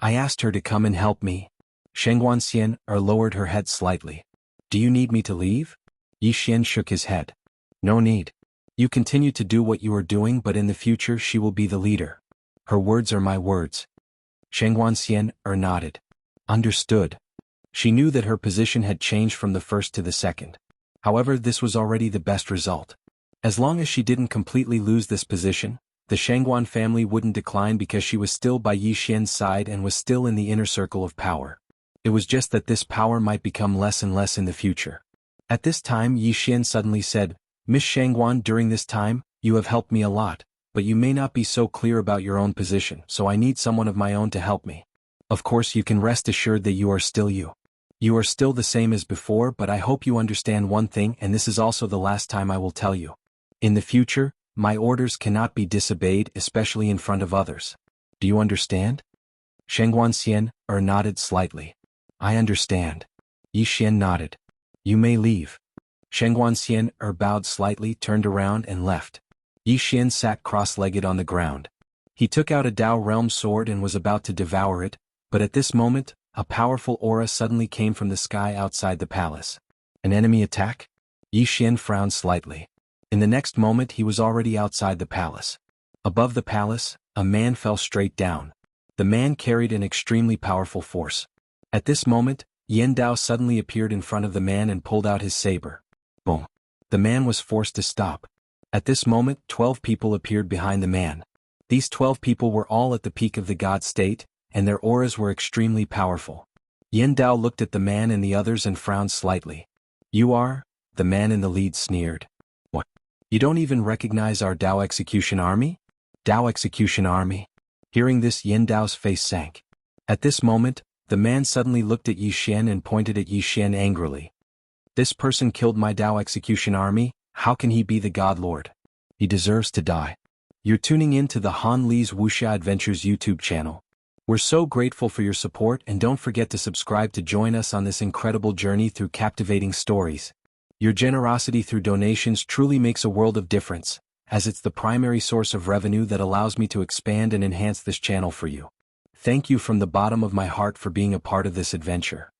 "I asked her to come and help me." Shangguan Xian lowered her head slightly. "Do you need me to leave?" Yi Xian shook his head. "No need. You continue to do what you are doing, but in the future she will be the leader. Her words are my words." Shangguan Xian nodded. Understood. She knew that her position had changed from the first to the second. However, this was already the best result. As long as she didn't completely lose this position, the Shangguan family wouldn't decline because she was still by Yi Xian's side and was still in the inner circle of power. It was just that this power might become less and less in the future. At this time, Yi Xian suddenly said, "Miss Shangguan, during this time, you have helped me a lot, but you may not be so clear about your own position, so I need someone of my own to help me. Of course, you can rest assured that you are still you. You are still the same as before, but I hope you understand one thing, and this is also the last time I will tell you. In the future, my orders cannot be disobeyed, especially in front of others. Do you understand?" Shangguan Xian nodded slightly. "I understand." Yi Xian nodded. "You may leave." Shangguan Xian bowed slightly, turned around and left. Yi Xian sat cross-legged on the ground. He took out a Dao realm sword and was about to devour it, but at this moment, a powerful aura suddenly came from the sky outside the palace. An enemy attack? Yi Xian frowned slightly. In the next moment he was already outside the palace. Above the palace, a man fell straight down. The man carried an extremely powerful force. At this moment, Yan Dao suddenly appeared in front of the man and pulled out his saber. Boom. The man was forced to stop. At this moment, 12 people appeared behind the man. These 12 people were all at the peak of the god state, and their auras were extremely powerful. Yan Dao looked at the man and the others and frowned slightly. "You are?" The man in the lead sneered. "What? You don't even recognize our Dao Execution Army?" Dao Execution Army? Hearing this, Yan Dao's face sank. At this moment, The man suddenly looked at Yi Xian and pointed at Yi Xian angrily. This person killed my Dao execution army, how can he be the God Lord? He deserves to die. You're tuning in to the Han Li's Wuxia Adventures YouTube channel. We're so grateful for your support, and don't forget to subscribe to join us on this incredible journey through captivating stories. Your generosity through donations truly makes a world of difference, as it's the primary source of revenue that allows me to expand and enhance this channel for you. Thank you from the bottom of my heart for being a part of this adventure.